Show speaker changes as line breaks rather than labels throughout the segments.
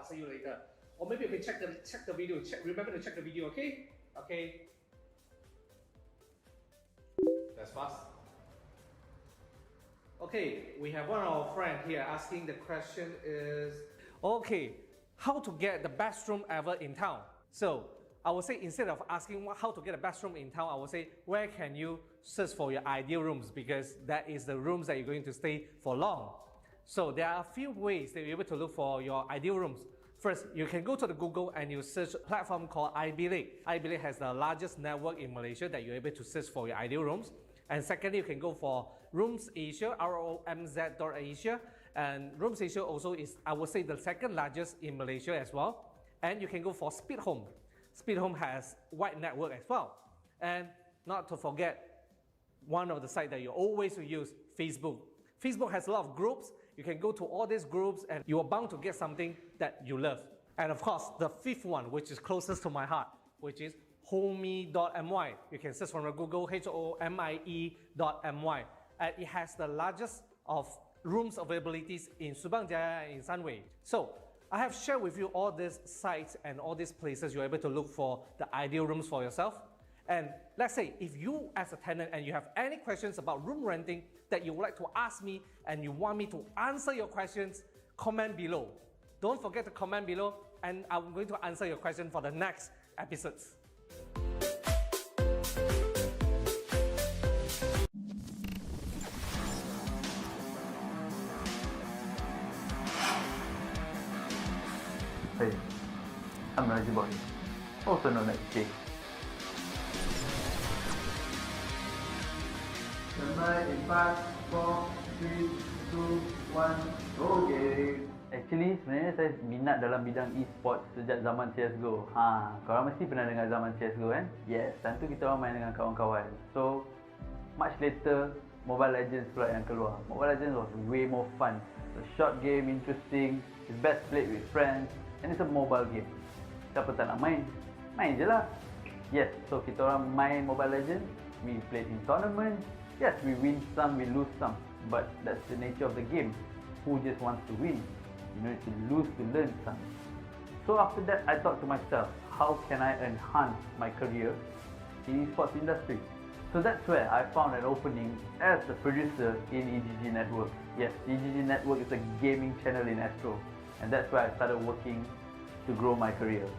answer you later. Or maybe you can check the video. Remember to check the video, okay? Okay. That's fast. Okay, we have one of our friends here asking the question is, okay, how to get the best room ever in town? So I would say instead of asking how to get the best room in town, I would say where can you search for your ideal rooms, because that is the rooms that you're going to stay for long. So there are a few ways that you're able to look for your ideal rooms. First, you can go to the Google and you search a platform called iBilik. iBilik has the largest network in Malaysia that you're able to search for your ideal rooms. And secondly, you can go for Rooms Asia, ROMZ.Asia. And Rooms Asia also is, I would say, the second largest in Malaysia as well. And you can go for Speed Home. Speed Home has wide network as well. And not to forget, one of the sites that you always use, Facebook. Facebook has a lot of groups. You can go to all these groups and you are bound to get something that you love. And of course, the fifth one, which is closest to my heart, which is homie.my. You can search from the Google, HOMIE.my. And it has the largest of rooms availabilities in Subang Jaya and in Sunway. So I have shared with you all these sites and all these places you're able to look for the ideal rooms for yourself. And let's say if you as a tenant and you have any questions about room renting that you would like to ask me and you want me to answer your questions, comment below. Don't forget to comment below and I'm going to answer your question for the next episodes.
Hey, I'm Raji Boy, also known as Jay. In 5, 4, 3, 2, 1, okay. Actually, sebenarnya saya minat dalam bidang e-sport sejak zaman CSGO. Korang mesti pernah dengar zaman CSGO kan? Yes, tentu kita orang main dengan kawan-kawan. So, much later, Mobile Legends pula yang keluar. Mobile Legends was way more fun. It's a short game, interesting, it's best played with friends, and it's a mobile game. Siapa tak nak main? Main je lah. Yes, so kita orang main Mobile Legends, we played in tournaments. Yes, we win some, we lose some, but that's the nature of the game. Who just wants to win? You need to lose to learn some. So after that, I thought to myself, how can I enhance my career in esports industry? So that's where I found an opening as a producer in eGG Network. Yes, eGG Network is a gaming channel in Astro, and that's where I started working to grow my career.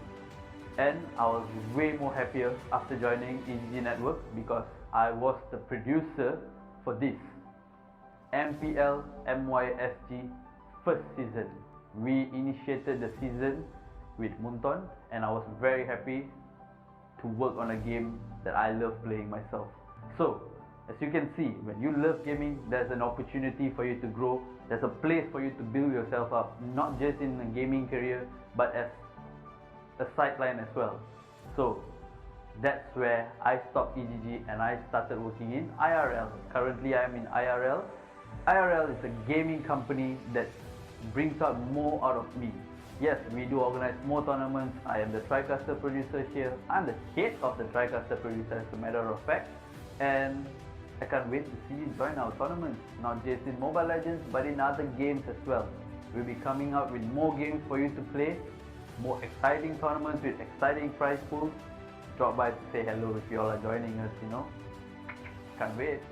And I was way more happier after joining eGG Network because I was the producer for this MPL MYSG first season. We initiated the season with Munton and I was very happy to work on a game that I love playing myself. So, as you can see, when you love gaming, there's an opportunity for you to grow. There's a place for you to build yourself up, not just in a gaming career, but as a sideline as well. So, that's where I stopped eGG and I started working in IRL. Currently I am in IRL. IRL is a gaming company that brings out more out of me. Yes, we do organize more tournaments. I am the TriCaster producer here. I'm the head of the TriCaster producer as a matter of fact. And I can't wait to see you join our tournaments. Not just in Mobile Legends but in other games as well. We'll be coming out with more games for you to play. More exciting tournaments with exciting prize pools. Drop by to say hello if you all are joining us, you know. Can't wait.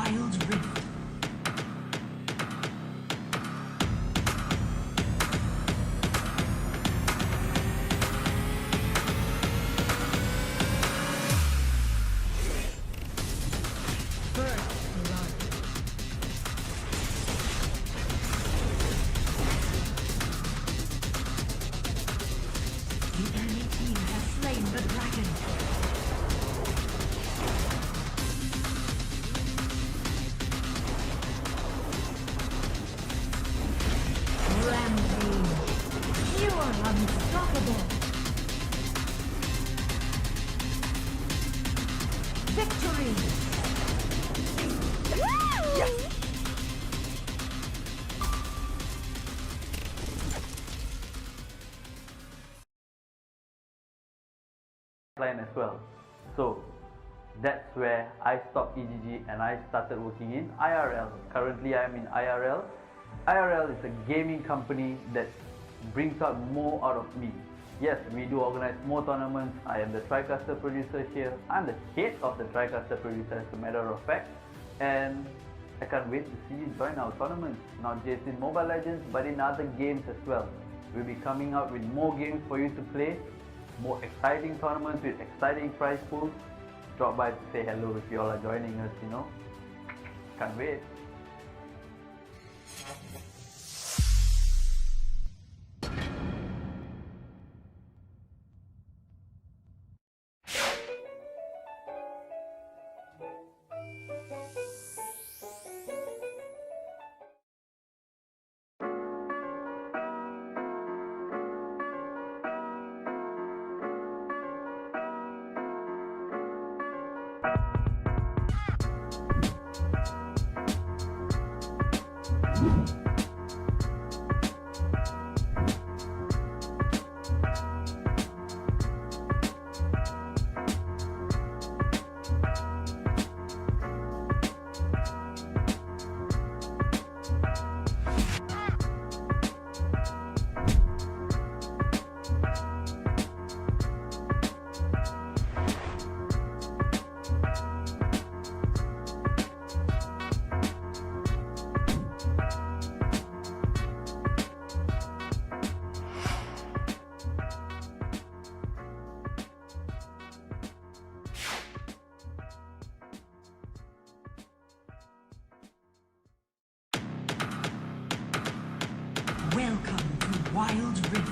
Wild Rift.
Line as well. So that's where I stopped EGG and I started working in IRL. Currently I'm in IRL. IRL is a gaming company that brings out more out of me. Yes, we do organize more tournaments. I am the TriCaster producer here. I'm the head of the TriCaster producer as a matter of fact. And I can't wait to see you join our tournaments, not just in Mobile Legends but in other games as well. We'll be coming out with more games for you to play, more exciting tournaments with exciting prize pools. Drop by to say hello if you all are joining us, you know. Can't wait.
Welcome to Wild Rift.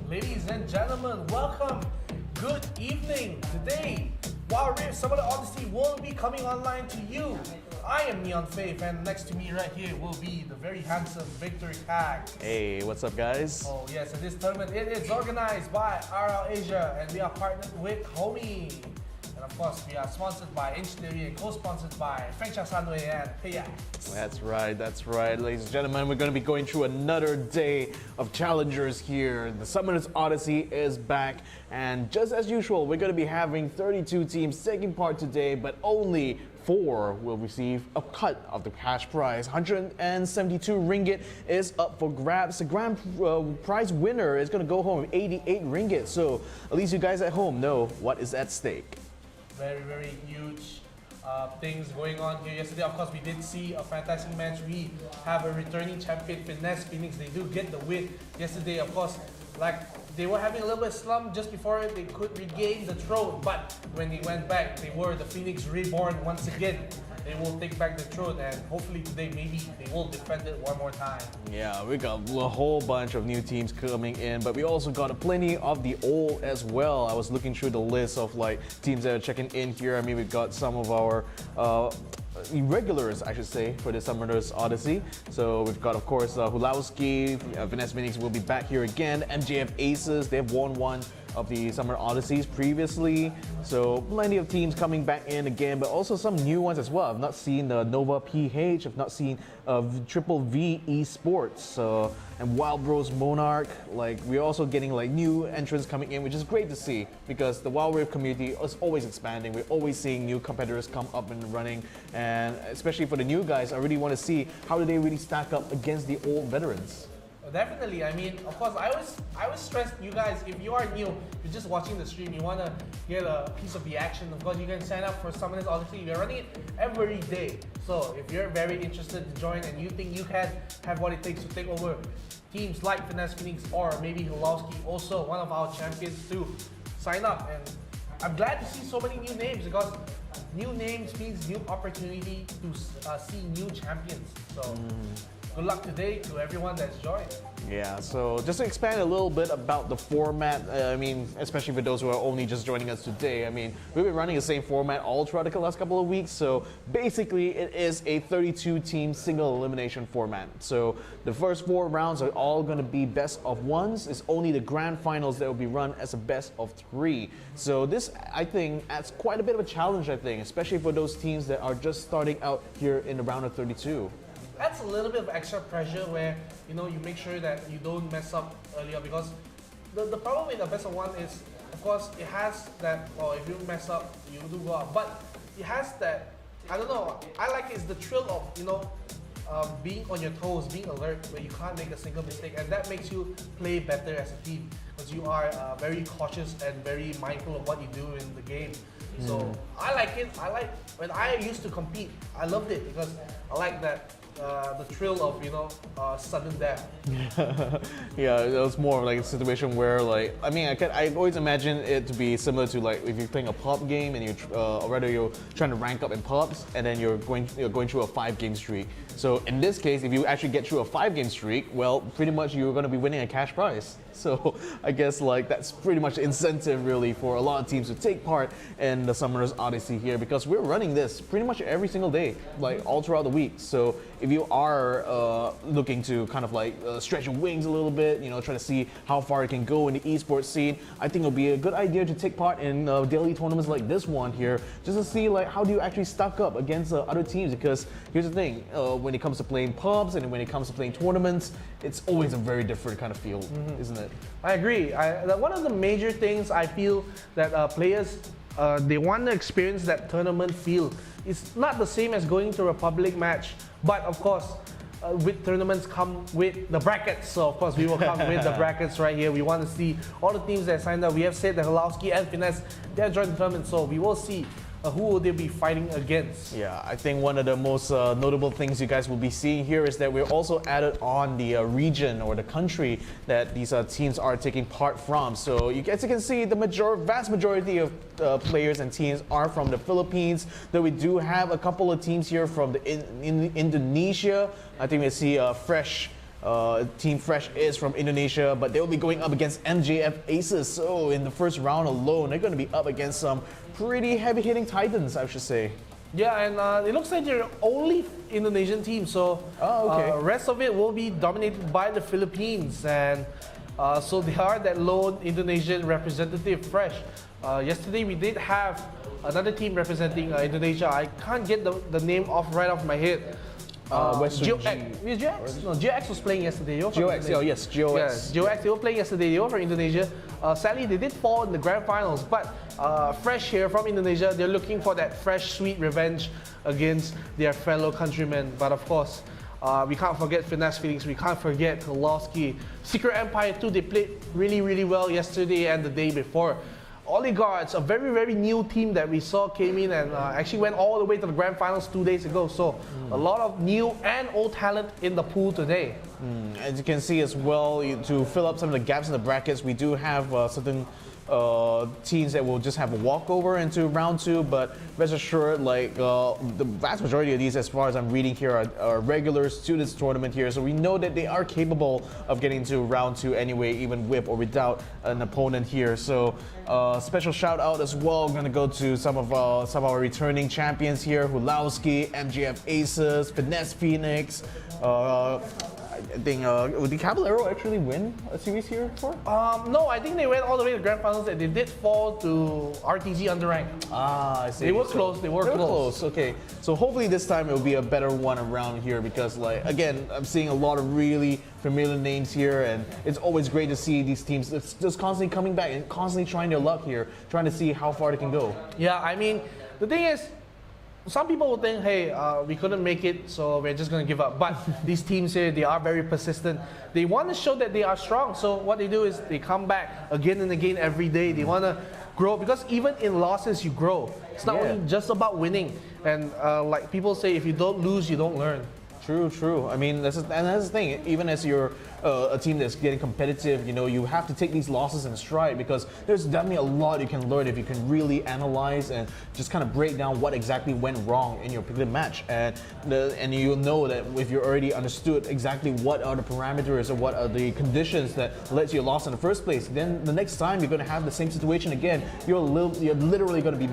Ladies and gentlemen, welcome. Good evening. Today, Wild Rift Summer Odyssey will be coming online to you. I am NeonFaith, and next to me right here will be the very handsome VictorKaxx.
Hey, what's up, guys?
Oh yes, and this tournament it is organized by RL Asia, and we are partnered with Homie. And of course, we are sponsored by Engineering and co-sponsored by Feng and Payax.
That's right, ladies and gentlemen. We're going to be going through another day of challengers here. The Summoners Odyssey is back, and just as usual, we're going to be having 32 teams taking part today, but only 4 will receive a cut of the cash prize. 172 ringgit is up for grabs. The grand prize winner is going to go home with 88 ringgit. So at least you guys at home know what is at stake.
very, very huge things going on here yesterday. Of course, we did see a fantastic match. We have a returning champion, Finesse Phoenix. They do get the win yesterday. Of course, like they were having a little bit of slump just before they could regain the throne. But when they went back, they were the Phoenix reborn once again. They will take back the throne, and hopefully today maybe they will defend it one more time.
Yeah, we got a whole bunch of new teams coming in, but we also got plenty of the old as well. I was looking through the list of like teams that are checking in here. I mean, we've got some of our irregulars, I should say, for the Summoners Odyssey. So we've got, of course, Hulowski, Finesse Phoenix will be back here again. MJF Aces, they've won one of the Summer Odysseys previously. So plenty of teams coming back in again, but also some new ones as well. I've not seen Nova PH, I've not seen Triple V Esports, and Wild Bros Monarch. Like, we're also getting like new entrants coming in, which is great to see because the Wild Rift community is always expanding. We're always seeing new competitors come up and running, and especially for the new guys, I really want to see how do they really stack up against the old veterans.
Definitely. I mean, of course, I always stress you guys, if you are new, you're just watching the stream, you want to get a piece of the action, of course, you can sign up for Summoners Odyssey. We're running it every day. So if you're very interested to join and you think you can have what it takes to take over teams like Finesse Phoenix or maybe Hulowski, also one of our champions, to sign up. And I'm glad to see so many new names because new names means new opportunity to see new champions. So. Good luck today to everyone that's joined.
Yeah, so just to expand a little bit about the format, I mean, especially for those who are only just joining us today, I mean, we've been running the same format all throughout the last couple of weeks, so basically it is a 32-team single elimination format. So the first 4 rounds are all going to be best of ones. It's only the grand finals that will be run as a best of 3. So this, I think, adds quite a bit of a challenge, I think, especially for those teams that are just starting out here in the round of 32.
That's a little bit of extra pressure where, you know, you make sure that you don't mess up earlier because the problem with the best of 1 is, of course, it has that, if you mess up, you do go up. But it has that, I don't know, I like it's the thrill of, you know, being on your toes, being alert where you can't make a single mistake, and that makes you play better as a team because you are very cautious and very mindful of what you do in the game. So I like it. I like when I used to compete, I loved it because I like that. The thrill of, you know, sudden death.
Yeah, it was more like a situation where, like, I mean, I always imagine it to be similar to like if you're playing a pub game and you're trying to rank up in pubs, and then you're going through a 5-game streak. So in this case, if you actually get through a 5-game streak, well, pretty much you're going to be winning a cash prize. So I guess like that's pretty much the incentive really for a lot of teams to take part in the Summoners Odyssey here, because we're running this pretty much every single day, like all throughout the week. So if you are looking to kind of like stretch your wings a little bit, you know, try to see how far it can go in the esports scene, I think it'll be a good idea to take part in daily tournaments like this one here, just to see like how do you actually stack up against other teams. Because here's the thing, when it comes to playing pubs and when it comes to playing tournaments, it's always a very different kind of feel, isn't it?
I agree. One of the major things I feel that players, they want to experience that tournament feel. It's not the same as going to a public match, but of course, with tournaments come with the brackets. So of course we will come with the brackets right here. We want to see all the teams that signed up. We have said that Hulowski and Finesse, they are joined the tournament, so we will see who will they be fighting against.
Yeah, I think one of the most notable things you guys will be seeing here is that we're also added on the region or the country that these teams are taking part from. So you guys can see the vast majority of players and teams are from the Philippines. Though we do have a couple of teams here from in Indonesia. I think we see Fresh. Team Fresh is from Indonesia, but they will be going up against MJF Aces. So in the first round alone, they're going to be up against some pretty heavy-hitting titans, I should say.
Yeah, and it looks like they're only Indonesian team, so rest of it will be dominated by the Philippines, and so they are that lone Indonesian representative, Fresh. Yesterday we did have another team representing Indonesia. I can't get the name right off my head. GeoX? No, GeoX was playing yesterday.
GeoX, oh yes, GeoX.
Yes, GeoX, they were playing yesterday. They were from Indonesia. Sadly, they did fall in the grand finals, but Fresh here from Indonesia, they're looking for that fresh, sweet revenge against their fellow countrymen. But of course, we can't forget Finesse Phoenix, we can't forget Hulowski. Secret Empire too, they played really, really well yesterday and the day before.
Oligarchs, a very, very new team that we saw came in and actually went all the way to the grand finals 2 days ago. So a lot of new and old talent in the pool today.
As you can see as well, to fill up some of the gaps in the brackets, we do have certain teams that will just have a walkover into round 2, but rest assured, like the vast majority of these, as far as I'm reading here, are regulars to this tournament here, so we know that they are capable of getting to round 2 anyway, even with or without an opponent here. So special shout out as well, I'm going to go to some of our returning champions here: Hulowski, MGF Aces, Finesse Phoenix. I think, did Caballero actually win a series here before?
No, I think they went all the way to the grand finals and they did fall to RTZ underranked.
I see.
They were close, they were close.
Okay, so hopefully this time it will be a better one around here, because, like, again, I'm seeing a lot of really familiar names here, and it's always great to see these teams just constantly coming back and constantly trying their luck here, trying to see how far they can go.
Yeah, I mean, the thing is, some people will think, hey, we couldn't make it, so we're just going to give up. But these teams here, they are very persistent. They want to show that they are strong. So what they do is they come back again and again every day. They want to grow, because even in losses, you grow. It's not only just about winning. And like people say, if you don't lose, you don't learn.
True. I mean, that's the thing. Even as you're a team that's getting competitive, you know, you have to take these losses in stride, because there's definitely a lot you can learn if you can really analyze and just kind of break down what exactly went wrong in your particular match. And you'll know that if you already understood exactly what are the parameters or what are the conditions that led to your loss in the first place, then the next time you're going to have the same situation again, you're literally going to be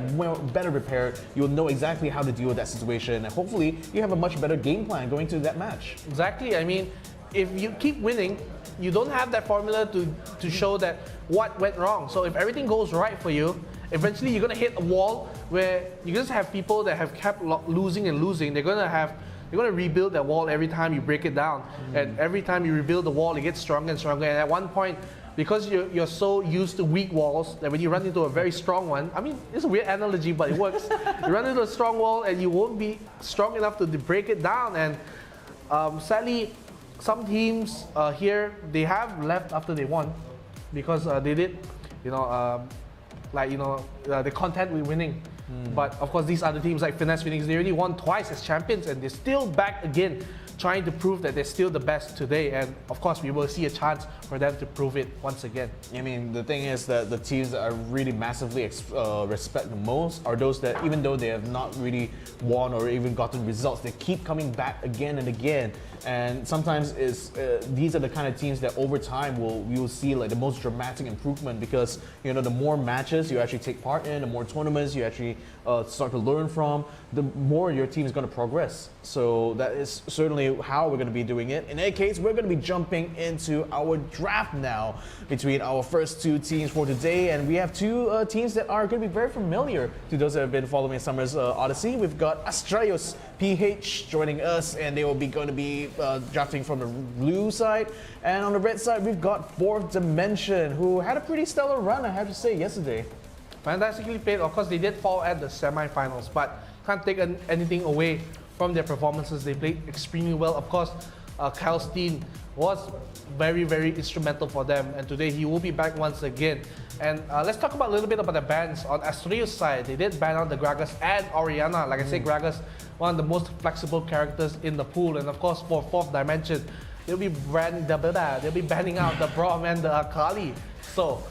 better prepared. You'll know exactly how to deal with that situation, and hopefully you have a much better game plan going to that match.
Exactly. I mean, if you keep winning, you don't have that formula to show that what went wrong. So if everything goes right for you, eventually you're going to hit a wall where you just have people that have kept losing and losing. They're going to rebuild that wall every time you break it down. And every time you rebuild the wall, it gets stronger and stronger. And at one point, because you're so used to weak walls, that when you run into a very strong one, I mean, it's a weird analogy, but it works. You run into a strong wall and you won't be strong enough to break it down. And sadly, some teams here, they have left after they won, because they did, they're content with winning. But of course, these other teams like Finesse Phoenix, they already won twice as champions, and they're still back again, trying to prove that they're still the best today. And of course, we will see a chance for them to prove it once again.
I mean, the thing is that the teams that I really massively respect the most are those that, even though they have not really won or even gotten results, they keep coming back again and again. And sometimes these are the kind of teams that over time we will see like the most dramatic improvement, because the more matches you actually take part in, the more tournaments you actually start to learn from, the more your team is going to progress. So that is certainly how we're going to be doing it. In any case, we're going to be jumping into our draft now between our first two teams for today, and we have two teams that are going to be very familiar to those that have been following Summer's Odyssey. We've got Astraios PH joining us, and they will be going to be drafting from the blue side, and on the red side we've got Fourth Dimension, who had a pretty stellar run, I have to say, yesterday.
Fantastically played. Of course, they did fall at the semi-finals, but can't take anything away from their performances. They played extremely well. Of course, Kyle Steen was very, very instrumental for them, and today he will be back once again. And let's talk about a little bit about the bans. On Astraios' side, they did ban out the Gragas and Oriana. Like I said, Gragas, one of the most flexible characters in the pool. And of course, for Fourth Dimension, they'll be banning out the Braum and the Akali. So,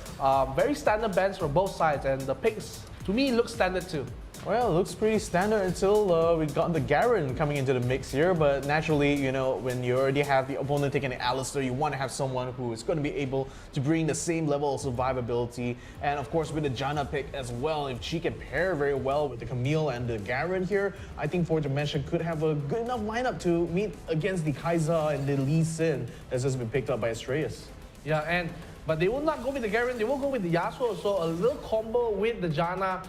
very standard bans for both sides, and the picks, to me, look standard too.
Well, it looks pretty standard until we got the Garen coming into the mix here, but naturally, when you already have the opponent taking an Alistar, you want to have someone who is going to be able to bring the same level of survivability, and of course with the Janna pick as well, if she can pair very well with the Camille and the Garen here, I think Fourth Dimension could have a good enough lineup to meet against the Kai'Sa and the Lee Sin that's just been picked up by Astraios.
Yeah, but they will not go with the Garen, they will go with the Yasuo, so a little combo with the Janna.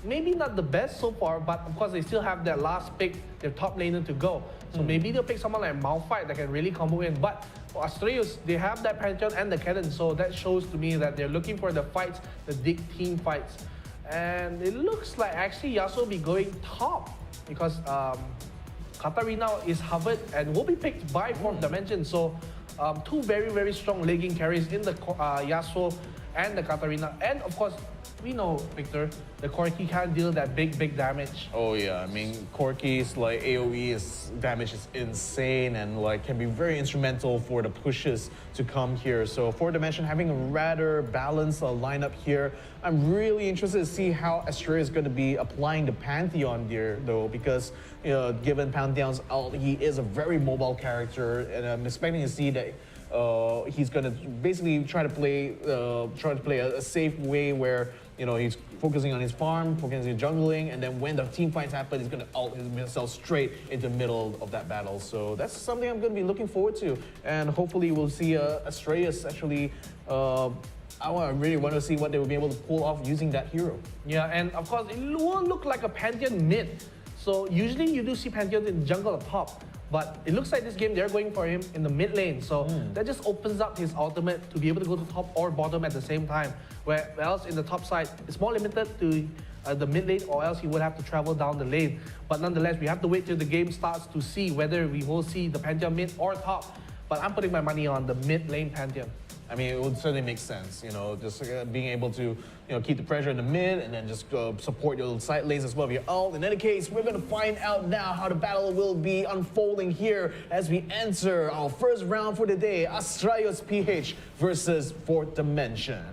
Maybe not the best so far, but of course they still have their last pick, their top laner to go. So maybe they'll pick someone like Malphite that can really combo in. But for Astraios, they have that Pantheon and the Cannon, so that shows to me that they're looking for the fights, the big team fights. And it looks like actually Yasuo will be going top, because Katarina is hovered and will be picked by Fourth Dimension. So two very, very strong lagging carries in the Yasuo and the Katarina. And of course, we know, Victor, the Corki can deal that big damage.
Oh yeah, I mean Corki's like AoE damage is insane and like can be very instrumental for the pushes to come here. So Fourth Dimension having a rather balanced lineup here. I'm really interested to see how Astrea is going to be applying the Pantheon here though, because given Pantheon's ult, he is a very mobile character, and I'm expecting to see that he's going to basically try to play a safe way where he's focusing on his farm, focusing on jungling, and then when the team fights happen, he's going to ult himself straight into the middle of that battle. So that's something I'm going to be looking forward to, and hopefully we'll see Astreas actually. I really want to see what they will be able to pull off using that hero.
Yeah, and of course it won't look like a Pantheon mid. So usually you do see Pantheon in jungle up top. But it looks like this game they're going for him in the mid lane. So that just opens up his ultimate to be able to go to top or bottom at the same time. Where else in the top side, it's more limited to the mid lane, or else he would have to travel down the lane. But nonetheless, we have to wait till the game starts to see whether we will see the Pantheon mid or top. But I'm putting my money on the mid lane Pantheon.
I mean, it would certainly make sense, just being able to, keep the pressure in the mid and then just support your side lanes as well with your ult. In any case, we're going to find out now how the battle will be unfolding here as we enter our first round for the day, Astraeus PH versus Fourth Dimension.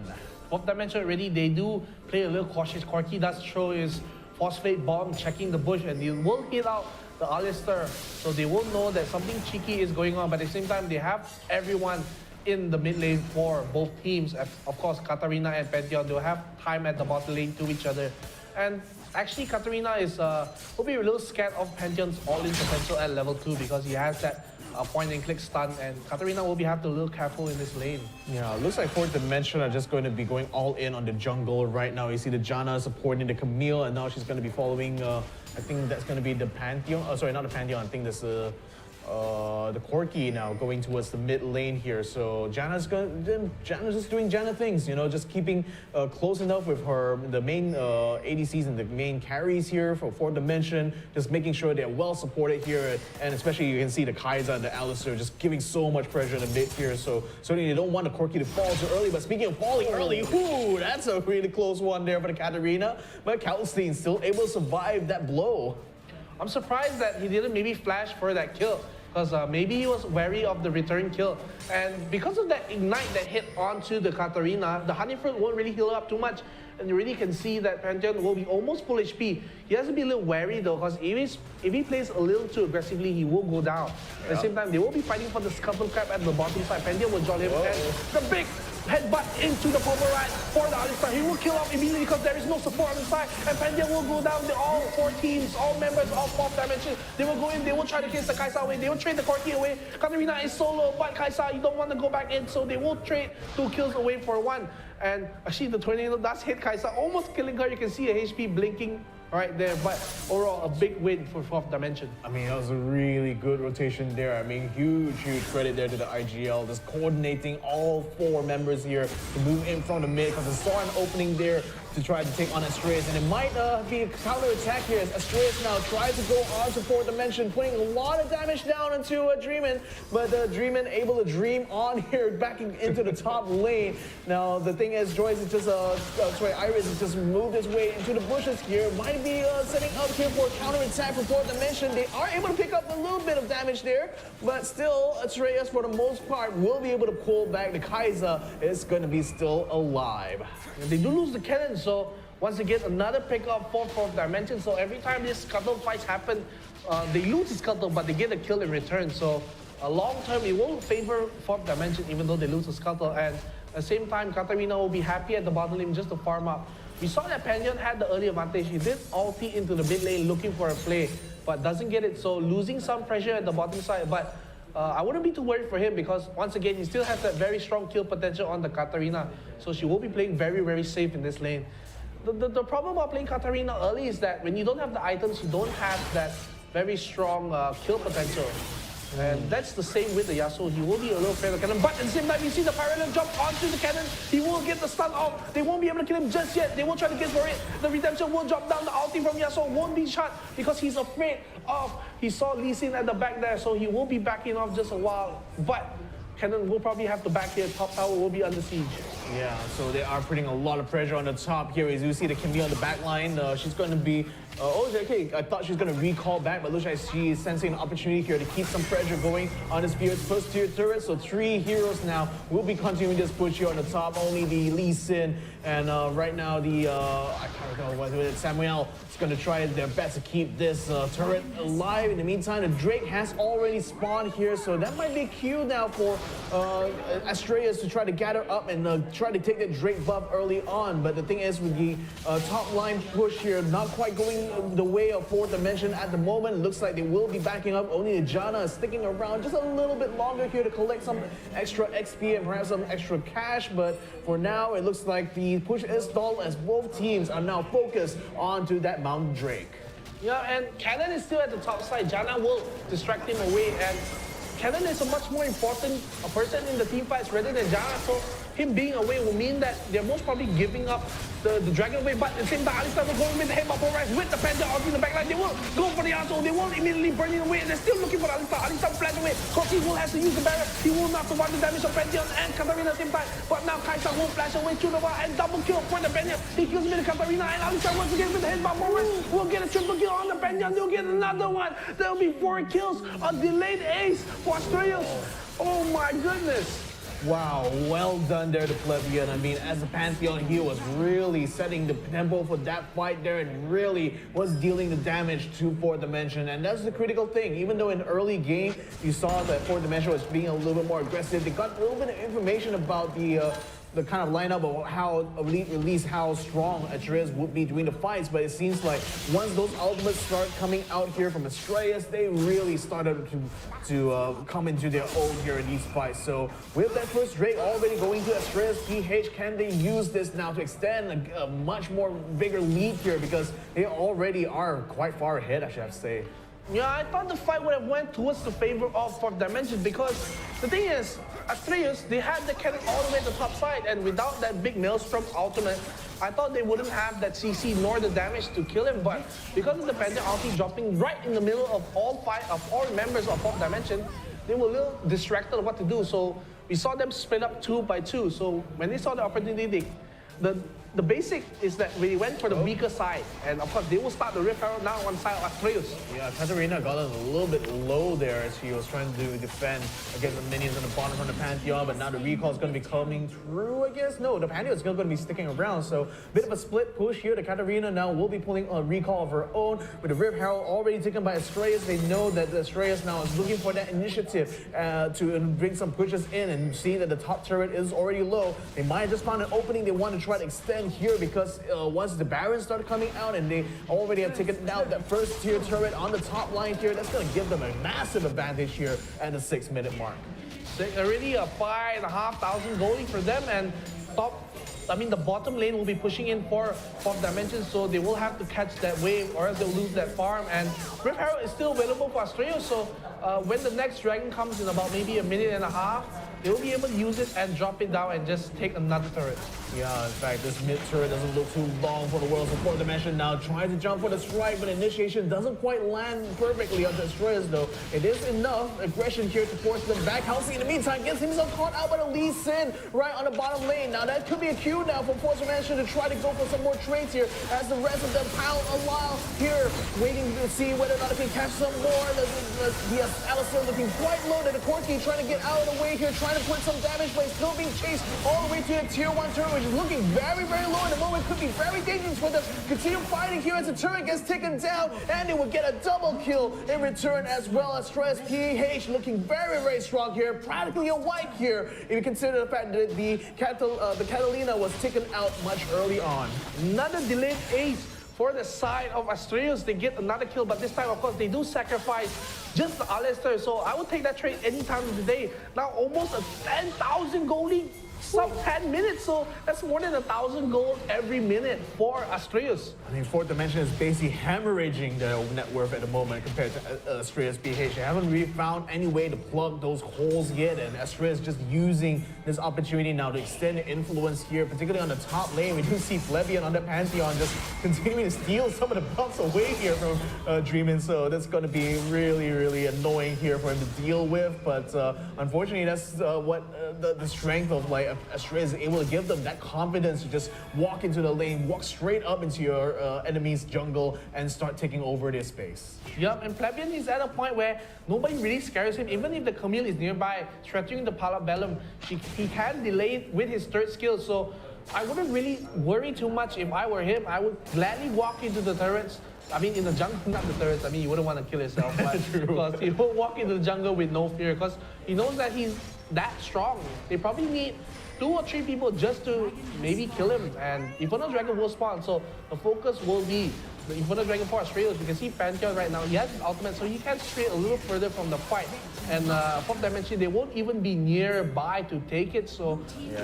Fourth Dimension already, they do play a little cautious. Corki does throw his Phosphate Bomb, checking the bush, and he will hit out the Alistair. So they will know that something cheeky is going on, but at the same time, they have everyone in the mid lane for both teams. Of course, Katarina and Pantheon, they'll have time at the bottom lane to each other. And actually, Katarina will be a little scared of Pantheon's all-in potential at level 2 because he has that point-and-click stun, and Katarina will have to be a little careful in this lane.
Yeah, it looks like Fourth Dimension are just going to be going all in on the jungle right now. You see the Janna supporting the Camille, and now she's going to be following, I think that's going to be the Pantheon. Oh, sorry, not the Pantheon. I think this is the Corki now going towards the mid lane here. So Janna's just doing Janna things, just keeping close enough with the main ADCs and the main carries here for Fourth Dimension, just making sure they're well supported here. And especially you can see the Kai'Sa and the Alistair just giving so much pressure in the mid here. So certainly they don't want the Corki to fall too early. But speaking of falling early, that's a really close one there for the Katarina. But Kalstein still able to survive that blow.
I'm surprised that he didn't maybe flash for that kill, because maybe he was wary of the return kill. And because of that ignite that hit onto the Katarina, the Honey Fruit won't really heal up too much. And you really can see that Pantheon will be almost full HP. He has to be a little wary though, because if he plays a little too aggressively, he will go down. At the same time, they will be fighting for the Scuttle Crab at the bottom side. Pantheon will jolly him, and the big headbutt into the Pulverite for the Alistar. He will kill off immediately because there is no support on the side, and Pantheon will go down. All 4 teams, all members of Fourth Dimension, they will go in, they will try to kiss the Kai'Sa away, they will trade the Corki away. Katarina is solo, but Kai'Sa, you don't want to go back in, so they will trade 2 kills away for 1. And actually the tornado does hit Kai'Sa, almost killing her. You can see a HP blinking right there, but overall a big win for Fourth Dimension.
I mean, that was a really good rotation there. I mean, huge credit there to the IGL, just coordinating all 4 members here to move in from the mid, because they saw an opening there to try to take on Astreas, and it might be a counter-attack here as Astreas now tries to go on to Fourth Dimension, putting a lot of damage down into Dreamin', but Dreamin' able to dream on here, backing into the top lane. Now, the thing is, Iris has just moved his way into the bushes here, might be setting up here for a counter-attack for Fourth Dimension. They are able to pick up a little bit of damage there, but still, Astreas, for the most part, will be able to pull back. The Kai'Sa is going to be still alive.
And they do lose the cannon, so once again, another pick up for Fourth Dimension. So every time these Scuttle fights happen, they lose the Scuttle, but they get a kill in return. So long term, it won't favor Fourth Dimension, even though they lose the Scuttle. And at the same time, Katarina will be happy at the bottom lane just to farm up. We saw that Pantheon had the early advantage. He did ulti into the mid lane looking for a play, but doesn't get it. So losing some pressure at the bottom side, but I wouldn't be too worried for him, because once again, he still has that very strong kill potential on the Katarina. So she will be playing very, very safe in this lane. The problem about playing Katarina early is that when you don't have the items, you don't have that very strong kill potential. And that's the same with the Yasuo. He will be a little afraid of the cannon, but at the same time, you see the parallel jump onto the cannon. He will get the stun off. They won't be able to kill him just yet. They will try to get for it. The redemption will drop down. The ulti from Yasuo won't be shot because he's afraid of. He saw Lee Sin at the back there, so he will be backing off just a while. But Cannon will probably have to back here. Top tower will be under siege.
Yeah, so they are putting a lot of pressure on the top here. As you see, the Kimby on the back line, she's going to be... okay, I thought she was going to recall back, but looks like she is sensing an opportunity here to keep some pressure going on this first tier turret. So 3 heroes now will be continuing this push here on the top. Only the Lee Sin and right now the, I can't recall what it is, Samuel is going to try their best to keep this turret alive. In the meantime, the Drake has already spawned here, so that might be a cue now for Astraeus to try to gather up and try to take the Drake buff early on. But the thing is, with the top line push here, not quite going the way of Fourth Dimension at the moment. It looks like they will be backing up. Only the Janna is sticking around just a little bit longer here to collect some extra XP and perhaps some extra cash. But for now, it looks like the push is stalled as both teams are now focused onto that Mount Drake.
Yeah, and Cannon is still at the top side. Janna will distract him away, and Cannon is a much more important person in the team fights rather than Janna. So him being away will mean that they're most probably giving up the Dragon Wave, but at the same time, Alistar will go with the headbutt rise with the Panther out in the backline. They will go for the asshole. They won't immediately burn it away. They're still looking for Alistar. Alistar flash away. Koki will have to use the barrier. He will not survive the damage of Pantheon and Katarina at the same time. But now Kaisa will flash away through the wall and double kill for the Pantheon. He kills me the Katarina, and Alistar once again with the headbutt rise will get a triple kill on the Pantheon. They'll get another one. There'll be 4 kills. A delayed ace for Astraeus. Oh my goodness.
Wow, well done there to Plebeian. I mean, as a Pantheon, he was really setting the tempo for that fight there and really was dealing the damage to Fourth Dimension. And that's the critical thing. Even though in early game, you saw that Fourth Dimension was being a little bit more aggressive, they got a little bit of information about the kind of lineup of how, at least how strong Astraeus would be during the fights. But it seems like once those ultimates start coming out here from Astraeus, they really started to come into their own here in these fights. So with that first Drake already going to Astraeus PH, can they use this now to extend a much more bigger lead here? Because they already are quite far ahead, I should have to say.
Yeah, I thought the fight would have went towards the favor of Fourth Dimension, because the thing is, Astraeus, they had the cannon all the way to the top side, and without that big Maelstrom ultimate, I thought they wouldn't have that CC nor the damage to kill him. But because of the Panther ulti dropping right in the middle of all members of Fourth Dimension, they were a little distracted of what to do. So we saw them split up 2 by 2. So when they saw the opportunity, the basic is that we went for the weaker side, and of course they will start the Rift Arrow now on side of Astraeus.
Yeah, Katarina got a little bit low there as she was trying to defend against the minions on the bottom from the Pantheon, but now the recall is going to be coming through, I guess. No, the Pantheon is still going to be sticking around, so bit of a split push here. The Katarina now will be pulling a recall of her own with the Rift Herald already taken by Astraeus. They know that the Astraeus now is looking for that initiative to bring some pushes in, and seeing that the top turret is already low, they might have just found an opening they want to try to extend here, because once the Barons start coming out and they already have taken out that first tier turret on the top line here, that's going to give them a massive advantage here at the 6-minute mark.
Already a 5,500 goalie for them, and the bottom lane will be pushing in for Fourth Dimension, so they will have to catch that wave or else they'll lose that farm. And Rift Arrow is still available for Astraeus, so when the next dragon comes in about maybe a minute and a half, they will be able to use it and drop it down and just take another turret.
Yeah, in fact, this mid turret doesn't look too long for the Worlds of Fourth Dimension now. Trying to jump for the strike, but initiation doesn't quite land perfectly on the Astraeus though. It is enough aggression here to force them back. Halsey in the meantime gets himself caught out by the Lee Sin right on the bottom lane. Now that could be a cue now for Fourth Dimension to try to go for some more trades here, as the rest of them pile a while here, waiting to see whether or not they can catch some more. The Alistar looking quite low. The Corky trying to get out of the way here, trying to put some damage, but he's still being chased all the way to the tier 1 turret, which is looking very, very low at the moment. Could be very dangerous for them. Continue fighting here as the turret gets taken down, and they will get a double kill in return as well. As Astraeus PH looking very, very strong here, practically a wipe here, if you consider the fact that the Catalina was taken out much early on.
Another delayed ace for the side of Astraeus. They get another kill, but this time, of course, they do sacrifice just the Alistar. So I would take that trade any time of the day. Now almost a 10,000 goalie sub 10 minutes, so that's more than 1,000 gold every minute for Astraeus.
I mean, Fourth Dimension is basically hemorrhaging their net worth at the moment compared to Astraeus BH. They haven't really found any way to plug those holes yet, and Astraeus just using this opportunity now to extend the influence here, particularly on the top lane. We do see Flebian on the Pantheon just continuing to steal some of the buffs away here from Dreamin', so that's going to be really, really annoying here for him to deal with, but unfortunately that's what the strength of like Astraeus is able to give them, that confidence to just walk into the lane, walk straight up into your enemy's jungle and start taking over their space.
Yup, and Flebian is at a point where nobody really scares him. Even if the Camille is nearby, stretching the Palabellum, he can delay it with his third skill, so I wouldn't really worry too much if I were him. I would gladly walk into the turrets. I mean, in the jungle, not the turrets. I mean, you wouldn't want to kill yourself, but because he will walk into the jungle with no fear, because he knows that he's that strong. They probably need 2 or 3 people just to maybe kill him, and Inferno Dragon will spawn. So the focus will be the Inferno Dragon for Astraeus. You can see Pantheon right now. He has his ultimate, so he can stray a little further from the fight. And Fourth Dimension, they won't even be nearby to take it, so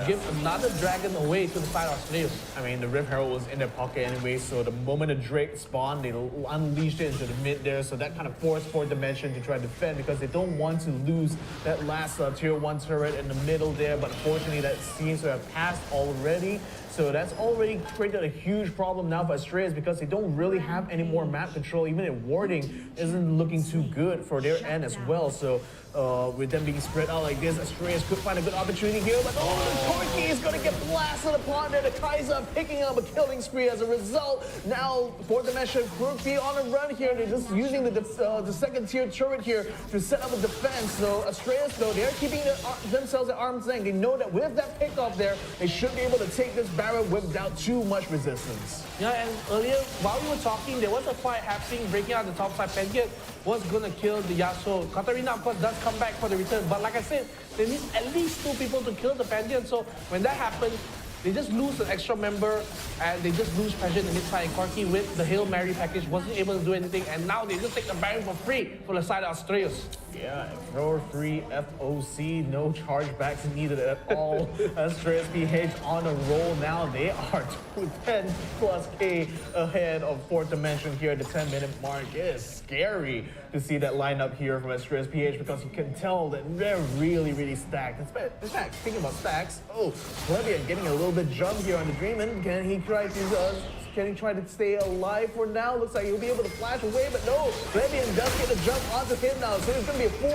give another dragon away to the side of Astraeus.
I mean, the Rift Herald was in their pocket anyway, so the moment the Drake spawned, they unleashed it into the mid there, so that kind of forced Fourth Dimension to try to defend because they don't want to lose that last tier 1 turret in the middle there, but unfortunately that seems to have passed already. So that's already created a huge problem now for Astraeus because they don't really have any more map control. Even their warding isn't looking too good for their end as well. So with them being spread out like this, Astraeus could find a good opportunity here. But oh, the Corki is going to get blasted upon there. The Kaiser picking up a killing spree as a result. Now Fourth Dimension could be on a run here. They're just using the second tier turret here to set up a defense. So Astraeus, though, they're keeping themselves at arm's length. They know that with that pickoff there, they should be able to take this Baron without too much resistance.
Yeah, and earlier, while we were talking, there was a fight happening, breaking out the top side. Pantheon was gonna kill the Yasuo. Katarina, of course, does come back for the return, but like I said, they need at least 2 people to kill the Pantheon. So when that happens, they just lose an extra member and they just lose pressure in the mid side. And Corki with the Hail Mary package wasn't able to do anything, and now they just take the Baron for free for the side of Astraeus.
Yeah, thrower free FOC, no chargebacks needed at all. Astraeus BH on a roll now. They are 10+K ahead of Fourth Dimension here at the 10-minute mark. It is scary to see that lineup here from Astraeus PH because you can tell that they're really, really stacked. In fact, speaking about stacks, oh, Flebian getting a little bit jump here on the Dreamin'. Can he try to stay alive for now? Looks like he'll be able to flash away, but no, Flebian does get a jump onto him now, so it's going to be a full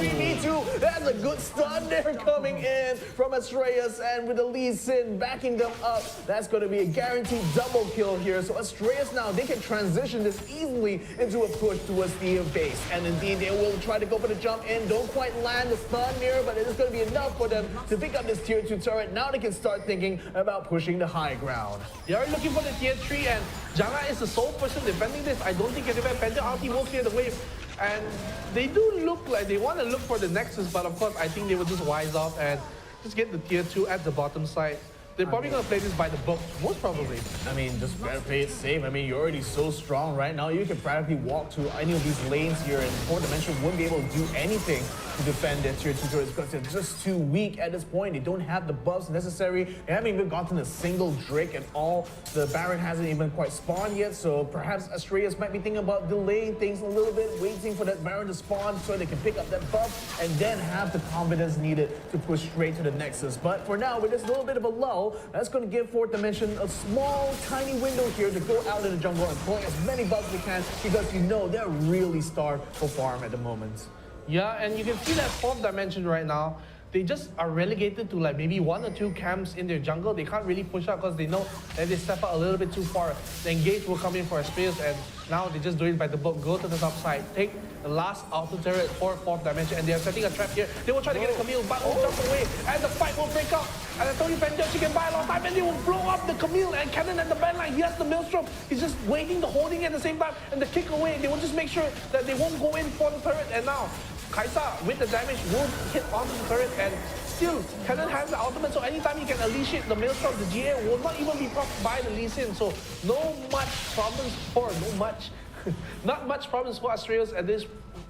3v2. That's a good stun there coming in from Astraeus, and with the Lee Sin backing them up, that's going to be a guaranteed double kill here. So Astraeus now, they can transition this easily into a push towards the base, and indeed they will try to go for the jump in. Don't quite land the stun here, but it is going to be enough for them to pick up this tier 2 turret. Now they can start thinking about pushing the high ground.
They are looking for the tier 3, and Janga is the sole person defending this. I don't think anywhere Panther RT will clear the wave. And they do look like they want to look for the Nexus, but of course I think they will just wise off and just get the tier 2 at the bottom side. They're probably going to play this by the book, most probably.
I mean, just better play it safe. I mean, you're already so strong right now. You can practically walk to any of these lanes here, and Fourth Dimension wouldn't be able to do anything to defend their tier 2 turrets because they're just too weak at this point. They don't have the buffs necessary. They haven't even gotten a single Drake at all. The Baron hasn't even quite spawned yet, so perhaps Astraeus might be thinking about delaying things a little bit, waiting for that Baron to spawn so they can pick up that buff and then have the confidence needed to push straight to the Nexus. But for now, with this little bit of a lull, that's going to give Fourth Dimension a small, tiny window here to go out in the jungle and pull as many buffs as they can because you know they're really starved for farm at the moment.
Yeah, and you can see that Fourth Dimension right now, they just are relegated to like maybe 1 or 2 camps in their jungle. They can't really push out because they know that they step out a little bit too far. The engage will come in for Astraeus, and now they just do it by the book. Go to the top side, take the last auto turret for Fourth Dimension, and they are setting a trap here. They will try to get a Camille, but will jump away, and the fight will break out. And I told you, Pantheon, she can buy a lot of time, and they will blow up the Camille and Cannon at the back line. He has the Maelstrom. He's just waiting to holding at the same time, and the kick away. They will just make sure that they won't go in for the turret. And now Kaisa with the damage will hit onto the turret, and still Cannon has the ultimate, so anytime he can unleash the Maelstrom, the GA will not even be propped by the Lee Sin. So not much problems for Astraeus at this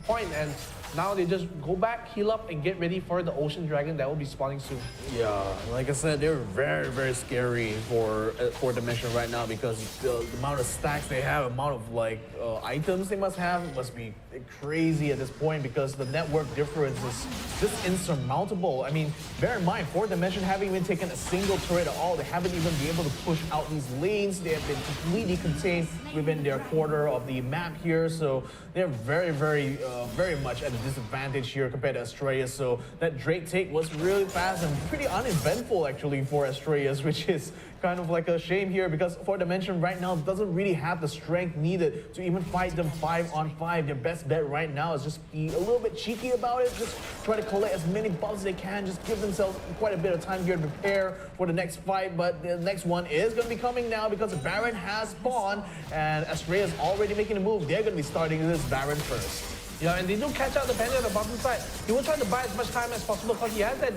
point, and now they just go back, heal up, and get ready for the Ocean Dragon that will be spawning soon.
Yeah, like I said, they're very, very scary for Dimension right now because the amount of stacks they have, amount of like items they must have must be crazy at this point because the network difference is just insurmountable. I mean, bear in mind, 4th Dimension haven't even taken a single turret at all. They haven't even been able to push out these lanes. They have been completely contained within their quarter of the map here, so they're very, very, very much at a disadvantage here compared to Australia. So that Drake take was really fast and pretty uneventful actually for Australia, which is kind of like a shame here because 4th Dimension right now doesn't really have the strength needed to even fight them 5-on-5. Their best bet right now is just be a little bit cheeky about it, just try to collect as many buffs as they can, just give themselves quite a bit of time here to prepare for the next fight. But the next one is going to be coming now because the Baron has spawned and Australia's already making a move. They're going to be starting this Baron first.
Yeah, and they do catch out the Panther on the bottom side. He will try to buy as much time as possible because he has that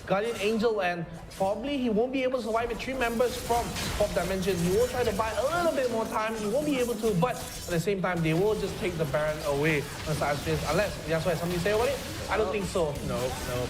Guardian Angel and probably he won't be able to survive with 3 members from 4th Dimension. He will try to buy a little bit more time. He won't be able to, but at the same time, they will just take the Baron away on the side of space. Unless, that's why somebody say about it? I don't think so.
No,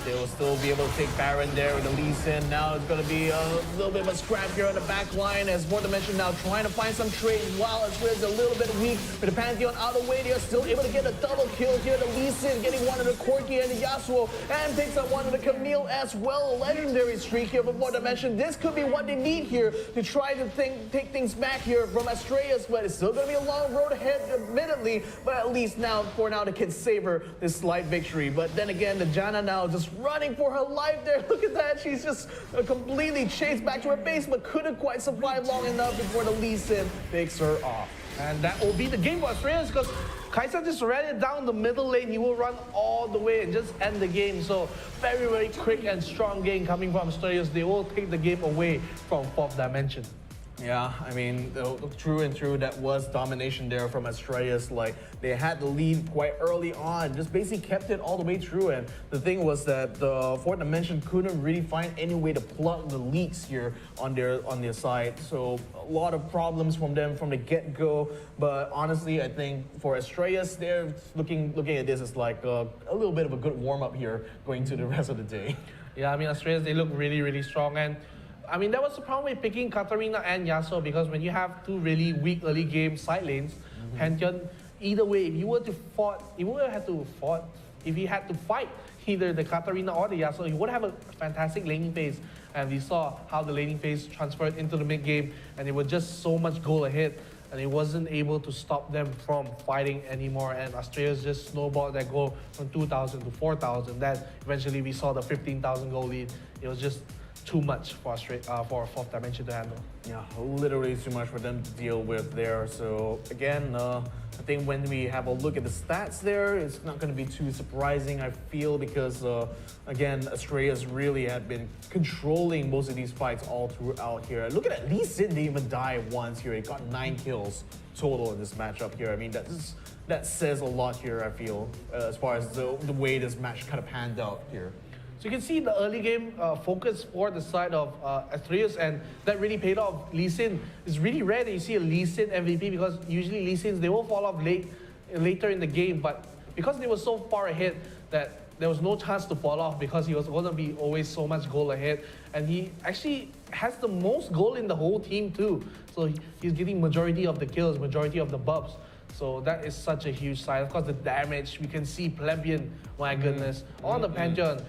they will still be able to take Baron there with the Lee Sin. Now it's going to be a little bit of a scrap here on the back line as 4th Dimension now trying to find some trade while Australia's a little bit weak. With the Pantheon out of the way, they are still able to get a double kill here. The Lee Sin getting one of the Corki and the Yasuo and picks up one of the Camille as well. A legendary streak here for 4th Dimension. This could be what they need here to try to take things back here from Australia's, but it's still going to be a long road ahead, admittedly, but at least now, for now, they can savor this slight victory. But then again, the Janna now just running for her life there. Look at that. She's just completely chased back to her base, but couldn't quite survive long enough before the Lee Sin picks her off.
And that will be the game for Australians because Kaisa just ran it down the middle lane. He will run all the way and just end the game. So very, very quick and strong game coming from Australians. They will take the game away from 4th Dimension.
Yeah, I mean, true and true, that was domination there from Australia's. Like, they had the lead quite early on, just basically kept it all the way through. And the thing was that the 4th Dimension couldn't really find any way to plug the leaks here on their side. So a lot of problems from them from the get-go. But honestly, I think for Australia's, they're looking at this as like a little bit of a good warm-up here going to the rest of the day.
Yeah, I mean, Australians, they look really, really strong. And I mean, that was the problem with picking Katarina and Yasuo because when you have 2 really weak early game side lanes, Pantheon, either way, if you had to fight either the Katarina or the Yasuo, you would have a fantastic laning phase. And we saw how the laning phase transferred into the mid game, and it was just so much goal ahead, and it wasn't able to stop them from fighting anymore. And Australia's just snowballed that goal from 2,000 to 4,000. Then eventually we saw the 15,000 goal lead. It was just too much for 4th Dimension to handle.
Yeah, literally too much for them to deal with there. So again, I think when we have a look at the stats there, it's not going to be too surprising, I feel, because again, Australia's really had been controlling most of these fights all throughout here. Look at that, Lee Sin didn't even die once here. He got 9 kills total in this matchup here. I mean, that says a lot here, I feel, as far as the way this match kind of panned out here.
So you can see the early game focus for the side of Australians, and that really paid off. Lee Sin is really rare that you see a Lee Sin MVP because usually Lee Sins, they will fall off later in the game, but because they were so far ahead that there was no chance to fall off because he was going to be always so much goal ahead, and he actually has the most goal in the whole team too. So he's getting majority of the kills, majority of the buffs. So that is such a huge sign. Of course, the damage, we can see Plebeian, my goodness, on the Pantheon,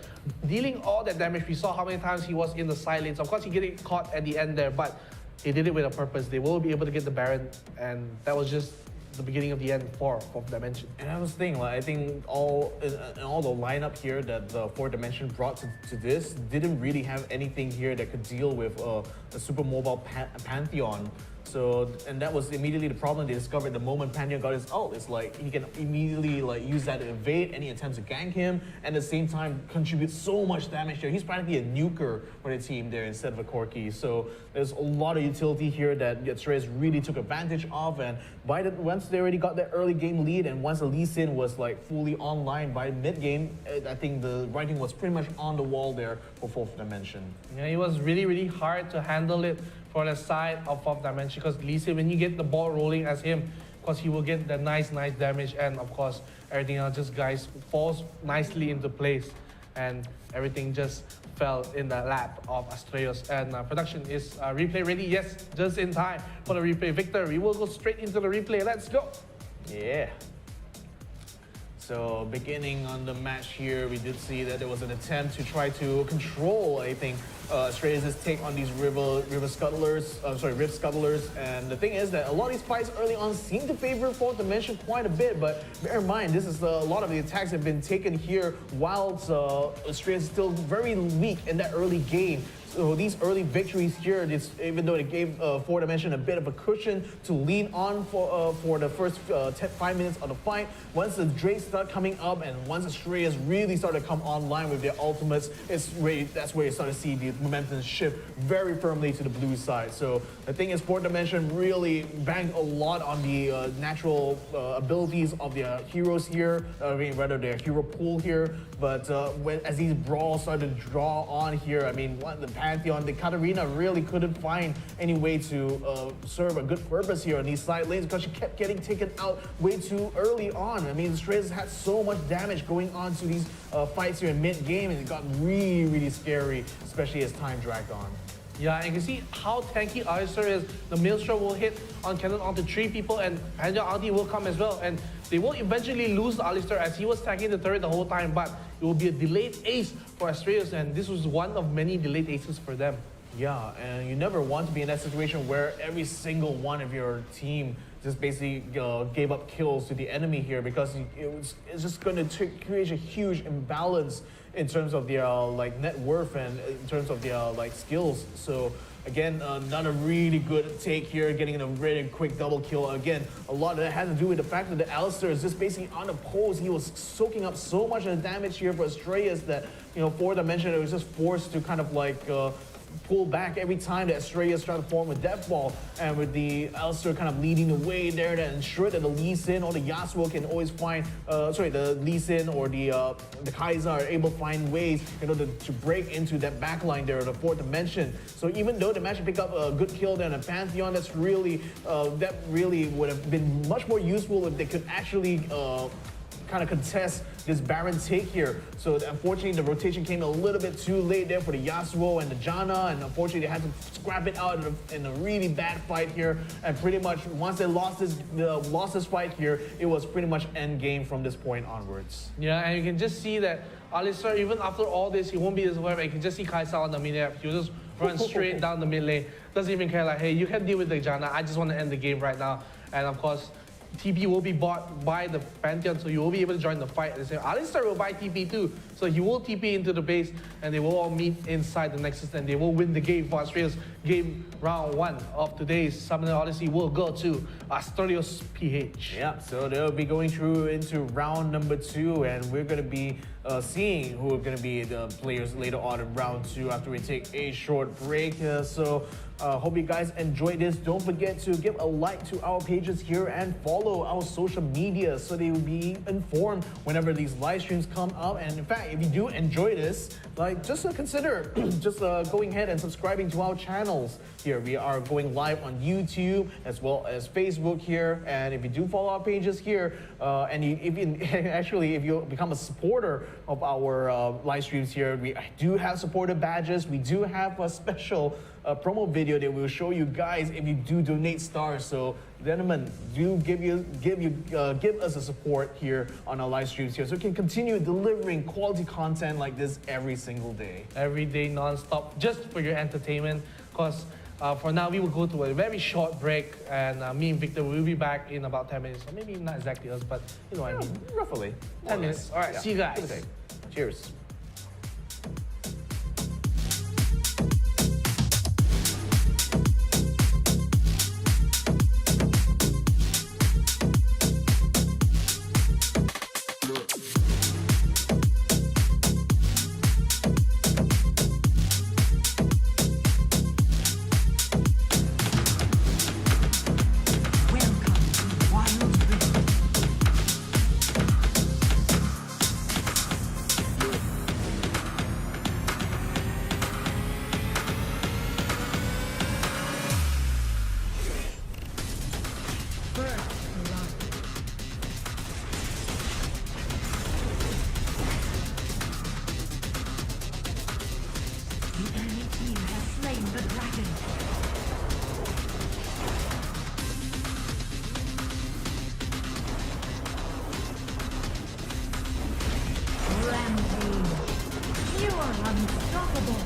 dealing all that damage. We saw how many times he was in the side lanes. Of course, he getting caught at the end there, but he did it with a purpose. They will be able to get the Baron, and that was just the beginning of the end for 4th Dimension.
And I was thinking, like, I think all the lineup here that the 4th Dimension brought to this didn't really have anything here that could deal with a super mobile Pantheon. So, and that was immediately the problem they discovered the moment Pantheon got his ult. It's like he can immediately like use that to evade any attempts to gank him, and at the same time contribute so much damage there. He's practically a nuker for the team there instead of a Corki. So there's a lot of utility here that Australians really took advantage of, and once they already got that early game lead, and once the Lee Sin was like fully online by mid game, I think the writing was pretty much on the wall there for 4th Dimension.
Yeah, it was really, really hard to handle it for the side of 4th Dimension because Lee Sin, when you get the ball rolling as him, because he will get the nice damage, and of course everything else just guys falls nicely into place, and everything just fell in the lap of Astraeus. And production is replay ready. Yes, just in time for the replay. Victor, we will go straight into the replay. Let's go.
Yeah. So beginning on the match here, we did see that there was an attempt to try to control, I think, Astraeus' take on these Rift Scuttlers. And the thing is that a lot of these fights early on seem to favor Fourth Dimension quite a bit, but bear in mind, this is a lot of the attacks have been taken here whilst Astraeus is still very weak in that early game. So these early victories here, even though it gave Fourth Dimension a bit of a cushion to lean on for the first 5 minutes of the fight, once the Drakes start coming up and once Astraeus really started to come online with their ultimates, that's where you start to see the momentum shift very firmly to the blue side. So the thing is, Fourth Dimension really banked a lot on the natural abilities of their heroes here, rather their hero pool here. But as these brawls started to draw on here, I mean, the Pantheon, the Katarina really couldn't find any way to serve a good purpose here on these side lanes because she kept getting taken out way too early on. I mean, Astraeus had so much damage going on to these fights here in mid-game, and it got really scary, especially as time dragged on.
Yeah, and you can see how tanky Alistar is. The Maelstrom will hit on cannon onto 3 people, and Pantheon ulti will come as well. And they will eventually lose the Alistar as he was tanking the turret the whole time, but it will be a delayed ace for Astraeus, and this was one of many delayed aces for them.
Yeah, and you never want to be in that situation where every single one of your team just basically gave up kills to the enemy here, because it's just going to create a huge imbalance in terms of their net worth and in terms of their skills. So again, not a really good take here, getting a really quick double kill. Again, a lot of that has to do with the fact that the Alistar is just basically unopposed. He was soaking up so much of the damage here for Astraeus that, Fourth Dimension, it was just forced to kind of pull back every time that Astraeus tried to form a death ball, and with the Alistar kind of leading the way there to ensure that the Lee Sin or the Yasuo can always find, the Lee Sin or the Kai'Sa are able to find ways to break into that backline there, the Fourth Dimension. So even though the match picked up a good kill there on the Pantheon, that really would have been much more useful if they could actually kind of contest this Baron take here. So unfortunately, the rotation came a little bit too late there for the Yasuo and the Janna, and unfortunately, they had to scrap it out in a really bad fight here. And pretty much once they lost this fight here, it was pretty much end game from this point onwards.
Yeah, and you can just see that Alistar, even after all this, he won't be survived. You can just see Kai'Sa on the mid lane. He'll just run straight down the mid lane. Doesn't even care, like, hey, you can deal with the Janna. I just want to end the game right now. And of course, TP will be bought by the Pantheon, so you will be able to join the fight. Alistar will buy TP too, so he will TP into the base, and they will all meet inside the Nexus, and they will win the game for Astraeus. Game round 1 of today's Summoner Odyssey will go to Astraeus PH.
Yeah, so they'll be going through into round number 2, and we're going to be seeing who are going to be the players later on in round 2 after we take a short break. Hope you guys enjoyed this. Don't forget to give a like to our pages here and follow our social media so they will be informed whenever these live streams come up. And in fact, if you do enjoy this, just consider going ahead and subscribing to our channels here. We are going live on YouTube as well as Facebook here. And if you do follow our pages here, if you become a supporter of our live streams here, we do have supporter badges. We do have a special promo video that will show you guys if you do donate stars. So gentlemen, do give us a support here on our live streams here, so we can continue delivering quality content like this every single day.
Every day, non-stop, just for your entertainment. Because for now, we will go to a very short break, and me and Victor will be back in about 10 minutes. Or maybe not exactly us, but you know what I mean.
Roughly.
10 minutes. All right, see you guys.
Cheers.
Welcome to Wild Rift. Rampage. You are unstoppable.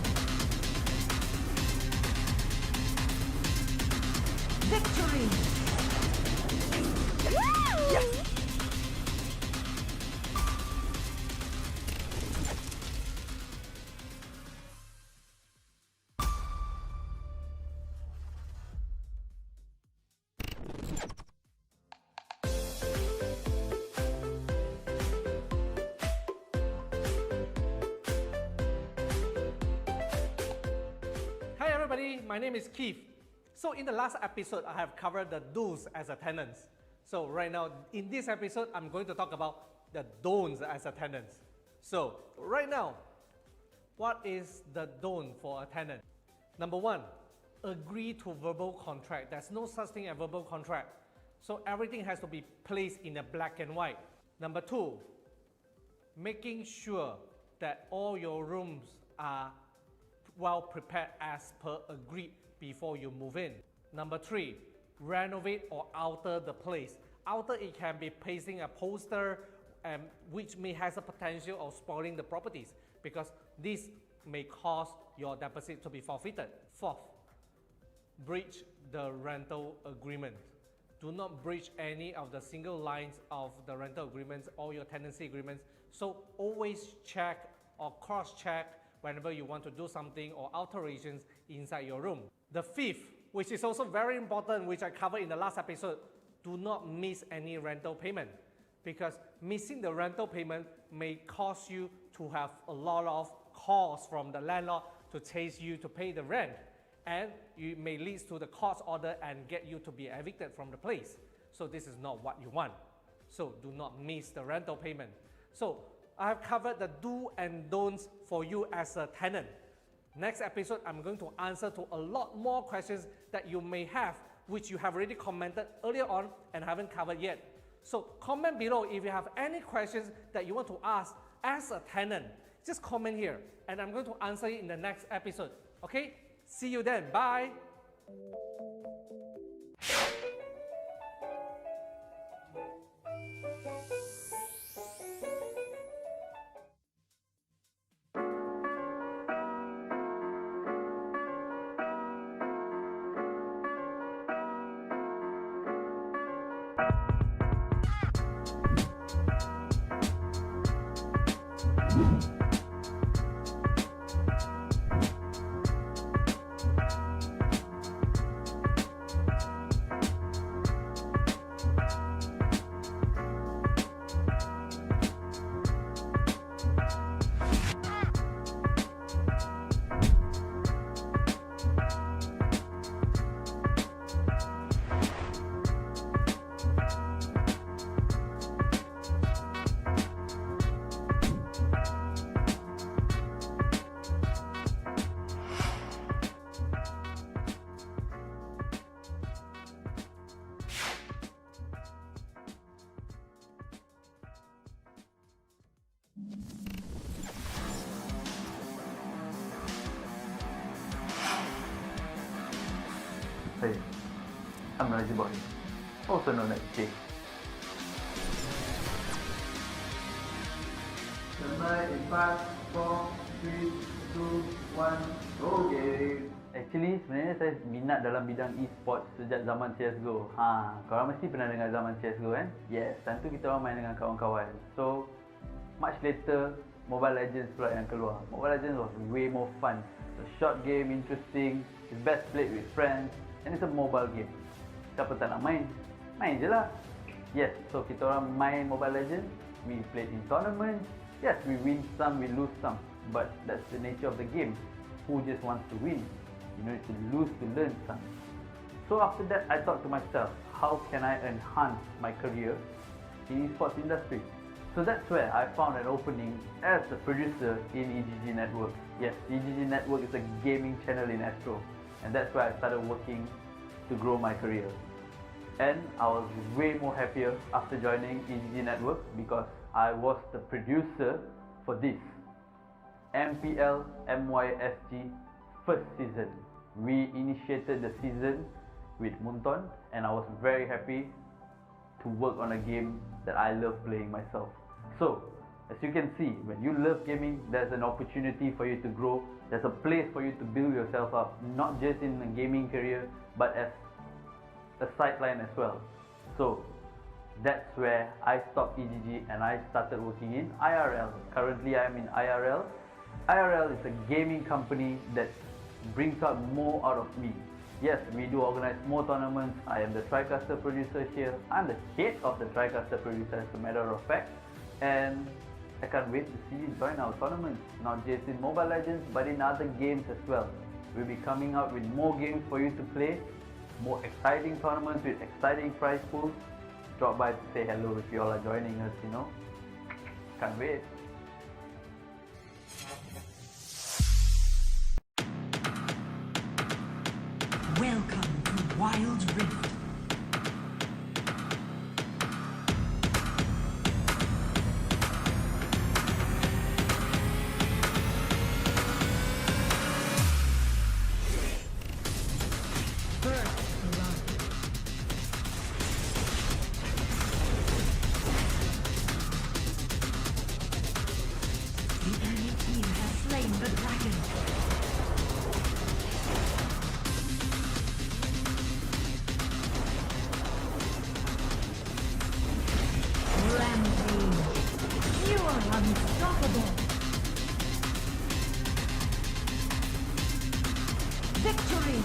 Victory.
Hi everybody, my name is Keith. So in the last episode, I have covered the do's as a tenant. So right now, in this episode, I'm going to talk about the don'ts as a tenant. So right now, what is the don't for a tenant? Number one, agree to verbal contract. There's no such thing as verbal contract. So everything has to be placed in a black and white. Number two, making sure that all your rooms are well prepared as per agreed before you move in. Number three, renovate or alter the place. Alter, it can be pasting a poster which may has a potential of spoiling the properties because this may cause your deposit to be forfeited. Fourth, breach the rental agreement. Do not breach any of the single lines of the rental agreements or your tenancy agreements. So always check or cross-check whenever you want to do something or alterations inside your room. The fifth, which is also very important, which I covered in the last episode, do not miss any rental payment because missing the rental payment may cause you to have a lot of calls from the landlord to chase you to pay the rent, and it may lead to the court order and get you to be evicted from the place. So this is not what you want. So do not miss the rental payment. So I have covered the do and don'ts for you as a tenant. Next episode, I'm going to answer to a lot more questions that you may have, which you have already commented earlier on and haven't covered yet. So comment below if you have any questions that you want to ask as a tenant. Just comment here and I'm going to answer it in the next episode. Okay? See you then. Bye.
Hey, I'm Noisy Boy, also known as Jake. Tonight in 5, 4, 3, 2, 1, go game! Actually, sebenarnya saya minat dalam bidang esports sejak zaman CSGO. Korang mesti pernah dengar zaman CSGO kan? Yes, time tu kita orang main dengan kawan-kawan. So, much later, Mobile Legends pula yang keluar. Mobile Legends was way more fun. It's a short game, interesting, it's best played with friends, and it's a mobile game. Siapa tak nak main? Main je lah. Yes, so kita orang main Mobile Legends, we played in tournaments. Yes, we win some, we lose some, but that's the nature of the game. Who just wants to win? You need to lose to learn some. So after that, I thought to myself, how can I enhance my career in esports industry? So that's where I found an opening as a producer in EGG Network. Yes, EGG Network is a gaming channel in Astro, and that's where I started working to grow my career. And I was way more happier after joining EGG Network because I was the producer for this MPL MYSG first season. We initiated the season with Munton, and I was very happy to work on a game that I love playing myself. So, As you can see, when you love gaming, there's an opportunity for you to grow. There's a place for you to build yourself up, not just in a gaming career, but as a sideline as well. So that's where I stopped EGG and I started working in IRL. Currently I am in IRL. IRL is a gaming company that brings out more out of me. Yes, we do organize more tournaments. I am the TriCaster producer here. I'm the head of the TriCaster producer, as a matter of fact. And I can't wait to see you join our tournaments, not just in Mobile Legends, but in other games as well. We'll be coming out with more games for you to play, more exciting tournaments with exciting prize pools. Drop by to say hello if you all are joining us, you know. Can't wait.
Welcome to Wild Rift. First blood. The enemy team has slain the dragon. Rampage. You are unstoppable. Victory.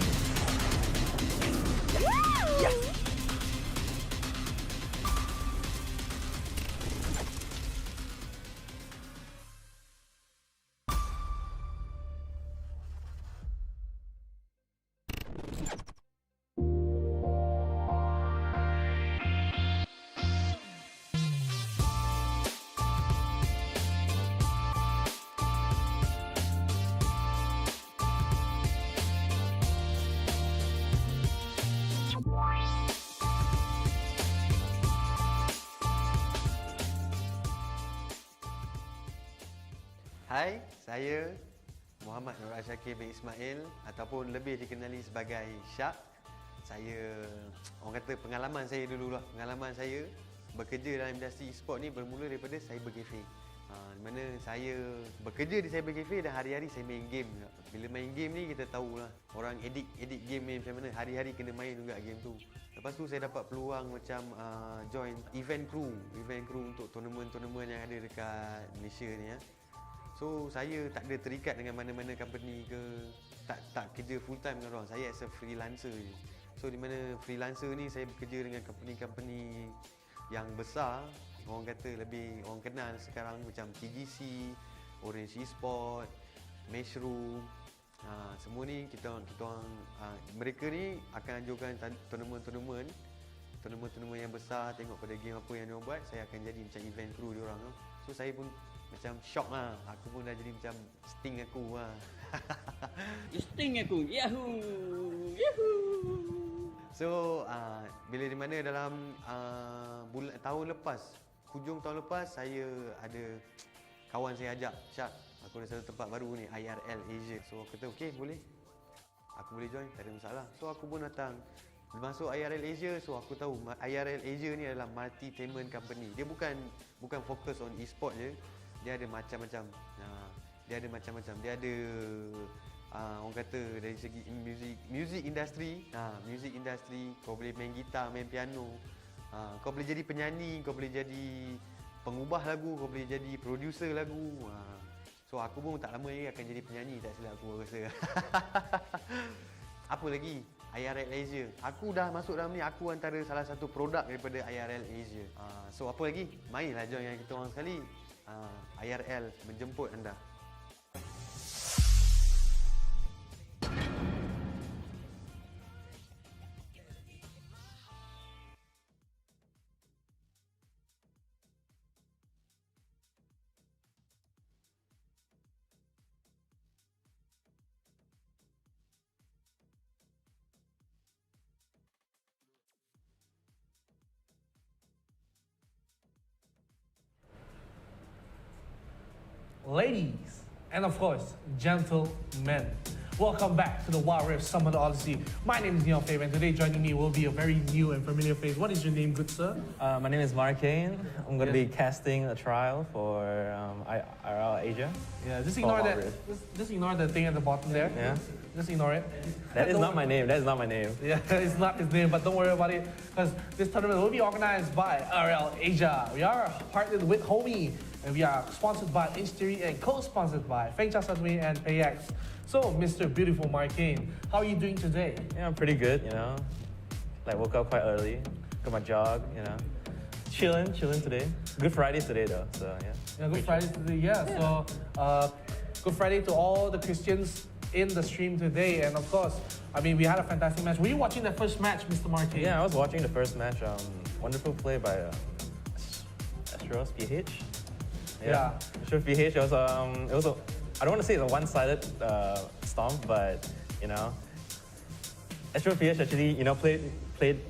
Hai, saya Muhammad Nur Asyakir bin Ismail ataupun lebih dikenali sebagai Syak. Saya, orang kata pengalaman saya dululah. Pengalaman saya bekerja dalam industri e-sport ni bermula daripada cyber cafe. Di mana saya bekerja di cyber cafe dan hari-hari saya main game juga. Bila main game ni kita tahulah orang edit game ni macam mana, hari-hari kena main juga game tu. Lepas tu saya dapat peluang macam join event crew untuk tournament-tournament yang ada dekat Malaysia ni ya. So saya tak ada terikat dengan mana-mana company ke, tak kerja full time dengan orang. Saya as a freelancer je. So di mana freelancer ni saya bekerja dengan company-company yang besar, orang kata lebih orang kenal sekarang macam TGC, Orange Esport, Mushroom. Semua ni kita orang mereka ni akan anjurkan tournament yang besar, tengok pada game apa yang dia buat, saya akan jadi macam event crew dia orang. So saya pun macam shock lah. Aku pun dah jadi macam Sting aku lah.
Sting aku, yahoo, yahoo.
So bila di mana dalam tahun lepas, hujung tahun lepas, saya ada kawan saya ajak, Syak, aku ada satu tempat baru ni, IRL Asia. So aku kata okey, boleh, aku boleh join, tak ada masalah. So aku pun datang masuk IRL Asia. So aku tahu IRL Asia ni adalah multi-tainment company. Dia bukan fokus on e-sport je. Dia ada macam-macam. Dia ada orang kata dari segi music industry. Music industry, kau boleh main gitar, main piano. Kau boleh jadi penyanyi, kau boleh jadi pengubah lagu, kau boleh jadi producer lagu. So aku pun tak lama lagi akan jadi penyanyi, tak silap aku rasa. Apa lagi? IRL Asia. Aku dah masuk dalam ni, aku antara salah satu produk daripada IRL Asia. So apa lagi? Mainlah join dengan kita orang sekali. IRL menjemput anda.
Ladies, and of course, gentlemen, Welcome back to the Wild Rift Summer Odyssey. My name is NeonFaith, and today joining me will be a very new and familiar face. What is your name, good sir?
My name is Marcane. I'm going to be casting a trial for IRL Asia.
Yeah, just ignore that.
Rift.
Just ignore the thing at the bottom there.
Yeah.
Just ignore it.
That is not my name. That is not my name.
Yeah, it's not his name, but don't worry about it, because this tournament will be organized by RL Asia. We are partnered with Homie, and we are sponsored by H3 and co-sponsored by VictorKaxx and VictorKaxx. So, Mr. Beautiful Marcane, how are you doing today?
Yeah, I'm pretty good, you know. Like, woke up quite early, got my jog, you know. Chilling today. Good Friday today, though, so yeah.
Yeah, Good Friday today, yeah. So, Good Friday to all the Christians in the stream today. And of course, I mean, we had a fantastic match. Were you watching the first match, Mr. Marcane?
Yeah, I was watching the first match. Wonderful play by Astros PH.
Yeah.
Astros PH. It was a, I don't want to say it's a one-sided stomp, but you know, Astros PH actually, you know, played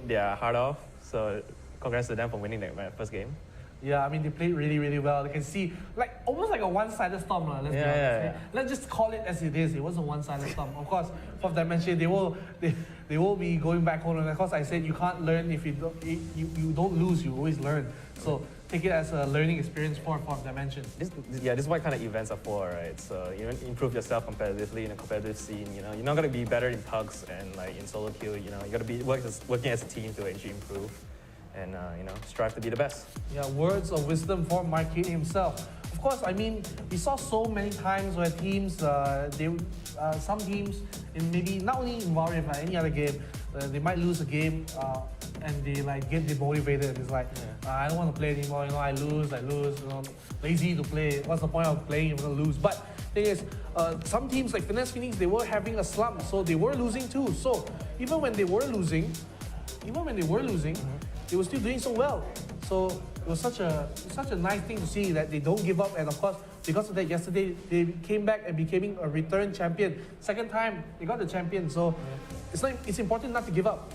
their heart off. So congrats to them for winning that first game.
Yeah, I mean, they played really, really well. You can see, like, almost like a one-sided stomp. Let's be honest.
Yeah.
Let's just call it as it is. It was a one-sided stomp. Of course, Fourth Dimension, they will be going back home. And of course, I said you can't learn if you don't lose. You always learn. So take it as a learning experience for Fourth Dimension.
This is what kind of events are for, right? So you improve yourself competitively in a competitive scene. You know, you're not gonna be better in pugs and like in solo queue. You know, you gotta be working as a team to actually improve. And you know, strive to be the best. Yeah,
words of wisdom from Marcane himself. Of course, I mean, we saw so many times where teams, some teams, in maybe not only in Wild Rift, but any other game, they might lose a game and they like get demotivated. It's like, I don't want to play anymore. You know, I lose. You know, lazy to play. What's the point of playing if you're gonna lose? But thing is, some teams like Finesse Phoenix, they were having a slump, so they were losing too. So even when they were losing, they were still doing so well. So it was such a nice thing to see that they don't give up. And of course, because of that, yesterday they came back and became a return champion. Second time they got the champion. So it's important not to give up.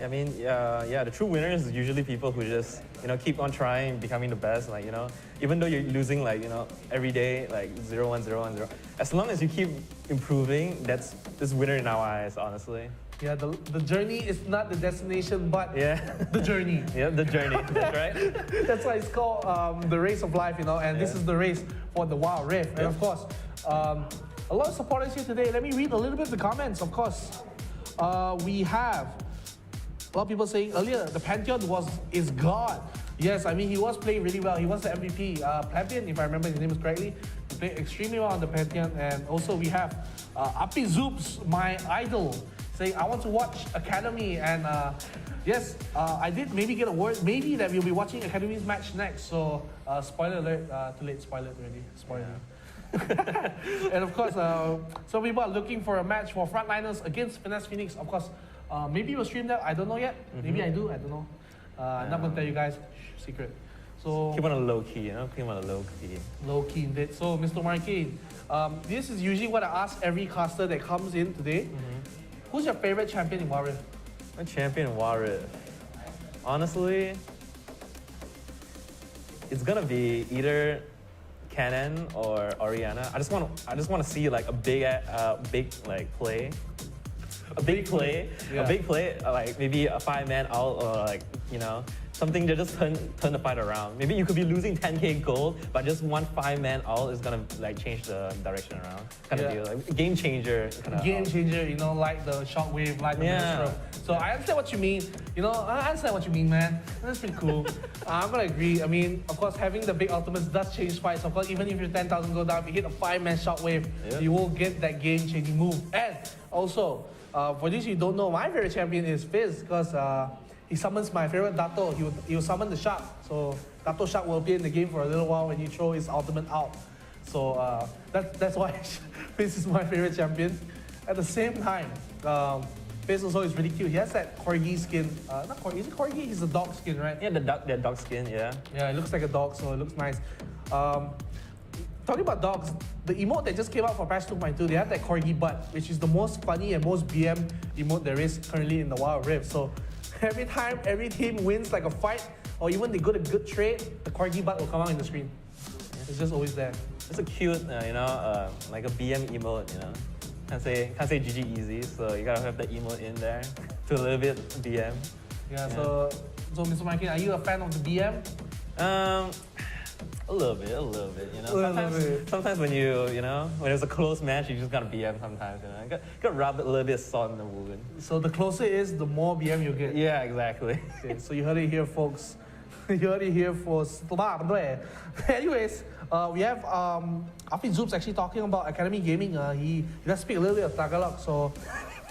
I mean, the true winners is usually people who just, you know, keep on trying, becoming the best. Like, you know, even though you're losing, like, you know, every day, like 0-1, 0-1, 0. As long as you keep improving, that's winner in our eyes, honestly.
Yeah, the journey is not the destination, but the journey.
Yeah, the journey. That's right.
That's why it's called the race of life, you know, and this is the race for the Wild Rift. And of course, a lot of supporters here today. Let me read a little bit of the comments, of course. We have a lot of people saying earlier, the Pantheon is God. Yes, I mean, he was playing really well. He was the MVP. Plebeian, if I remember his name is correctly, he played extremely well on the Pantheon. And also we have Api Zoops, my idol, saying, I want to watch Academy. And yes, I did maybe get a word, maybe that we'll be watching Academy's match next. So spoiler alert, too late, spoiler it already, spoiler. And of course, some people are looking for a match for Frontliners against Finesse Phoenix. Of course, maybe we'll stream that, I don't know yet. Maybe I do, I don't know. I'm not gonna tell you guys, secret. So
keep on a low key, you know, keep on a low key.
Low key indeed. So Mr. Marcane, this is usually what I ask every caster that comes in today. Who's your favorite champion in Wild Rift?
My champion in Wild Rift, honestly, it's gonna be either Cannon or Oriana. I just want to see like a big like play. A big play, like maybe a 5-man out or like, you know, something to just turn the fight around. Maybe you could be losing 10k gold, but just one 5-man out is gonna like change the direction around. Kind of deal, like game changer.
Game changer, you know, like the shockwave, like the Maelstrom. So I understand what you mean. You know, I understand what you mean, man. That's pretty cool. I'm gonna agree. I mean, of course, having the big ultimates does change fights. Of course, even if you're 10,000 go down, if you hit a 5-man shockwave, you will get that game-changing move. And also, for this you don't know, my favorite champion is Fizz because he summons my favorite Dato. He will summon the shark. So Dato Shark will appear in the game for a little while when you throw his ultimate out. So that's why Fizz is my favorite champion. At the same time, Fizz also is really cute. He has that corgi skin. Not corgi, is it corgi? He's a dog skin, right?
Yeah, the dog skin, yeah.
Yeah, it looks like a dog, so it looks nice. Talking about dogs, the emote that just came out for patch 2.2, they have that corgi butt, which is the most funny and most BM emote there is currently in the Wild Rift. So every time every team wins like a fight, or even they get a good trade, the corgi butt will come out in the screen. It's just always there.
It's a cute, you know, like a BM emote, you know. Can't say GG easy, so you gotta have the emote in there to a little bit BM.
Yeah. So Mr. Marcane, are you a fan of the BM?
A little bit, you know.
A little bit.
Sometimes when when it's a close match, you just gotta BM sometimes, you know. Gotta rub a little bit of salt in the wound.
So the closer it is, the more BM you get.
Yeah, exactly.
Okay, so you heard it here, folks. You heard it here for Anyways, we have Afi Zoop's actually talking about Academy Gaming. He does speak a little bit of Tagalog, so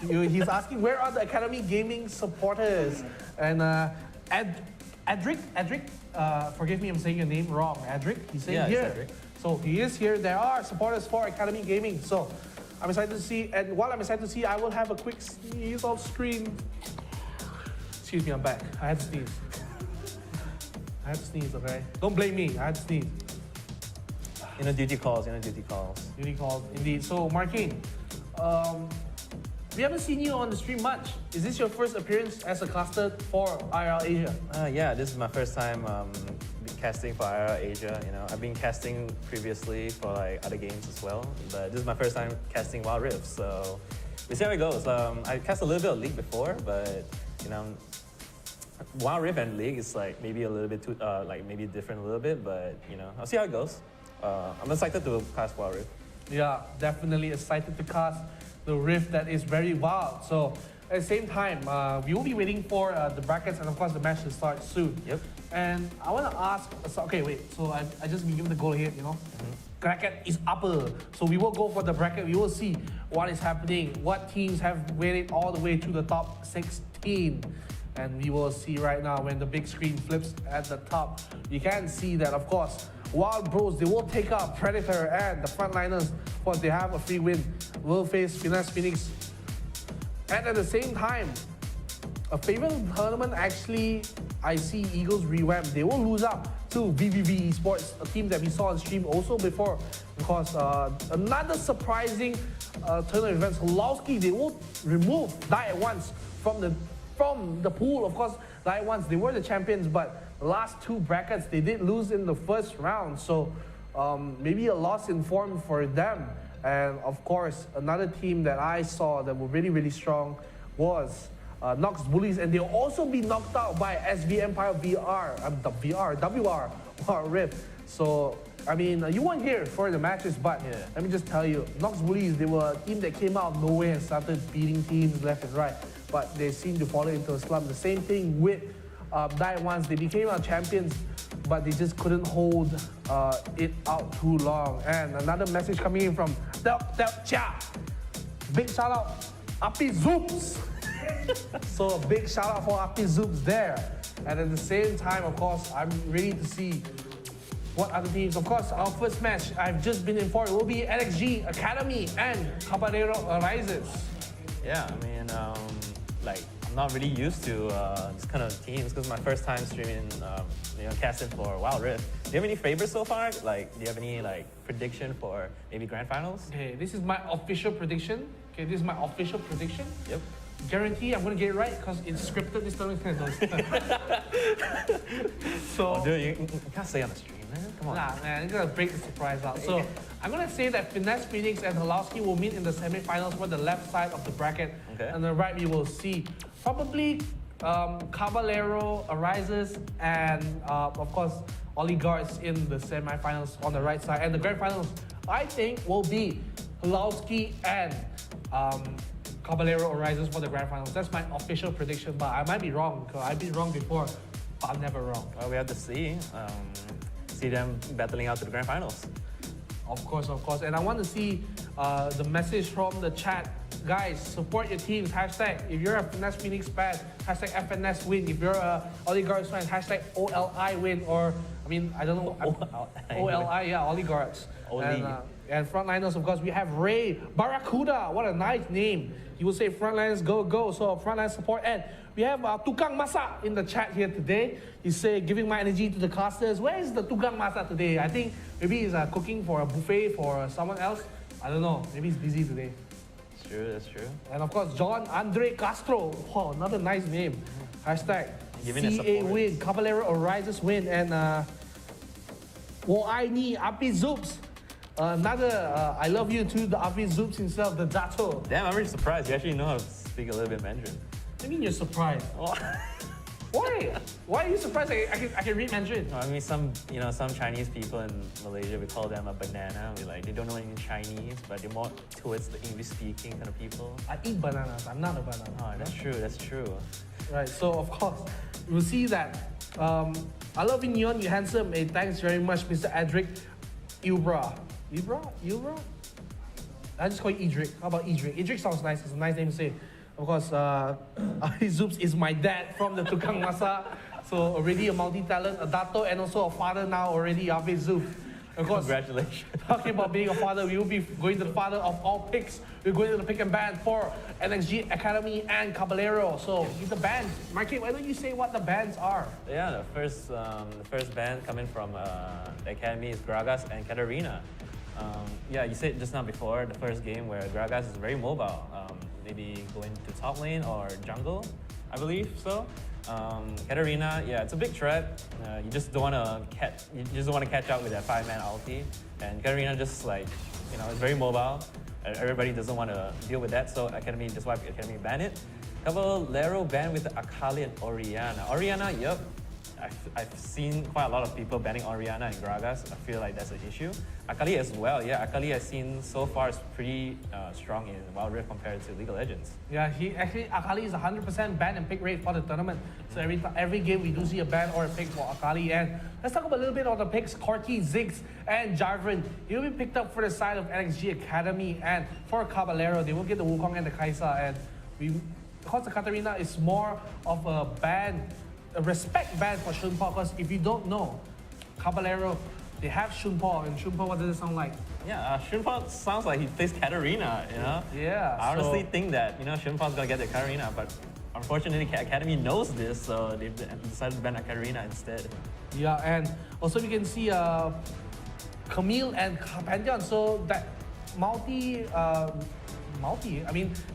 he's asking where are the Academy Gaming supporters? And Adric, forgive me, I'm saying your name wrong. Adric, he's saying here.
Adric.
So he is here. There are supporters for Academy Gaming. So I'm excited to see. And while I'm excited to see, I will have a quick sneeze off screen. Excuse me, I'm back. I had to sneeze. Okay? Don't blame me. I had to sneeze.
Duty calls.
Duty calls, indeed. So Marcane, we haven't seen you on the stream much. Is this your first appearance as a caster for IRL Asia?
Yeah, this is my first time casting for IRL Asia. I've been casting previously for like other games as well, but this is my first time casting Wild Rift. So we see how it goes. I cast a little bit of League before, but Wild Rift and League is like maybe a little bit too maybe different a little bit, but I'll see how it goes. I'm excited to cast Wild Rift.
Yeah, definitely excited to cast the Rift that is very wild. So at the same time, we will be waiting for the brackets and of course the match to start soon.
Yep.
And I want to ask, okay, wait, so I just been given the goal here, Bracket is upper. So we will go for the bracket. We will see what is happening, what teams have made it all the way to the top 16. And we will see right now when the big screen flips at the top. You can see that, of course, Wild Bros, they will take out Predator and the frontliners. Of course, they have a free win. Will face Finesse Phoenix. And at the same time, a favorite tournament, actually, I see Eagles revamp. They will lose out to VVV Esports, a team that we saw on stream also before. Of course, another surprising tournament event. Lowski, they will remove Die at Once from the pool. Of course, Die at Once, they were the champions, but the last two brackets, they did lose in the first round. So maybe a loss in form for them. And of course, another team that I saw that were really, really strong was Nox Bullies, and they'll also be knocked out by SV Empire WR Rift. So, I mean, you weren't here for the matches, but let me just tell you, Nox Bullies, they were a team that came out of nowhere and started beating teams left and right, but they seem to fall into a slump. The same thing with Die Ones. They became our champions, but they just couldn't hold it out too long. And another message coming in from Cha. Big shout out, Api Zoops. So a big shout out for Api Zoops there. And at the same time, of course, I'm ready to see what other teams. Of course, our first match, I've just been informed, will be NXG Academy and Caballero Arises.
Yeah, I mean, I'm not really used to this kind of teams because my first time streaming, casting for Wild Rift. Do you have any favorites so far? Like, do you have any prediction for maybe grand finals?
Okay, this is my official prediction.
Yep.
Guarantee I'm gonna get it right because it's scripted. This tournament. So,
dude, you can't say on the stream, man. Come on.
Nah, man, you're gonna break the surprise out. So I'm gonna say that Finesse Phoenix and Halowski will meet in the semifinals for the left side of the bracket.
Okay.
On the right, we will see probably Caballero Arises and of course Oligarchs in the semifinals on the right side. And the grand finals, I think, will be Halowski and Caballero Arises for the grand finals. That's my official prediction, but I might be wrong because I've been wrong before, but I'm never wrong.
Well, we have to see them battling out to the grand finals.
Of course. And I want to see the message from the chat. Guys, support your teams. Hashtag, if you're a Finesse Phoenix fan, hashtag FNS win. If you're a Oligarchs fan, hashtag OLI win. Or, I mean, I don't know. OLI, yeah, Oligarchs. And frontliners, of course, we have Ray Barracuda. What a nice name. He will say frontliners go. So frontline support. And we have Tukang Masa in the chat here today. He say, giving my energy to the casters. Where is the Tukang Masa today? I think maybe he's cooking for a buffet for someone else. I don't know. Maybe he's busy today.
That's true.
And of course, John Andre Castro. Wow, another nice name. Hashtag CA win. Caballero Arises win. And Wo I Ni Api Zoops. Another, I love you too, the Avi Zoops himself, the Dato.
Damn, I'm really surprised. You actually know how to speak a little bit Mandarin.
What do you mean you're surprised?
Oh.
Why? Why are you surprised I can read Mandarin?
I mean, some Chinese people in Malaysia, we call them a banana. We like they don't know any Chinese, but they're more towards the English-speaking kind of people.
I eat bananas. I'm not a banana.
Oh, that's true. That's true.
Right. So of course, we'll see that. I love you, Neon. You handsome. Hey, thanks very much, Mr. Edric. Ubra. I just call you Edric. How about Edric? Edric sounds nice. It's a nice name to say. Of course, Zoops is my dad from the Tukang Masa. So already a multi-talent, a dato, and also a father now already, Avi Zoops. Of course,
congratulations.
Talking about being a father, we will be going to the father of all picks. We're going to the pick and ban for NXG Academy and Caballero. So the bands. Marcane, why don't you say what the bands are?
Yeah, the first band coming from the academy is Gragas and Katarina. Yeah, you said just now before the first game where Gragas is very mobile. Maybe going to top lane or jungle, I believe so. Katarina, yeah, it's a big threat. You just don't want to catch up with that 5-man ulti. And Katarina just like, it's very mobile. Everybody doesn't want to deal with that, so Academy just wiped Academy ban it. Caballero ban with Akali and Orianna. Orianna, yep. I've seen quite a lot of people banning Orianna and Gragas. I feel like that's an issue. Akali as well, yeah. Akali I've seen so far is pretty strong in Wild Rift compared to League of Legends.
Yeah, Akali is 100% ban and pick rate for the tournament. So every game we do see a ban or a pick for Akali. And let's talk about a little bit on the picks. Corki, Ziggs, and Jarvan. He'll be picked up for the side of NXG Academy, and for Caballero, they will get the Wukong and the Kaisa. And because the Katarina is more of a ban, a respect ban for Shunpo, because if you don't know, Caballero, they have Shunpo, and Shunpo, what does it sound like?
Yeah, Shunpo sounds like he plays Katarina,
Yeah.
I honestly think that, Shunpo's gonna get the Katarina, but unfortunately, Academy knows this, so they've decided to ban a Katarina instead.
Yeah, and also we can see Camille and Pantheon, so that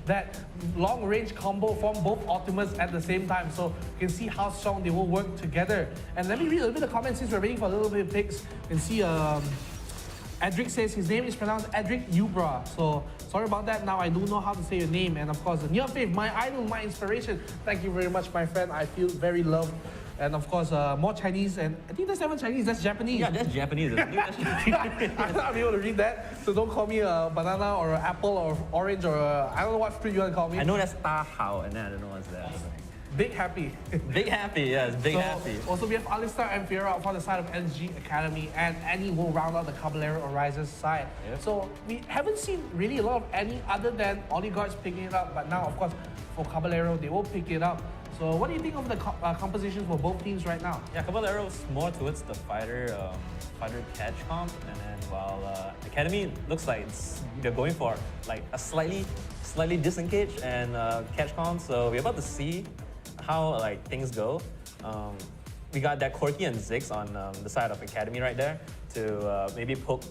that long-range combo from both Optimus at the same time. So you can see how strong they will work together. And let me read a little bit of comments since we're waiting for a little bit of picks. You can see Edric says his name is pronounced Edric Ubra. So sorry about that. Now I do know how to say your name. And of course, NeonFaith, my idol, my inspiration. Thank you very much, my friend. I feel very loved. And of course, more Chinese, and I think that's not Chinese, that's Japanese.
Yeah, that's Japanese.
I'm not able to read that, so don't call me a banana or an apple or orange or I don't know what fruit you want to call me.
I know that's Ta Hao, and then I don't know what's that.
Big Happy.
Big Happy, yes, Big Happy.
Also, we have Alistar and Fiora for the side of NG Academy, and Annie will round out the Caballero Arises side.
Yep.
So we haven't seen really a lot of Annie other than Oligarchs picking it up, but now, of course, for Caballero, they will pick it up. So what do you think of the compositions for both teams right now?
Yeah, Caballero's more towards the fighter catch comp, and then while Academy looks like they're going for like a slightly disengaged and catch comp. So we're about to see how things go. We got that Corki and Ziggs on the side of Academy right there to maybe poke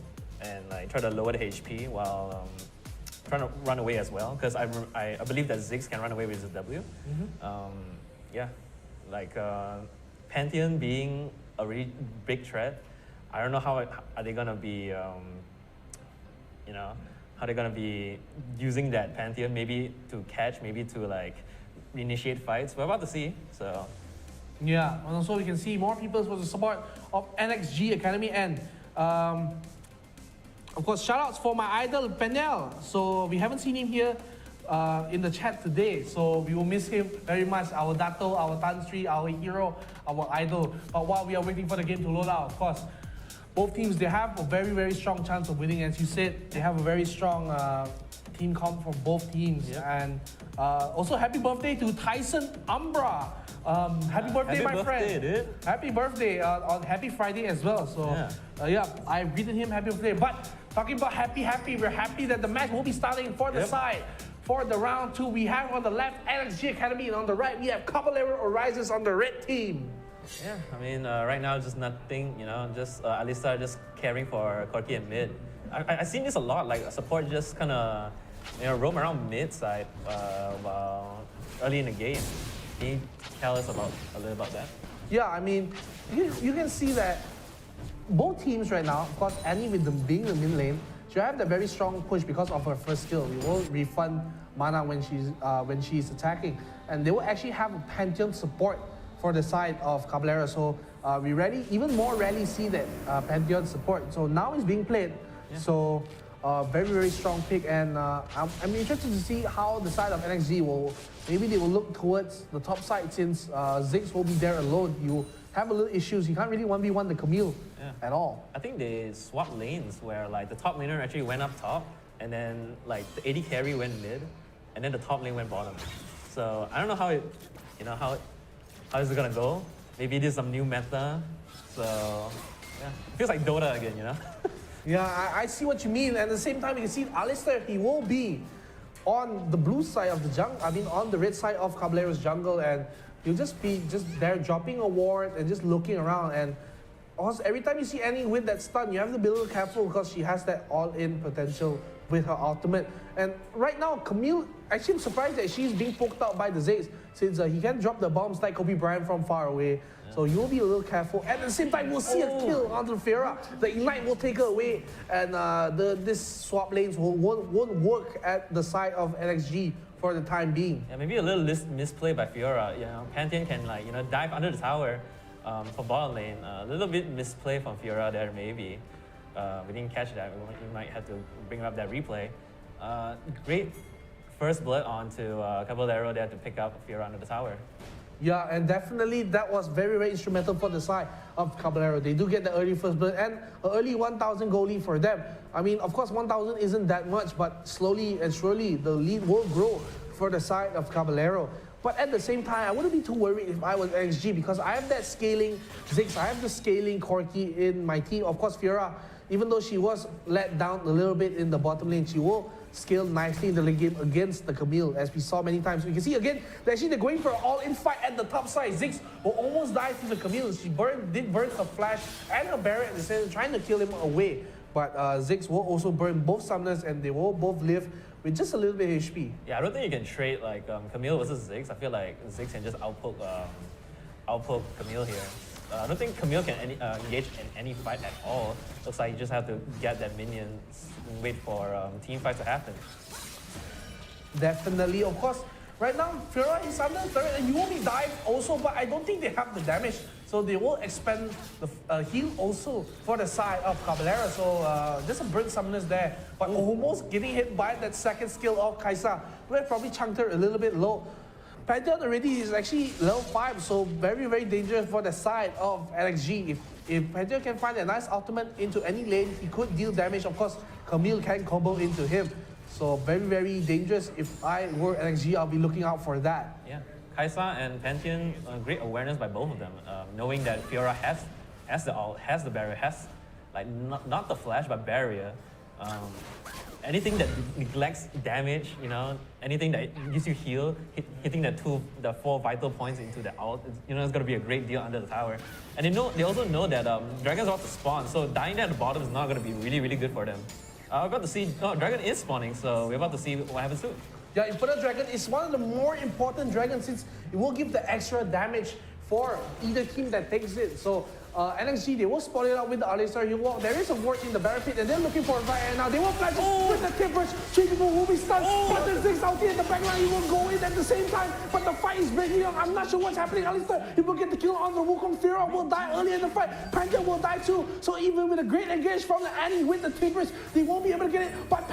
and try to lower the HP while trying to run away as well, because I believe that Ziggs can run away with his W. Yeah, Pantheon being a really big threat. I don't know how are they gonna be, how they're gonna be using that Pantheon, maybe to catch, maybe to initiate fights. We're about to see. So
yeah, and also we can see more people for the support of NXG Academy, and of course, shoutouts for my idol, Penel. So we haven't seen him here in the chat today, so we will miss him very much. Our Dato, our Tansri, our hero, our idol. But while we are waiting for the game to load out, of course, both teams, they have a very, very strong chance of winning. As you said, they have a very strong team comp from both teams. Yep. And also, happy birthday to Tyson Umbra. Happy birthday, my friend.
Dude.
Happy birthday on Happy Friday as well. So, I greeted him happy birthday. But talking about happy, we're happy that the match will be starting for the side. For the round 2, we have on the left NXG Academy, and on the right, we have Caballero Arises on the red team.
Yeah, I mean, right now, just nothing, just Alistar just caring for Corki and mid. I've seen this a lot, support just kind of, roam around mid side early in the game. Can you tell us a little about that?
Yeah, I mean, you can see that both teams right now, of course, Annie with being the mid lane, she have that very strong push because of her first skill. It will refund mana when she's attacking, and they will actually have a Pantheon support for the side of Caballero. So we even more rarely see that Pantheon support. So now it's being played. Yeah. So very, very strong pick, and I'm interested to see how the side of NXG maybe they will look towards the top side, since Ziggs will be there alone. You have a little issues. You can't really 1v1 the Camille at all.
I think they swapped lanes where like the top laner actually went up top, and then like the AD carry went mid, and then the top lane went bottom. So I don't know how how is it gonna go. Maybe there's some new meta. So yeah, it feels like Dota again, you know.
Yeah, I see what you mean. And at the same time, you can see Alistair, he will be on the blue side of the jungle, on the red side of Caballero's jungle, and he'll just be there dropping a ward and just looking around. And also, every time you see Annie with that stun, you have to be a little careful because she has that all-in potential with her ultimate. And right now, Camille, actually I'm surprised that she's being poked out by the Ziggs, since he can drop the bombs like Kobe Bryant from far away. So you will be a little careful. At the same time, we'll see a kill onto Fiora. The Ignite will take her away, and this swap lanes won't work at the side of NXG for the time being.
Yeah, maybe a little misplay by Fiora. You know, Pantheon can dive under the tower for bottom lane. A little bit misplay from Fiora there maybe. We didn't catch that. We might have to bring up that replay. Great first blood onto Caballero there to pick up Fiora under the tower.
Yeah, and definitely that was very, very instrumental for the side of Caballero. They do get the early first blood and an early 1,000 goal lead for them. I mean, of course, 1,000 isn't that much, but slowly and surely the lead will grow for the side of Caballero. But at the same time, I wouldn't be too worried if I was NXG, because I have that scaling Ziggs, I have the scaling Corki in my team. Of course, Fiora, even though she was let down a little bit in the bottom lane, she will scale nicely in the late game against the Camille, as we saw many times. We can see again, they're going for an all-in fight at the top side. Ziggs will almost die to the Camille. She did burn her flash and her barrier at the center, trying to kill him away. But Ziggs will also burn both summoners, and they will both live with just a little bit of HP.
Yeah, I don't think you can trade like Camille versus Ziggs. I feel like Ziggs can just outpoke Camille here. I don't think Camille can engage in any fight at all. Looks like you just have to get that minions and wait for team fights to happen.
Definitely, of course. Right now, Fiora is under third, and you will be dived also, but I don't think they have the damage. So they will expand the heal also for the side of Caballero. So just a burn summoners there, but almost getting hit by that second skill of Kaisa, where probably chunked her a little bit low. Pantheon already is actually level 5, so very, very dangerous for the side of NXG. If Pantheon can find a nice ultimate into any lane, he could deal damage. Of course, Camille can combo into him. So very, very dangerous. If I were NXG, I'll be looking out for that.
Yeah, Kaisa and Pantheon, great awareness by both of them. Knowing that Fiora has the ult, has the barrier, has like not the flash but barrier. Anything that neglects damage, anything that gives you heal, hitting the 4 vital points into the ult, it's gonna be a great deal under the tower. And they also know that Dragon's about to spawn, so dying there at the bottom is not gonna be really, really good for them. We're about to see, Dragon is spawning, so we're about to see what happens soon.
Yeah, Inferno Dragon is one of the more important dragons, since it will give the extra damage for either team that takes it. So NXG, they will spot it out with the Alistar. There is a ward in the barrier pit, and they're looking for a fight. And now they will flash with the tippers. 3 people will be stunned. But the Ziggs out here in the backline, he will go in at the same time. But the fight is breaking up. I'm not sure what's happening. Alistar, he will get the kill on the Wukong. Fiora will die early in the fight. Panther will die too. So even with a great engage from the Annie with the tippers, they won't be able to get it. But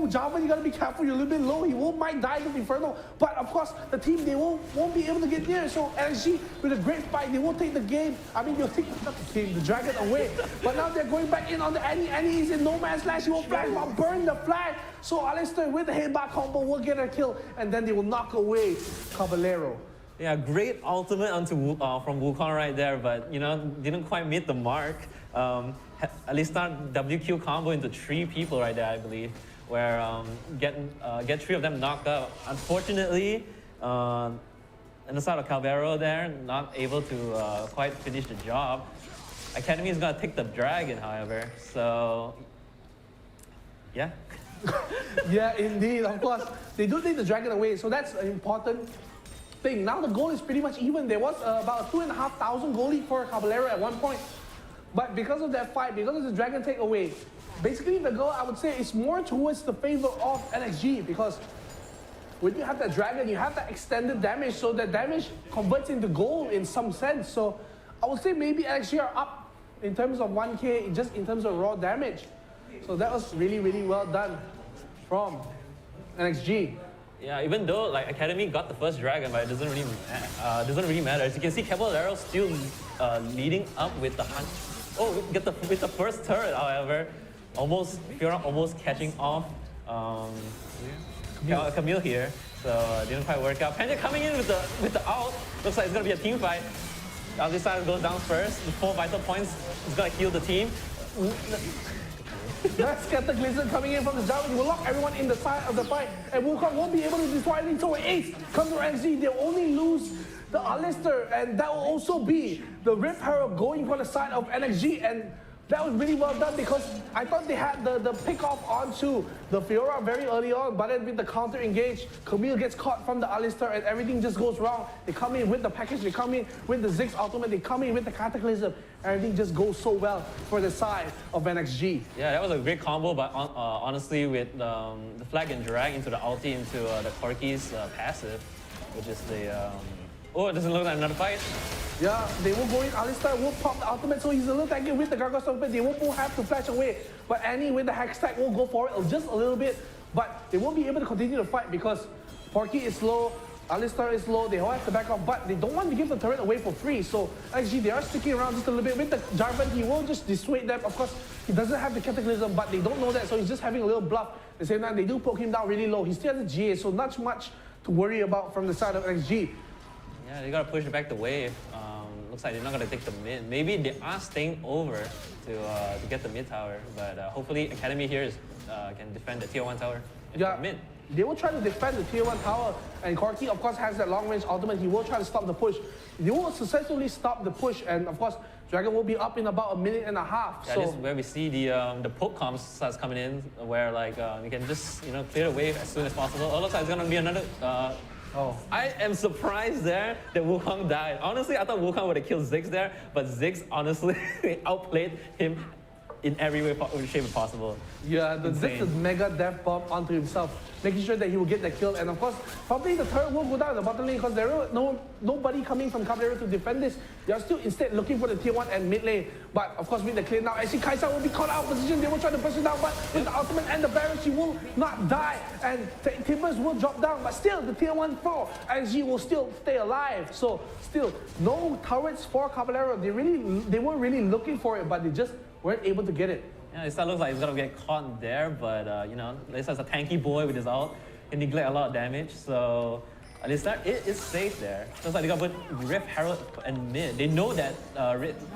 Java, you gotta be careful. You're a little bit low. He might die to Inferno. But of course, the team, they won't be able to get near. So NXG, with a great fight, they will take the game. They'll take the dragon away. But now they're going back in on the Annie. Annie is in no man's land. She will flash, but burn the flag. So Alistair with the headback combo will get a kill, and then they will knock away Caballero.
Yeah, great ultimate onto from Wukong right there, but didn't quite meet the mark. Alistair WQ combo into 3 people right there, I believe, where get 3 of them knocked out. Unfortunately, on the side of Caballero there, not able to quite finish the job. Academy is gonna take the dragon, however, so yeah.
Yeah, indeed, of course. They do take the dragon away, so that's an important thing. Now the goal is pretty much even. There was about 2,500 goal lead for Caballero at one point. But because of that fight, because of the dragon takeaway, basically the goal, I would say, is more towards the favor of NXG, because when you have that dragon, you have that extended damage, so that damage converts into gold in some sense. So I would say maybe NXG are up in terms of 1k, just in terms of raw damage. So that was really, really well done from NXG.
Yeah, even though like Academy got the first dragon, but it doesn't really matter. As you can see, Caballero still leading up with the hunt. Oh, with the first turret, however, Fiora almost catching off Camille here, so didn't quite work out. Panda coming in with the ult. Looks like it's gonna be a team fight. Odysseys goes down first. The 4 vital points is gonna heal the team.
That's Cataclysm coming in from the jungle. He will lock everyone in the side of the fight, and Wukong won't be able to destroy anything. So Ace comes to NXG. They'll only lose the Alistair, and that will also be the Rift Herald going for the side of NXG, and that was really well done because I thought they had the pick off onto the Fiora very early on, but then with the counter engage, Camille gets caught from the Alistair and everything just goes wrong. They come in with the package, they come in with the Ziggs ultimate, they come in with the Cataclysm. Everything just goes so well for the side of NXG.
Yeah, that was a great combo, but honestly, with the flag and drag into the ulti into the Corki's passive, which is the... oh, it doesn't look like another fight.
Yeah, they will go in. Alistair will pop the ultimate, so he's a little tanky with the Gargoyle Stomping. They will have to flash away. But Annie with the hack stack will go for it just a little bit. But they won't be able to continue the fight because Porky is low, Alistair is low, they all have to back off, but they don't want to give the turret away for free. So actually they are sticking around just a little bit. With the Jarvan, he will just dissuade them. Of course, he doesn't have the Cataclysm, but they don't know that, so he's just having a little bluff. At the same time, they do poke him down really low. He still has a GA, so not much to worry about from the side of NXG.
Yeah, they gotta push back the wave. Looks like they're not gonna take the mid. Maybe they are staying over to get the mid tower, but hopefully Academy here can defend the tier 1 tower.
Yeah,
mid.
They will try to defend the tier 1 tower, and Corki of course has that long range ultimate. He will try to stop the push. They will successfully stop the push, and of course Dragon will be up in about a minute and a half.
Yeah, so this is where we see the poke comms starts coming in, where like you can just clear the wave as soon as possible. Oh, looks like it's gonna be another. I am surprised there that Wukong died. Honestly, I thought Wukong would have killed Ziggs there, but Ziggs honestly outplayed him in every way, shape possible. Yeah, the Ziggs is mega death bomb onto himself, making sure that he will get the kill. And of course, probably the turret will go down in the bottom lane because there is nobody coming from Caballero to defend this. They are still instead looking for the tier 1 and mid lane. But of course, with the clear now, I see Kaisa will be caught out of position. They will try to push it down, but with the ultimate and the Baron, she will not die. And Timbers will drop down, but still the tier 1 4, and she will still stay alive. So still, no turrets for Caballero. They weren't really looking for it, but they just weren't able to get it. Yeah, it looks like he's gonna get caught there, but Lisa's a tanky boy with his ult. He neglect a lot of damage, so at least it is safe there. Looks like they gotta put Rift Herald and mid. They know that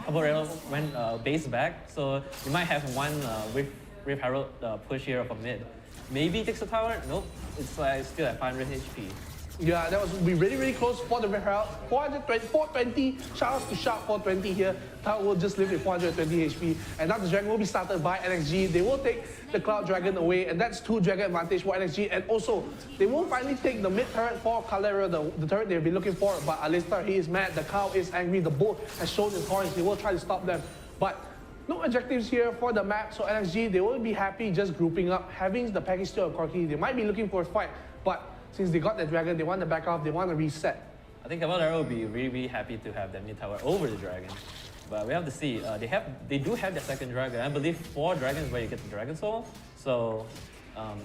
Caballero went base back, so they might have one Rift Herald push here from mid. Maybe takes the tower? Nope. It's still at 500 HP. Yeah, that was really, really close for the Rift Herald. 420, shout out to Sharp 420 here. Tower will just live with 420 HP. And now the Dragon will be started by NXG. They will take the Cloud Dragon away, and that's 2 Dragon advantage for NXG. And also, they will finally take the mid turret for Calera, the turret they've been looking for. But Alistair, he is mad. The cow is angry. The bull has shown his horns. They will try to stop them. But no objectives here for the map, so NXG, they will be happy just grouping up, having the package still of Corki. They might be looking for a fight, but since they got the Dragon, they want to back off, they want to reset. I think Caballero will be really, really happy to have that mid tower over the Dragon. But we have to see. They do have their second Dragon. I believe 4 dragons where you get the Dragon Soul. So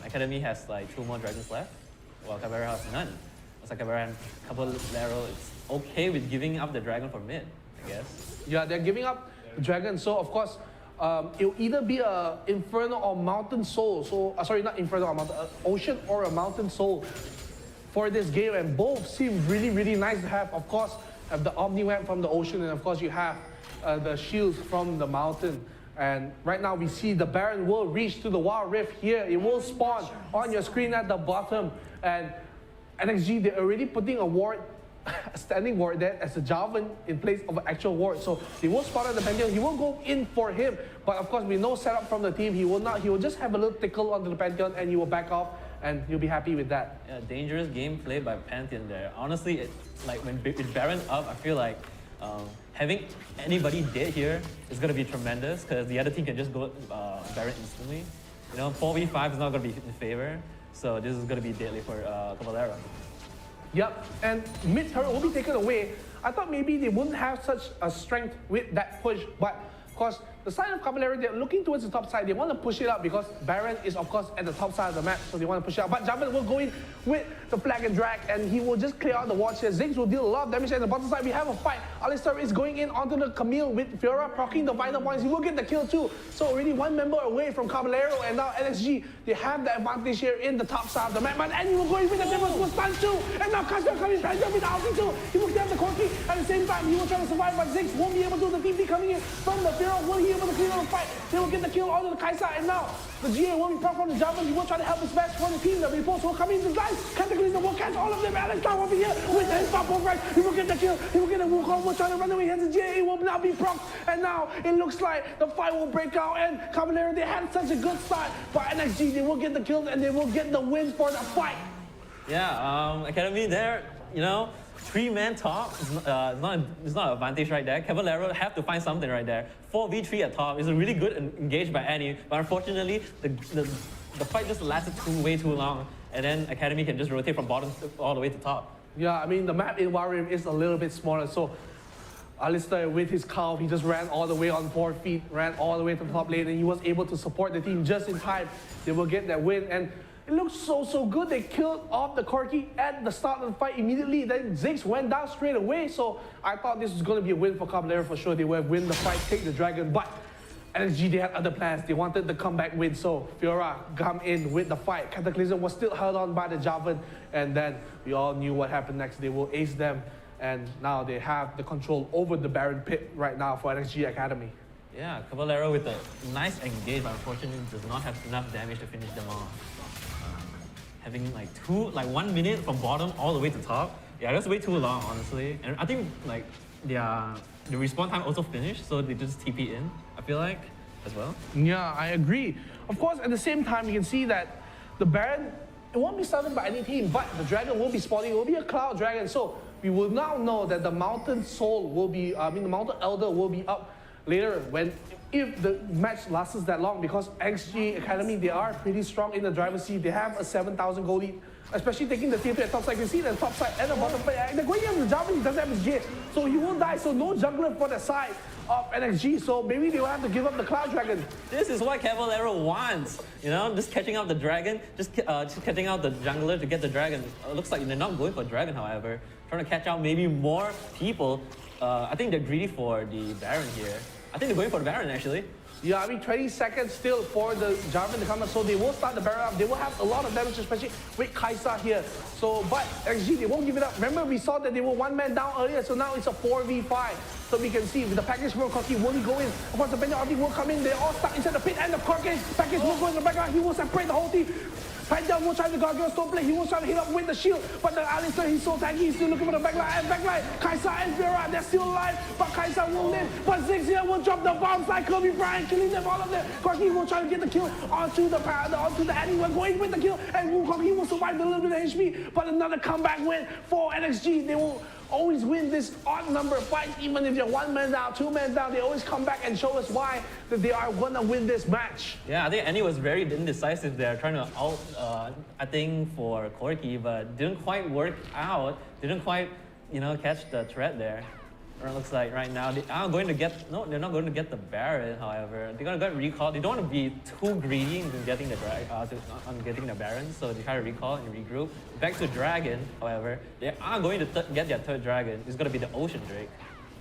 Academy has like 2 more dragons left, while Caballero has none. Looks like Caballero is okay with giving up the Dragon for mid, I guess. Yeah, they're giving up the Dragon, so of course, it'll either be a Inferno or Mountain Soul. So, sorry, not Inferno or Mountain, Ocean or a Mountain Soul for this game, and both seem really, really nice to have. Of course, have the Omni Web from the Ocean, and of course you have the shields from the Mountain. And right now we see the Baron will reach to the Wild Rift here. It will spawn on your screen at the bottom, and NXG, they're already putting a ward, a standing ward there as a Jarvan in place of an actual ward. So they will spot on the Pantheon. He will go in for him, but of course with no setup from the team, he will not. He will just have a little tickle onto the Pantheon, and he will back off, and he'll be happy with that. Yeah, dangerous game played by Pantheon there. Honestly, like with Baron up, I feel like Having anybody dead here is going to be tremendous because the other team can just go Baron instantly. 4v5 is not going to be in favor, so this is going to be deadly for Caballero.
Yep, and mid turret will be taken away. I thought maybe they wouldn't have such a strength with that push, but of course, the side of Caballero, they're looking towards the top side. They want to push it up because Baron is, of course, at the top side of the map, so they want to push it up. But Javan will go in with the flag and drag, and he will just clear out the watch here. Ziggs will deal a lot of damage, and on the bottom side, we have a fight. Alistar is going in onto the Camille with Fiora proccing the vital points. He will get the kill too. So already one member away from Caballero, and now NXG, they have the advantage here in the top side of the map. And he will go in with the damage with stun too. And now Kaiser coming right there with the ulti too. He will get the Corki at the same time. He will try to survive, but Ziggs won't be able to. The TP coming in from the Fiora. Will he be able to clear the fight? They will get the kill onto the Kai'Sa, and now the GA will be proc from the Javan. He will try to help his best for the team. The reports will come in to guys. Cataclysm will catch all of them. Alex down over here with the hip-hop right. He will get the kill. He will get the Wukong. Will try to run away. He has the GA. He will now be proc. And now it looks like the fight will break out. And Caballero, they had such a good start. But NXG, they will get the kill and they will get the win for the fight.
Yeah, Academy there, 3-man top is not an advantage right there. Caballero have to find something right there. 4v3 at top is a really good engage by Annie, but unfortunately the fight just lasted way too long, and then Academy can just rotate from bottom all the way to top.
Yeah, I mean the map in Warrior is a little bit smaller, so Alistar with his calf, he just ran all the way on 4 feet, ran all the way to the top lane, and he was able to support the team just in time. They will get that win, and it looks so good. They killed off the Corki at the start of the fight immediately. Then Ziggs went down straight away. So I thought this was going to be a win for Caballero for sure. They would win the fight, take the dragon. But NXG, they had other plans. They wanted the comeback win. So Fiora come in with the fight. Cataclysm was still held on by the Javan. And then we all knew what happened next. They will ace them. And now they have the control over the Baron pit right now for NXG Academy.
Yeah, Caballero with a nice engage, but unfortunately does not have enough damage to finish them off. Having like 1 minute from bottom all the way to top. Yeah, that's way too long, honestly. And I think like the respawn time also finished, so they just TP in, I feel like, as well.
Yeah, I agree. Of course, at the same time, you can see that the Baron, it won't be started by any team, but the dragon will be spawning. It will be a cloud dragon. So we will now know that the Mountain Soul will be, the Mountain Elder will be up later if the match lasts that long, because NXG Academy, they are pretty strong in the driver's seat. They have a 7,000 gold lead, especially taking the tier 2 at top side. You can see the top side and the bottom side. They're going into the Javan, he doesn't have his J, so he will die. So no jungler for the side of NXG, so maybe they will have to give up the Cloud Dragon.
This is what Caballero wants, just catching out the dragon, just catching out the jungler to get the dragon. Looks like they're not going for dragon, however. Trying to catch out maybe more people. I think they're greedy for the Baron here. I think they're going for the Baron, actually.
Yeah, I mean, 20 seconds still for the Javan to come up, so they will start the Baron up. They will have a lot of damage, especially with Kai'Sa here. So, but XG, they won't give it up. Remember, we saw that they were 1 man down earlier, so now it's a 4v5. So we can see with the package from Corki, will he go in? Of course, the Bender RT will come in. They're all stuck inside the pit, and the Corki package will go in the background. He will separate the whole team. Panjang will try to gargoyle stone play. He will try to hit up with the shield. But the Alistar, he's so tanky. He's still looking for the backline. And backline, Kai'Sa and Fiora, they're still alive. But Kai'Sa won't live. But Ziggs here will drop the bombs like Kobe Bryant, killing them, all of them. Corki will try to get the kill onto the Annie. We're going with the kill. And Corki will survive a little bit of HP. But another comeback win for NXG. They will always win this odd number of fights, even if they're 1 man down, 2 men down. They always come back and show us why that they are gonna win this match.
Yeah, I think Annie was very indecisive there, trying to out, I think, for Corki, but didn't quite work out. Didn't quite, catch the threat there. Or it looks like right now they are going to get, no, they're not going to get the Baron, however. They're going to get recall. They don't want to be too greedy in getting the getting the Baron, so they try to recall and regroup. Back to Dragon, however, they are going to get their third Dragon. It's going to be the Ocean Drake.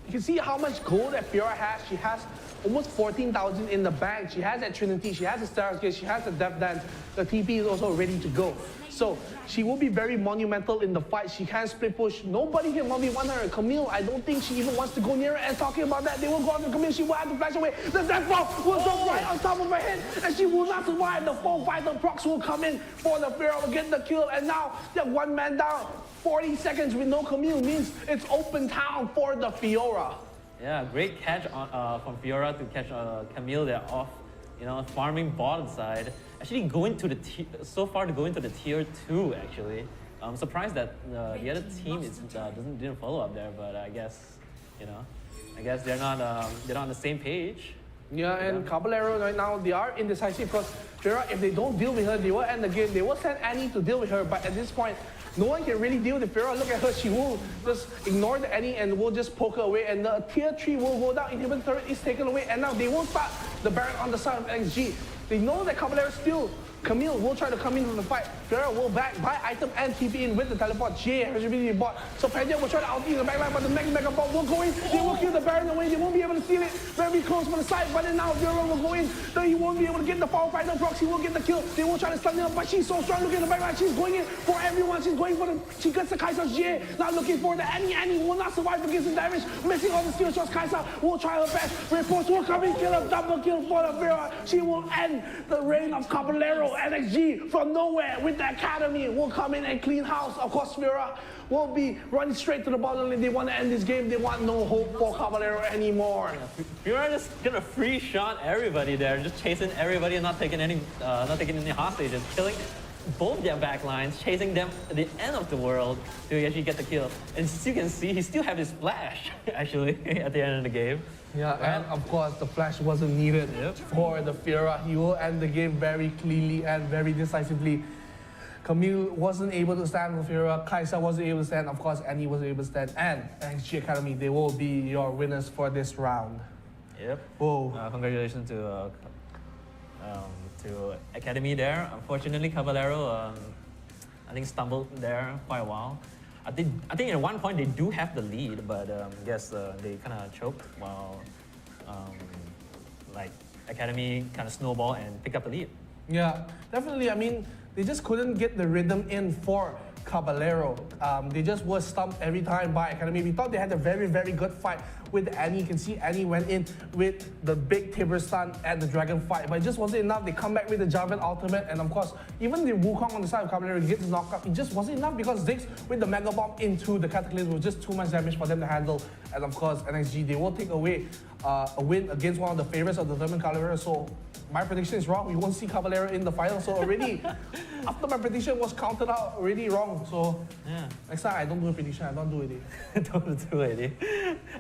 You can see how much gold that Fiora has. She has almost 14,000 in the bank. She has that Trinity, she has the Stars Gate, she has the Death Dance. The TP is also ready to go. So she will be very monumental in the fight. She can split push. Nobody can 1v1 her. Camille, I don't think she even wants to go near her. And talking about that, they will go after Camille. She will have to flash away. The Death Ball will go right on top of her head. And she will not survive. The 4-5 procs will come in for the Fiora will get the kill. And now they're 1 man down. 40 seconds with no Camille means it's open town for the Fiora.
Yeah, great catch from Fiora to catch Camille there off, farming bottom side. Actually going to the so far to go into the tier 2 actually. I'm surprised that the other team didn't follow up there, but I guess you know, I guess they're not on the same page.
Yeah, and Caballero right now, they are indecisive because Fiora, if they don't deal with her, they will end the game. They will send Annie to deal with her, but at this point, no one can really deal with Fiora. Look at her, she will just ignore the Annie and will just poke her away, and the tier 3 will go down, inhibitor turret is taken away, and now they will start the Baron on the side of NXG. They know that Caballero still, Camille will try to come into the fight. Fiora will back, buy item and TP in with the teleport. GA has really bought. So Pandia will try to ulti in the backline, but the Mega Bomb will go in. They will kill the Baron away. They won't be able to steal it. Very close from the side, but then now Fiora will go in. Though he won't be able to get the power fight. No proxy will get the kill. They will try to stun him, but she's so strong. Look at the backline. She's going in for everyone. She's going for the. She gets the Kai'Sa's GA. Now looking for the Annie. Annie will not survive against the damage. Missing all the steal shots. Kai'Sa will try her best. Riposte will come in, kill a double kill for the Fiora. She will end the reign of Caballero. NXG from nowhere with the Academy will come in and clean house. Of course, Fiora will be running straight to the bottom lane. They want to end this game. They want no hope for Caballero anymore.
Fiora just gonna free shot everybody there, just chasing everybody and not taking any hostages, killing both their backlines, chasing them at the end of the world to actually get the kill. And as you can see, he still have his flash actually at the end of the game.
Yeah, and of course the flash wasn't needed for the Fiora. He will end the game very cleanly and very decisively. Camille wasn't able to stand with Fiora, Kai'Sa wasn't able to stand, of course Annie wasn't able to stand, and NXG Academy, they will be your winners for this round.
Yep.
Whoa.
Congratulations to Academy there. Unfortunately, Caballero, I think stumbled there quite a while. I think at one point they do have the lead, but I guess they kind of choked while like Academy kind of snowball and pick up the lead.
Yeah, definitely. I mean, they just couldn't get the rhythm in for Caballero. They just were stumped every time by Academy. We thought they had a very, very good fight with Annie. You can see Annie went in with the big Tiber stun and the Dragon fight, but it just wasn't enough. They come back with the Jarvan ultimate, and of course, even the Wukong on the side of Caballero gets knocked up. It just wasn't enough because Ziggs with the Mega Bomb into the Cataclysm was just too much damage for them to handle. And of course, NXG, they will take away a win against one of the favorites of the tournament, Caballero. So my prediction is wrong. We won't see Caballero in the final. So already, after my prediction was counted out, already wrong. So yeah, next time I don't do a prediction. I don't do it.
Don't do it.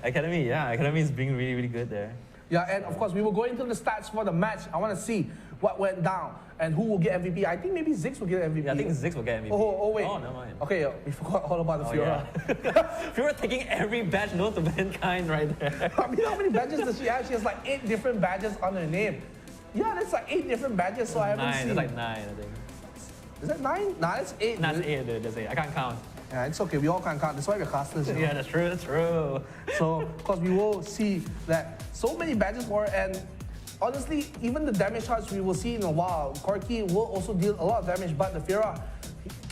Academy, yeah, Academy is being really, really good there.
Yeah, and of course we will go into the stats for the match. I want to see what went down and who will get MVP. I think maybe Ziggs will get MVP.
Yeah, I think Ziggs will get MVP.
Oh wait.
Oh, never mind.
Okay, we forgot all about the Fiora.
Yeah. Fiora taking every badge known to mankind right there.
I mean, how many badges does she have? She has like 8 different badges on her name. Yeah, that's like 8 different badges, so I haven't seen.
It's like 9, I think.
Is that 9? Nah, that's 8.
That's 8, dude. That's 8. I can't count.
Yeah, it's okay. We all can't count. That's why we're casters. You know?
Yeah, that's true. That's true.
So, of course, we will see that so many badges for her, and honestly, even the damage charge we will see in a while. Corki will also deal a lot of damage, but the Fiora,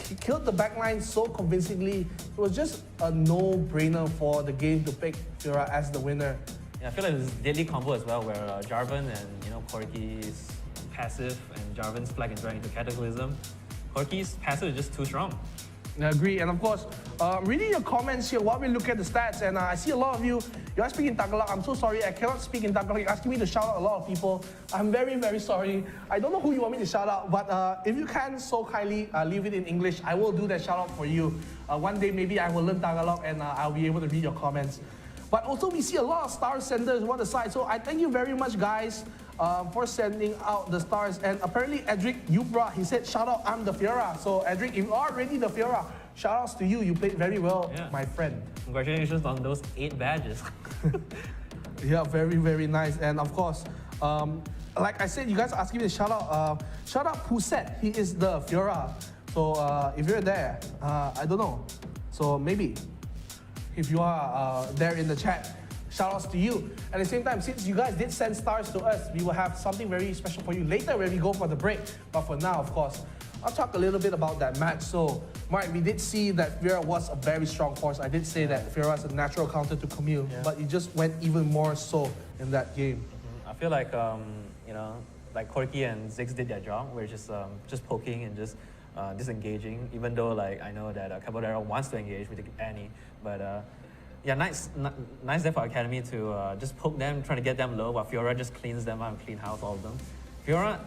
he killed the backline so convincingly. It was just a no-brainer for the game to pick Fiora as the winner.
Yeah, I feel like it's deadly combo as well, where Jarvan and Corki's passive and Jarvan's flag and dragon into Cataclysm. Corki's passive is just too strong.
I agree, and of course, reading your comments here while we look at the stats, and I see a lot of you are speaking Tagalog. I'm so sorry, I cannot speak in Tagalog. You're asking me to shout out a lot of people. I'm very, very sorry. I don't know who you want me to shout out, but if you can so kindly leave it in English, I will do that shout out for you. One day maybe I will learn Tagalog and I'll be able to read your comments. But also we see a lot of star senders on the side, so I thank you very much, guys, for sending out the stars. And apparently Edric Yubra, he said, shout out, I'm the Fiora. So Edric, if you are already the Fiora, shout outs to you. You played very well, my friend.
Congratulations on those 8 badges.
Yeah, very, very nice. And of course, like I said, you guys are asking me to shout out Puset. He is the Fiora. So if you're there, I don't know. So maybe if you are there in the chat, shout outs to you. At the same time, since you guys did send stars to us, we will have something very special for you later when we go for the break. But for now, of course, I'll talk a little bit about that match. So, Mark, we did see that Fiora was a very strong force. I did say that Fiora is a natural counter to Camille, but it just went even more so in that game.
I feel like, like Corki and Ziggs did their job. We're just poking and just disengaging, even though like I know that Caballero wants to engage with Annie, but yeah, nice there for Academy to just poke them, trying to get them low, while Fiora just cleans them out and clean house all of them. Fiora,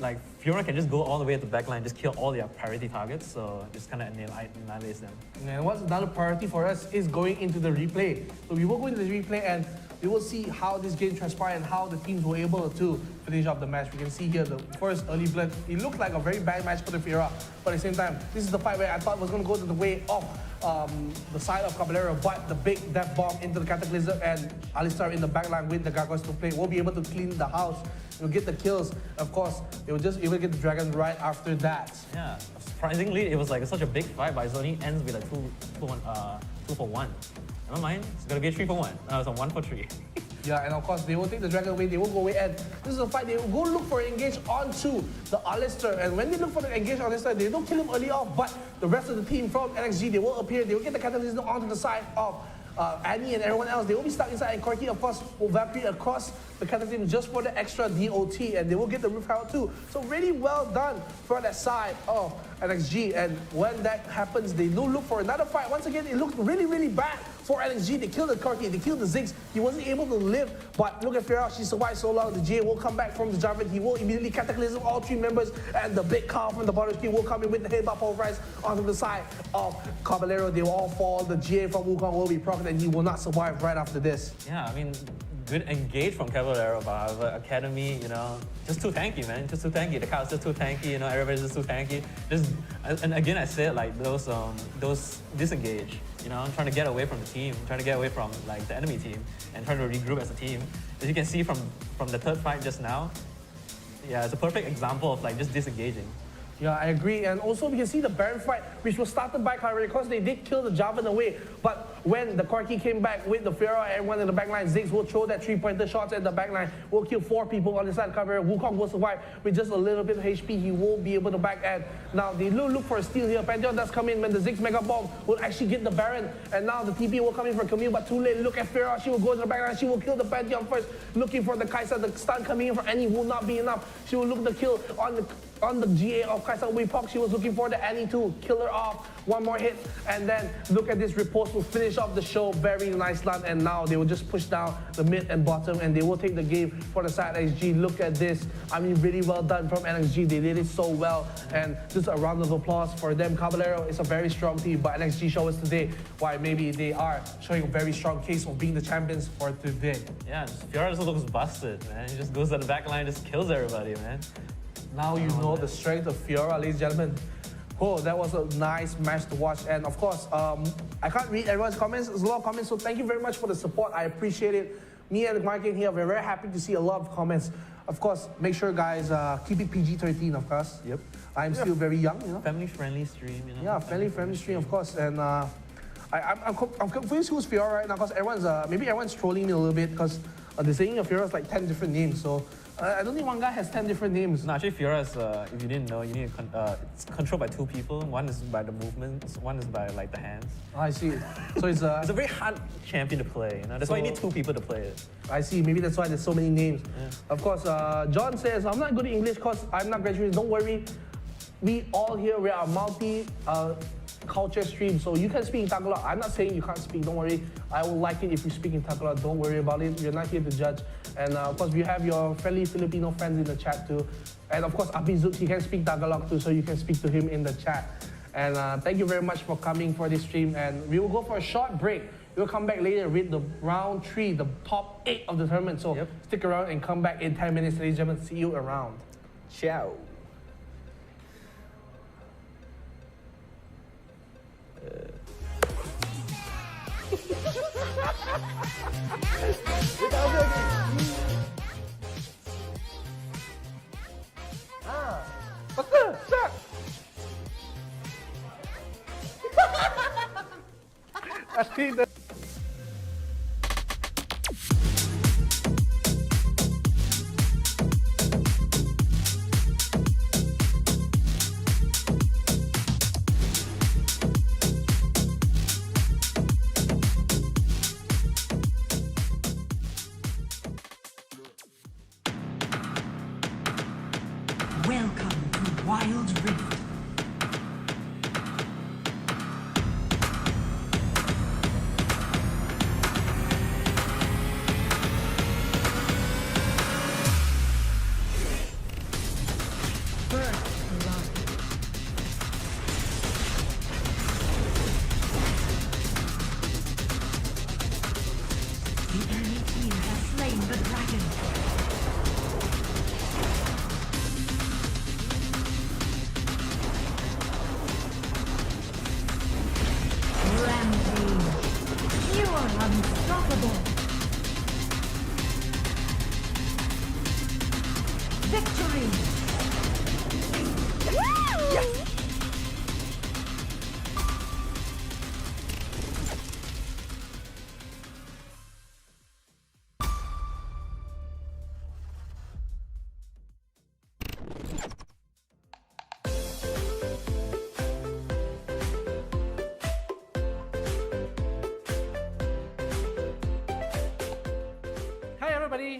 like Fiora can just go all the way to the backline, just kill all their priority targets, so just kind of annihilates them.
And what's another priority for us is going into the replay. So we will go into the replay and we will see how this game transpired and how the teams were able to finish off the match. We can see here the first early blood. It looked like a very bad match for the Fiora, but at the same time, this is the fight where I thought was going to go to the way of the side of Caballero, but the big death bomb into the Cataclysm and Alistar in the backline with the Gargoyles to play will be able to clean the house. You'll get the kills. Of course, it will just get the Dragon right after that.
Yeah, surprisingly, it was like such a big fight, but it only ends with a 2 for 1. Never mind, it's gonna be a 3 for 1. It's a 1 for 3.
Yeah, and of course, they will take the Dragon away, they will go away, and this is a fight, they will go look for engage onto the Alistar, and when they look for the engage on Alistar, they don't kill him early off, but the rest of the team from NXG, they will appear, they will get the Cataclysm onto the side of Annie and everyone else. They will be stuck inside, and Corky, of course, will Valkyrie across the Cataclysm just for the extra DOT, and they will get the Roof Herald too. So really well done for that side of NXG, and when that happens, they do look for another fight. Once again, it looked really, really bad for NXG. They killed the Corky, they killed the Ziggs. He wasn't able to live, but look at Fiora, she survived so long. The GA will come back from the Jarvan. He will immediately Cataclysm all 3 members, and the big Carl from the bottom screen will come in with the headbutt pulverize onto the side of Caballero. They will all fall. The GA from Wukong will be procced, and he will not survive right after this.
Yeah, I mean, good engage from Caballero, but Academy, you know, just too tanky, man. Just too tanky. The card's just too tanky, you know, everybody's just too tanky. And again, I said, like, those disengage, you know, trying to get away from the team, trying to get away from, like, the enemy team, and trying to regroup as a team. As you can see from the third fight just now, yeah, it's a perfect example of, like, just disengaging.
Yeah, I agree. And also we can see the Baron fight, which was started by Caballero because they did kill the Jarvan away. But when the Corky came back with the Fiora and everyone in the backline, Ziggs will throw that 3-pointer shots at the backline, will kill 4 people on the side of Caballero. Wukong will survive with just a little bit of HP. He won't be able to back end. Now they look for a steal here. Pantheon does come in when the Ziggs Mega Bomb will actually get the Baron. And now the TP will come in for Camille, but too late. Look at Fiora. She will go to the backline. She will kill the Pantheon first. Looking for the Kai'Sa. The stun coming in for Annie will not be enough. She will look the kill on the GA of Kai'Sa Weepok. She was looking for the Annie to kill her off. One more hit, and then look at this riposte will finish off the show. Very nice land, and now they will just push down the mid and bottom, and they will take the game for the side NXG. Look at this. I mean, really well done from NXG. They did it so well, and just a round of applause for them. Caballero is a very strong team, but NXG show us today why maybe they are showing a very strong case of being the champions for today.
Yeah, Fiora just looks busted, man. He just goes to the back line, just kills everybody, man.
Now you know the strength of Fiora, ladies and gentlemen. Oh, that was a nice match to watch. And of course, I can't read everyone's comments. There's a lot of comments, so thank you very much for the support. I appreciate it. Me and Marcane here, we're very happy to see a lot of comments. Of course, make sure, guys, keep it PG-13, of course.
Yep.
I'm still very young, you know.
Family-friendly stream, you know.
Yeah, family-friendly stream, of course. And I'm confused who's Fiora right now, because maybe everyone's trolling me a little bit, because they're saying Fiora's like 10 different names. So I don't think one guy has 10 different names.
No, actually, Fiora is, if you didn't know, you need it's controlled by 2 people. One is by the movements, one is by like the hands.
Oh, I see. So it's a
very hard champion to play. You know, that's why you need 2 people to play it.
I see. Maybe that's why there's so many names.
Yeah.
Of course, John says, I'm not good at English because I'm not graduated. Don't worry. We all here, we are multi-culture stream, so you can speak in Tagalog. I'm not saying you can't speak. Don't worry. I will like it if you speak in Tagalog. Don't worry about it. You're not here to judge. And of course, we have your friendly Filipino friends in the chat too. And of course, Abizut, he can speak Tagalog too, so you can speak to him in the chat. And thank you very much for coming for this stream. And we will go for a short break. We'll come back later with the round 3, the top 8 of the tournament. So stick around and come back in 10 minutes, ladies and gentlemen. See you around.
Ciao.
I think that.
Welcome to Wild Rift.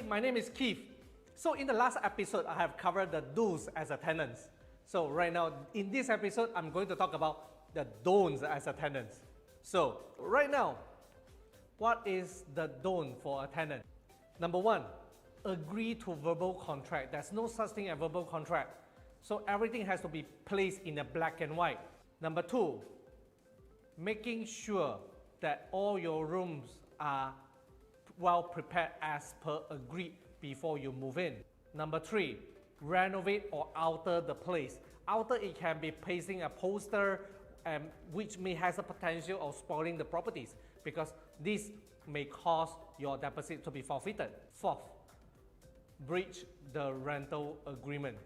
my name is Keith. So in the last episode, I have covered the do's as a tenant. So right now, in this episode, I'm going to talk about the don'ts as a tenant. So right now, what is the don't for a tenant? Number one, agree to verbal contract. There's no such thing as verbal contract. So everything has to be placed in a black and white. Number two, making sure that all your rooms are well prepared as per agreed before you move in. Number three, renovate or alter the place. Alter, it can be pasting a poster which may has a potential of spoiling the properties, because this may cause your deposit to be forfeited. Fourth, breach the rental agreement.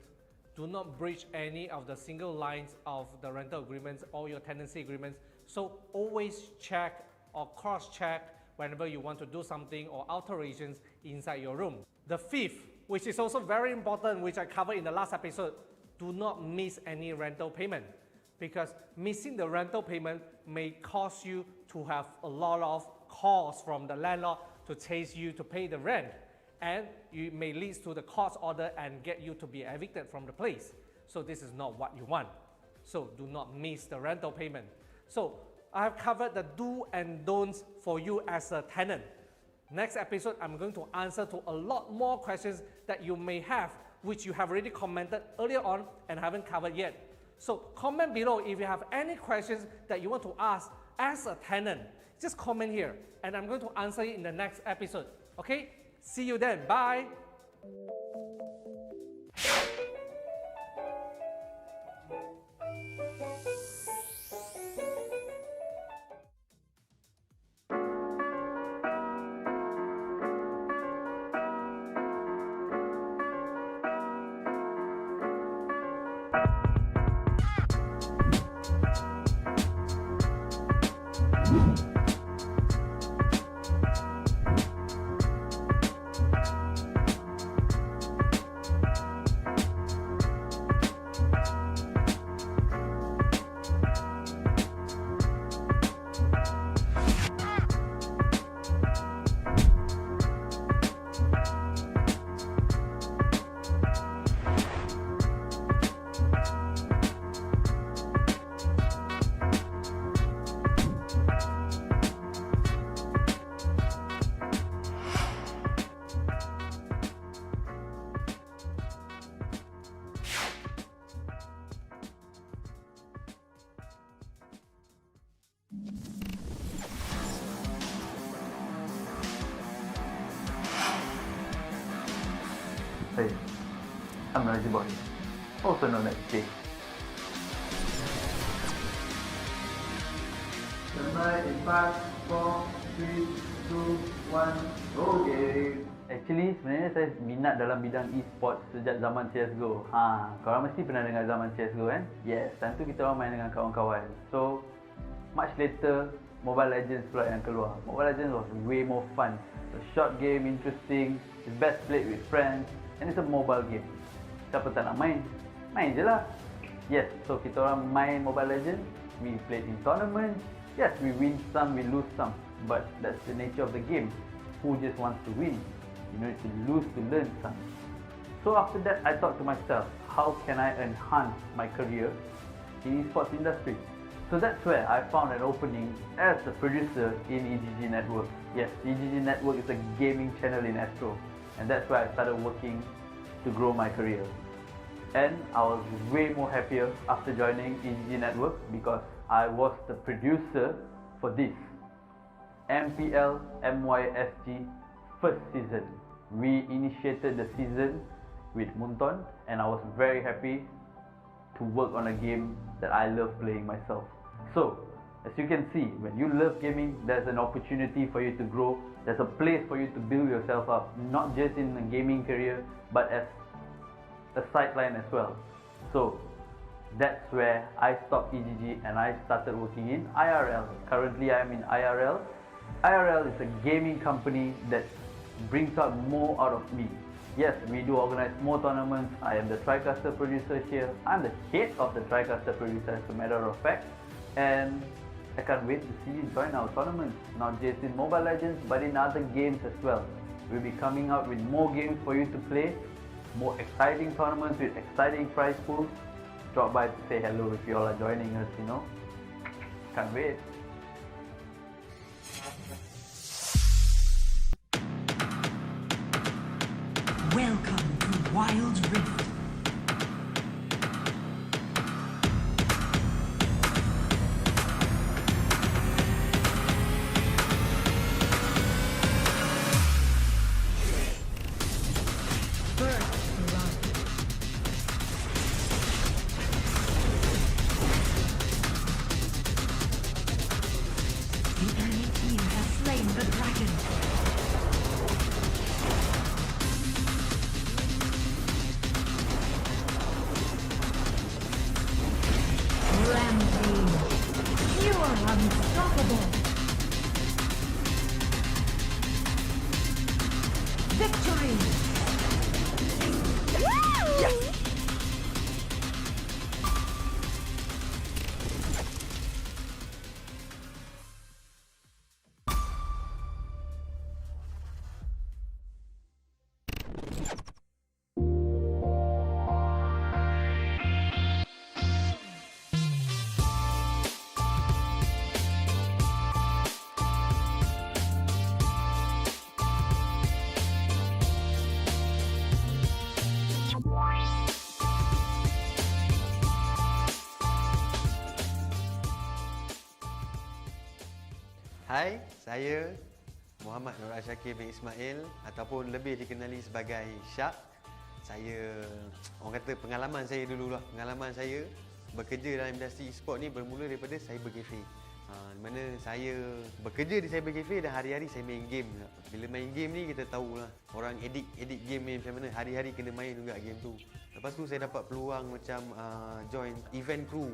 Do not breach any of the single lines of the rental agreements or your tenancy agreements. So always check or cross-check whenever you want to do something or alterations inside your room. The fifth, which is also very important, which I covered in the last episode, do not miss any rental payment, because missing the rental payment may cause you to have a lot of calls from the landlord to chase you to pay the rent, and it may lead to the court order and get you to be evicted from the place. So this is not what you want. So do not miss the rental payment. So I have covered the do and don'ts for you as a tenant. Next episode, I'm going to answer to a lot more questions that you may have, which you have already commented earlier on and haven't covered yet. So comment below if you have any questions that you want to ask as a tenant. Just comment here and I'm going to answer it in the next episode. Okay? See you then. Bye.
Hey, I'm Raji Boy, also known as Jay. Standby in 5, 4, 3, 2, 1, go game! Actually, sebenarnya saya minat dalam bidang esports sejak zaman CSGO. Korang mesti pernah dengar zaman CSGO kan? Yes, time tu kita orang main dengan kawan-kawan. So, much later, Mobile Legends pula yang keluar. Mobile Legends was way more fun. A short game, interesting, it's best played with friends, and it's a mobile game. Siapa tak nak main? Main je lah. Yes, so kita orang main Mobile Legends, we played in tournaments. Yes, we win some, we lose some, but that's the nature of the game. Who just wants to win? You need to lose to learn some. So after that, I thought to myself, how can I enhance my career in esports industry? So that's where I found an opening as a producer in eGG Network. Yes, eGG Network is a gaming channel in Astro, and that's where I started working to grow my career. And I was way more happier after joining eGG Network because I was the producer for this MPL MYSG first season. We initiated the season with Munton, and I was very happy to work on a game that I love playing myself. So, as you can see, when you love gaming, there's an opportunity for you to grow. There's a place for you to build yourself up, not just in a gaming career, but as a sideline as well. So, that's where I stopped eGG and I started working in IRL. Currently, I'm in IRL. IRL is a gaming company that brings out more out of me. Yes, we do organize more tournaments. I am the TriCaster producer here. I'm the head of the TriCaster producer as a matter of fact. And I can't wait to see you join our tournaments, not just in Mobile Legends but in other games as well, We'll be coming out with more games for you to play, more exciting tournaments with exciting prize pools. Drop by to say hello if you all are joining us, you know. Can't wait.
Welcome to Wild Rift.
Hai, saya Muhammad Nur Syakir bin Ismail ataupun lebih dikenali sebagai Syak. Saya, orang kata pengalaman saya dulu lah. Pengalaman saya bekerja dalam industri e-sport ni bermula daripada cyber cafe. Di mana saya bekerja di cyber cafe dan hari-hari saya main game. Bila main game ni kita tahulah orang edit game ni macam mana, hari-hari kena main juga game tu. Lepas tu saya dapat peluang macam join event crew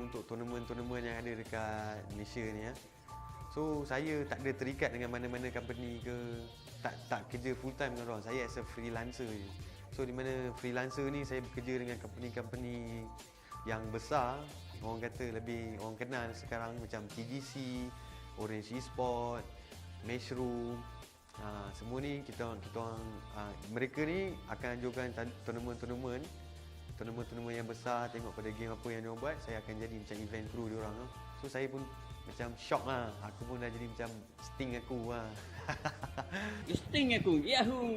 untuk tournament yang ada dekat Malaysia ni ya. So saya tak ada terikat dengan mana-mana company ke, tak kerja full time dengan orang. Saya as a freelancer je. So di mana freelancer ni saya bekerja dengan company-company yang besar, orang kata lebih orang kenal sekarang macam TGC, Orange Esport, Mushroom. Semua ni kita orang mereka ni akan anjurkan tournament yang besar, tengok pada game apa yang dia buat, saya akan jadi macam event crew dia orang. So saya pun macam shock lah. Aku pun dah jadi macam sting aku lah.
Sting aku. Yahoo!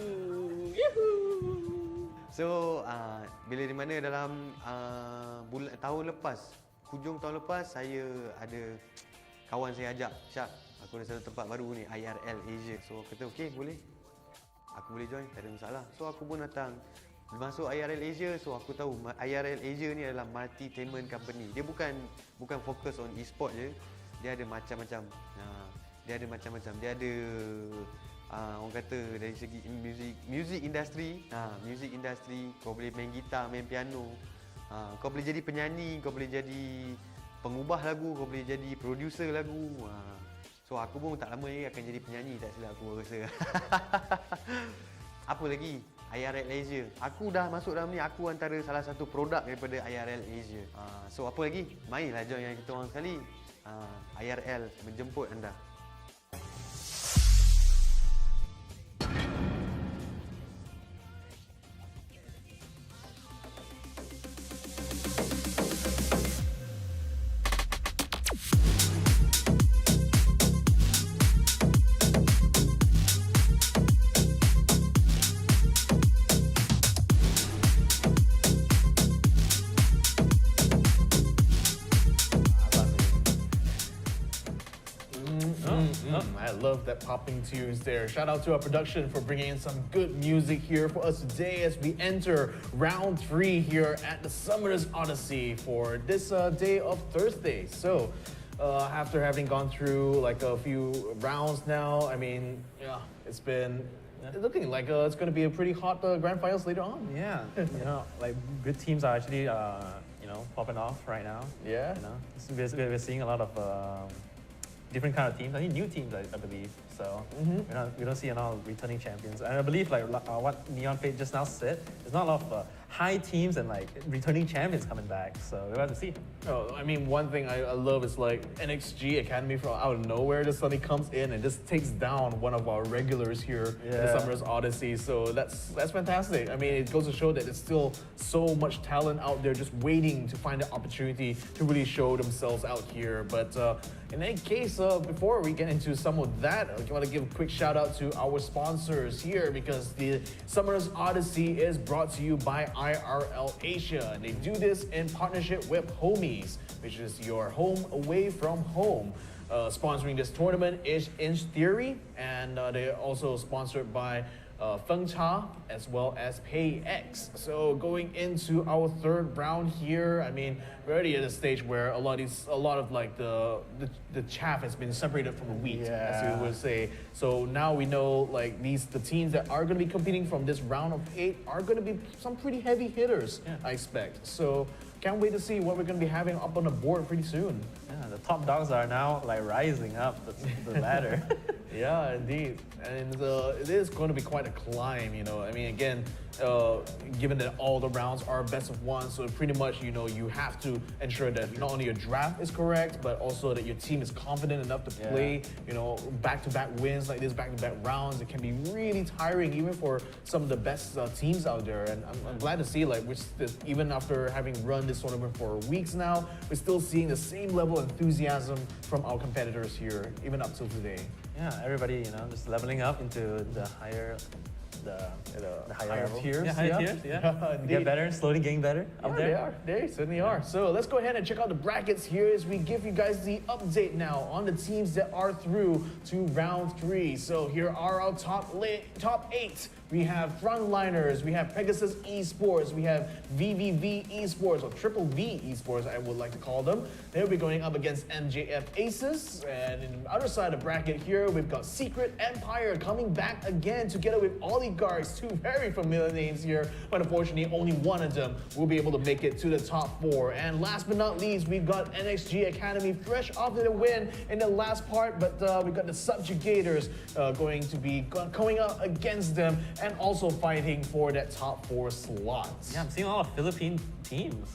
Yahoo!
So, bila di mana dalam tahun lepas, hujung tahun lepas, saya ada kawan saya ajak, Syak, aku ada satu tempat baru ni, IRL Asia. So, kata okey, boleh. Aku boleh join, tak ada masalah. So, aku pun datang. Masuk IRL Asia, so aku tahu IRL Asia ni adalah multi-tainment company. Dia bukan fokus on e-sport je. Dia ada macam-macam. Dia ada orang kata dari segi music industry. Music industry, kau boleh main gitar, main piano. Kau boleh jadi penyanyi, kau boleh jadi pengubah lagu, kau boleh jadi producer lagu. So aku pun tak lama lagi akan jadi penyanyi, tak silap aku rasa. Apa lagi? IRL Asia. Aku dah masuk dalam ni, aku antara salah satu produk daripada IRL Asia. So apa lagi? Mainlah join yang kita orang sekali. IRL menjemput anda.
I love that popping tunes there. Shout out to our production for bringing in some good music here for us today as we enter round 3 here at the Summoners Odyssey for this day of Thursday. So, after having gone through like a few rounds now, I mean, yeah, it's been looking like it's going to be a pretty hot grand finals later on.
Yeah, you know, like good teams are actually, you know, popping off right now.
Yeah.
You know, we're seeing a lot of different kind of teams. I think new teams, I believe. So we don't see a lot of returning champions. And I believe like what NeonFaith just now said, there's not a lot of high teams and like returning champions coming back. So we'll have to see.
Oh, I mean, one thing I love is like NXG Academy from out of nowhere just suddenly comes in and just takes down one of our regulars here in the Summoners Odyssey. So that's fantastic. I mean, it goes to show that there's still so much talent out there just waiting to find the opportunity to really show themselves out here. But in any case, before we get into some of that, I want to give a quick shout out to our sponsors here, because the Summoners Odyssey is brought to you by IRL Asia, and they do this in partnership with Homies, which is your home away from home. Sponsoring this tournament is Inch Theory, and they're also sponsored by Feng Cha as well as PayX. So going into our third round here, I mean, we're already at a stage where a lot of like the chaff has been separated from the wheat, as you would say. So now we know like the teams that are going to be competing from this round of 8 are going to be some pretty heavy hitters, I expect. So can't wait to see what we're going to be having up on the board pretty soon.
Yeah, the top dogs are now like rising up the ladder.
Yeah, indeed. And it is going to be quite a climb, you know. I mean, again, given that all the rounds are best of 1, so pretty much, you know, you have to ensure that not only your draft is correct, but also that your team is confident enough to play, you know, back-to-back wins like this, back-to-back rounds. It can be really tiring even for some of the best teams out there. And I'm glad to see, like, even after having run this tournament for weeks now, we're still seeing the same level of enthusiasm from our competitors here, even up till today.
Yeah, everybody, you know, just leveling up into the higher, the higher
tiers.
Yeah, higher tiers. Yeah, get better, slowly getting better up there.
They certainly are. So let's go ahead and check out the brackets here as we give you guys the update now on the teams that are through to round 3. So here are our top 8. We have Frontliners, we have Pegasus Esports, we have VVV Esports, or Triple V Esports, I would like to call them. They'll be going up against MJF Aces. And in the other side of the bracket here, we've got Secret Empire coming back again together with Oligarchs, 2 very familiar names here, but unfortunately only one of them will be able to make it to the top 4. And last but not least, we've got NXG Academy fresh off to the win in the last part, but we've got the Subjugators going to be going up against them and also fighting for that top 4 slot.
Yeah, I'm seeing a lot of Philippine teams.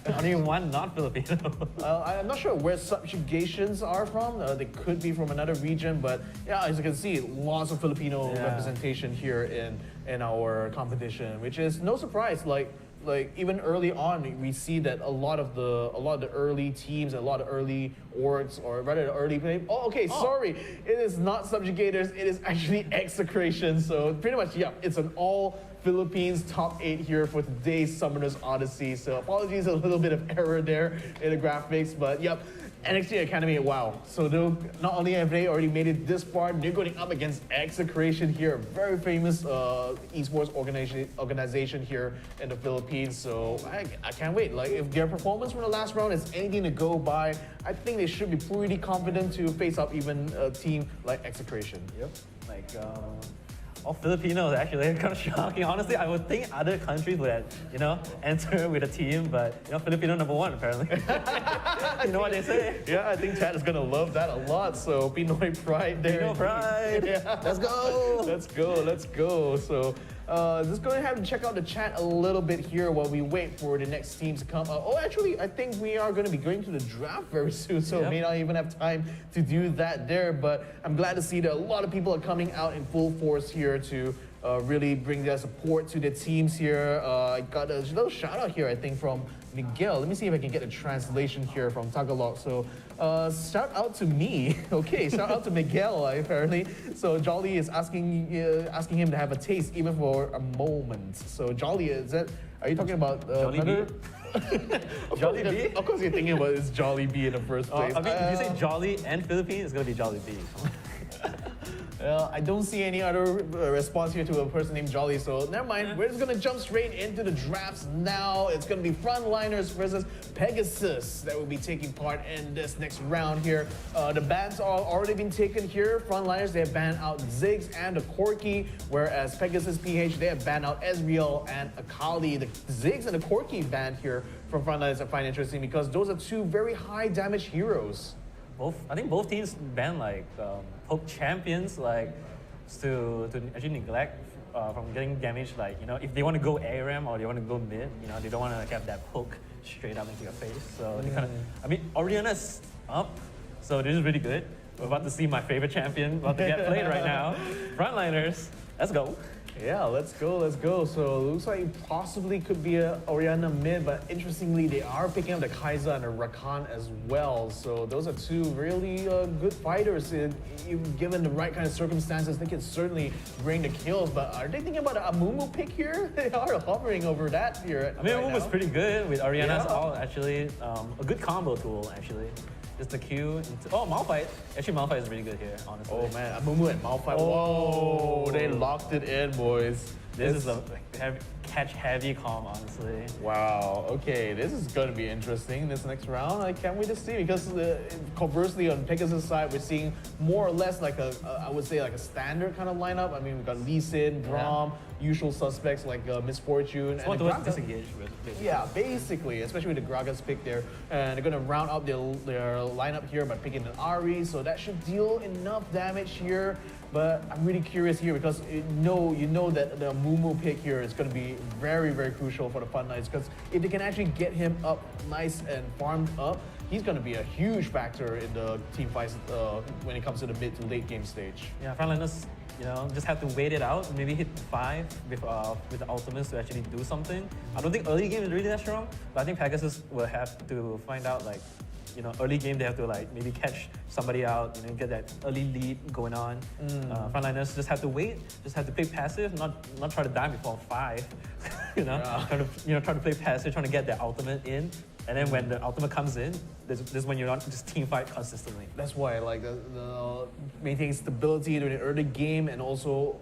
Only one not Filipino.
I'm not sure where Subjugations are from. They could be from another region, but yeah, as you can see, lots of Filipino representation here in our competition, which is no surprise. Like even early on, we see that a lot of the early teams, a lot of early orgs, or rather the early play. Sorry, it is not Subjugators. It is actually Execration. So pretty much, yeah, it's an all Philippines top 8 here for today's Summoners Odyssey. So apologies, a little bit of error there in the graphics, but yep. NXT Academy, wow. So not only have they already made it this far, they're going up against Execration here, a very famous esports organization here in the Philippines. So I can't wait. Like, if their performance from the last round is anything to go by, I think they should be pretty confident to face up even a team like Execration.
Yep. Like, all Filipinos actually, kind of shocking. Honestly, I would think other countries would, you know, enter with a team, but you know, Filipino #1 apparently. You know what they say?
Yeah, I think Chad is gonna love that a lot. So Pinoy pride there.
Pinoy pride.
Yeah.
Let's go.
Let's go. So just go ahead and check out the chat a little bit here while we wait for the next teams to come up. Oh, actually, I think we are going to be going to the draft very soon, so may not even have time to do that there. But I'm glad to see that a lot of people are coming out in full force here to really bring their support to the teams here. I got a little shout out here, I think, from Miguel. Let me see if I can get a translation here from Tagalog. So shout out to me. Okay, shout out to Miguel, apparently. So Jolly is asking him to have a taste even for a moment. So Jolly, are you talking about
Jolly B? Jolly B?
Of course you're thinking about it's Jolly B in the first place.
I mean, if you say Jolly and Philippine, it's going to be Jolly B.
I don't see any other response here to a person named Jolly, so never mind. We're just gonna jump straight into the drafts now. It's gonna be Frontliners versus Pegasus that will be taking part in this next round here. The bans are already been taken here. Frontliners, they have banned out Ziggs and the Corky, whereas Pegasus PH, they have banned out Ezreal and Akali. The Ziggs and the Corky banned here from Frontliners I find interesting because those are 2 very high damage heroes.
I think both teams ban like poke champions, like to actually neglect from getting damaged. Like, you know, if they want to go ARAM or they want to go mid, you know, they don't want to like, have that poke straight up into your face. So they kind of, I mean, Oriana's up, so this is really good. We're about to see my favorite champion about to get played right now. Frontliners, let's go.
Yeah, let's go. So it looks like it possibly could be a Oriana mid, but interestingly, they are picking up the Kai'Sa and the Rakan as well. So those are two really good fighters. Given the right kind of circumstances, they can certainly bring the kills. But are they thinking about a Amumu pick here? They are hovering over that here.
I mean,
right
Amumu's
now.
pretty good with Oriana's ult, actually. A good combo tool, actually. Just the Q into... Oh, Malphite. Actually, Malphite is really good here, honestly.
Oh man, Amumu and Malphite. Whoa, they locked it in, boys.
This is a catch-heavy comp, honestly.
Wow, okay, this is going to be interesting this next round. I can't wait to see, because conversely on Pegasus' side, we're seeing more or less like I would say like a standard kind of lineup. I mean, we've got Lee Sin, Braum, usual suspects like Misfortune.
It's one
and
to disengage with. Basically.
Yeah, basically, especially with the Gragas pick there. And they're going to round up their lineup here by picking an Ahri, so that should deal enough damage here. But I'm really curious here because you know that the Mumu pick here is going to be very, very crucial for the Fun Knights, because if they can actually get him up nice and farmed up, he's going to be a huge factor in the team fights when it comes to the mid to late game stage.
Yeah, Frontliners, you know, just have to wait it out, maybe hit 5 with the ultimates to actually do something. I don't think early game is really that strong, but I think Pegasus will have to find out, like, you know, early game they have to like maybe catch somebody out, you know, get that early lead going on. Frontliners just have to wait, just have to play passive, not try to die before 5. you know, try to play passive, trying to get their ultimate in. And then when the ultimate comes in, this is when you're not just team fight consistently.
That's why, like, the maintaining stability during the early game and also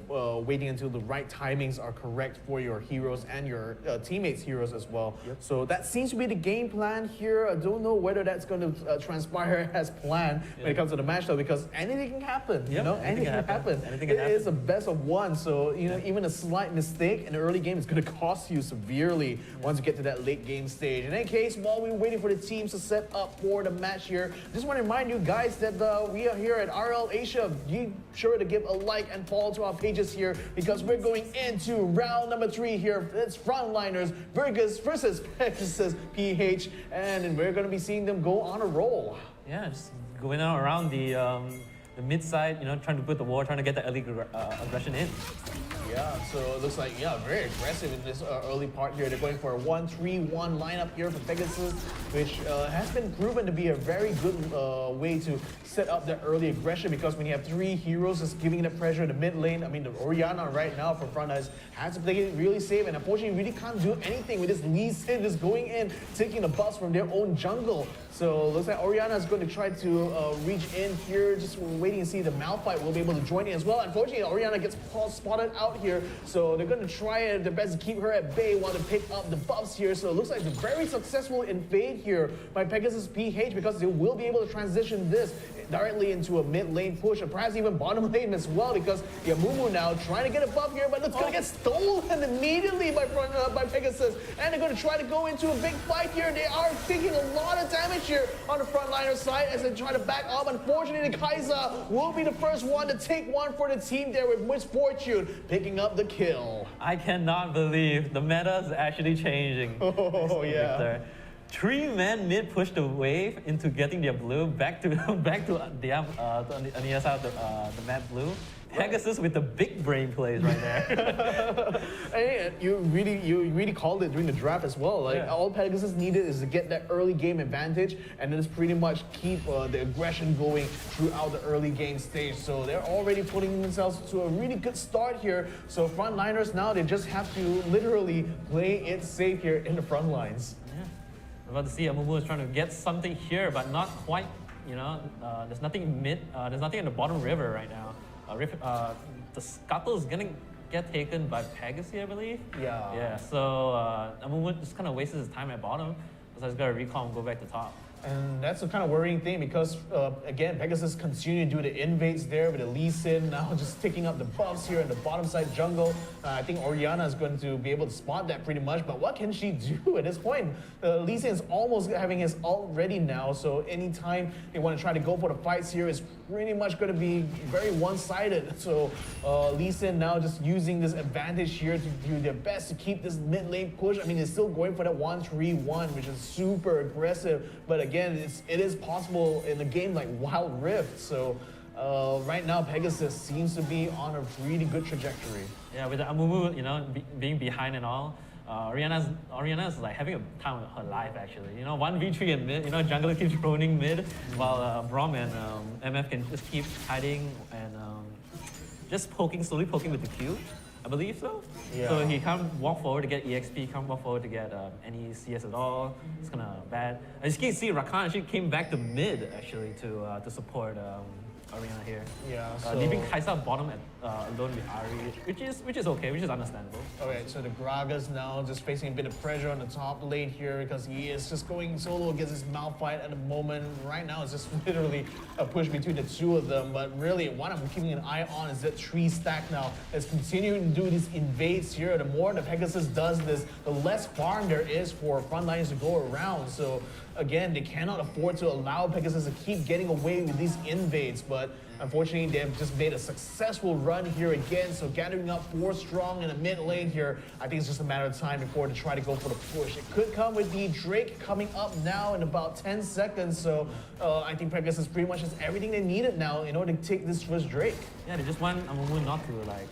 waiting until the right timings are correct for your heroes and your teammates' heroes as well. Yep. So that seems to be the game plan here. I don't know whether that's going to transpire as planned when it comes to the match, though, because anything can happen.
Yep,
you know, anything can happen.
Anything can happen.
It is a best of one, so you know, even a slight mistake in the early game is going to cost you severely once you get to that late game stage. In any case, while we're waiting for the teams to set up for the match here, just want to remind you guys that we are here at RL Asia. Be sure to give a like and follow to our pages here, because we're going into round number 3 here. It's Frontliners versus Pegasus PH, and we're going to be seeing them go on a roll.
Yeah, just going out around the mid side, you know, trying to put the wall, trying to get the early aggression in.
Yeah, so it looks like, very aggressive in this early part here. They're going for a 1-3-1 lineup here for Pegasus, which has been proven to be a very good way to set up the early aggression, because when you have 3 heroes just giving the pressure in the mid lane, I mean, the Oriana right now for Frontliners has to play it really safe, and unfortunately really can't do anything with this Lee Sin just going in, taking the buffs from their own jungle. So looks like Oriana is going to try to reach in here, just waiting to see the Malphite will be able to join in as well. Unfortunately, Oriana gets spotted out here, so they're going to try their best to keep her at bay while they pick up the buffs here. So it looks like they're very successful invade here by Pegasus PH, because they will be able to transition this directly into a mid lane push, or perhaps even bottom lane as well, because Mumu now trying to get a buff here, but it's going to get stolen immediately by Pegasus, and they're going to try to go into a big fight here. They are taking a lot of damage here on the Frontliner side as they try to back up. Unfortunately, Kai'Sa will be the first one to take one for the team there, with Misfortune picking up the kill.
I cannot believe the meta is actually changing.
Oh, yeah.
Victor. 3-man mid push the wave into getting their blue back to the Aniasa, the map blue. Pegasus with the big brain plays right there.
Hey, you really called it during the draft as well. Like, all Pegasus needed is to get that early game advantage, and then just pretty much keep the aggression going throughout the early game stage. So they're already putting themselves to a really good start here. So Frontliners now, they just have to literally play it safe here in the front lines.
We're about to see Amumu is trying to get something here, but not quite, you know. There's nothing mid, there's nothing in the bottom river right now. The Scuttle is gonna get taken by Pegasus, I believe. Yeah, so Amumu just kind of wastes his time at bottom, so he's got to recall and go back to top.
And that's a kind of worrying thing because, again, Pegasus continue to do the invades there with the Lee Sin now just taking up the buffs here in the bottom side jungle. I think Orianna is going to be able to spot that pretty much, but what can she do at this point? Lee Sin is almost having his ult ready now, so anytime they want to try to go for the fights here is pretty much going to be very one-sided. So Lee Sin now just using this advantage here to do their best to keep this mid lane push. I mean, they're still going for that 1-3-1, which is super aggressive, but again, it is possible in a game like Wild Rift. So right now, Pegasus seems to be on a really good trajectory.
Yeah, with the Amumu, being behind and all, Orianna's like having a time of her life actually. 1v3 in mid, jungler keeps droning mid, while Brom and MF can just keep hiding and just slowly poking with the Q. I believe so.
Yeah.
So he can't walk forward to get EXP, can't walk forward to get any CS at all. It's kind of bad. As you can see, Marcane actually came back to mid actually to support Orianna here.
Yeah.
Leaving Kai'Sa bottom alone with Ahri, which is okay, which is understandable.
Okay, so the Gragas now just facing a bit of pressure on the top lane here because he is just going solo against his Malphite at the moment. Right now, it's just literally a push between the two of them. But really, what I'm keeping an eye on is that tree stack now that's continuing to do these invades here. The more the Pegasus does this, the less farm there is for frontliners to go around. So again, they cannot afford to allow Pegasus to keep getting away with these invades. But unfortunately, they've just made a successful run here again. So gathering up 4 strong in the mid lane here, I think it's just a matter of time before they try to go for the push. It could come with the Drake coming up now in about 10 seconds. So I think Pegasus pretty much has everything they needed now in order to take this first Drake.
Yeah, they just want Amumu not to like.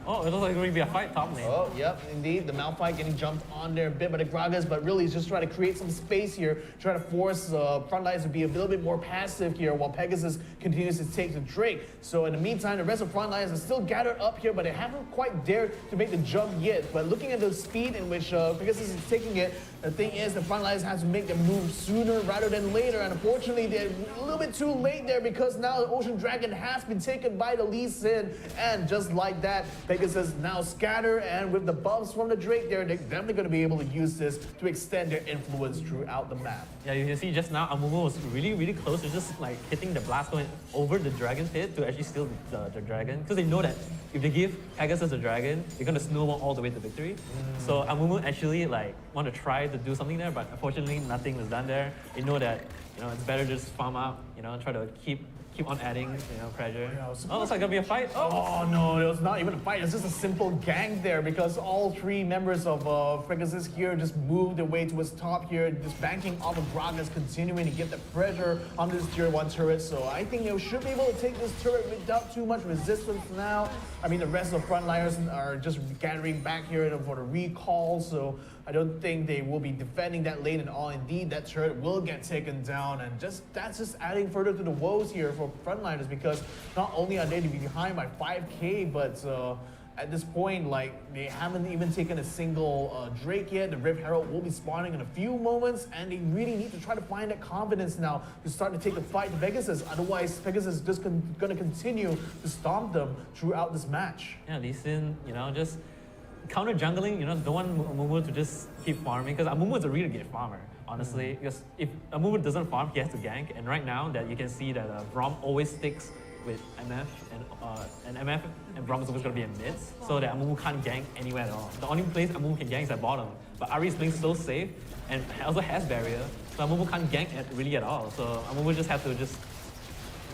Oh, it looks like going to be a fight top lane.
Oh, yep, indeed. The Malphite getting jumped on there a bit by the Gragas, but really he's just trying to create some space here, trying to force frontlines to be a little bit more passive here while Pegasus continues to take the Drake. So in the meantime, the rest of frontlines are still gathered up here, but they haven't quite dared to make the jump yet. But looking at the speed in which Pegasus is taking it, the thing is the frontlines have to make the move sooner rather than later. And unfortunately, they're a little bit too late there because now the Ocean Dragon has been taken by the Lee Sin. And just like that, Pegasus now scatter, and with the buffs from the Drake there, they're definitely going to be able to use this to extend their influence throughout the map.
Yeah, you can see just now Amumu was really close to just like hitting the blast going over the dragon pit to actually steal the dragon, because they know that if they give Pegasus the dragon, they're going to snowball all the way to victory. So Amumu actually like want to try to do something there, but unfortunately nothing was done there. They know that it's better just farm out, try to keep on adding, pressure.
Yeah,
oh, looks like gonna be a fight.
Oh no, it was not even a fight. It's just a simple gank there because all 3 members of Pegasus here just moved their way towards top here, just banking off of Gragas, continuing to get the pressure on this tier 1 turret. So I think they should be able to take this turret without too much resistance now. I mean, the rest of the frontliners are just gathering back here for the recall, so I don't think they will be defending that lane at all. Indeed, that turret will get taken down, and that's just adding further to the woes here for frontliners, because not only are they behind by 5k, but at this point, like, they haven't even taken a single Drake yet. The Rift Herald will be spawning in a few moments, and they really need to try to find that confidence now to start to take the fight to Pegasus. Otherwise, Pegasus is just going to continue to stomp them throughout this match.
Yeah, Lee Sin, just counter jungling, don't want Amumu to just keep farming, because Amumu is a really good farmer, honestly. Because if Amumu doesn't farm, he has to gank, and right now that you can see that Brom always sticks with MF, and MF and Brom is always going to be in mids, so that Amumu can't gank anywhere at all. The only place Amumu can gank is at bottom, but Ahri is playing so safe and also has barrier, so Amumu can't gank really at all. So Amumu just have to just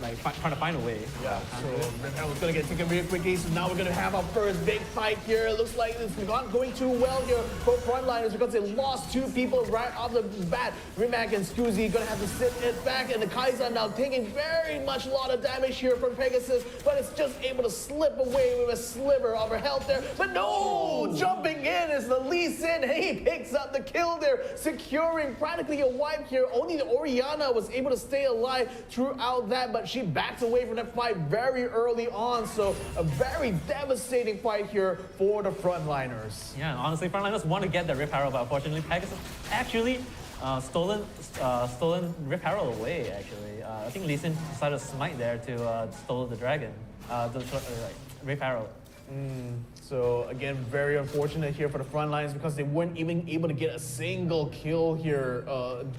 like trying to find a way.
Yeah, so Rift Herald's gonna get taken really quickly, so now we're gonna have our first big fight here. It looks like it's not going too well here for frontliners because they lost 2 people right off the bat. Rimac and Scoozy gonna have to sit it back, and the Kai'Sa now taking very much a lot of damage here from Pegasus, but it's just able to slip away with a sliver of her health there. But no! Jumping in is the Lee Sin, and he picks up the kill there, securing practically a wipe here. Only the Orianna was able to stay alive throughout that, but she backed away from that fight very early on, so a very devastating fight here for the frontliners.
Yeah, honestly, frontliners want to get the Rift Herald, but unfortunately, Pegasus actually stolen Rift Herald away, actually. I think Lee Sin decided to smite there to stole the dragon, the Rift Herald.
So again, very unfortunate here for the front lines because they weren't even able to get a single kill here,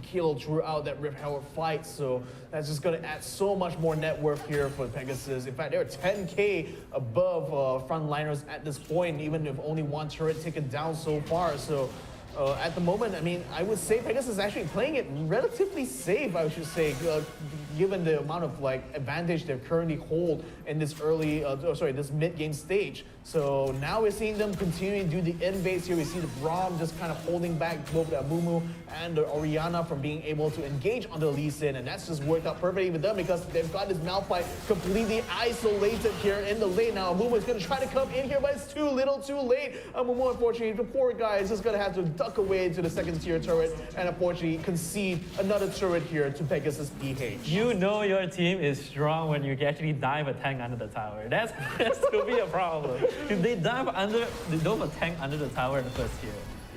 kill throughout that Rift Howard fight. So that's just going to add so much more net worth here for Pegasus. In fact, they're 10k above frontliners at this point, even if only one turret taken down so far. So at the moment, I mean, I would say Pegasus is actually playing it relatively safe, I should say, given the amount of like advantage they currently hold in this this mid-game stage. So now we're seeing them continuing to do the invades here. We see the Braum just kind of holding back both the Amumu and the Orianna from being able to engage on the Lee Sin, and that's just worked out perfectly with them because they've got this Malphite completely isolated here in the lane. Now Amumu is going to try to come in here, but it's too little, too late. Amumu, unfortunately, the poor guy is just going to have to duck away to the second tier turret and unfortunately concede another turret here to Pegasus PH.
You know your team is strong when you actually dive a tank under the tower. That's to be a problem. If they dive a tank under the tower in the first tier.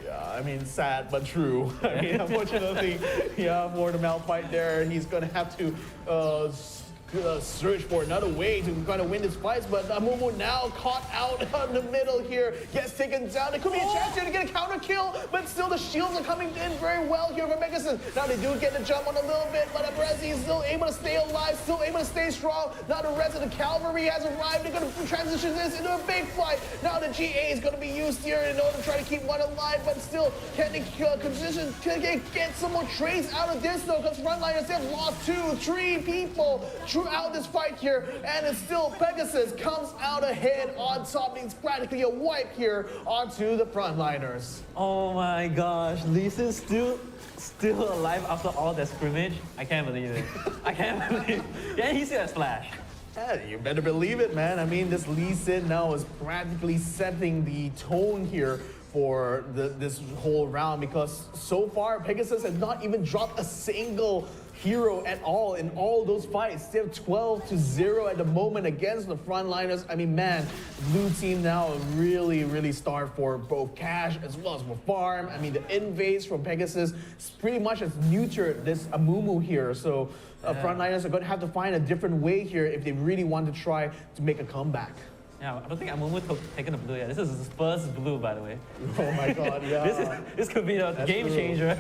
Yeah, I mean, sad but true. I mean, unfortunately, yeah, for the Malphite there, he's gonna have to search for another way to kind of win this fight, but Amumu now caught out in the middle here, gets taken down. There could be a chance here to get a counter kill, but still the shields are coming in very well here for Pegasus. Now they do get the jump on a little bit, but Abrezi is still able to stay alive, still able to stay strong. Now the rest of the cavalry has arrived. They're going to transition this into a big fight. Now the GA is going to be used here in order to try to keep one alive, but still, can they get some more trades out of this though? Because frontliners have lost 2-3 people throughout this fight here, and it's still Pegasus comes out ahead on top. It's practically a wipe here onto the frontliners.
Oh my gosh, Lisa's still alive after all that scrimmage. I can't believe it. I can't believe it. Yeah, he's a splash.
Yeah, you better believe it, man. I mean, this Lee Sin now is practically setting the tone here for this whole round because so far Pegasus has not even dropped a single hero at all in all those fights. They're 12-0 at the moment against the frontliners. I mean, man, blue team now really starved for both cash as well as for farm. I mean, the invades from Pegasus pretty much has neutered this Amumu here. So frontliners are going to have to find a different way here if they really want to try to make a comeback.
Yeah, I don't think Amumu taken the blue yet. This is his first blue, by the way.
Oh my god, yeah.
This could be a game changer.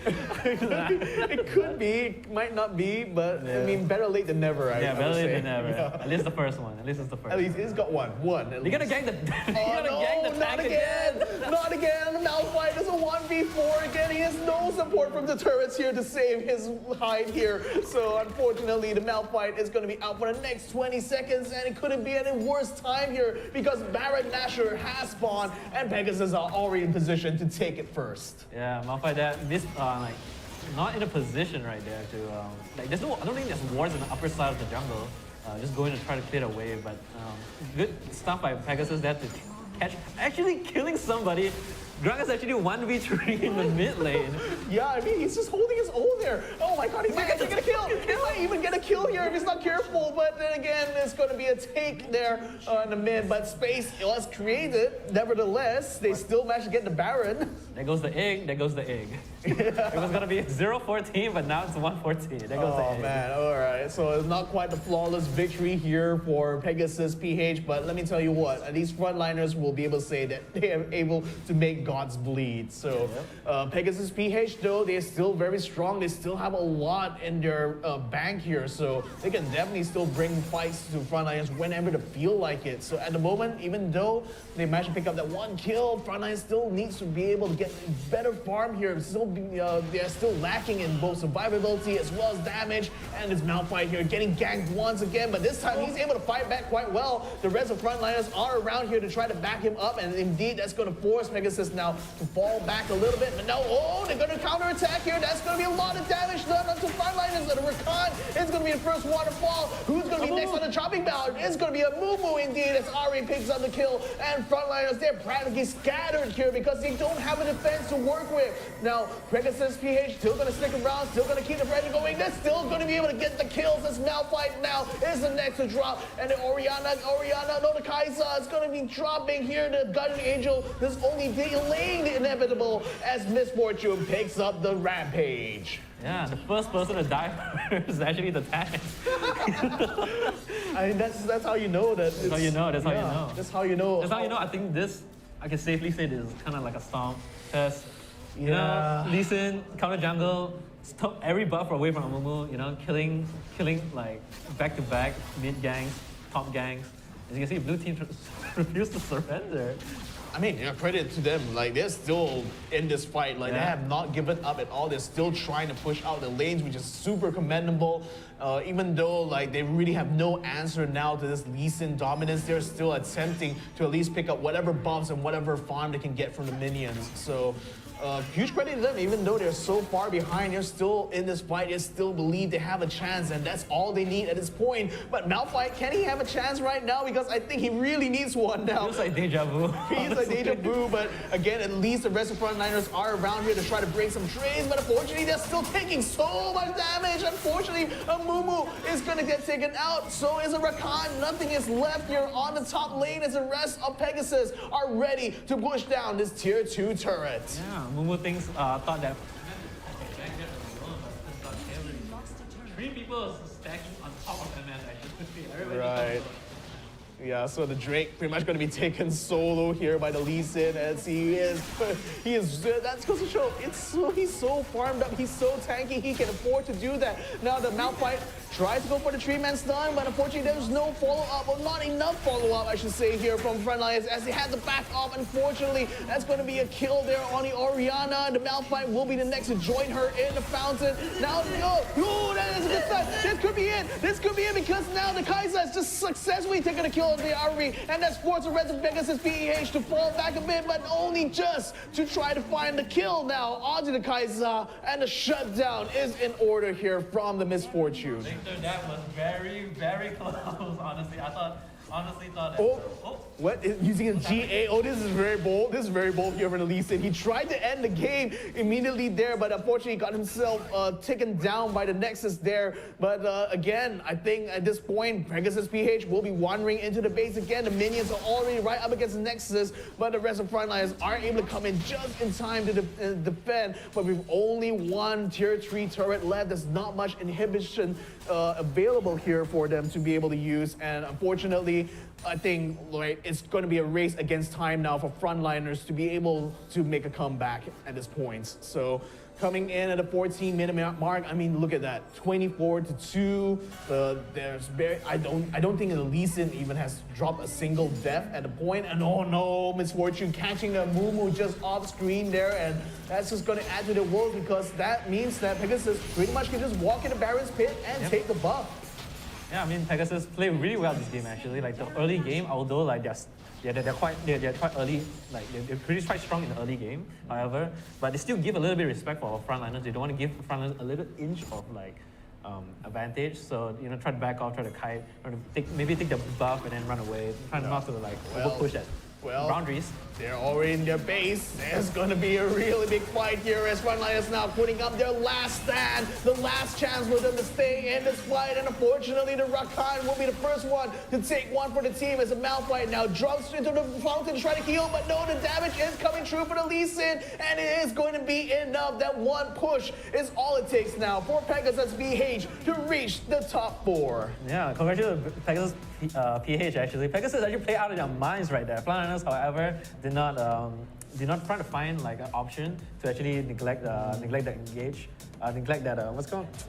It could be, might not be, but I mean, better late than never.
Better late than never. Yeah. At least the first one. At least it's the first.
At least he's got one.
You're gonna gang the.
Not again! Not again! The Malphite is a 1v4 again. He has no support from the turrets here to save his hide here. So unfortunately, the Malphite is going to be out for the next 20 seconds, and it couldn't be any worse time here because Baron Nashor has spawned, and Pegasus are already in position to take it first.
Yeah, Malphite, not in a position right there to I don't think there's wards on the upper side of the jungle. Just going to try to clear the wave, but good stuff by Pegasus there to catch, actually killing somebody. Gragas actually 1v3 in the mid lane.
Yeah, I mean, he's just holding his own there. Oh my god, he might get a kill. He might even get a kill here if he's not careful, but then again, it's going to be a take there in the mid, but space was created. Nevertheless, they still managed to get the Baron.
There goes the egg, there goes the egg. It was going to be 0-14, but now it's 1-14. There goes the egg.
Oh man, alright. So it's not quite the flawless victory here for Pegasus PH, but let me tell you what, these frontliners will be able to say that they are able to make gods bleed. So Pegasus PH though, they're still very strong. They still have a lot in their bank here, so they can definitely still bring fights to frontliners whenever they feel like it. So at the moment, even though they managed to pick up that one kill, frontline still needs to be able to get better farm here. They're still lacking in both survivability as well as damage, and this Malphite here getting ganked once again, but this time he's able to fight back quite well. The rest of frontliners are around here to try to back him up, and indeed that's going to force Pegasus now to fall back a little bit, but no, they're going to counterattack here. That's going to be a lot of damage done onto frontliners. The Marcane is going to be the first waterfall. Who's going to be next on the chopping block? It's going to be a Mumu indeed, as Ari picks up the kill, and frontliners, they're practically scattered here because they don't have a defense to work with. Now, Pegasus PH still going to stick around, still going to keep the pressure going. They're still going to be able to get the kills. This NeonFaith now is the next to drop. And the Orianna, no, the Kaiser is going to be dropping here. The Guardian Angel is only delaying the inevitable as Misfortune picks up the rampage.
Yeah, the first person to die is actually the tank.
I mean, that's how you know that.
That's how you know. That's how you know.
That's how you know.
That's how you know. I think this, I can safely say, this is kind of like a storm. Because, you know, Lee Sin, counter jungle, stop every buff away from Amumu. You know, killing like back to back mid gangs, top gangs. As you can see, blue team refused to surrender.
I mean, credit to them. Like, they're still in this fight. Like, they have not given up at all. They're still trying to push out the lanes, which is super commendable. Even though, like, they really have no answer now to this Lee Sin dominance, they're still attempting to at least pick up whatever buffs and whatever farm they can get from the minions. So, huge credit to them. Even though they're so far behind, they're still in this fight. They still believe they have a chance, and that's all they need at this point. But NeonFaith, can he have a chance right now? Because I think he really needs one now.
Feels like deja vu.
Feels like deja vu, but again, at least the rest of the frontliners are around here to try to break some trades. But unfortunately, they're still taking so much damage. Unfortunately, Amumu is going to get taken out. So is a Rakan. Nothing is left here on the top lane as the rest of Pegasus are ready to push down this tier 2 turret.
Yeah. Mumu thinks, thought that 3 people stacking on top of MS actually.
Right. Yeah, so the Drake pretty much going to be taken solo here by the Lee Sin as he is, that's goes to show, he's so farmed up, he's so tanky, he can afford to do that. Now the NeonFaith tries to go for the 3-man stun, but unfortunately there's no follow-up, or not enough follow-up, I should say, here from frontliners as they had to back off. Unfortunately, that's going to be a kill there on the Orianna. The NeonFaith will be the next to join her in the fountain. Now, that is a good sign. This could be it. This could be it because now the Kaiser has just successfully taken a kill on the RV, and that's forced the rest of Pegasus PEH to fall back a bit, but only just to try to find the kill now onto the Kaiser, and the shutdown is in order here from the Misfortune.
Victor, that was very, very close, honestly. Honestly thought that.
What? Using a GA? Oh, this is very bold. This is very bold here from the Lee Sin. He tried to end the game immediately there, but unfortunately got himself taken down by the Nexus there. But again, I think at this point, Pegasus PH will be wandering into the base again. The minions are already right up against the Nexus, but the rest of frontliners are able to come in just in time to defend. But we've only one tier 3 turret left. There's not much inhibition available here for them to be able to use, and unfortunately, I think it's going to be a race against time now for frontliners to be able to make a comeback at this point. So coming in at the 14-minute mark, I mean, look at that, 24-2. I don't think the Lee Sin even has dropped a single death at the point. And oh no, Misfortune catching a Mumu just off screen there, and that's just going to add to the woes because that means that Pegasus pretty much can just walk in the Baron's pit and take the buff.
Yeah, I mean, Pegasus played really well this game actually. Like the early game, although like they're quite early, like they're pretty quite strong in the early game. However, but they still give a little bit of respect for our frontliners. They don't want to give frontliners a little inch of like advantage. So try to back off, try to kite, maybe take the buff and then run away. Try not to like over push that boundaries.
They're already in their base. There's going to be a really big fight here as frontliners now putting up their last stand, the last chance for them to stay in this fight. And unfortunately, the Rakan will be the first one to take one for the team as a NeonFaith now drops into the fountain to try to heal. But no, the damage is coming true for the Lee Sin, and it is going to be enough. That one push is all it takes now for Pegasus PH to reach the top 4.
Yeah, congratulations Pegasus PH actually. Pegasus actually played out of their minds right there. Frontliners, however, did not try to find like an option to actually neglect that engage, neglect that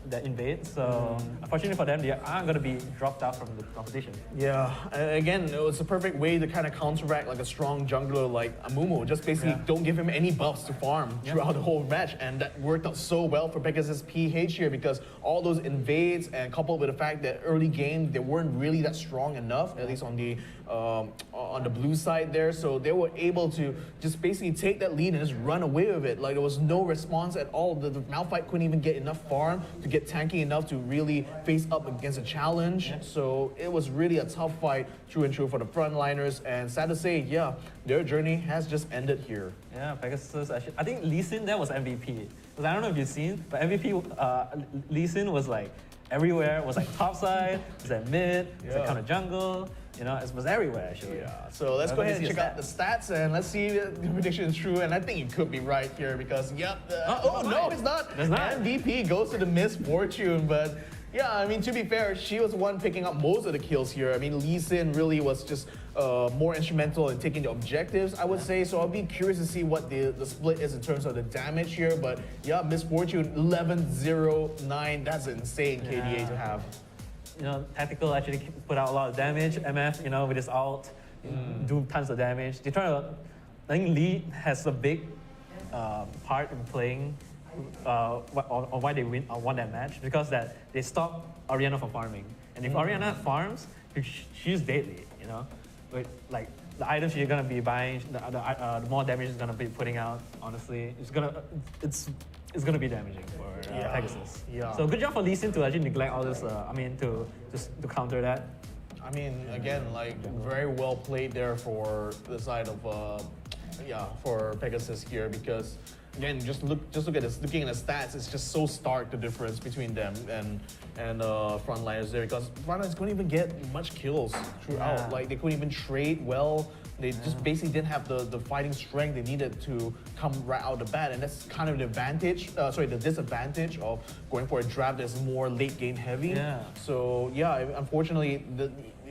that invade. So unfortunately for them, they are going to be dropped out from the competition.
Yeah, again, it was a perfect way to kind of counteract like a strong jungler like Amumu. Just basically don't give him any buffs to farm throughout the whole match, and that worked out so well for Pegasus PH here because all those invades and coupled with the fact that early game they weren't really that strong enough, at least on the blue side there, so they were able to just basically take that lead and just run away with it. Like there was no response at all. The NeonFaith couldn't even get enough farm to get tanky enough to really face up against a challenge. So it was really a tough fight true and true for the frontliners, and sad to say, yeah, their journey has just ended here.
Yeah, Pegasus actually, I think Lee Sin there was MVP. Because I don't know if you've seen, but MVP Lee Sin was like everywhere. Was like top side, was at mid, was like counter jungle. You know, it was everywhere actually.
Yeah. So let's go ahead and check out the stats and let's see if the prediction is true. And I think it could be right here because no, it's not.
It's not.
MVP goes to the misfortune, but. Yeah, I mean, to be fair, she was the one picking up most of the kills here. I mean, Lee Sin really was just more instrumental in taking the objectives, I would say. So I'll be curious to see what the split is in terms of the damage here. But yeah, misfortune 11-0-9. That's insane KDA to have.
You know, Tactical actually put out a lot of damage. MF, you know, with his ult, do tons of damage. They try to. I think Lee has a big part in playing. On why they won that match, because that they stopped Orianna from farming, and if Orianna farms, she's deadly, you know. But like the items she's gonna be buying, the more damage she's gonna be putting out. Honestly, it's gonna be damaging for Pegasus. Yeah. So good job for Lee Sin to actually neglect all this. To counter that.
I mean, again, like very well played there for the side of for Pegasus here because. Again, just look at this. Looking at the stats, it's just so stark the difference between them and frontliners there because frontliners couldn't even get much kills throughout.
Yeah.
Like they couldn't even trade well. They just basically didn't have the fighting strength they needed to come right out the bat, and that's kind of the advantage. The disadvantage of going for a draft that's more late game heavy. Yeah. So yeah, unfortunately,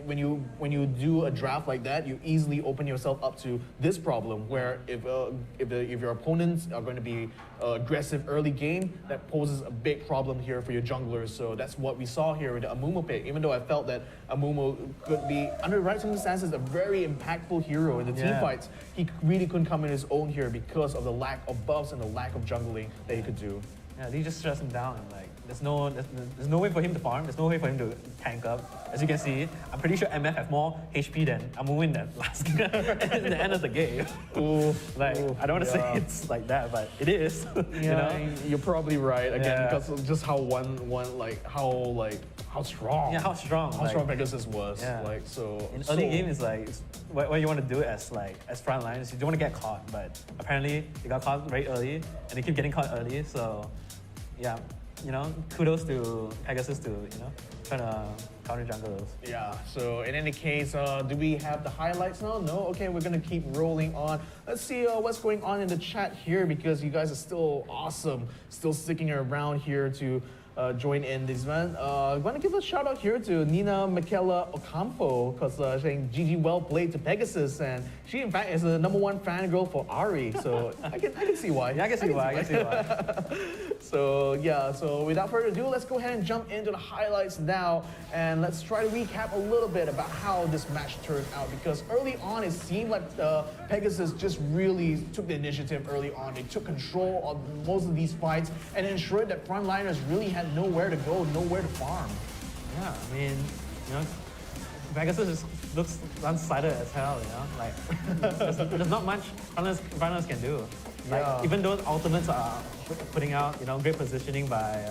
when you do a draft like that, you easily open yourself up to this problem where if your opponents are going to be aggressive early game, that poses a big problem here for your junglers. So that's what we saw here with the Amumu pick. Even though I felt that Amumu could be, under the right circumstances, a very impactful hero in the team fights, he really couldn't come in his own here because of the lack of buffs and the lack of jungling that he could do.
Yeah, they just stress him down. Like there's no way for him to farm. There's no way for him to tank up. As you can see, I'm pretty sure MF has more HP than Amumu in that last in the end of the game. I don't want to say it's like that, but it is.
Yeah, you know? You're probably right again because of just how how strong.
Yeah, how strong
Pegasus was.
Yeah.
Like so.
In early game is like what you want to do as frontliners. You don't want to get caught, but apparently they got caught very early, and they keep getting caught early. So yeah, you know, kudos to Pegasus to trying to counter junglers.
Yeah. So in any case, do we have the highlights now? No. Okay, we're gonna keep rolling on. Let's see what's going on in the chat here because you guys are still awesome, still sticking around here to. Join in this event. I want to give a shout out here to Nina Michaela Ocampo because saying GG well played to Pegasus, and she in fact is the #1 fangirl for Ari. So I can see why.
Yeah, I can see why.
So yeah. So without further ado, let's go ahead and jump into the highlights now, and let's try to recap a little bit about how this match turned out. Because early on, it seemed like Pegasus just really took the initiative early on. They took control of most of these fights and ensured that frontliners really had nowhere to go, nowhere to farm.
Yeah, I mean, Pegasus just looks one-sided as hell, there's not much frontliners can do. Even though ultimates are putting out, great positioning by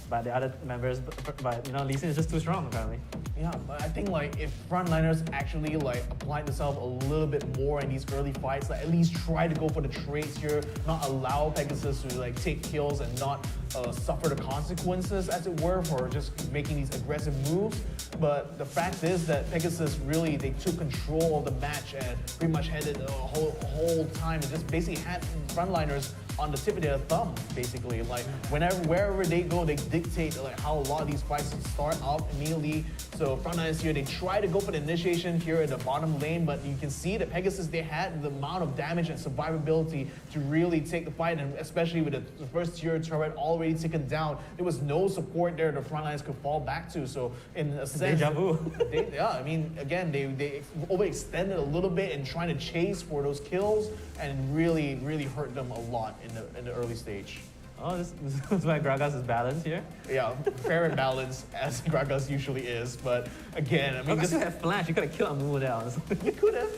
by the other members, but Lee Sin is just too strong apparently.
Yeah, but I think if frontliners actually applied themselves a little bit more in these early fights, at least try to go for the trades here, not allow Pegasus to take kills and not suffer the consequences, as it were, for just making these aggressive moves. But the fact is that Pegasus really, they took control of the match and pretty much had it the whole time and just basically had frontliners on the tip of their thumb, basically. Wherever they go, they dictate how a lot of these fights start off immediately. So frontliners here, they try to go for the initiation here in the bottom lane, but you can see that Pegasus, they had the amount of damage and survivability to really take the fight, and especially with the first tier turret already taken down, there was no support there the frontliners could fall back to. So in a sense,
deja vu.
I mean, again, they overextended a little bit in trying to chase for those kills, and really hurt them a lot in the early stage.
Oh, this is why Gragas is balanced here.
Yeah, fair and balanced as Gragas usually is. But again, I mean,
Gragas still had flash. You could have killed Amumu there, honestly.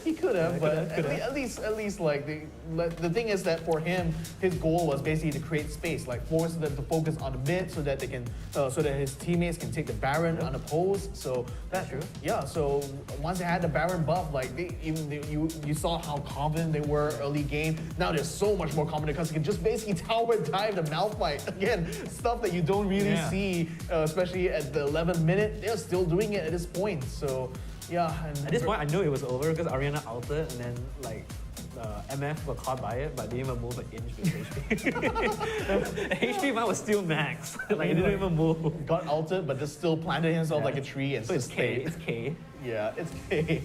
he could have, but at least like the thing is that for him, his goal was basically to create space, like force them to focus on the mid so that they can, so that his teammates can take the Baron unopposed. So
That's true.
Yeah, so once they had the Baron buff, like you saw how confident they were early game. Now they're so much more confident because they can just basically tower dive the Malphite. Again, stuff that you don't really see, especially at the 11th minute. They're still doing it at this point. So yeah. And
at this point, I knew it was over because Ariana ulted and then like MF got caught by it, but didn't even move an inch with HP. HP man was still max. Like, it didn't even move.
Got ulted, but just still planted himself like a tree and
so it's K.
stayed.
It's K.
Yeah, it's K.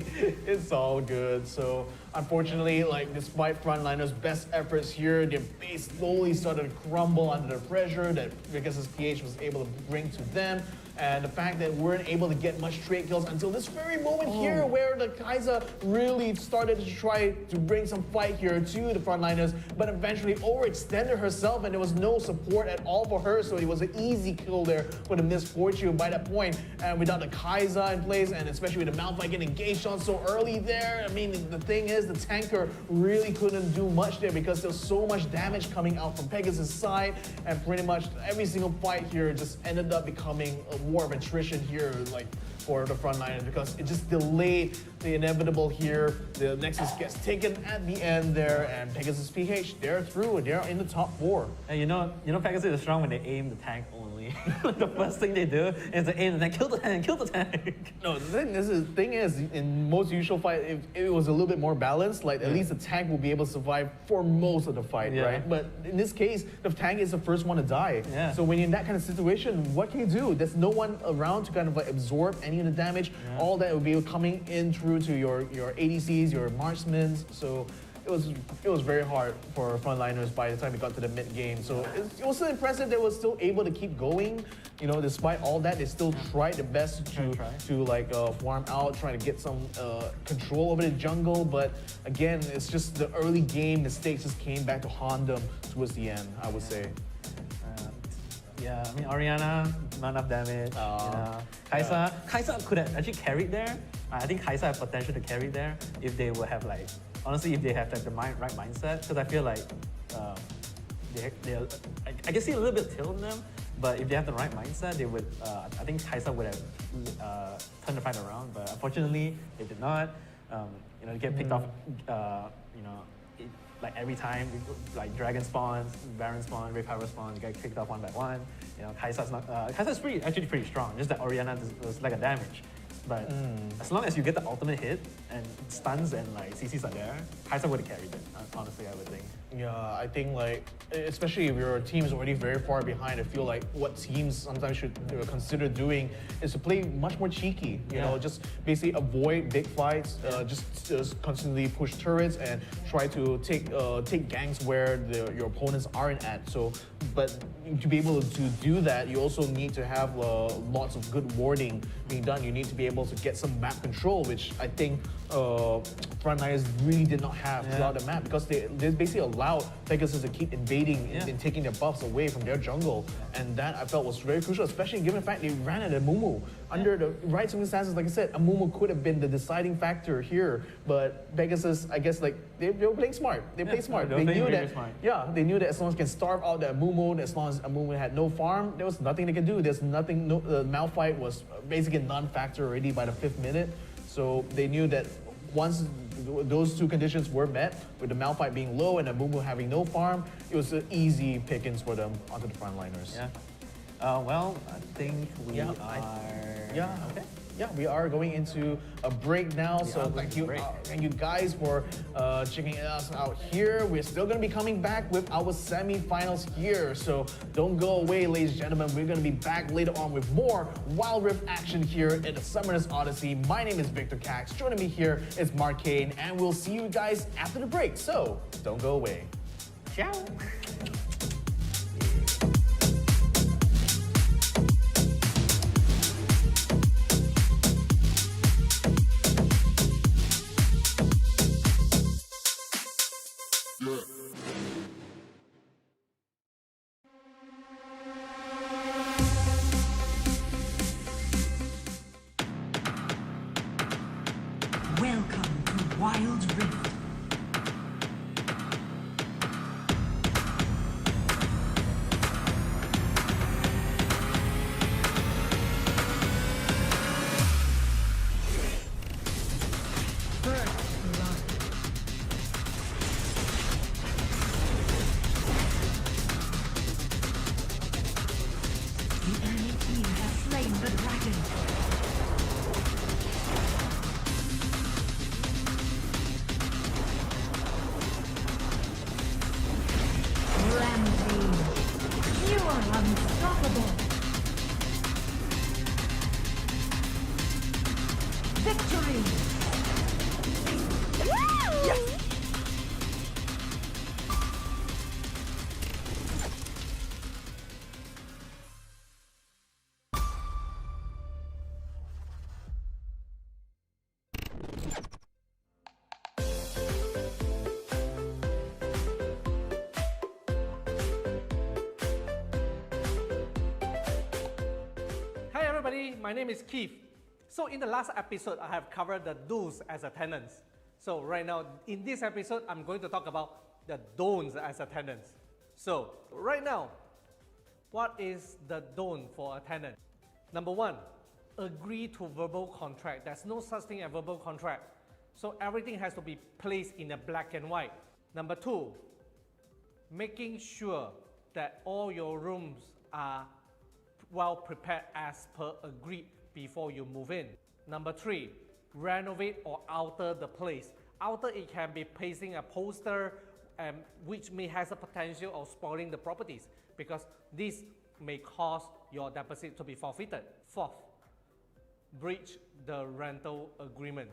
It's all good. So unfortunately, like despite frontliners' best efforts here, their base slowly started to crumble under the pressure that Vegas' PH was able to bring to them. And the fact that we weren't able to get much trade kills until this very moment here, where the Kai'Sa really started to try to bring some fight here to the frontliners, but eventually overextended herself, and there was no support at all for her. So it was an easy kill there for the Misfortune by that point. And without the Kai'Sa in place, and especially with the Malphite getting engaged on so early there, I mean, the thing is, the tanker really couldn't do much there because there was so much damage coming out from Pegasus' side, and pretty much every single fight here just ended up becoming a war of attrition here, like for the frontliners, because it just delayed the inevitable here. The Nexus gets taken at the end there, and Pegasus PH, they're through, and they're in the top 4.
And you know Pegasus is strong when they aim the tank only. The first thing they do is to aim and then kill the tank.
No, the thing is, in most usual fight, if it was a little bit more balanced, like at least the tank will be able to survive for most of the fight, right? But in this case, the tank is the first one to die.
Yeah.
So when you're in that kind of situation, what can you do? There's no one around to kind of like absorb any of the damage. All that will be coming in through to your ADCs, your marksmen. So it was very hard for frontliners by the time we got to the mid game. So it was still impressive they were still able to keep going. You know, despite all that, they still tried their best to like farm out, trying to get some control over the jungle. But again, it's just the early game mistakes just came back to haunt them towards the end, I would say.
Yeah, I mean, Orianna, not enough damage. Kai'Sa could have actually carried there. I think Kai'Sa have potential to carry there if they would have like, honestly, if they have like the right mindset. Because I feel like I can see a little bit tilt in them, but if they have the right mindset, they would. I think Kai'Sa would have turned the fight around. But unfortunately, they did not. They get picked off. Like every time, like Dragon spawns, Baron spawns, Ray Power spawns, you get kicked off one by one. You know, Kai'Sa's not. Kai'Sa's actually pretty strong. Just that Orianna does like a damage. But as long as you get the ultimate hit and stuns and like CCs are there, Kai'Sa would have carried it. Honestly, I would think.
Yeah, I think like, especially if your team is already very far behind, I feel like what teams sometimes should consider doing is to play much more cheeky. You know, just basically avoid big fights, just constantly push turrets and try to take ganks where your opponents aren't at. So, but to be able to do that, you also need to have lots of good warding being done. You need to be able to get some map control, which I think frontliners really did not have throughout the map, because they basically allowed Pegasus to keep invading and taking their buffs away from their jungle, and that I felt was very crucial, especially given the fact they ran at Amumu. Under the right circumstances, like I said, Amumu could have been the deciding factor here, but Pegasus, I guess, like they were playing smart. They played smart. They knew that. Yeah, they knew that as long as they can starve out the Amumu, as long as Amumu had no farm, there was nothing they could do. There's nothing. The Malphite was basically a non-factor already by the 5th minute. So they knew that once those two conditions were met, with the Malphite being low and Amumu having no farm, it was an easy pickings for them onto the frontliners.
Well, I think we are.
Okay. Yeah, we are going into a break now. So thank you guys for checking us out here. We're still going to be coming back with our semi-finals here. So don't go away, ladies and gentlemen. We're going to be back later on with more Wild Rift action here at the Summoners Odyssey. My name is VictorKaxx. Joining me here is Marcane, and we'll see you guys after the break. So don't go away.
Ciao.
The enemy team has slain the dragon. Rampage. You are unstoppable. Victory.
Hi everybody, my name is Keith. So in the last episode, I have covered the do's as a tenant. So right now, in this episode, I'm going to talk about the don'ts as a tenant. So right now, what is the don't for a tenant? Number one, agree to verbal contract. There's no such thing as verbal contract. So everything has to be placed in a black and white. Number two, making sure that all your rooms are well prepared as per agreed before you move in. Number three, renovate or alter the place. Alter, it can be placing a poster which may has a potential of spoiling the properties because this may cause your deposit to be forfeited. Fourth, breach the rental agreement.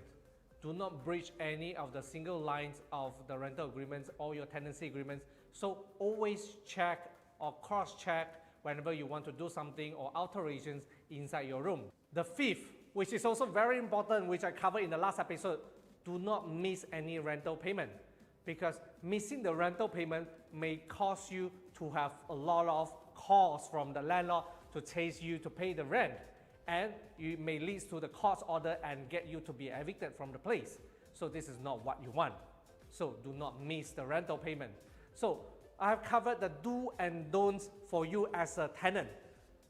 Do not breach any of the single lines of the rental agreements or your tenancy agreements. So always check or cross-check whenever you want to do something or alterations inside your room. The fifth, which is also very important, which I covered in the last episode, do not miss any rental payment because missing the rental payment may cause you to have a lot of calls from the landlord to chase you to pay the rent, and it may lead to the court order and get you to be evicted from the place. So this is not what you want. So do not miss the rental payment. So I have covered the do and don'ts for you as a tenant.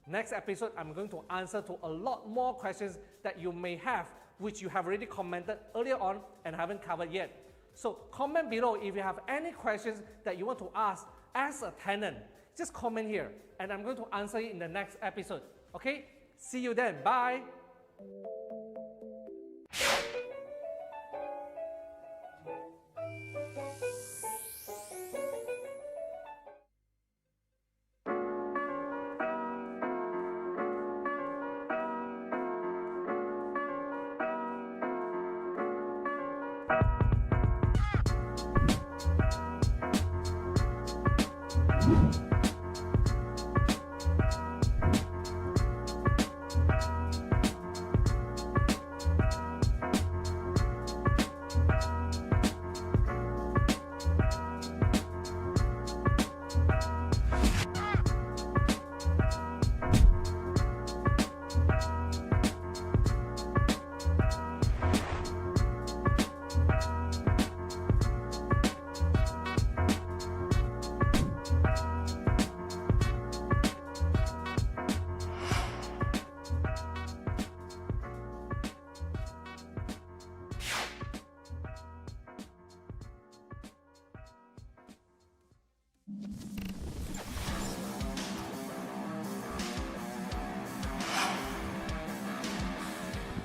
Next episode, I'm going to answer to a lot more questions that you may have, which you have already commented earlier on and haven't covered yet. So comment below if you have any questions that you want to ask as a tenant. Just comment here and I'm going to answer it in the next episode. Okay? See you then. Bye.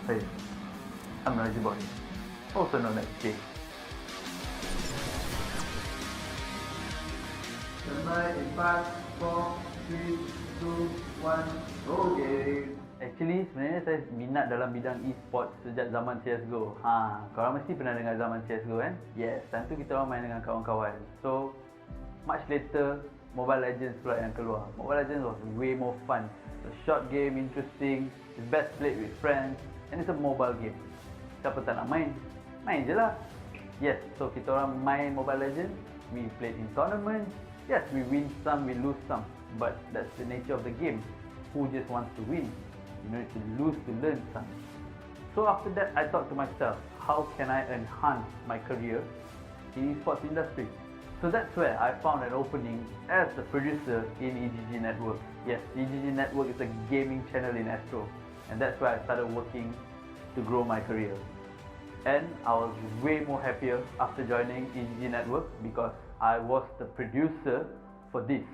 Hey, I'm Noisy Boy, also known as Jay. Tonight in 5, 4, 3, 2, 1, go game! Actually, sebenarnya saya minat dalam bidang esports sejak zaman CSGO. Korang mesti pernah dengar zaman CSGO kan? Yes, time tu kita orang main dengan kawan-kawan. So, much later, Mobile Legends pula yang keluar. Mobile Legends was way more fun. It's a short game, interesting, it's best played with friends, and it's a mobile game. Siapa tak nak main? Main je lah. Yes, so kita orang main Mobile Legends, we played in tournaments. Yes, we win some, we lose some. But that's the nature of the game. Who just wants to win? You need to lose to learn some. So after that, I thought to myself, how can I enhance my career in esports industry? So that's where I found an opening as a producer in EGG Network. Yes, EGG Network is a gaming channel in Astro, and that's where I started working to grow my career. And I was way more happier after joining EGG Network because I was the producer for this.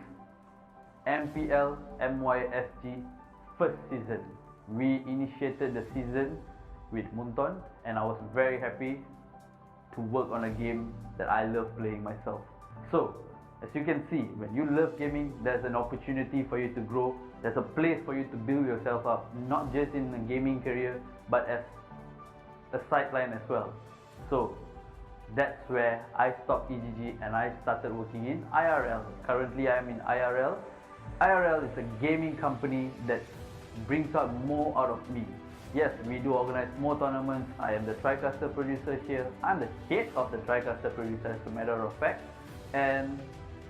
MPL MYSG first season. We initiated the season with Munton, and I was very happy to work on a game that I love playing myself. So, as you can see, when you love gaming, there's an opportunity for you to grow. There's a place for you to build yourself up, not just in a gaming career, but as a sideline as well. So, that's where I stopped EGG and I started working in IRL. Currently, I am in IRL. IRL is a gaming company that brings out more out of me. Yes, we do organize more tournaments. I am the TriCaster producer here. I'm the head of the TriCaster producer, as a matter of fact. And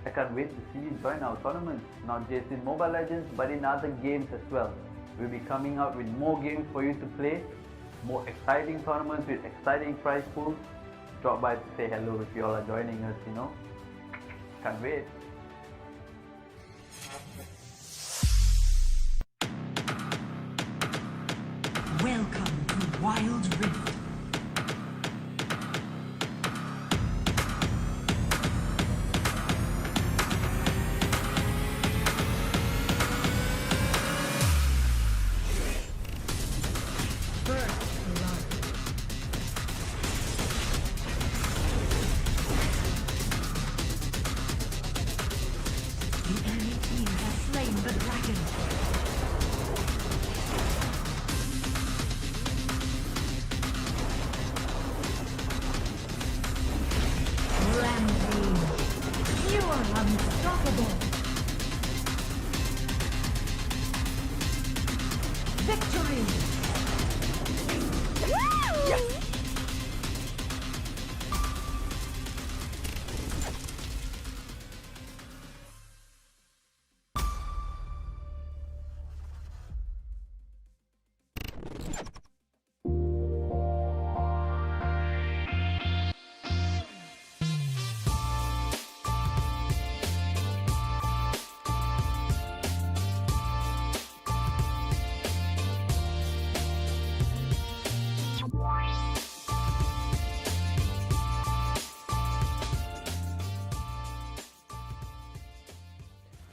I can't wait to see you join our tournaments, not just in Mobile Legends, but in other games as well. We'll be coming out with more games for you to play, more exciting tournaments with exciting prize pools. Drop by to say hello if you all are joining us, you know. Can't wait.
Welcome to Wild Rift.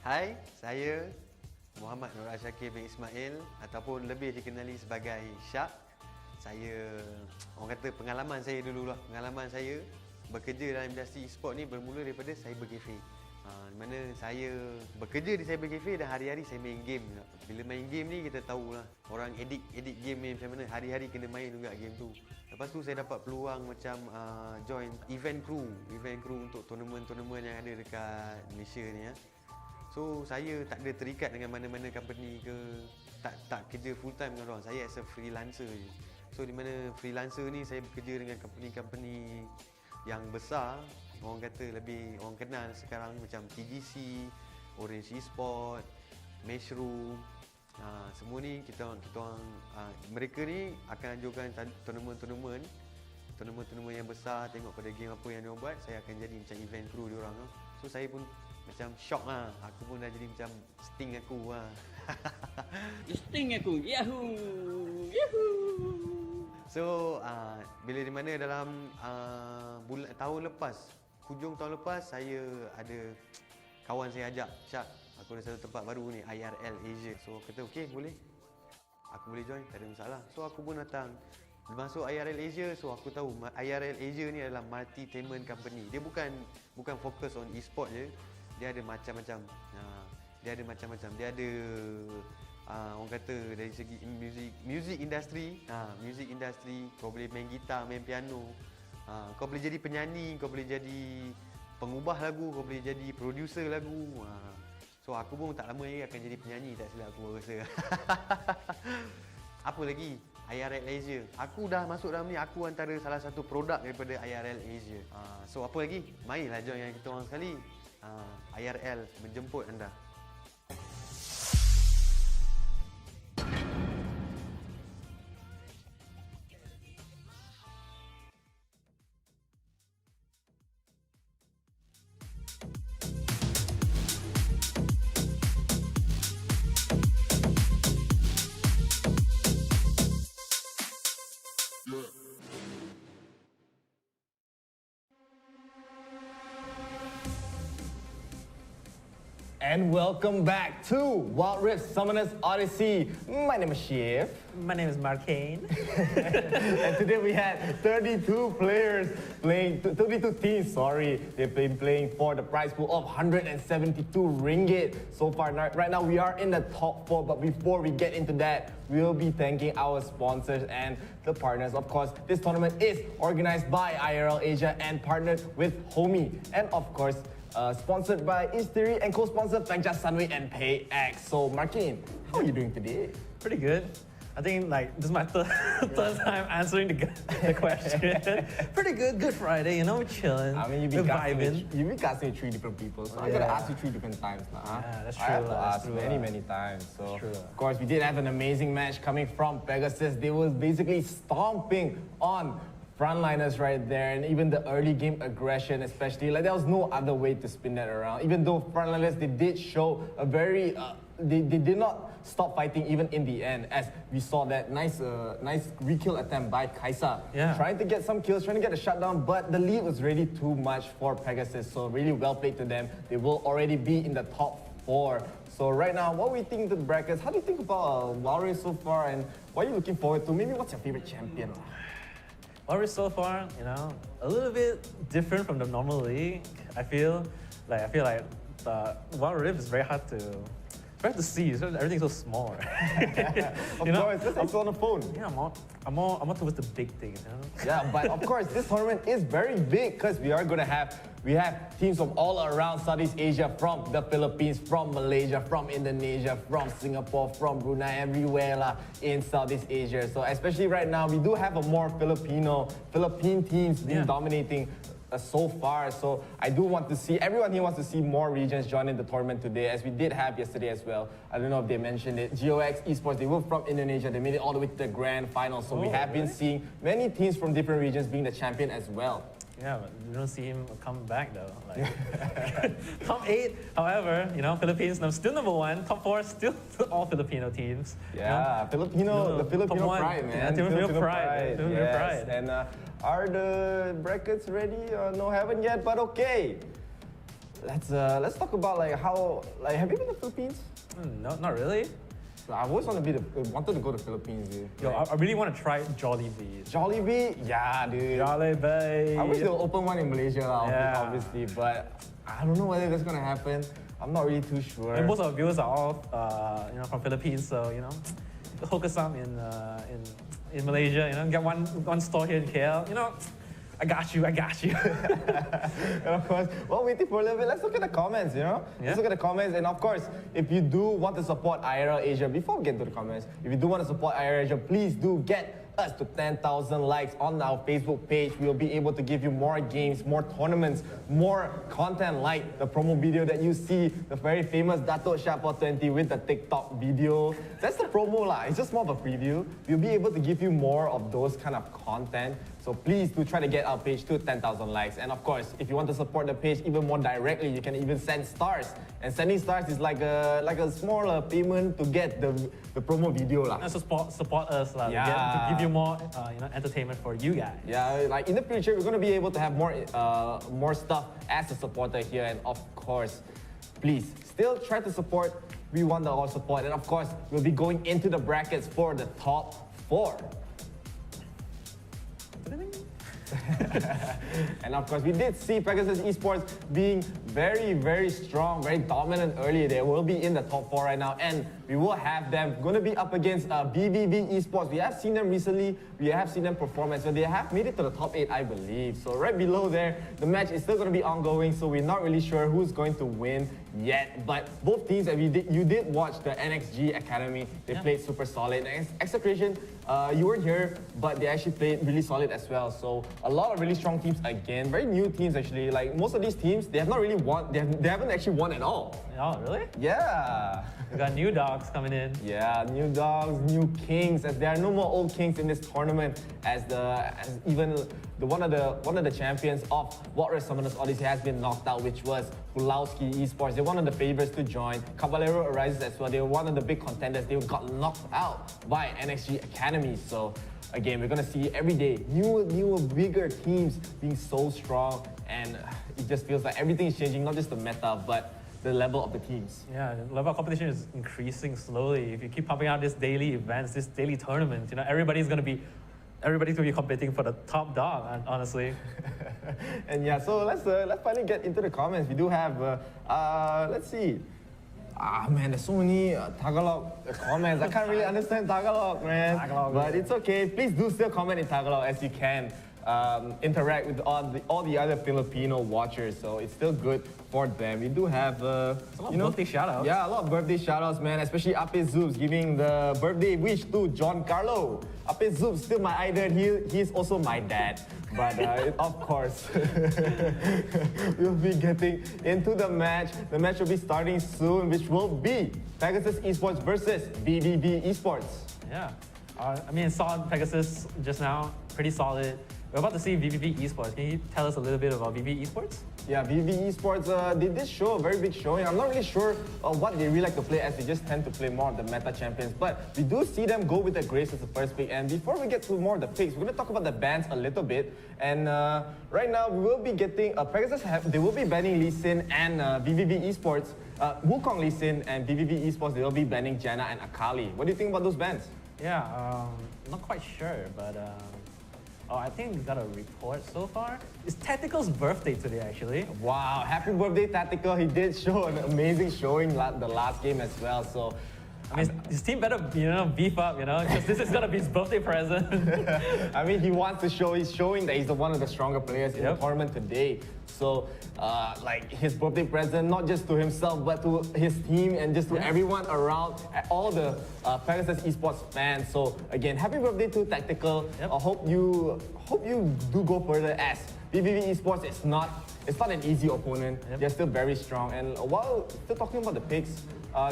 Hai, saya Muhammad Nur Syakir bin Ismail ataupun lebih dikenali sebagai Syak. Saya, orang kata pengalaman saya dulu lah. Pengalaman saya bekerja dalam industri e-sport ni bermula daripada cyber cafe. Di mana saya bekerja di cyber cafe dan hari-hari saya main game. Bila main game ni kita tahulah orang edit game ni macam mana, hari-hari kena main juga game tu. Lepas tu saya dapat peluang macam join event crew untuk tournament yang ada dekat Malaysia ni ya. So saya tak ada terikat dengan mana-mana company ke, tak kerja full time dengan orang. Saya as a freelancer je. So di mana freelancer ni saya bekerja dengan company-company yang besar, orang kata lebih orang kenal sekarang macam TGC, Orange Esport, Mushroom. Semua ni kita orang mereka ni akan anjurkan tournament yang besar, tengok pada game apa yang dia buat, saya akan jadi macam event crew dia orang. So saya pun macam shock lah. Aku pun dah jadi macam Sting aku lah.
Sting aku. Yahoo! Yahoo!
So, bila di mana dalam tahun lepas, hujung tahun lepas, saya ada kawan saya ajak, Syak, aku ada satu tempat baru ni, IRL Asia. So, kata okey, boleh. Aku boleh join, tak ada masalah. So, aku pun datang. Masuk IRL Asia, so aku tahu IRL Asia ni adalah multi-tainment company. Dia bukan fokus on e-sport je. Dia ada macam-macam. Dia ada orang kata dari segi music industry, kau boleh main gitar, main piano. Kau boleh jadi penyanyi, kau boleh jadi pengubah lagu, kau boleh jadi producer lagu. So aku pun tak lama lagi akan jadi penyanyi, tak silap aku rasa. Apa lagi? IRL Asia. Aku dah masuk dalam ni, aku antara salah satu produk daripada IRL Asia. So apa lagi? Marilah join dengan kita orang sekali. IRL menjemput anda.
and welcome back to Wild Rift Summoners Odyssey. My name is Shiv.
My name is Marcane.
And today we had 32 players playing, 32 teams, sorry. They've been playing for the prize pool of 172 ringgit. So far, right now we are in the top 4, but before we get into that, we'll be thanking our sponsors and the partners. Of course, this tournament is organized by IRL Asia and partnered with Homie. And of course, sponsored by Esportsmans and co-sponsored by Sunway and VictorKaxx. So Marcane, how are you doing today?
Pretty good. I think like this is my third time answering the question. Pretty good. Good Friday, you know, we're chilling.
I mean, you've been casting 3 different people, so I gotta ask you 3 different times now.
Yeah, that's true.
I have to ask many times. So,
true.
of course, we did have an amazing match coming from Pegasus. They were basically stomping on frontliners right there, and even the early game aggression, especially, like there was no other way to spin that around. Even though frontliners, they did show a very, they did not stop fighting even in the end, as we saw that nice re-kill attempt by Kaisa.
Yeah.
Trying to get some kills, trying to get a shutdown, but the lead was really too much for Pegasus, so really well played to them. They will already be in the top 4. So right now, what we think the brackets, how do you think about Wild Rift so far, and what are you looking forward to? Maybe what's your favorite champion?
Wild Rift so far, you know, a little bit different from the normal league. I feel like the Wild Rift is very hard to see. So everything's so small. Right?
Of course, this is on the phone.
Yeah, I'm more towards the big things. You know?
Yeah, but of course, this tournament is very big because we have teams from all around Southeast Asia, from the Philippines, from Malaysia, from Indonesia, from Singapore, from Brunei, everywhere in Southeast Asia. So especially right now, we do have a more Philippine teams being dominating so far. So I do want to see, everyone here wants to see more regions joining the tournament today, as we did have yesterday as well. I don't know if they mentioned it. GOX Esports, they were from Indonesia. They made it all the way to the grand final. So we have been seeing many teams from different regions being the champion as well.
Yeah, but you don't see him come back though. Like top 8, however, you know, Philippines still number 1. Top 4 still all Filipino teams.
Yeah, the Filipino pride, man.
Yeah, Filipino pride.
And are the brackets ready? No, haven't yet, but okay. Let's talk about have you been to the Philippines?
No, not really.
I've always wanted to go to the Philippines, dude.
Yo, I really want to try Jollibee.
Jollibee? Yeah, dude.
Jollibee.
I wish they'll open one in Malaysia, obviously, but I don't know whether that's gonna happen. I'm not really too sure.
And most of our viewers are all, from Philippines, so you know, hook us up in Malaysia. You know, get one store here in KL. You know, I got you.
And of course, while waiting for a little bit, let's look at the comments, you know?
Yeah.
Let's look at the comments. And of course, if you do want to support IRL Asia, before we get to the comments, if you do want to support IRL Asia, please do get us to 10,000 likes on our Facebook page. We'll be able to give you more games, more tournaments, more content like the promo video that you see, the very famous Dato Shapa 20 with the TikTok video. That's the promo lah. It's just more of a preview. We'll be able to give you more of those kind of content. So please do try to get our page to 10,000 likes. And of course, if you want to support the page even more directly, you can even send stars. And sending stars is like a small payment to get the promo video lah.
And support us lah.
Yeah.
To give you more entertainment for you guys.
Yeah, like in the future, we're gonna be able to have more stuff as a supporter here. And of course, please still try to support. We want all support. And of course, we'll be going into the brackets for the top 4. And of course, we did see Pegasus Esports being very, very strong, very dominant earlier. They will be in the top 4 right now, and we will have them going to be up against BBB Esports. We have seen them recently. We have seen them perform, and so they have made it to the top 8, I believe. So right below there, the match is still going to be ongoing, so we're not really sure who's going to win yet. But both teams, and you did watch the NXG Academy. They played super solid. And Execration, you weren't here, but they actually played really solid as well. So a lot of really strong teams again, very new teams actually. Like most of these teams, they have not really won. They haven't actually won at all.
Oh, really?
Yeah.
We got new dogs coming in.
Yeah, new dogs, new kings. As there are no more old kings in this tournament. As even one of the champions of Wild Rift Summoners Odyssey has been knocked out, which was Pulowski Esports. They're one of the favorites to join. Caballero Arises as well. They were one of the big contenders. They got knocked out by NXG Academy. So again, we're gonna see every day newer, bigger teams being so strong, and it just feels like everything is changing. Not just the meta, but the level of the teams.
Yeah, the level of competition is increasing slowly. If you keep pumping out these daily events, this daily tournament, everybody's gonna be competing for the top dog, honestly.
And yeah, so let's finally get into the comments. We do have, let's see. Man, there's so many Tagalog comments. I can't really understand Tagalog, man. But it's okay. Please do still comment in Tagalog as you can. Interact with all the other Filipino watchers, so it's still good for them. We do have
a lot of birthday shoutouts.
Yeah, a lot of birthday shoutouts, man. Especially Ape Zubs giving the birthday wish to John Carlo. Ape Zubs still my idol. He's also my dad. But of course, we'll be getting into the match. The match will be starting soon, which will be Pegasus Esports versus VVV Esports.
Yeah, I mean, saw Pegasus just now, pretty solid. We're about to see VVV Esports. Can you tell us a little bit about VVV Esports?
Yeah, VVV Esports, they did show a very big showing. I'm not really sure what they really like to play, as they just tend to play more of the meta champions. But we do see them go with the Grace as the first pick. And before we get to more of the picks, we're going to talk about the bans a little bit. And right now, we will be getting Pegasus. They will be banning Lee Sin and VVV Esports. Wukong Lee Sin and VVV Esports, they will be banning Janna and Akali. What do you think about those bans?
Yeah, not quite sure, but I think we got a report so far. It's Tactical's birthday today, actually.
Wow, happy birthday, Tactical. He did show an amazing showing the last game as well. So,
I mean, his team better, beef up, because this is gonna be his birthday present.
I mean, he wants to show. He's showing that he's one of the stronger players in the tournament today. So, like his birthday present, not just to himself, but to his team and just to everyone around, all the Pegasus Esports fans. So again, happy birthday to Tactical. I hope you do go further, as VVV Esports it's not an easy opponent. They're still very strong. And while still talking about the picks,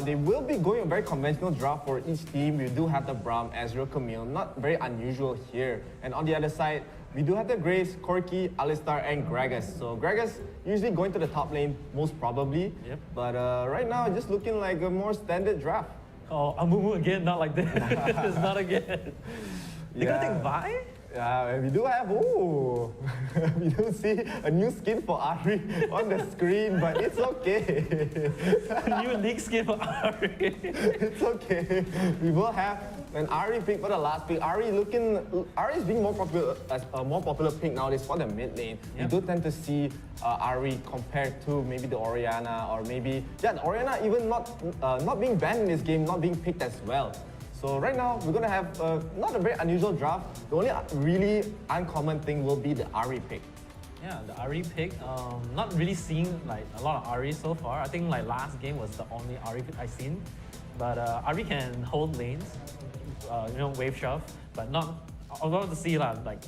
they will be going a very conventional draft for each team. We do have the Braum, Ezreal, Camille, not very unusual here. And on the other side, we do have the Grace, Corki, Alistar, and Gragas. So Gragas usually going to the top lane, most probably. But right now, just looking like a more standard draft.
Oh, Amumu again, not like this. It's not again. You're gonna take Vi?
Yeah, we do have, we do see a new skin for Ari on the screen, but it's okay.
New league skin for Ari.
It's okay. We will have an Ari pick for the last pick. Ari is being more popular as a more popular pick nowadays for the mid lane. We do tend to see Ari compared to maybe the Orianna, or maybe the Orianna even not being banned in this game, not being picked as well. So right now, we're going to have not a very unusual draft. The only really uncommon thing will be the Ari pick.
Yeah, the Ari pick. Not really seeing like a lot of Ari so far. I think like last game was the only Ari pick I've seen. But Ari can hold lanes, wave shove, but not. I'm going to see like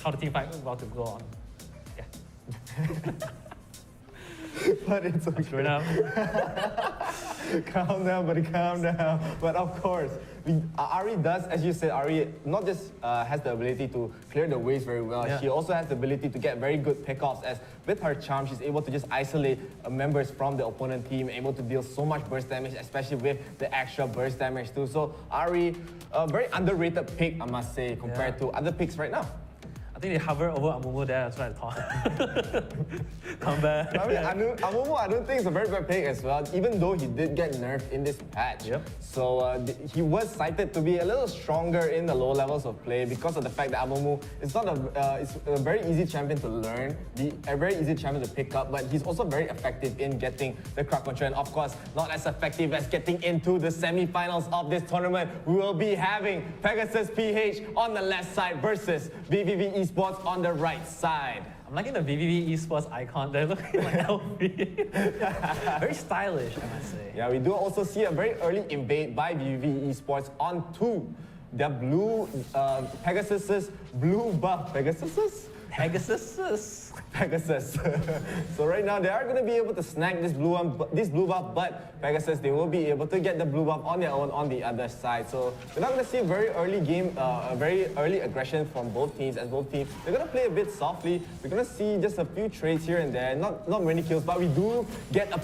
how the team fight is about to go on. Yeah.
But it's okay. Calm down, buddy, calm down. But of course, Ari does, as you said, Ari not just has the ability to clear the waves very well, she also has the ability to get very good pickoffs, as with her charm, she's able to just isolate members from the opponent team, able to deal so much burst damage, especially with the extra burst damage too. So Ari, a very underrated pick, I must say, compared to other picks right now.
I think they hover over Amumu there, that's what I thought. Come back.
I mean, Amumu, I don't think it's a very bad pick as well, even though he did get nerfed in this patch. So he was cited to be a little stronger in the low levels of play because of the fact that Amumu is not it's a very easy champion to learn, a very easy champion to pick up, but he's also very effective in getting the crowd control. And of course, not as effective as getting into the semi-finals of this tournament. We will be having Pegasus PH on the left side versus VVV Esports on the right side.
I'm liking the VVV Esports icon. They're looking like LV. Very stylish, I must say.
Yeah, we do also see a very early invade by VVV Esports onto the blue Pegasus's blue buff. Pegasus. So right now they are going to be able to snag this blue buff, but Pegasus, they will be able to get the blue buff on their own on the other side. So we're not going to see a very early game, a very early aggression from both teams, as both teams, they're going to play a bit softly. We're going to see just a few trades here and there, not many kills, but we do get a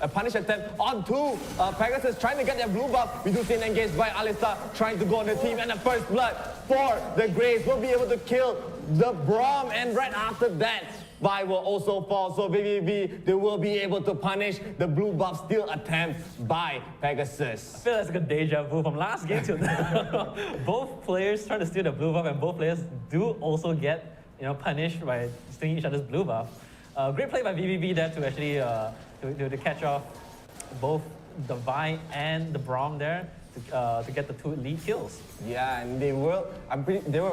punish attempt onto Pegasus trying to get their blue buff. We do see an engage by Alistar trying to go on the team, and the first blood for the Grays will be able to kill the Braum, and right after that, Vi will also fall. So VVV, they will be able to punish the blue buff steal attempt by Pegasus.
I feel that's like a deja vu from last game to now. Both players trying to steal the blue buff, and both players do also get punished by stealing each other's blue buff. Great play by VVV there to actually to catch off both the Vi and the Braum there to get the 2 lead kills.
Yeah, and they were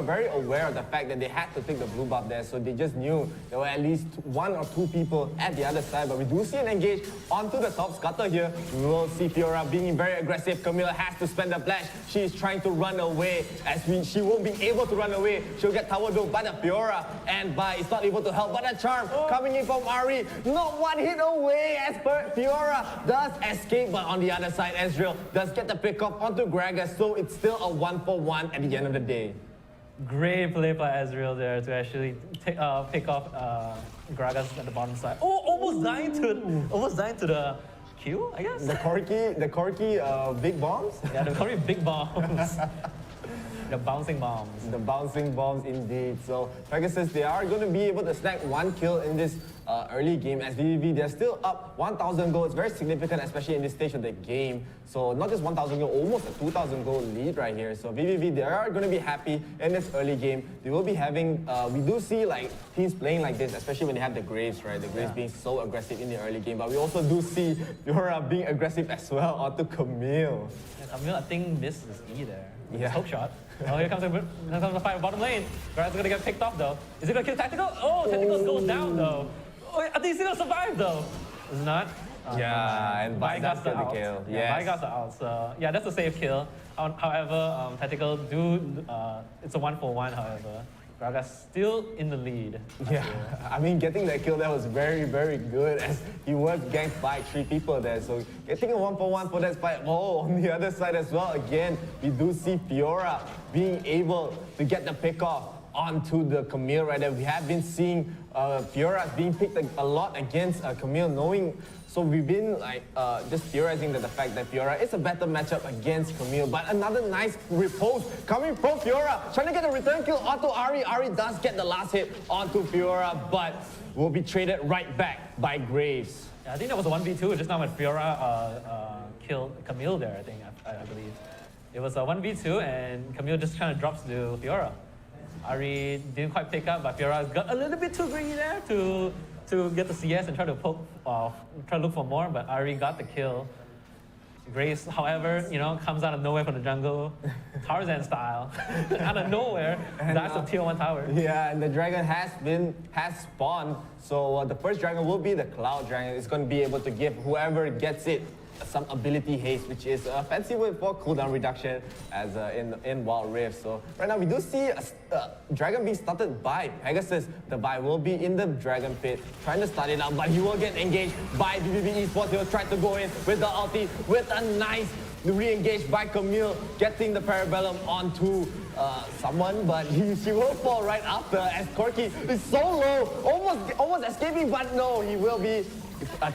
very aware of the fact that they had to take the blue buff there, so they just knew there were at least 1 or 2 people at the other side. But we do see an engage onto the top scutter here. We will see Fiora being very aggressive. Camille has to spend the flash. She is trying to run away. She won't be able to run away. She'll get tower dove by the Fiora, and Vi is not able to help. But a charm coming in from Ari, not 1 hit away as Fiora does escape. But on the other side, Ezreal does get the pick up onto Gragas, so it's still a 1-for-1 at the end of the day.
Great play by Ezreal there to actually pick off Gragas at the bottom side. Oh, almost dying to the Q, I guess.
The Corki big bombs?
Yeah, the Corki big bombs. The bouncing bombs.
The bouncing bombs indeed. So Pegasus, they are going to be able to snag 1 kill in this early game. As VVV, they're still up 1,000 gold. It's very significant, especially in this stage of the game. So not just 1,000 gold, almost a 2,000 gold lead right here. So VVV, they are going to be happy in this early game. They will be having, we do see like teams playing like this, especially when they have the Graves, right? The Graves being so aggressive in the early game. But we also do see Fiora being aggressive as well onto Camille.
Yeah, Camille, I think missed his E there.
Yeah.
Hope shot. Oh, here comes the fight bottom lane. Gragas is gonna get picked off though. Is he gonna kill Tactical? Oh, Tactical goes down though. Oh, I think he's gonna survive though. Is it not?
Yeah, and Vi does get the kill.
Yeah, Vi got the out. So yeah, that's a safe kill. However, Tactical it's a 1-for-1. However, Gragas still in the lead.
Yeah, I mean, getting that kill there was very, very good as he was ganked by 3 people there. So getting a 1-for-1 for that fight. Oh, on the other side as well, again, we do see Fiora being able to get the pick off onto the Camille right there. We have been seeing Fiora being picked a lot against Camille, knowing. So we've been like just theorizing that the fact that Fiora is a better matchup against Camille. But another nice repose coming from Fiora, trying to get a return kill onto Ari. Ari does get the last hit onto Fiora, but will be traded right back by Graves.
Yeah, I think that was a 1v2 just now when Fiora killed Camille there, I believe. It was a 1v2 and Camille just kind of drops to Fiora. Ari didn't quite pick up, but Fiora got a little bit too greedy there to get the CS and try to try to look for more, but Ari got the kill. Grace, however, comes out of nowhere from the jungle, Tarzan style, out of nowhere, that's a tier 1 tower.
Yeah, and the dragon has spawned, so the first dragon will be the Cloud Dragon. It's going to be able to give whoever gets it some ability haste, which is a fancy word for cooldown reduction as in Wild Rift. So right now we do see a dragon being started by Pegasus. The Vi will be in the dragon pit trying to start it out, but he will get engaged by VVV Esports. He'll try to go in with the ulti with a nice re-engage by Camille, getting the Parabellum onto someone, but she will fall right after as Corki is so low, almost escaping, but no, he will be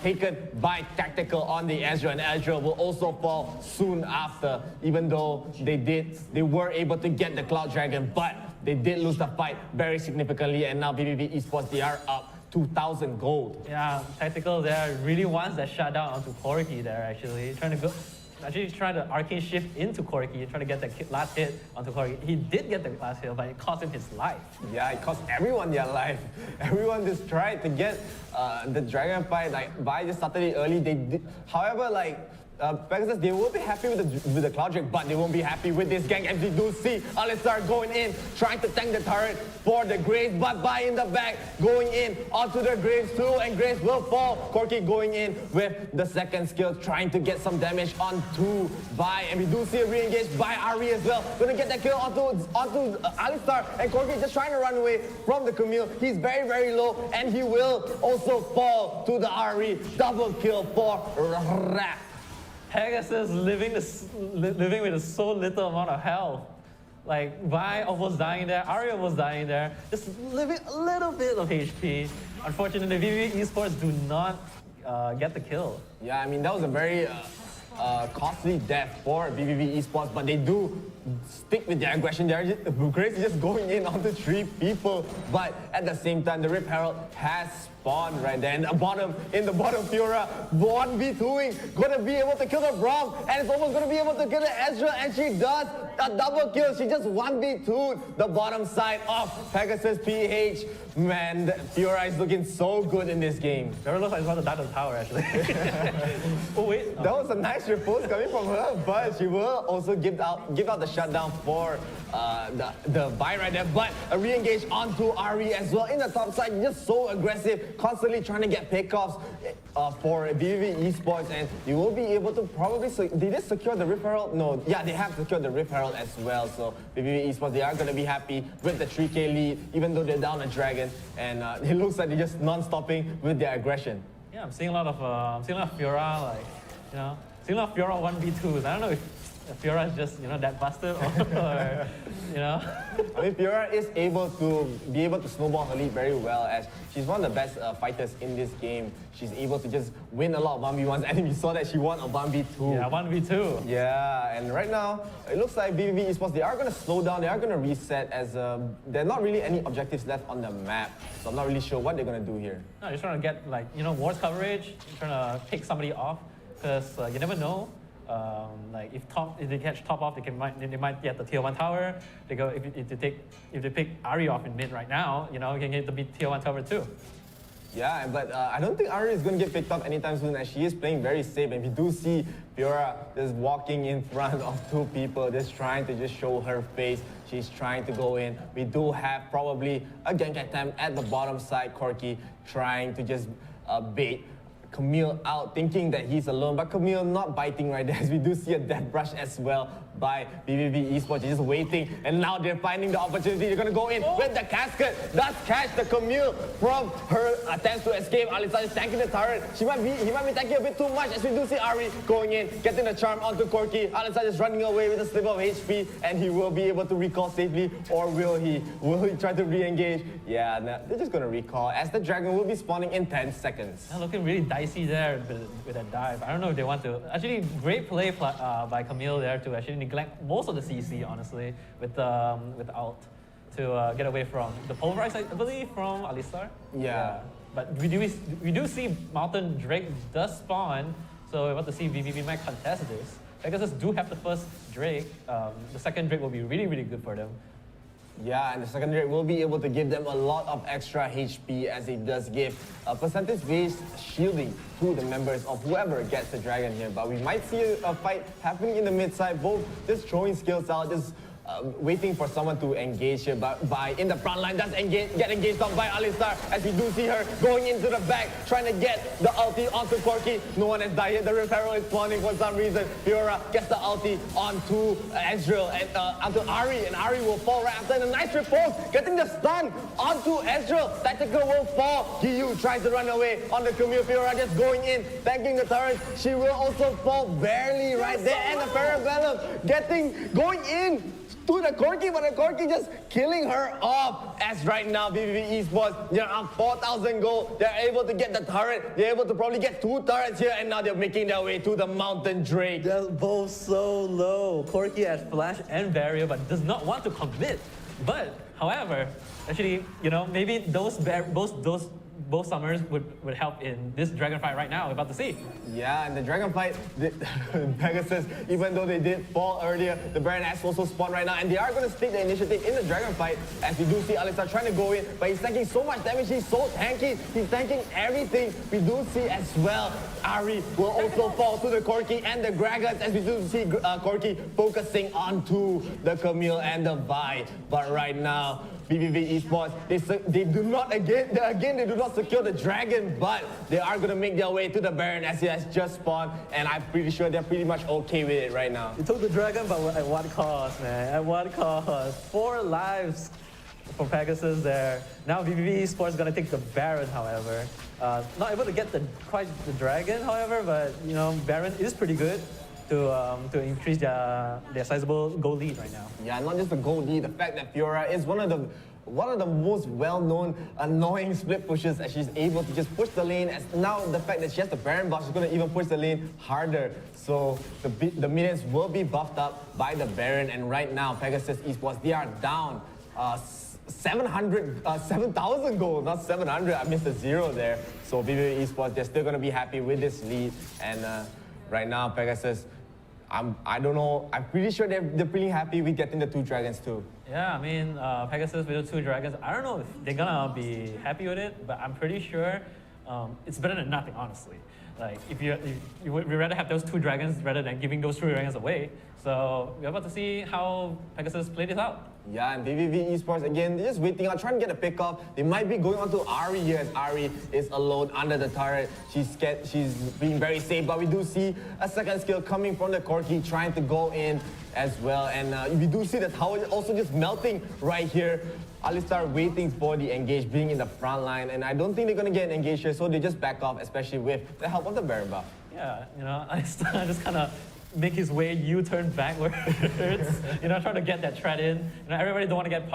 taken by Tactical on the Ezreal, and Ezreal will also fall soon after, even though they were able to get the Cloud Dragon, but they did lose the fight very significantly, and now VVV Esports, they are up 2,000 gold.
Yeah, Tactical there really wants that shutdown onto Corki there, actually. Trying to arcane shift into Corki, trying to get that last hit onto Corki. He did get the last hit, but it cost him his life.
Yeah, it cost everyone their life. Everyone just tried to get the dragon fight. Like, Vi just started it early. They did, however, like, Pegasus, they will be happy with the Cloud Drake, but they won't be happy with this gank. And we do see Alistar going in, trying to tank the turret for the Graves, but Vi in the back, going in onto the Graves too, and Graves will fall. Corki going in with the second skill, trying to get some damage onto Vi, and we do see a re-engage by Ari as well. Gonna get that kill onto Alistar, and Corki just trying to run away from the Camille. He's very, very low, and he will also fall to the Ari. Double kill for Rap.
Pegasus living with so little amount of health. Like, Vi almost dying there, Ari almost dying there, just living a little bit of HP. Unfortunately, VVV Esports do not get the kill.
Yeah, I mean, that was a very costly death for VVV Esports, but they do stick with their aggression. Grace is just going in onto 3 people, but at the same time, the Rip Herald has spawned right there. And in the bottom, Fiora 1v2ing, gonna be able to kill the Braum, and it's almost gonna be able to kill the Ezreal, and she does a double kill. She just 1v2'd the bottom side of Pegasus PH. Man, Fiora is looking so good in this game.
Fiora looks like he's about to die to the tower, actually. Oh, wait.
That was a nice repose coming from her, but she will also give out the shutdown for the buy right there. But a re-engage onto Ari as well in the top side, just so aggressive, constantly trying to get pickoffs for BBB Esports, and you will be able to probably did they secure the Rip Herald? No, yeah, they have secured the Rip Herald as well. So BBB Esports, they are going to be happy with the 3K lead, even though they're down a dragon, and it looks like they're just non-stopping with their aggression.
Yeah, I'm seeing a lot of Fiora, like, you know, seeing a lot of Fiora 1v2s. I don't know if Fiora is just, that busted or
I mean, Fiora is able to snowball her lead very well, as she's one of the best fighters in this game. She's able to just win a lot of 1v1s, and we saw that she won a 1v2.
Yeah, 1v2.
Yeah, and right now, it looks like BBB Esports, they are going to slow down, they are going to reset, as there are not really any objectives left on the map. So I'm not really sure what they're going to do here.
No, just trying to get, wards coverage, trying to pick somebody off, because you never know. Like if they catch top off, they might get the tier 1 tower. They go if they pick Ari off in mid right now, you can get the tier 1 tower too.
Yeah, but I don't think Ari is going to get picked up anytime soon, as she is playing very safe. And we do see Fiora just walking in front of 2 people, just trying to just show her face. She's trying to go in. We do have probably a gank attempt at the bottom side. Corki trying to just bait Camille out, thinking that he's alone, but Camille not biting right there, as we do see a death brush as well by BBB Esports. She's just waiting, and now they're finding the opportunity. They're gonna go in with the casket. Does catch the Camille from her attempts to escape. Alisa is tanking the turret. He might be tanking a bit too much, as we do see Ari going in, getting the charm onto Corki. Alisa is running away with a sliver of HP, and he will be able to recall safely, or will he try to re-engage? Yeah, no, they're just gonna recall, as the dragon will be spawning in 10 seconds.
They're looking really dicey there with that dive. I don't know if they want to. Actually, great play by Camille there to actually neglect most of the CC, honestly, with ult to get away from the pulverize, I believe, from Alistar.
Yeah.
But we do see Mountain Drake does spawn, so we're about to see BBB might contest this. Pegasus do have the first Drake. The second Drake will be really, really good for them.
Yeah, and the second Drake will be able to give them a lot of extra HP, as it does give percentage-based shielding to the members of whoever gets the dragon here. But we might see a fight happening in the mid side, both just throwing skills out, just waiting for someone to engage here. But in the front line does get engaged on by Alistar, as we do see her going into the back, trying to get the ulti onto Corki. No one has died yet. The Rip Herald is spawning for some reason. Fiora gets the ulti onto Ezreal and onto Ari, and Ari will fall right after. And a nice repose, getting the stun onto Ezreal. Tactical will fall. Giyu tries to run away on the Camille. Fiora just going in, tanking the turret. She will also fall barely right there. And the Parabellum going in to the Corki, but the Corki just killing her off, as right now BBB Esports, they're on 4,000 gold. They're able to get the turret. They're able to probably get 2 turrets here, and now they're making their way to the Mountain Drake.
They're both so low. Corki has flash and barrier, but does not want to commit. But however, actually, maybe both summers would help in this dragon fight right now we're about to see.
Yeah, and the dragon fight, Pegasus, even though they did fall earlier, the Baron has also spawned right now, and they are going to take the initiative in the dragon fight, as we do see Alistar trying to go in, but he's taking so much damage. He's so tanky. He's tanking everything. We do see as well Ari will also fall to the Corki and the Dragons, as we do see Corki focusing onto the Camille and the Vi. But right now, BBB Esports, they do not secure the dragon, but they are going to make their way to the Baron, as he has just spawned, and I'm pretty sure they're pretty much okay with it right now.
You took the dragon, but at what cost, man? At what cost? 4 lives for Pegasus there. Now BBB Esports is going to take the Baron, however. Not able to get quite the dragon, however, but Baron is pretty good to increase their sizable goal lead right now.
Yeah, not just the goal lead, the fact that Fiora is one of the one of the most well-known annoying split pushes as she's able to just push the lane. As now the fact that she has the Baron buff, she's going to even push the lane harder. So the minions will be buffed up by the Baron, and right now Pegasus Esports, they are down 7,000 gold, not 700. I missed a 0 there. So VictorKaxx Esports, they're still going to be happy with this lead. And right now, Pegasus, I don't know. I'm pretty sure they're pretty happy with getting the 2 dragons too.
Yeah, I mean, Pegasus with the 2 dragons, I don't know if they're gonna be happy with it, but I'm pretty sure it's better than nothing, honestly. Like, if you would rather have those 2 dragons rather than giving those 2 dragons away. So we're about to see how Pegasus play this out.
Yeah, and VVV Esports, again, they're just waiting out, trying to get a pick off. They might be going on to Ari here, as Ari is alone under the turret. She's scared, she's being very safe, but we do see a second skill coming from the Corki, trying to go in as well. And we do see the tower also just melting right here. Alistar waiting for the engage, being in the front line, and I don't think they're going to get an engage here, so they just back off, especially with the help of the Baron buff.
Yeah, you know, Alistar just kind of make his way U-turn backwards, you know, trying to get that tread in. You know, everybody don't want to get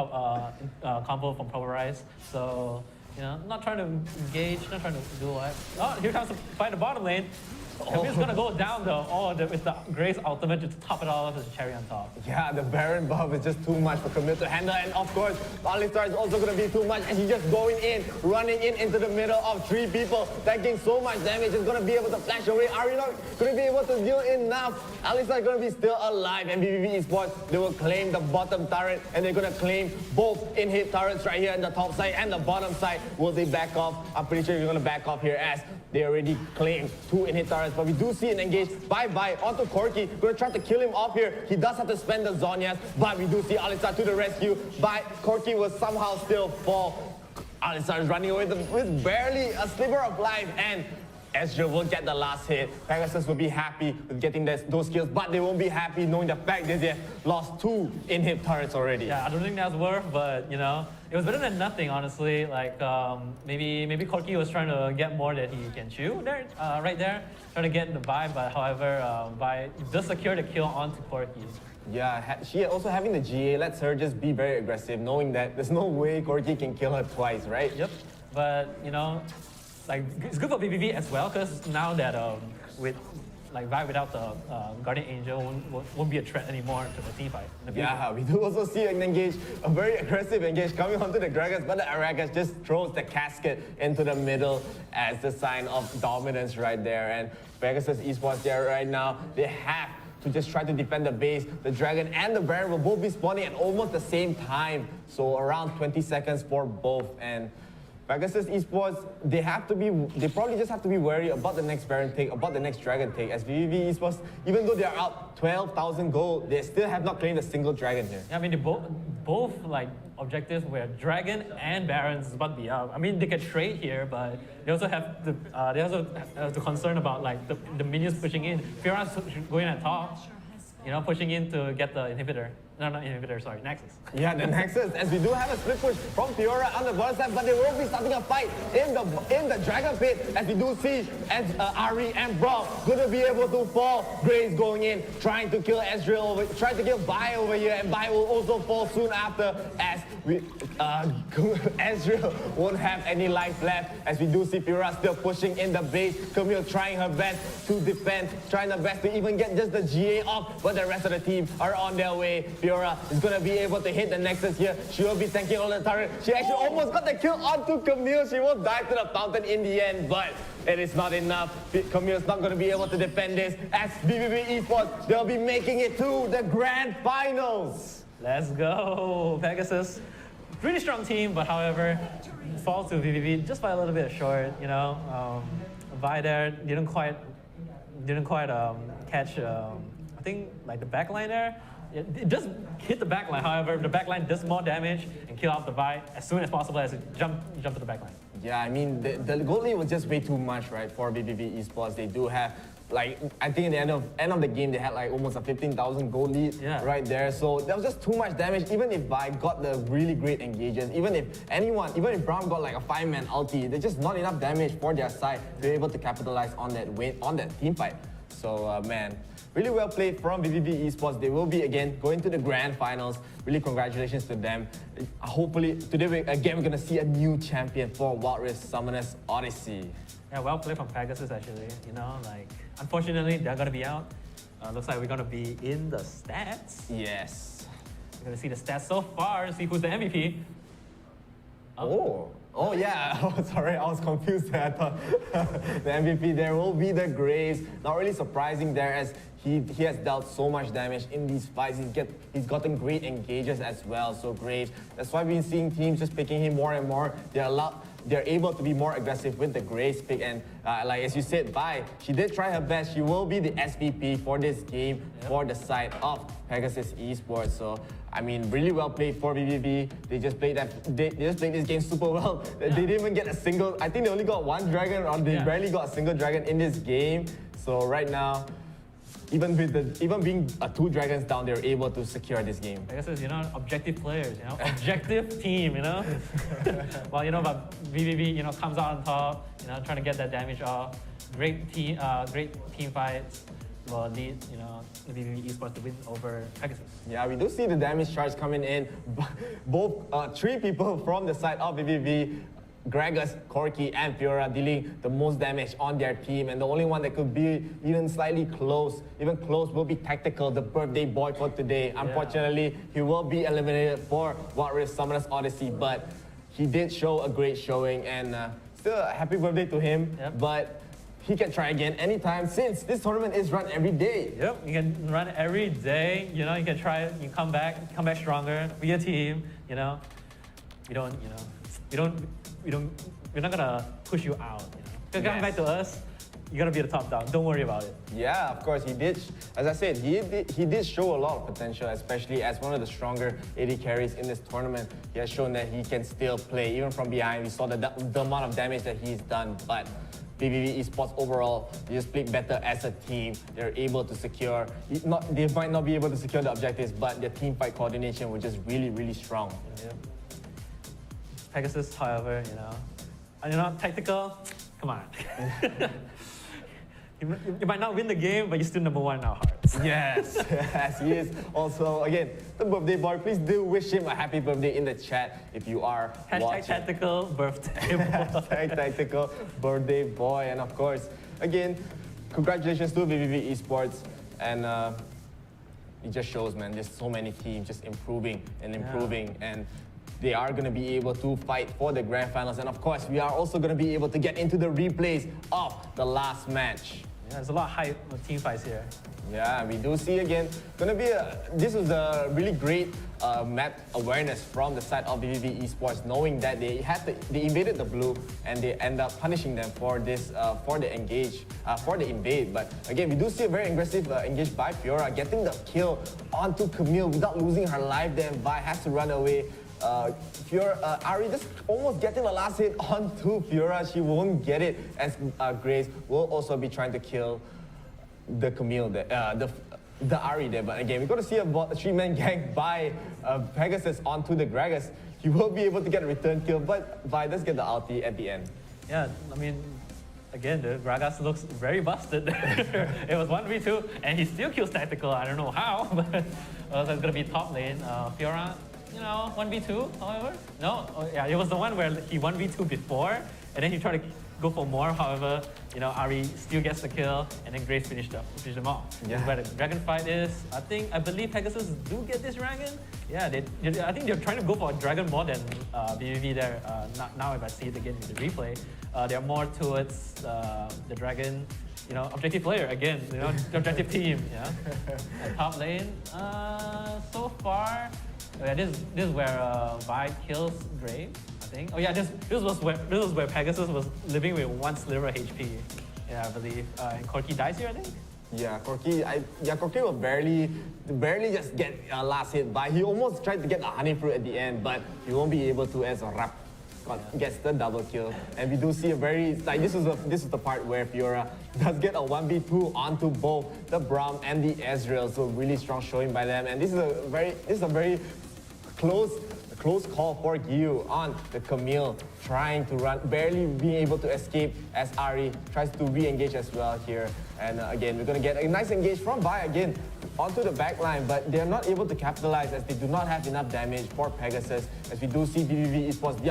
combo from Pulverize, so, you know, not trying to engage, not trying to do what. Oh, here comes to fight the bottom lane. Camille's gonna go down though. Oh, with the Grace ultimate to top it all off as a cherry on top.
Yeah, the Baron buff is just too much for Camille to handle, and of course, Alistar is also gonna be too much, and he's just going in, running in into the middle of 3 people, taking so much damage. He's gonna be able to flash away. Ari not gonna be able to deal enough. Alistar is gonna be still alive, and VVV Esports, they will claim the bottom turret, and they're gonna claim both in-hit turrets right here on the top side and the bottom side. Will they back off? I'm pretty sure they're gonna back off here as they already claimed 2 in-hit turrets, but we do see an engage. Bye-bye onto Corki. Gonna try to kill him off here. He does have to spend the Zhonya's, but we do see Alistar to the rescue. But Corki will somehow still fall. Alistar is running away with barely a sliver of life, and Ezreal will get the last hit. Pegasus will be happy with getting those kills, but they won't be happy knowing the fact that they have lost 2 in-hit turrets already.
Yeah, I don't think that's worth, but you know, it was better than nothing, honestly. Like maybe Corki was trying to get more that he can chew there, right there, trying to get the vibe. But however, Vi does secure the kill onto Corki.
Yeah, she also having the GA lets her just be very aggressive, knowing that there's no way Corki can kill her twice, right?
Yep, but you know, like it's good for BBB as well, because now that with like Vi without the Guardian Angel won't be a threat anymore to the team fight.
Yeah, we do also see an engage, a very aggressive engage coming onto the Gragas, but the Aragas just throws the casket into the middle as the sign of dominance right there. And Pegasus Esports there right now, they have to just try to defend the base. The Dragon and the Baron will both be spawning at almost the same time, so around 20 seconds for both. And Pegasus Esports, they probably just have to be wary about the next Baron take, about the next Dragon take, as VVV Esports, even though they are out 12,000 gold, they still have not claimed a single Dragon here.
Yeah, I mean, they both like objectives where Dragon and Barons is about to be up. I mean, they can trade here, but they also have the concern about like the minions pushing in. Fiora's going at top, you know, pushing in to get the inhibitor. No, not inhibitor, sorry, Nexus.
Yeah, the Nexus, as we do have a split push from Fiora on the bottom side, but they will be starting a fight in the Dragon Pit, as we do see Ari and Brawl gonna be able to fall. Grace going in, trying to kill Ezreal, trying to kill Vi over here, and Vi will also fall soon after, as Ezreal won't have any life left, as we do see Fiora still pushing in the base. Camille trying her best to defend, trying her best to even get just the GA off, but the rest of the team are on their way. Fiora is going to be able to hit the Nexus here. She will be tanking all the turret. She actually almost got the kill onto Camille. She will dive to the fountain in the end, but it is not enough. Camille's not going to be able to defend this, as BBB Esports, they'll be making it to the grand finals.
Let's go, Pegasus. Really strong team, but however, falls to VVV just by a little bit short. You know, Vi there didn't quite catch. I think like the backline there. It just hit the backline. However, the backline does more damage and kill off the Vi as soon as possible as it jump to the backline.
Yeah, I mean, the gold lead was just way too much, right, for BBB Esports. They do have, like, I think at the end of the game, they had like almost a 15,000 gold lead right there. So that was just too much damage. Even if Vi got the really great engages, even if Braum got like a 5-man ulti, there's just not enough damage for their side to be able to capitalize on that team fight. So, man, really well played from VVV Esports. They will be again going to the grand finals. Really congratulations to them. Hopefully today we're going to see a new champion for Wild Rift Summoners Odyssey.
Yeah, well played from Pegasus actually. You know, like unfortunately they're gonna be out. Looks like we're gonna be in the stats.
Yes.
We're gonna see the stats so far, see who's the MVP.
Oh yeah, sorry, I was confused there. I thought the MVP there will be the Graves. Not really surprising there as he has dealt so much damage in these fights. He's gotten great engages as well, so Graves. That's why we've been seeing teams just picking him more and more. They're able to be more aggressive with the Graves pick, and like as you said, she did try her best. She will be the SVP for this game for the side of Pegasus Esports. So I mean, really well played for VVV. They just played this game super well. They didn't even get a single. I think they only got one dragon, or they barely got a single dragon in this game. So right now, even being 2 dragons down, they're able to secure this game.
Pegasus, you know, objective players, you know, objective team, you know. Well, you know, but VVV, you know, comes out on top, you know, trying to get that damage off. Great team fights will lead, you know, the VVV Esports to win over Pegasus.
Yeah, we do see the damage charge coming in. Both 3 people from the side of VVV, Gragas, Corky, and Fiora dealing the most damage on their team, and the only one that could be even slightly close, will be Tactical, the birthday boy for today. Unfortunately, he will be eliminated for Wild Rift Summoners Odyssey, but he did show a great showing, and still a happy birthday to him. But he can try again anytime since this tournament is run every day.
Yep, you can run every day. You know, you can try it. You come back stronger. Be a team. You know, we're not gonna push you out. You know, come back to us. You gotta be the top dog. Don't worry about it.
Yeah, of course he did. As I said, he did show a lot of potential, especially as one of the stronger AD carries in this tournament. He has shown that he can still play even from behind. We saw the amount of damage that he's done, but VVV Esports overall, they just played better as a team. They're able to secure, they might not be able to secure the objectives, but their team fight coordination was just really, really strong.
Yeah. Pegasus, however, you know, Tactical, come on. You might not win the game, but you're still #1 in our hearts.
Yes, yes, he is. Also, again, the birthday boy, please do wish him a happy birthday in the chat if you are watching.
Tactical birthday boy.
Tactical birthday boy. And of course, again, congratulations to VVV Esports. And it just shows, man, there's so many teams just improving and improving. And they are going to be able to fight for the grand finals. And of course, we are also going to be able to get into the replays of the last match.
Yeah, there's a lot of hype with team fights here.
Yeah, we do see again, this was a really great map awareness from the side of VVV Esports, knowing that they invaded the blue and they end up punishing them for this, for the invade. But again, we do see a very aggressive engage by Fiora, getting the kill onto Camille without losing her life. Then Vi has to run away. Ari just almost getting the last hit onto Fiora. She won't get it, as Grace will also be trying to kill the Camille there, the Ari there. But again, we're going to see a 3-man gang by Pegasus onto the Gragas. He will be able to get a return kill, but Vi does get the ulti at the end.
Yeah, I mean, again, the Gragas looks very busted. It was 1v2, and he still kills Tactical. I don't know how, but it's going to be top lane. Fiora, you know, 1v2, however. No, yeah, it was the one where he 1v2 before, and then he tried to go for more. However, you know, Ari still gets the kill, and then Grace finished them off. Yeah. This is where the dragon fight is. I believe Pegasus do get this dragon. Yeah, I think they're trying to go for a dragon more than VVV there. Now if I see it again in the replay, they're more towards the dragon. You know, objective player again. You know, the objective team. Yeah. Top lane. So far. Yeah, this is where Vi kills Grave, I think. Oh yeah, this was where Pegasus was living with 1 sliver HP. Yeah, I believe. And Corky dies here, I think.
Yeah, Corky will barely just get last hit by. He almost tried to get a honey fruit at the end, but he won't be able to as Rap gets the double kill. And we do see a very this is the part where Fiora does get a 1v2 onto both the Braum and the Ezreal. So really strong showing by them. And this is a very close call for Gyu on the Camille, trying to run, barely being able to escape as Ari tries to re-engage as well here. And again, we're going to get a nice engage from Vi again onto the back line, but they're not able to capitalize as they do not have enough damage for Pegasus. As we do see VVV Esports,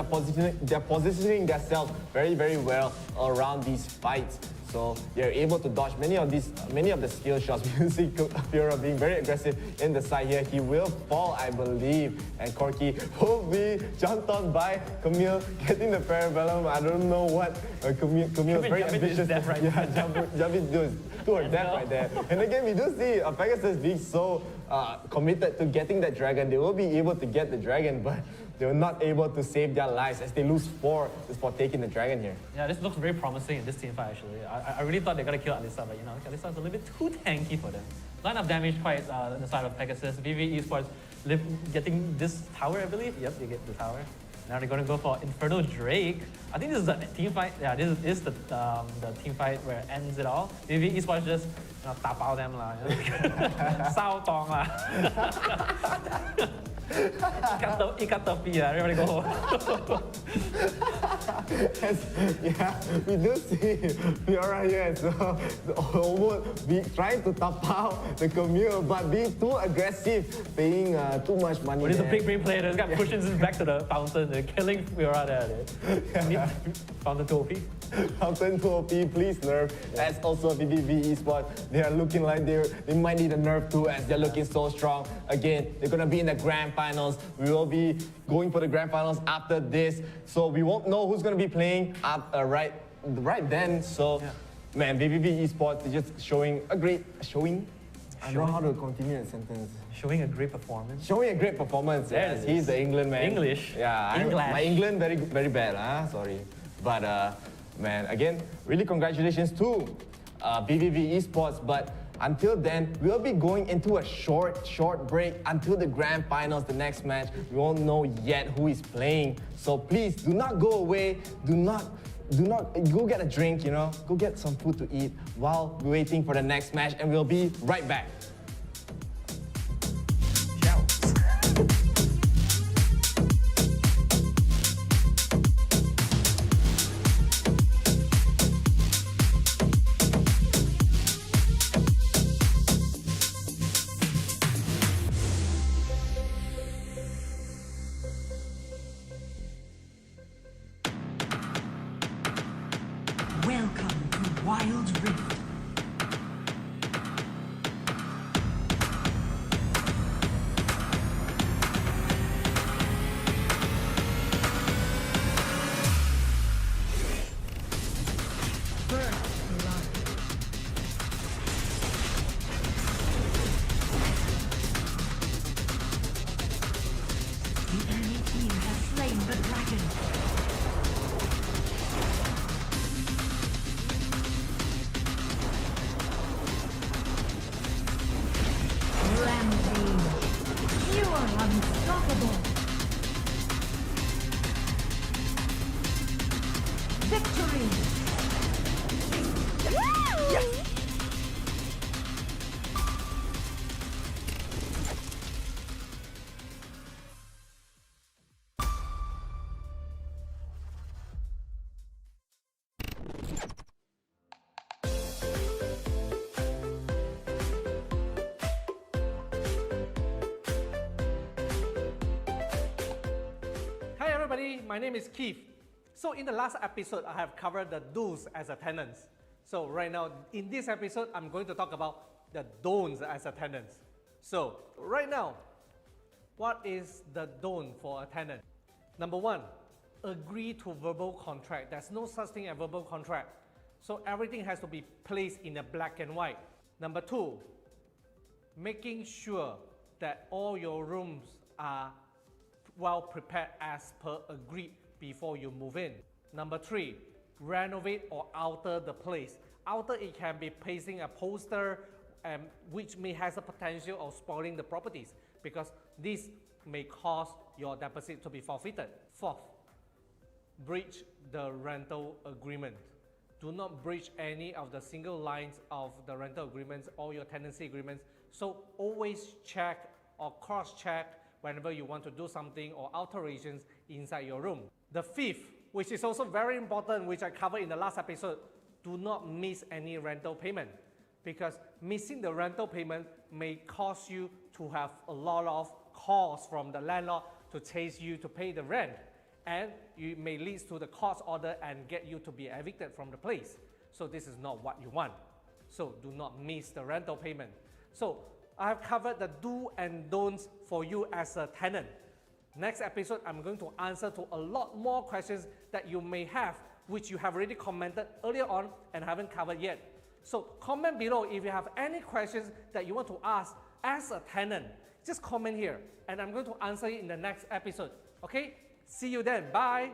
they're positioning themselves very, very well around these fights. So they're able to dodge many of the skill shots. We see Fiora being very aggressive in the side here. He will fall, I believe. And Corky will be jumped on by Camille, getting the Parabellum. I don't know what Camille's very ambitious. Jumping to her death right there. And again, we do see Pegasus being so committed to getting that dragon. They will be able to get the dragon, but they were not able to save their lives as they lose 4 just for taking the dragon here.
Yeah, this looks very promising in this team fight actually. I really thought they're gonna kill Alyssa, but you know, Alyssa's a little bit too tanky for them. Not enough damage quite on the side of Pegasus. VV Esports getting this tower, I believe. Yep, they get the tower. Now they're gonna go for Inferno Drake. I think this is a team fight. Yeah, this is the team fight where it ends it all. VV Esports just tap out them lah. Sao tong lah. Ikat tepi lah. Everybody go home.
Yeah, we do see Fiora here as well. Almost trying to tap out the Camille, but being too aggressive, paying too much money.
But he's a big brain player. This guy pushes him back to the fountain. They're killing Fiora there. Yeah. Fountain 2 OP.
Fountain 2 OP, please nerf. As also VVV Esports, they are looking like they might need a nerf too, as they're looking so strong. Again, they're gonna be in the grand finals. We will be going for the grand finals after this, so we won't know who's gonna be playing right then. So, yeah. Man, VVV Esports is just showing a great showing. I don't know how to continue the sentence.
Showing a great performance.
Showing a great performance. Yes, he's the England man.
English.
Yeah, my England very bad. Sorry, but man, again, really congratulations to VVV Esports. But until then, we'll be going into a short break until the grand finals, the next match. We won't know yet who is playing. So please do not go away. Do not go get a drink, go get some food to eat while waiting for the next match, and we'll be right back.
Welcome to Wild Rift. The enemy team has slain the dragon. Rampage. You are unstoppable. Victory. Yes.
Hi everybody, my name is Keith. So in the last episode, I have covered the do's as a tenant. So right now, in this episode, I'm going to talk about the don'ts as a tenant. So right now, what is the don't for a tenant? Number 1, agree to verbal contract. There's no such thing as verbal contract. So everything has to be placed in a black and white. Number 2, making sure that all your rooms are well prepared as per agreed before you move in. Number 3, renovate or alter the place. Alter, it can be placing a poster which may has a potential of spoiling the properties, because this may cause your deposit to be forfeited. 4th, breach the rental agreement. Do not breach any of the single lines of the rental agreements or your tenancy agreements. So always check or cross-check whenever you want to do something or alterations inside your room. The 5th, which is also very important, which I covered in the last episode, do not miss any rental payment. because missing the rental payment may cause you to have a lot of calls from the landlord to chase you to pay the rent, and you may lead to the court order and get you to be evicted from the place. So this is not what you want. So do not miss the rental payment. So I have covered the do and don'ts for you as a tenant. Next episode, I'm going to answer to a lot more questions that you may have, which you have already commented earlier on and haven't covered yet. So comment below if you have any questions that you want to ask as a tenant. Just comment here and I'm going to answer it in the next episode. Okay? See you then. Bye.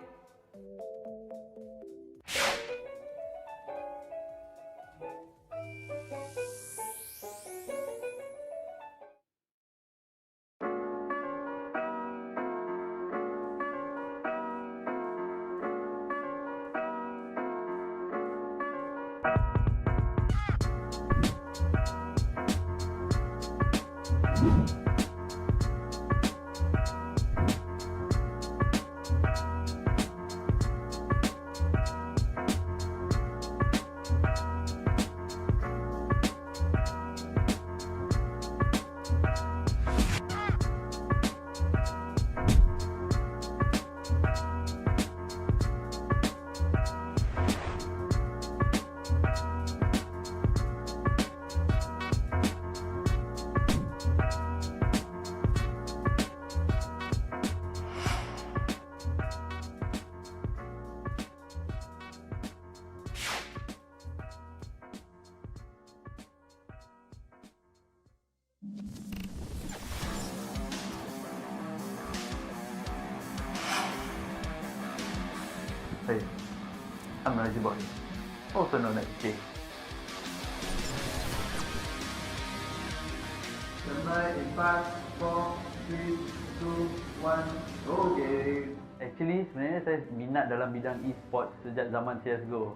Hey, I'm Raji Boy, also known as Jay. Tonight in 5, 4, 3, 2, 1, go game. Actually, sebenarnya saya minat dalam bidang esports sejak zaman CSGO.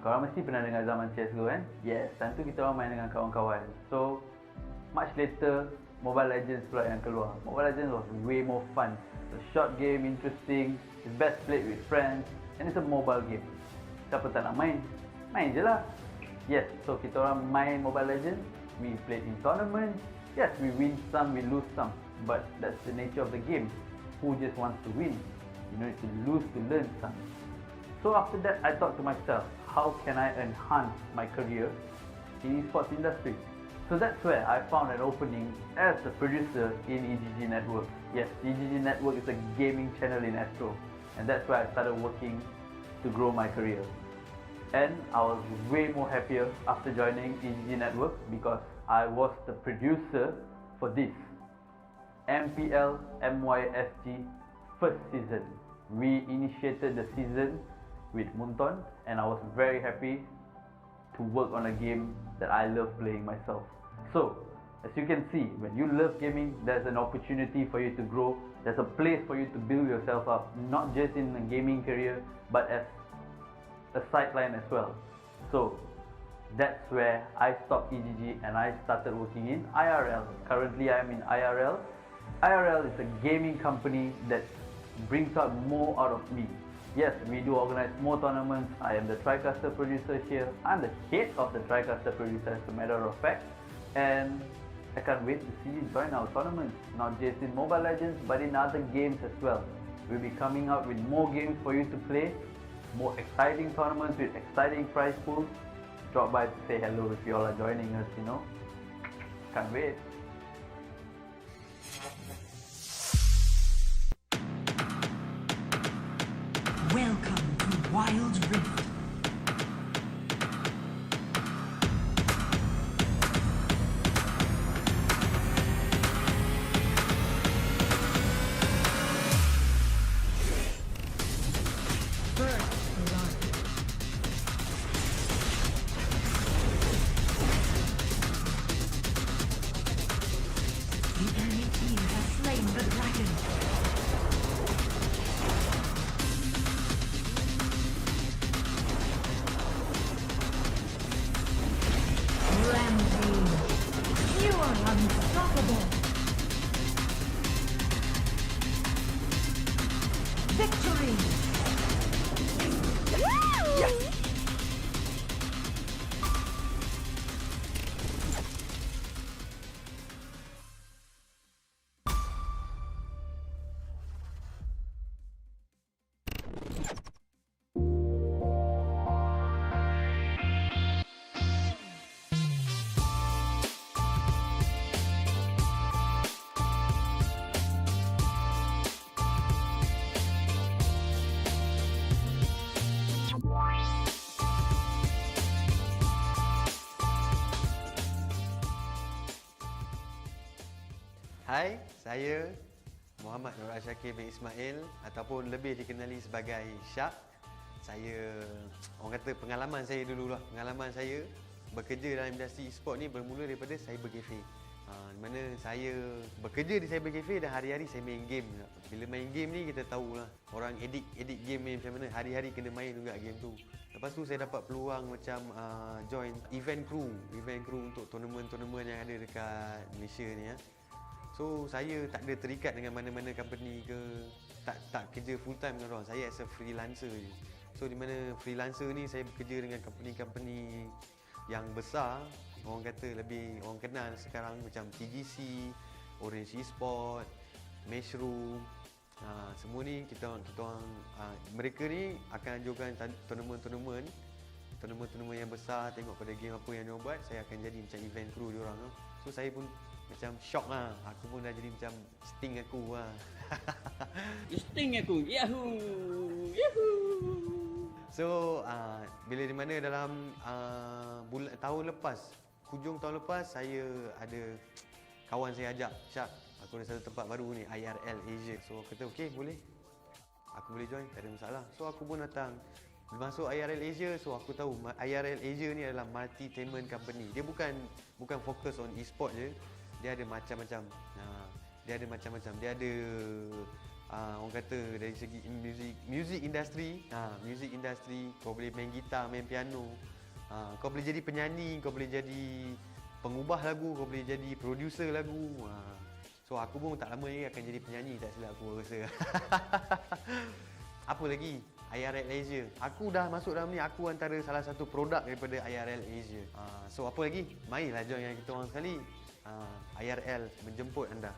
Korang mesti pernah dengar zaman CSGO kan? Yes, time tu kita orang main dengan kawan-kawan. So, much later, Mobile Legends pula yang keluar. Mobile Legends was way more fun. It's a short game, interesting, it's best played with friends, and it's a mobile game. Siapa tak nak main? Main je lah. Yes, so kita orang main Mobile Legends, we played in tournaments. Yes, we win some, we lose some, but that's the nature of the game. Who just wants to win? You need to lose to learn some. So after that, I thought to myself, how can I enhance my career in esports industry? So that's where I found an opening as a producer in eGG Network. Yes, eGG Network is a gaming channel in Astro, and that's where I started working to grow my career. And I was way more happier after joining eGG Network because I was the producer for this MPL MYSG first season. We initiated the season with Munton, and I was very happy to work on a game that I love playing myself. So, as you can see, when you love gaming, there's an opportunity for you to grow. There's a place for you to build yourself up, not just in a gaming career, but as a sideline as well. So, that's where I stopped eGG and I started working in IRL. Currently, I'm in IRL. IRL is a gaming company that brings out more out of me. Yes, we do organize more tournaments. I am the TriCaster producer here. I'm the head of the TriCaster producer as a matter of fact. And I can't wait to see you join our tournaments, not just in Mobile Legends, but in other games as well. We'll be coming out with more games for you to play, more exciting tournaments with exciting prize pools. Drop by to say hello if you all are joining us, you know. Can't wait.
Welcome to Wild Rift.
Hai, saya Muhammad Nur Syakir bin Ismail ataupun lebih dikenali sebagai Syak. Saya, orang kata pengalaman saya dulu lah. Pengalaman saya bekerja dalam industri e-sport ni bermula daripada cyber cafe. Di mana saya bekerja di cyber cafe dan hari-hari saya main game. Bila main game ni kita tahulah orang edit game ni macam mana, hari-hari kena main juga game tu. Lepas tu saya dapat peluang macam join event crew untuk tournament yang ada dekat Malaysia ni ya. So saya tak ada terikat dengan mana-mana company ke, tak kerja full time dengan orang. Saya as a freelancer je. So di mana freelancer ni saya bekerja dengan company-company yang besar, orang kata lebih orang kenal sekarang macam TGC, Orange Esport, Mushroom. Semua ni kita orang mereka ni akan ajukan tournament yang besar, tengok pada game apa yang dia buat, saya akan jadi macam event crew dia orang. So saya pun macam shock lah. Aku pun dah jadi macam Sting aku lah.
Sting aku. Yahoo! Yahoo!
So, bila di mana dalam tahun lepas, hujung tahun lepas, saya ada kawan saya ajak, Syak, aku ada satu tempat baru ni, IRL Asia. So, aku kata, okey, boleh. Aku boleh join, tak ada masalah. So, aku pun datang. Masuk IRL Asia, so aku tahu IRL Asia ni adalah multi-tainment company. Dia bukan fokus on e-sport je. Dia ada macam-macam. Dia ada orang kata dari segi music industry, kau boleh main gitar, main piano, kau boleh jadi penyanyi, kau boleh jadi pengubah lagu, kau boleh jadi producer lagu. So aku pun tak lama lagi akan jadi penyanyi, tak silap aku rasa. Apa lagi? IRL Asia. Aku dah masuk dalam ni, aku antara salah satu produk daripada IRL Asia. So apa lagi? Marilah join dengan kita orang sekali. IRL menjemput anda.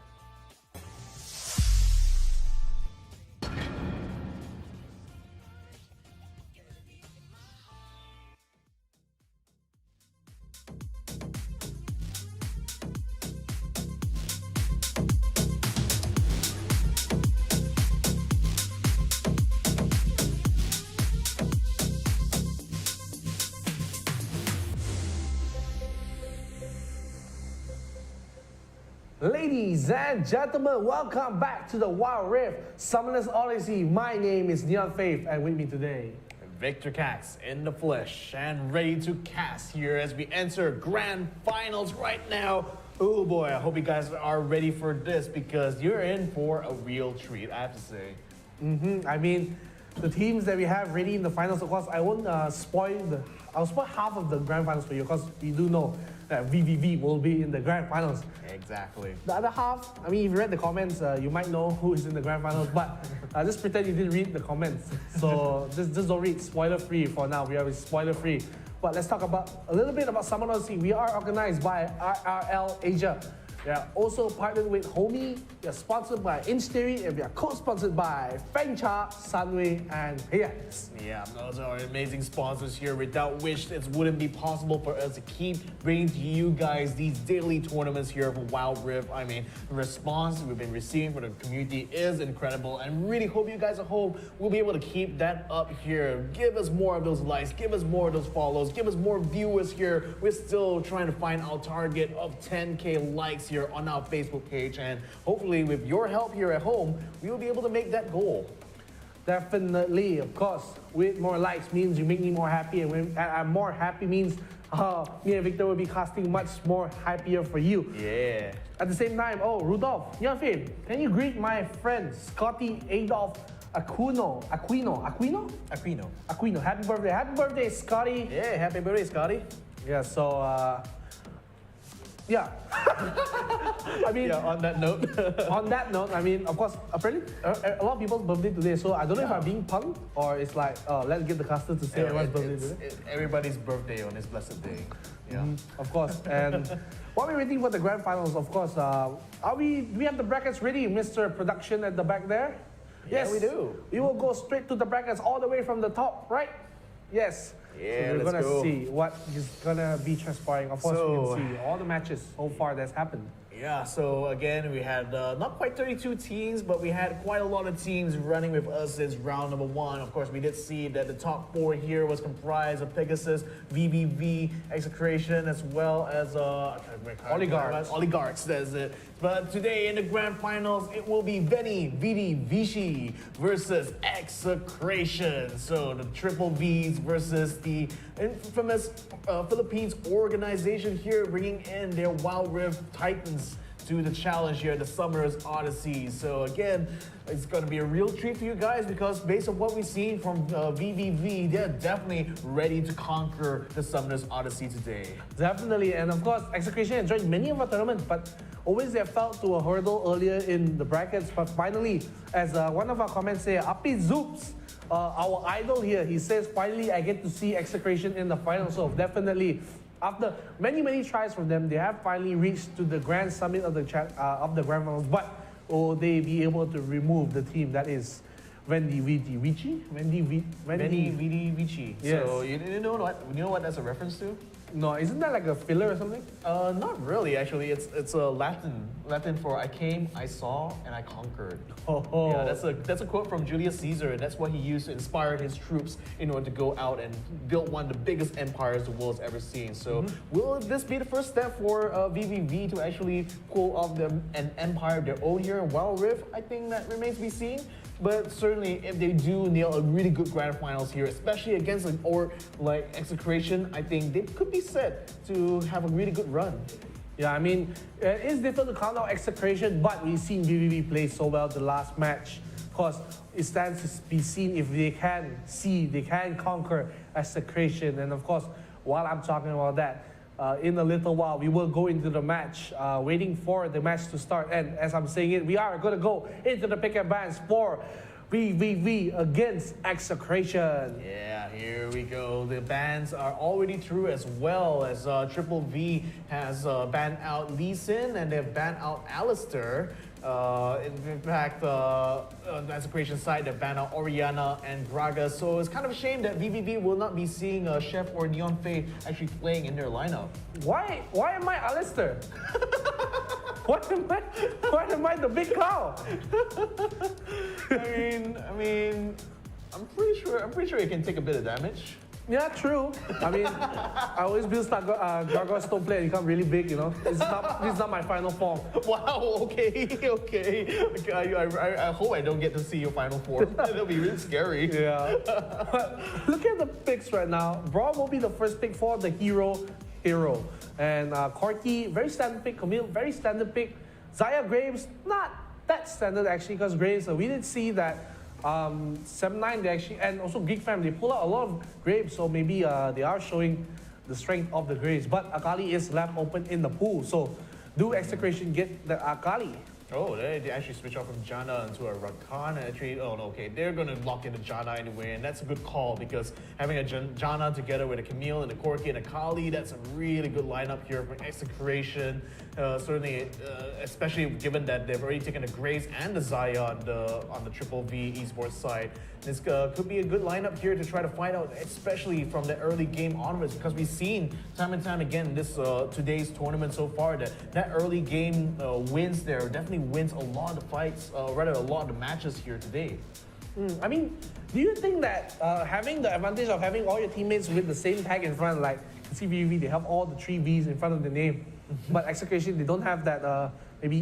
Ladies and gentlemen, welcome back to the Wild Rift Summoners Odyssey. My name is NeonFaith, and with me today,
VictorKaxx in the flesh and ready to cast here as we enter grand finals right now. Oh boy, I hope you guys are ready for this because you're in for a real treat, I have to say.
I mean, the teams that we have ready in the finals, of course, I won't I'll spoil half of the grand finals for you because we do know that VVV will be in the grand finals.
Exactly.
The other half, I mean, if you read the comments, you might know who is in the grand finals, but just pretend you didn't read the comments. So just don't read, spoiler free for now. We are spoiler free. But let's talk about a little bit about Summoner Odyssey. We are organized by IRL Asia. We are also partnered with Homie. We are sponsored by Inch Theory, and we are co-sponsored by Fengcha, Sunway, and Yes.
Yeah, those are amazing sponsors here, without which it wouldn't be possible for us to keep bringing to you guys these daily tournaments here for Wild Rift. I mean, the response we've been receiving from the community is incredible, and really hope you guys at home will be able to keep that up here. Give us more of those likes, give us more of those follows, give us more viewers here. We're still trying to find our target of 10K likes here on our Facebook page, and hopefully with your help here at home, we will be able to make that goal.
Definitely, of course. With more likes means you make me more happy, and when I'm more happy means me and Victor will be casting much more happier for you.
Yeah.
At the same time, Rudolph, NeonFaith, can you greet my friend Scotty Adolf Aquino. Happy birthday. Happy birthday, Scotty.
Yeah, happy birthday, Scotty.
Yeah, so yeah. I mean,
on that note,
I mean, of course, apparently a lot of people's birthday today, so I don't know if I'm being punked or it's like, let's get the casters to say everyone's birthday today.
It's everybody's birthday on this blessed day. Yeah.
Of course. And while we're waiting for the grand finals, of course, do we have the brackets ready, Mr. Production at the back there?
Yes, we do.
We will go straight to the brackets all the way from the top, right? Yes.
Yeah,
so we're
let's
gonna
go.
see what is gonna be transpiring. Of course, we can see all the matches so far that's happened.
Yeah, so again, we had not quite 32 teams, but we had quite a lot of teams running with us as round number one. Of course, we did see that the top four here was comprised of Pegasus, VBV, Execration, as well as
Oligarchs.
Oligarchs, that's it. But today in the grand finals, it will be Veni Vidi Vici versus Execration. So the Triple V's versus the infamous Philippines organization here, bringing in their Wild Rift Titans to the challenge here, the Summer's Odysseys. So again, it's going to be a real treat for you guys because based on what we've seen from VVV, they're definitely ready to conquer the Summer's Odyssey today.
Definitely, and of course, Execration enjoyed many of our tournaments, but always they fell to a hurdle earlier in the brackets. But finally, as one of our comments say, Api Zoops, our idol here, he says, finally I get to see Execration in the final. So definitely, after many tries from them, they have finally reached to the grand summit of the grand finals. But will they be able to remove the team that is Veni Vidi Vici? Veni
Vidi Vici.
Yes.
So you know what that's a reference to?
No, isn't that like a filler or something?
Not really, actually. It's a Latin for I came, I saw, and I conquered.
Oh.
Yeah, that's a quote from Julius Caesar. That's what he used to inspire his troops in order to go out and build one of the biggest empires the world's ever seen. So will this be the first step for VVV to actually pull off an empire of their own here in Wild Rift? I think that remains to be seen. But certainly, if they do nail a really good grand finals here, especially against an org like Execration, I think they could be set to have a really good run.
Yeah, I mean, it's difficult to count out Execration, but we've seen BBB play so well the last match. Of course, it stands to be seen if they can conquer Execration. And of course, while I'm talking about that, in a little while, we will go into the match, waiting for the match to start. And as I'm saying it, we are going to go into the pick and bans for VVV against Execration.
Yeah, here we go. The bans are already through as well as Triple V has banned out Lee Sin and they've banned out Alistair. In fact, on the Execration side, they banned out Oriana and Braga. So it's kind of a shame that VVV will not be seeing Chef or NeonFaith actually playing in their lineup.
Why am I Alistair? Why am I the big cow?
I mean, I'm pretty sure it can take a bit of damage.
Yeah, true. I mean, I always build Gargoyle Stone Play and become really big, you know? This is not my final form.
Wow, okay. I hope I don't get to see your final form. That'll be really scary.
Yeah. But look at the picks right now. Brawl will be the first pick for the hero. And Corky, very standard pick. Camille, very standard pick. Zaya Graves, not that standard actually, because Graves, we did see that 7-9 they actually, and also Geek Fam, they pull out a lot of Graves, so maybe they are showing the strength of the Graves. But Akali is left open in the pool, so do Execration get the Akali?
Oh, they actually switch off from Janna into a Rakan. Actually, oh no, okay, they're gonna lock into Janna anyway, and that's a good call because having a Janna together with a Camille and a Corky and a Kali, that's a really good lineup here for Execration. Certainly, especially given that they've already taken the Graves and the Zaya on the Triple V esports side. This could be a good lineup here to try to find out, especially from the early game onwards, because we've seen time and time again this today's tournament so far that early game wins there definitely wins a lot of the fights, rather a lot of the matches here today.
I mean, do you think that having the advantage of having all your teammates with the same tag in front, like CVV, they have all the 3 Vs in front of the name, but Execration, they don't have that maybe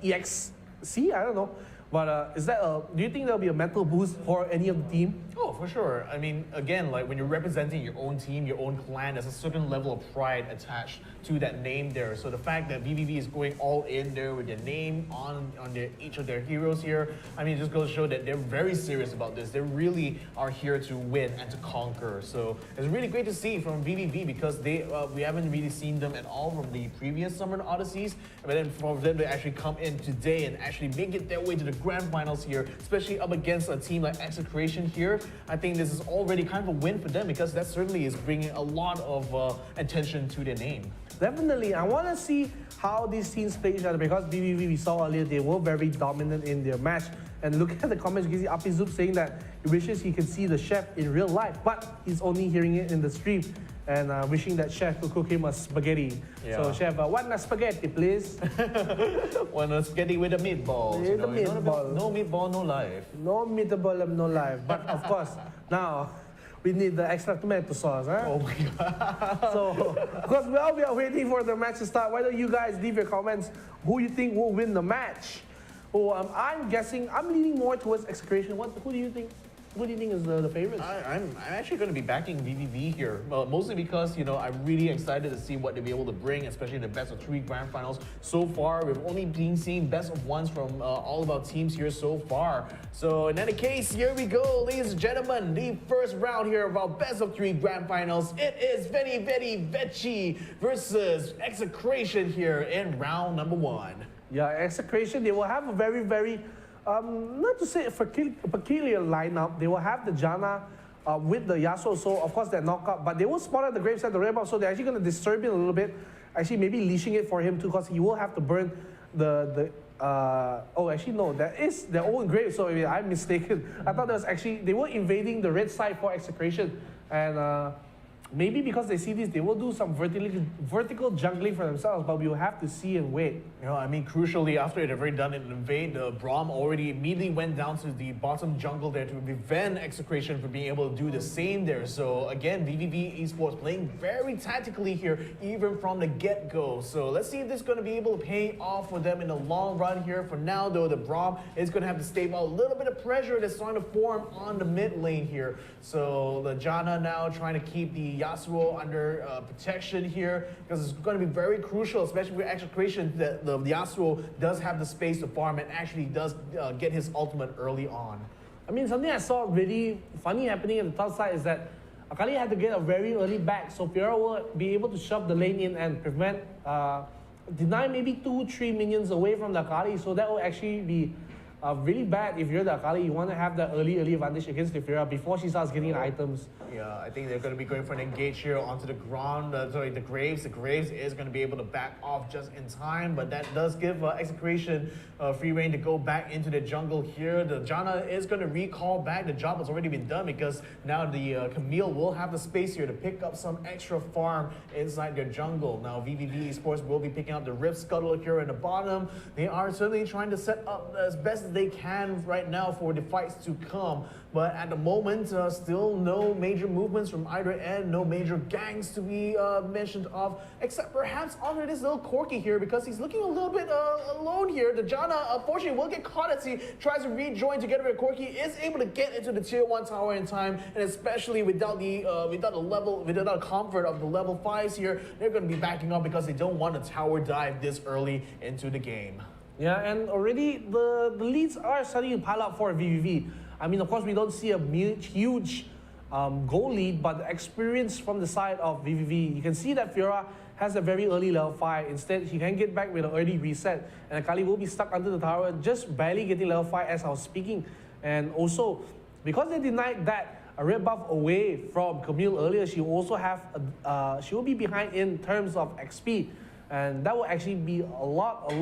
EXC, I don't know. But is that do you think there'll be a mental boost for any of the team?
Oh, for sure. I mean, again, like when you're representing your own team, your own clan, there's a certain level of pride attached to that name there. So the fact that VVV is going all in there with their name on each of their heroes here, I mean, it just goes to show that they're very serious about this. They really are here to win and to conquer. So it's really great to see from VVV because we haven't really seen them at all from the previous Summer Odysseys. But then for them to actually come in today and actually make it their way to the grand finals here, especially up against a team like Execration here, I think this is already kind of a win for them because that certainly is bringing a lot of attention to their name.
Definitely. I want to see how these teams play each other because BBV, we saw earlier, they were very dominant in their match. And look at the comments, you can see Api Zoop saying that he wishes he could see the chef in real life, but he's only hearing it in the stream. And wishing that chef could cook him a spaghetti.
Yeah.
So chef, one spaghetti, please.
One spaghetti with a meatball.
With a meatball.
No meatball, no life.
No meatball, no life. But of course, now we need the extra tomato sauce, huh?
Oh my god.
So, because while we are waiting for the match to start, why don't you guys leave your comments who you think will win the match? Oh, I'm guessing, I'm leaning more towards Execration. Who do you think? Who do you think is the favorite?
I'm actually going to be backing VVV here, mostly because, you know, I'm really excited to see what they'll be able to bring, especially the best of 3 grand finals. So far, we've only been seeing best of 1s from all of our teams here so far. So in any case, here we go, ladies and gentlemen, the first round here of our best of 3 grand finals. It is Veni Veni Veci versus Execration here in round number 1.
Yeah, Execration, they will have a very, very not to say a peculiar lineup. They will have the Janna with the Yasuo, so of course they're knockout, but they will spawn at the gravesite, the red buff, so they're actually going to disturb him a little bit. Actually, maybe leashing it for him too, because he will have to burn oh, actually no, that is their own grave, so I'm mistaken. I thought that was actually, they were invading the red side for Execration, and maybe because they see this, they will do some vertical jungling for themselves, but we will have to see and wait.
You know, I mean, crucially, after it had already done an invade, Braum already immediately went down to the bottom jungle there to prevent Execration from being able to do the same there. So again, VVV Esports playing very tactically here, even from the get-go. So let's see if this is going to be able to pay off for them in the long run here. For now, though, the Braum is going to have to stave out a little bit of pressure that's starting to form on the mid lane here. So the Janna now trying to keep the Yasuo under protection here, because it's going to be very crucial, especially with Execration, that the Yasuo does have the space to farm and actually does get his ultimate early on.
I mean, something I saw really funny happening at the top side is that Akali had to get a very early back, so Fiora will be able to shove the lane in and prevent, deny maybe 2-3 minions away from the Akali, so that will actually be really bad if you're the Akali. You want to have that early advantage against the Fiora before she starts getting items.
Yeah, I think they're going to be going for an engage here onto the ground. The Graves. The Graves is going to be able to back off just in time, but that does give Execration free reign to go back into the jungle here. The Janna is going to recall back. The job has already been done because now the Camille will have the space here to pick up some extra farm inside their jungle. Now VVV Esports will be picking up the Rift Scuttle here in the bottom. They are certainly trying to set up as best as they can right now for the fights to come. But at the moment, still no major movements from either end, no major gangs to be mentioned of, except perhaps under this little Corki here, because he's looking a little bit alone here. The Janna, unfortunately, will get caught as he tries to rejoin together with Corki, is able to get into the tier 1 tower in time, and especially without the comfort of the level 5s here, they're going to be backing up because they don't want a tower dive this early into the game.
Yeah, and already the leads are starting to pile up for VVV. I mean, of course, we don't see a huge goal lead, but the experience from the side of VVV, you can see that Fiora has a very early level 5. Instead, he can get back with an early reset, and Akali will be stuck under the tower, just barely getting level 5 as I was speaking. And also, because they denied that a red buff away from Camille earlier, she will also have she will be behind in terms of XP, and that will actually be a lot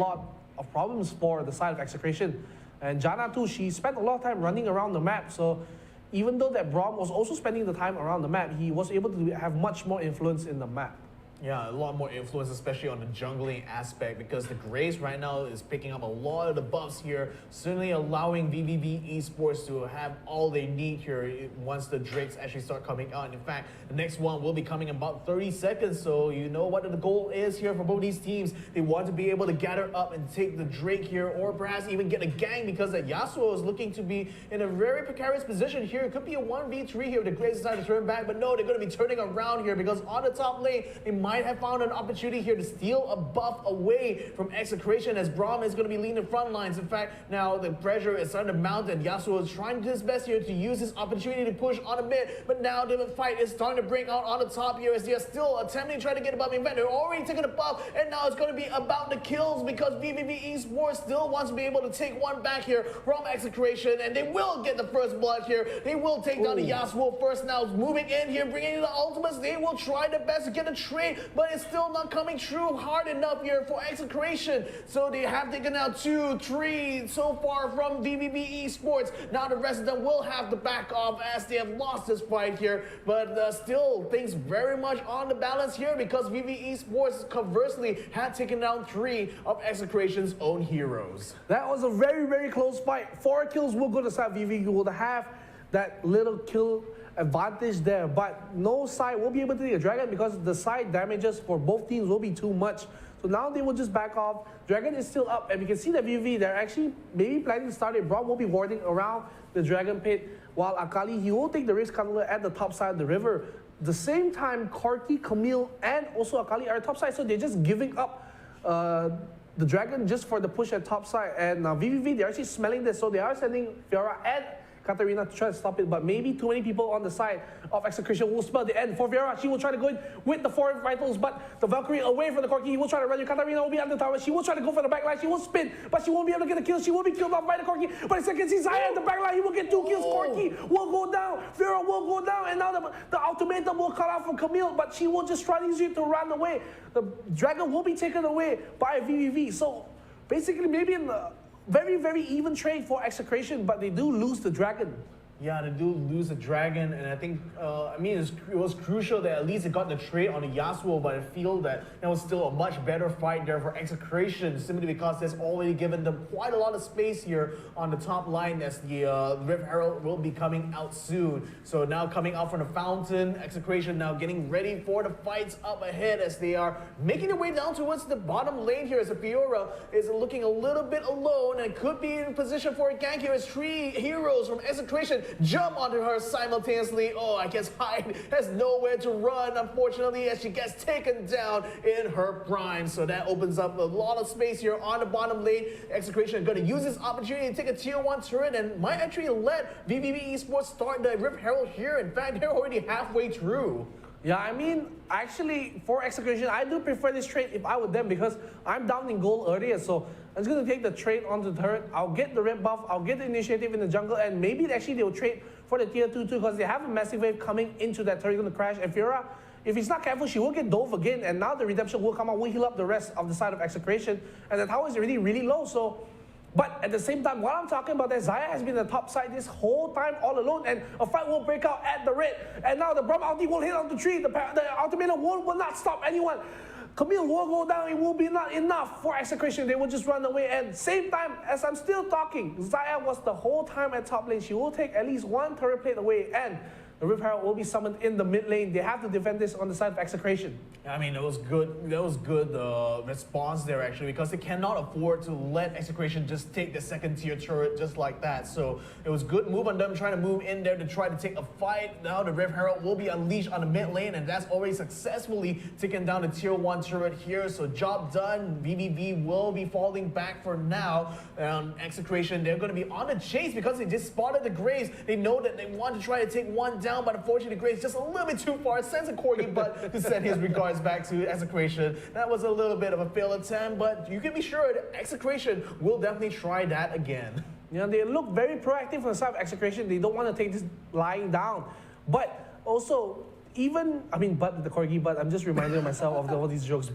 of problems for the side of Execration. And Janna too, she spent a lot of time running around the map, so even though that Braum was also spending the time around the map, he was able to have much more influence in the map.
Yeah, a lot more influence, especially on the jungling aspect, because the Graves right now is picking up a lot of the buffs here, certainly allowing VVV Esports to have all they need here once the Drakes actually start coming out. In fact, the next one will be coming in about 30 seconds, so you know what the goal is here for both these teams. They want to be able to gather up and take the Drake here, or perhaps even get a gang, because the Yasuo is looking to be in a very precarious position here. It could be a 1v3 here if the Graves decide to turn back, but no, they're going to be turning around here, because on the top lane, they might have found an opportunity here to steal a buff away from Execration, as Braum is going to be leading the front lines. In fact, now the pressure is starting to mount, and Yasuo is trying to do his best here to use this opportunity to push on a mid, but now the fight is starting to break out on the top here, as they are still attempting to try to get a buff. In fact, they're already taking a buff, and now it's going to be about the kills, because VVV Esports still wants to be able to take one back here from Execration, and they will get the first blood here. They will take down the Yasuo first. Now moving in here, bringing in the ultimates. They will try their best to get a trade, but it's still not coming true hard enough here for Execration. So they have taken out 2, 3 so far from VVV Esports. Now the rest of them will have to back off as they have lost this fight here, but still things very much on the balance here, because VVV Esports conversely had taken out 3 of Execration's own heroes.
That was a very close fight. 4 kills will go to side VVV. You will have that little kill advantage there. But no side will be able to take a dragon because the side damages for both teams will be too much. So now they will just back off. Dragon is still up, and we can see that VVV, they're actually maybe planning to start it. Braum will be warding around the dragon pit, while Akali, he will take the risk cuddler at the top side of the river. The same time, Corki, Camille, and also Akali are top side, so they're just giving up the dragon just for the push at top side. And VVV, they're actually smelling this, so they are sending Fiora and Katarina to try to stop it, but maybe too many people on the side of Execution will spell the end. For Fiora, she will try to go in with the 4 vitals, but the Valkyrie away from the Corki, he will try to run you. Katarina will be under the tower, she will try to go for the backline, she will spin, but she won't be able to get a kill, she will be killed off by the Corki. But the second see Zaya at the backline, he will get 2 kills, Corki will go down, Fiora will go down, and now the ultimatum will cut off from Camille, but she will just try to run away. The dragon will be taken away by VVV, so basically maybe in the very, very even trade for Execration, but they do lose the dragon.
Yeah, they do lose the dragon, and I think, I mean, it was crucial that at least they got the trade on the Yasuo, but I feel that there was still a much better fight there for Execration, simply because there's already given them quite a lot of space here on the top line as the Rift Herald will be coming out soon. So now coming out from the fountain, Execration now getting ready for the fights up ahead as they are making their way down towards the bottom lane here as the Fiora is looking a little bit alone and could be in position for a gank here as 3 heroes from Execration jump onto her simultaneously. Oh, I guess Hyde has nowhere to run, unfortunately, as she gets taken down in her prime. So that opens up a lot of space here on the bottom lane. Execration are going to use this opportunity to take a tier 1 turret and might actually let VVV Esports start the Rift Herald here. In fact, they're already halfway through.
Yeah, I mean, actually, for Execution, I do prefer this trade if I were them because I'm down in gold earlier, so I'm just going to take the trade onto the turret. I'll get the red buff, I'll get the initiative in the jungle, and maybe actually they'll trade for the tier 2 too because they have a massive wave coming into that turret going to crash. And Fiora, if he's not careful, she will get dove again, and now the redemption will come out, will heal up the rest of the side of Execration, and the tower is already really low, so... But at the same time, while I'm talking about that, Zaya has been the top side this whole time all alone, and a fight will break out at the red. And now the Braum ulti will hit on the tree. The ultimate will not stop anyone. Camille will go down. It will be not enough for Execration. They will just run away. And same time, as I'm still talking, Zaya was the whole time at top lane. She will take at least 1 turret plate away, and the Rift Herald will be summoned in the mid lane. They have to defend this on the side of Execration.
I mean, it was good. That was good response there actually, because they cannot afford to let Execration just take the second tier turret just like that. So it was good move on them trying to move in there to try to take a fight. Now the Rift Herald will be unleashed on the mid lane, and that's already successfully taken down the tier 1 turret here. So job done. VVV will be falling back for now. Execration, they're going to be on the chase because they just spotted the Graves. They know that they want to try to take one down, but unfortunately Graves just a little bit too far. Sends a Corgi, but to send his regards back to Execration. That was a little bit of a failed attempt, but you can be sure that Execration will definitely try that again.
You know, they look very proactive from the side of Execration. They don't want to take this lying down. But also, even, I mean, but the Corgi, but I'm just reminding myself of all these jokes.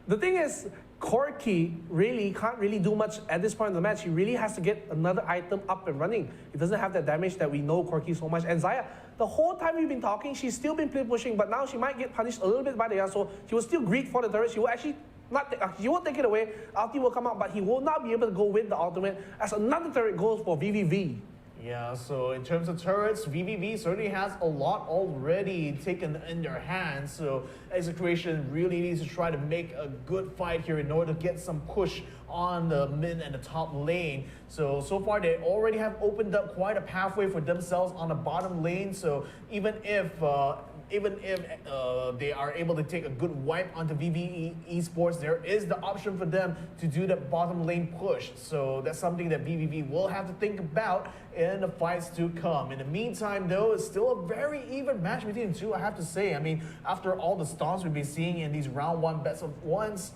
The thing is, Corki really can't really do much at this point in the match. He really has to get another item up and running. He doesn't have that damage that we know Corki so much. And Zaya, the whole time we've been talking, she's still been play pushing, but now she might get punished a little bit by the Yasuo. She will still greed for the turret. She will actually not he won't take it away. Ulti will come out, but he will not be able to go with the ultimate as another turret goes for VVV.
Yeah, so in terms of turrets, VVV certainly has a lot already taken in their hands. So Execration really needs to try to make a good fight here in order to get some push on the mid and the top lane. So far they already have opened up quite a pathway for themselves on the bottom lane. So even if they are able to take a good wipe onto VVE Esports, there is the option for them to do the bottom lane push. So that's something that VVV will have to think about in the fights to come. In the meantime, though, it's still a very even match between the two, I have to say. I mean, after all the storms we've been seeing in these round 1 best of ones,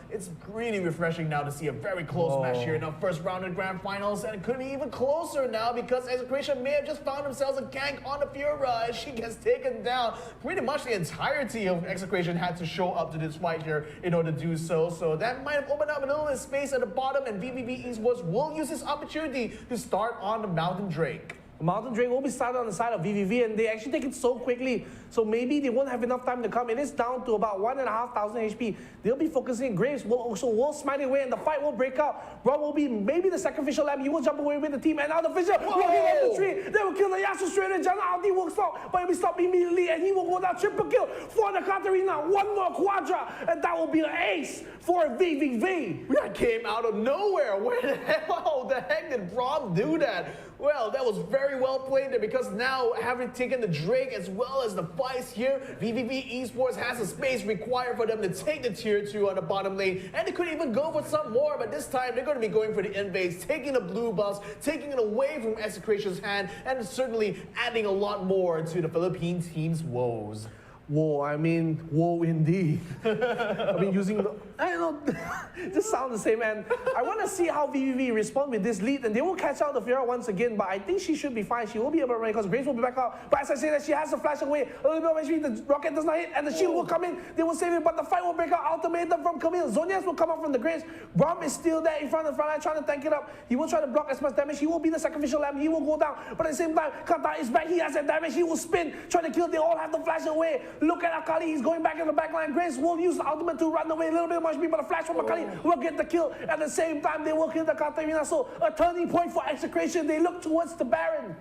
it's really refreshing now to see a very close match here in our first round of the grand finals, and it could be even closer now because Execration may have just found themselves a gank on the Fiora as she gets taken down. Pretty much the entirety of Execration had to show up to this fight here in order to do so. So that might have opened up a little bit of space at the bottom, and VVV Esports will use this opportunity to start on the Mountain Drake.
The Mountain Drake will be started on the side of VVV, and they actually take it so quickly, so maybe they won't have enough time to come. It is down to about 1,500 HP. They'll be focusing. Graves will smite it away, and the fight will break out. Braum will be maybe the sacrificial lamb. He will jump away with the team, and now the Fisher will hit off the tree. They will kill the Yasuo straight away. Jana Aldi will stop, but he'll be stopped immediately, and he will go down. Triple kill for the Katarina. One more Quadra, and that will be an ace for VVV.
That came out of nowhere. Where the hell did Braum do that? Well, that was very well played there, because now, having taken the Drake as well as the fights here, VVV Esports has the space required for them to take the tier 2 on the bottom lane, and they could even go for some more, but this time they're going to be going for the invades, taking the blue buffs, taking it away from Execration's hand, and certainly adding a lot more to the Philippine team's woes.
Whoa, I mean, whoa indeed. I mean, using the, I don't know, just sound the same. And I want to see how VVV respond with this lead, and they will catch out the Fiora once again, but I think she should be fine. She will be able to run because Graves will be back out. But as I say that, she has to flash away. A little bit of HP, the rocket does not hit, and the shield will come in. They will save it, but the fight will break out. Ultimatum from Camille. Zonias will come out from the Graves. Braum is still there in front of the front line, trying to tank it up. He will try to block as much damage. He will be the sacrificial lamb. He will go down. But at the same time, Kata is back. He has that damage. He will spin, trying to kill. They all have to flash away. Look at Akali. He's going back in the back line. Graves will use the ultimate to run away. A little bit of HP, but a flash from Akali will get the kill. At the same time, they will kill the Katarina. So a turning point for Execration. They look towards the Baron.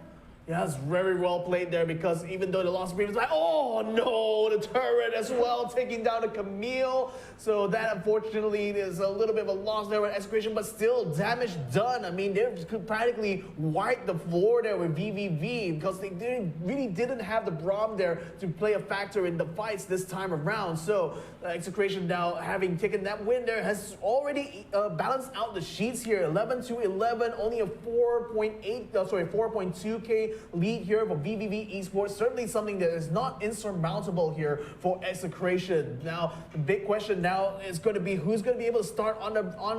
Yeah, it's very well played there, because even though the lost Breed was like, oh no, the turret as well, taking down the Camille. So that unfortunately is a little bit of a loss there with Execration, but still damage done. I mean, they could practically wipe the floor there with VVV, because they really didn't have the Braum there to play a factor in the fights this time around. So Execration now, having taken that win there, has already balanced out the sheets here. 11-11, only a 4.2k lead here for VVV Esports. Certainly something that is not insurmountable here for Execration. Now, the big question now is going to be who's going to be able to start on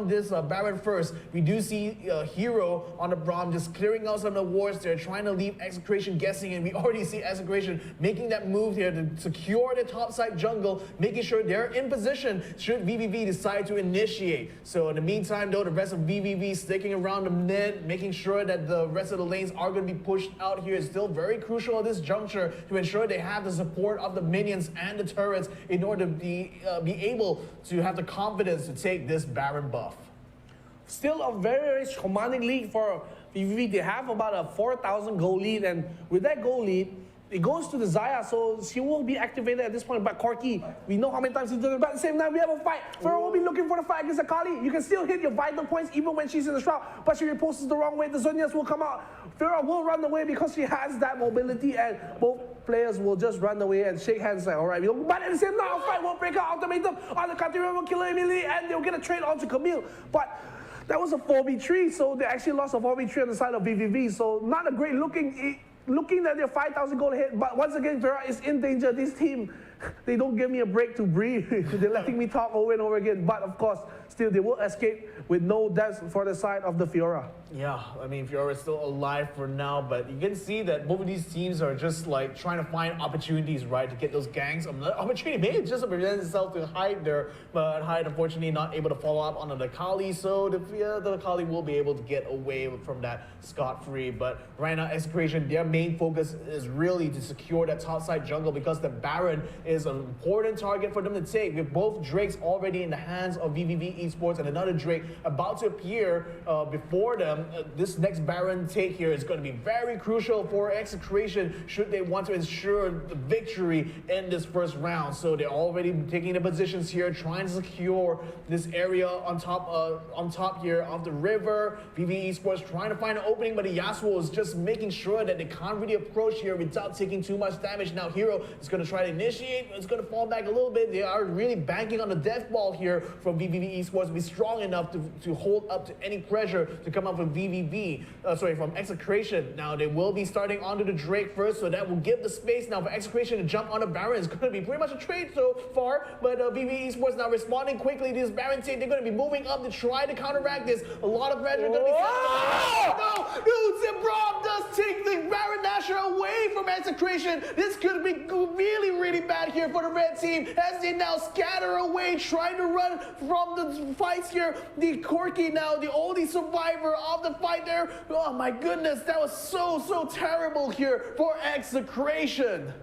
this Baron first. We do see Hero on the Braum just clearing out some of the wards there, trying to leave Execration guessing, and we already see Execration making that move here to secure the topside jungle, making sure they're in position should VVV decide to initiate. So in the meantime, though, the rest of VVV sticking around the mid, making sure that the rest of the lanes are going to be pushed out here is still very crucial at this juncture to ensure they have the support of the minions and the turrets in order to be able to have the confidence to take this Baron buff.
Still a very, very commanding lead for VVV. They have about a 4,000 gold lead, and with that gold lead, it goes to the Xayah, so she will be activated at this point. But Corki, we know how many times he's done it, but at the same time, we have a fight. Farah will be looking for the fight against Akali. You can still hit your vital points even when she's in the shroud, but she repulses the wrong way. The Zonias will come out. Farah will run away because she has that mobility, and both players will just run away and shake hands like, all right. But at the same time, a fight will break out. Ultimatum on the Katarina will kill her immediately, and they'll get a trade onto Camille. But that was a 4v3, so they actually lost a 4v3 on the side of VVV, so not a great looking at their 5,000 goal hit, but once again, Vera is in danger. This team, they don't give me a break to breathe. They're letting me talk over and over again, but of course, still they will escape with no deaths for the side of the Fiora.
Yeah, I mean, Fiora is still alive for now, but you can see that both of these teams are just like trying to find opportunities, right, to get those ganks. Opportunity may just present itself to Hyde there, but Hyde unfortunately not able to follow up on the Akali, so the Akali will be able to get away from that scot-free. But right now, Execration, their main focus is really to secure that topside jungle, because the Baron is an important target for them to take, with both Drakes already in the hands of VVV Esports and another Drake about to appear before them. This next Baron take here is going to be very crucial for Execration should they want to ensure the victory in this first round. So they're already taking the positions here, trying to secure this area on top here of the river. VVV Esports trying to find an opening, but the Yasuo is just making sure that they can't really approach here without taking too much damage. Now Hero is going to try to initiate. It's going to fall back a little bit. They are really banking on the death ball here from VVV Esports to be strong enough to hold up to any pressure to come up from from Execration. Now they will be starting onto the Drake first, so that will give the space now for Execration to jump on the Baron. It's going to be pretty much a trade so far, but VVV Esports now responding quickly to this Baron take. They're going to be moving up to try to counteract this. A lot of pressure going to be Braum does take the Baron Nashor away from Execration. This could be really, really bad here for the red team as they now scatter away, trying to run from the fights here. The Corki now, the only survivor of of the fight there. Oh my goodness, that was so terrible here for Execration.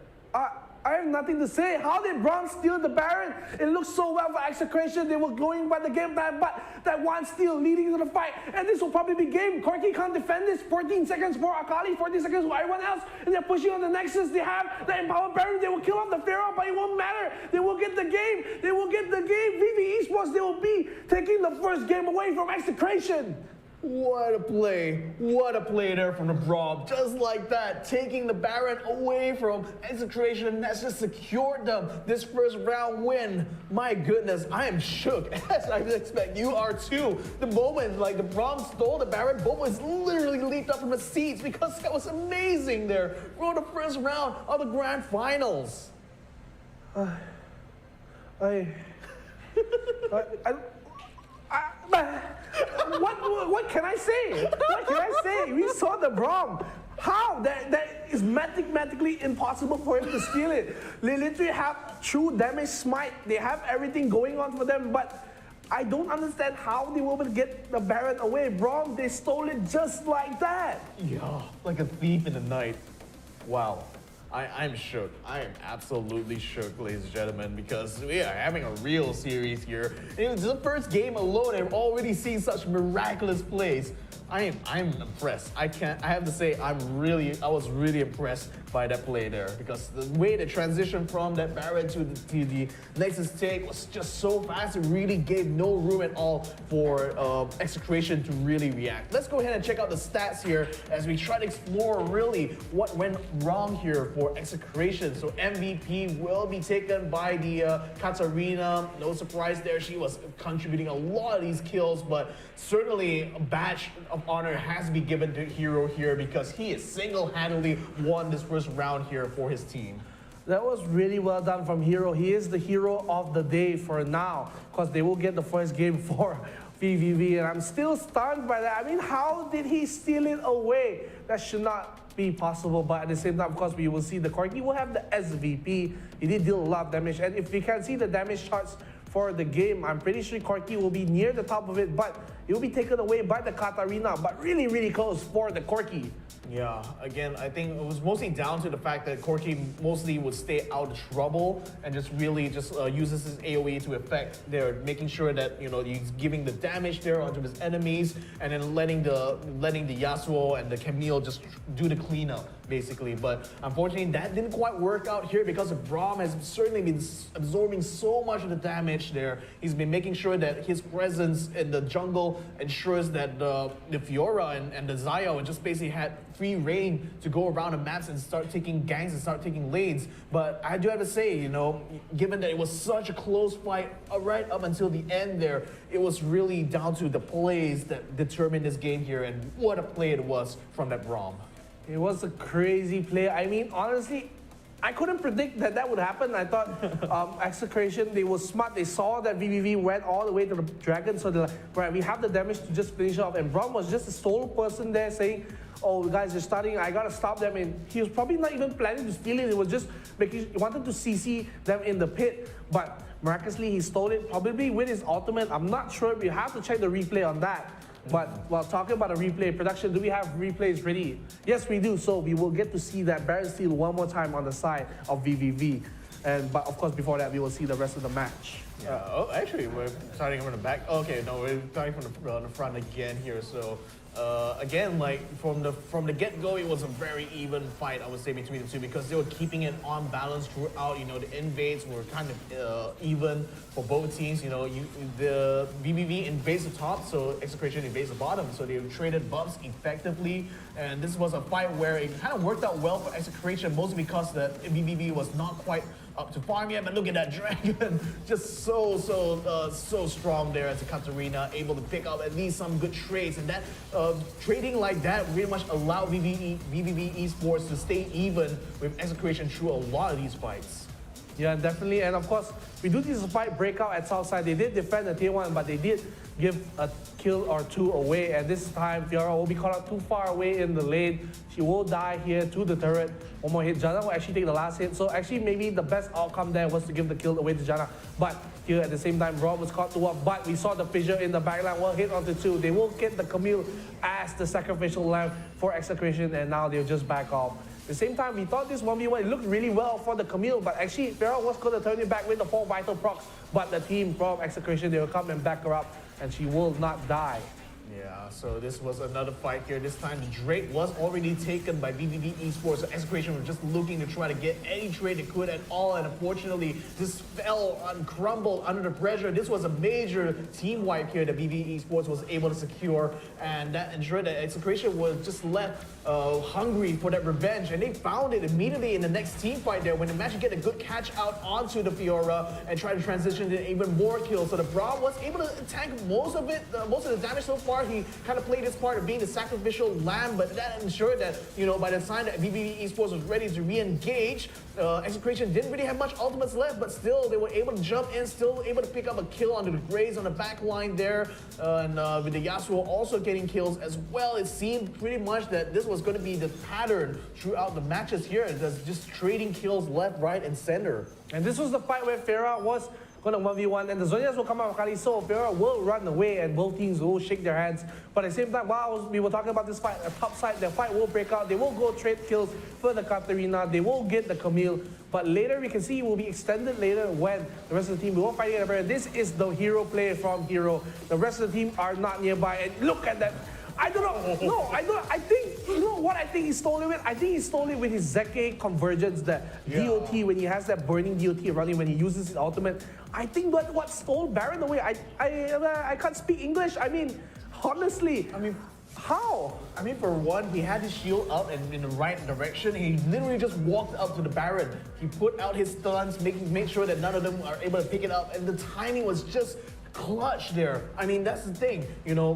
I have nothing to say. How did Braum steal the Baron? It looked so well for Execration. They were going by the game plan, but that one steal leading to the fight. And this will probably be game. Corki can't defend this. 14 seconds for Akali, 14 seconds for everyone else. And they're pushing on the Nexus. They have the Empowered Baron. They will kill off the Pharaoh, but it won't matter. They will get the game. They will get the game. VV Esports, they will be taking the first game away from Execration.
What a play there from the Braum. Just like that, taking the Baron away from Execration, and that's just secured them this first round win. My goodness, I am shook, as I expect you are too. The moment like the Braum stole the Baron, both was literally leaped up from the seats because that was amazing there for the first round of the grand finals.
What can I say? What can I say? We saw the Braum. How? That is mathematically impossible for him to steal it. They literally have true damage smite. They have everything going on for them, but I don't understand how they were able to get the Baron away. Braum, they stole it just like that.
Yeah, like a thief in the night. Wow. I'm shook. I am absolutely shook, ladies and gentlemen, because we are having a real series here. It was the first game alone, and we're already seeing such miraculous plays. I'm impressed. I have to say I was really impressed by that play there, because the way the transition from that Baron to the Nexus take was just so fast. It really gave no room at all for Execration to really react. Let's go ahead and check out the stats here as we try to explore really what went wrong here for Execration. So MVP will be taken by the Katarina. No surprise there. She was contributing a lot of these kills, but certainly a badge of honor has to be given to Hero here because he has single-handedly won this first round here for his team.
That was really well done from Hero. He is the hero of the day for now because they will get the first game for VVV, and I'm still stunned by that. I mean, how did he steal it away? That should not be possible, but at the same time, of course, we will see the Corki will have the SVP. He did deal a lot of damage, and if we can see the damage charts for the game, I'm pretty sure Corki will be near the top of it, but it will be taken away by the Katarina, but really close for the Corki.
Yeah, again, I think it was mostly down to the fact that Corki mostly would stay out of trouble and just really uses his AoE to affect there, making sure that, you know, he's giving the damage there onto his enemies and then letting the Yasuo and the Camille just do the cleanup, basically. But unfortunately, that didn't quite work out here because Braum has certainly been absorbing so much of the damage there. He's been making sure that his presence in the jungle ensures that the Fiora and the Xayah just basically had free reign to go around the maps and start taking ganks and start taking lanes. But I do have to say, you know, given that it was such a close fight right up until the end there, it was really down to the plays that determined this game here, and what a play it was from that Braum.
It was a crazy play. I mean, honestly, I couldn't predict that would happen. I thought Execration, they were smart. They saw that VVV went all the way to the Dragon, so they're like, right, we have the damage to just finish off. And Braum was just a sole person there saying, oh, guys, they're starting, I gotta stop them. And he was probably not even planning to steal it. It was just he wanted to CC them in the pit. But miraculously, he stole it, probably with his ultimate. I'm not sure. We have to check the replay on that. But while talking about a replay, production, do we have replays ready? Yes, we do. So we will get to see that Baron steal one more time on the side of VVV. But of course, before that, we will see the rest of the match.
Oh, actually, we're starting from the back. Okay, no, we're starting from the front again here. So again, like from the get-go, it was a very even fight, I would say, between the two, because they were keeping it on balance throughout. You know, the invades were kind of even for both teams. You know, the VVV invades the top, so Execration invades the bottom. So they traded buffs effectively, and this was a fight where it kind of worked out well for Execration, mostly because the VVV was not quite up to farm yet. But look at that Dragon, just so strong there as a Katarina, able to pick up at least some good trades, and that trading like that really much allowed VVV Esports to stay even with Execration through a lot of these fights.
Yeah, definitely. And of course, we do this fight breakout at Southside. They did defend the tier 1, but they did give a kill or two away, and this time Fiora will be caught out too far away in the lane. She will die here to the turret. One more hit. Janna will actually take the last hit, so actually maybe the best outcome there was to give the kill away to Janna. But here at the same time, Rob was caught to one, but we saw the fissure in the backline. Well, hit onto two. They will get the Camille as the sacrificial lamb for Execration, and now they'll just back off. At the same time, we thought this 1v1, it looked really well for the Camille, but actually, Fiora was going to turn it back with the 4 vital procs, but the team from Execration, they will come and back her up, and she will not die.
Yeah, so this was another fight here. This time the Drake was already taken by VVV Esports. So Execration was just looking to try to get any trade they could at all, and unfortunately this fell and crumbled under the pressure. This was a major team wipe here that VVV Esports was able to secure, and that ensured that Execration was just left hungry for that revenge, and they found it immediately in the next team fight there when they managed to get a good catch out onto the Fiora and try to transition to even more kills. So the Braum was able to tank most of it, most of the damage so far. He kind of played his part of being the sacrificial lamb, but that ensured that, you know, by the time that VVV Esports was ready to re-engage, Execration didn't really have much ultimates left, but still they were able to jump in, still able to pick up a kill onto the Graves on the back line there, and with the Yasuo also getting kills as well. It seemed pretty much that this was going to be the pattern throughout the matches here, just trading kills left, right, and center.
And this was the fight where Fiora was going to 1v1, and the Zonias will come out Kali, so Fiora will run away and both teams will shake their hands. But at the same time, while we were talking about this fight, top side, the fight will break out. They will go trade kills for the Katarina. They will get the Camille. But later, we can see it will be extended later when the rest of the team will fight at the barrier. This is the hero play from Hero. The rest of the team are not nearby. And look at that. I don't know. No, I don't. I think, you know what I think he stole it with? I think he stole it with his Zeke convergence, the DOT, when he has that burning DOT running, when he uses his ultimate. I think that what stole Baron away. I can't speak English. I mean, honestly. I mean, how?
I mean, for one, he had his shield up and in the right direction. He literally just walked up to the Baron. He put out his stuns, made sure that none of them are able to pick it up, and the timing was just clutch there. I mean, that's the thing. You know,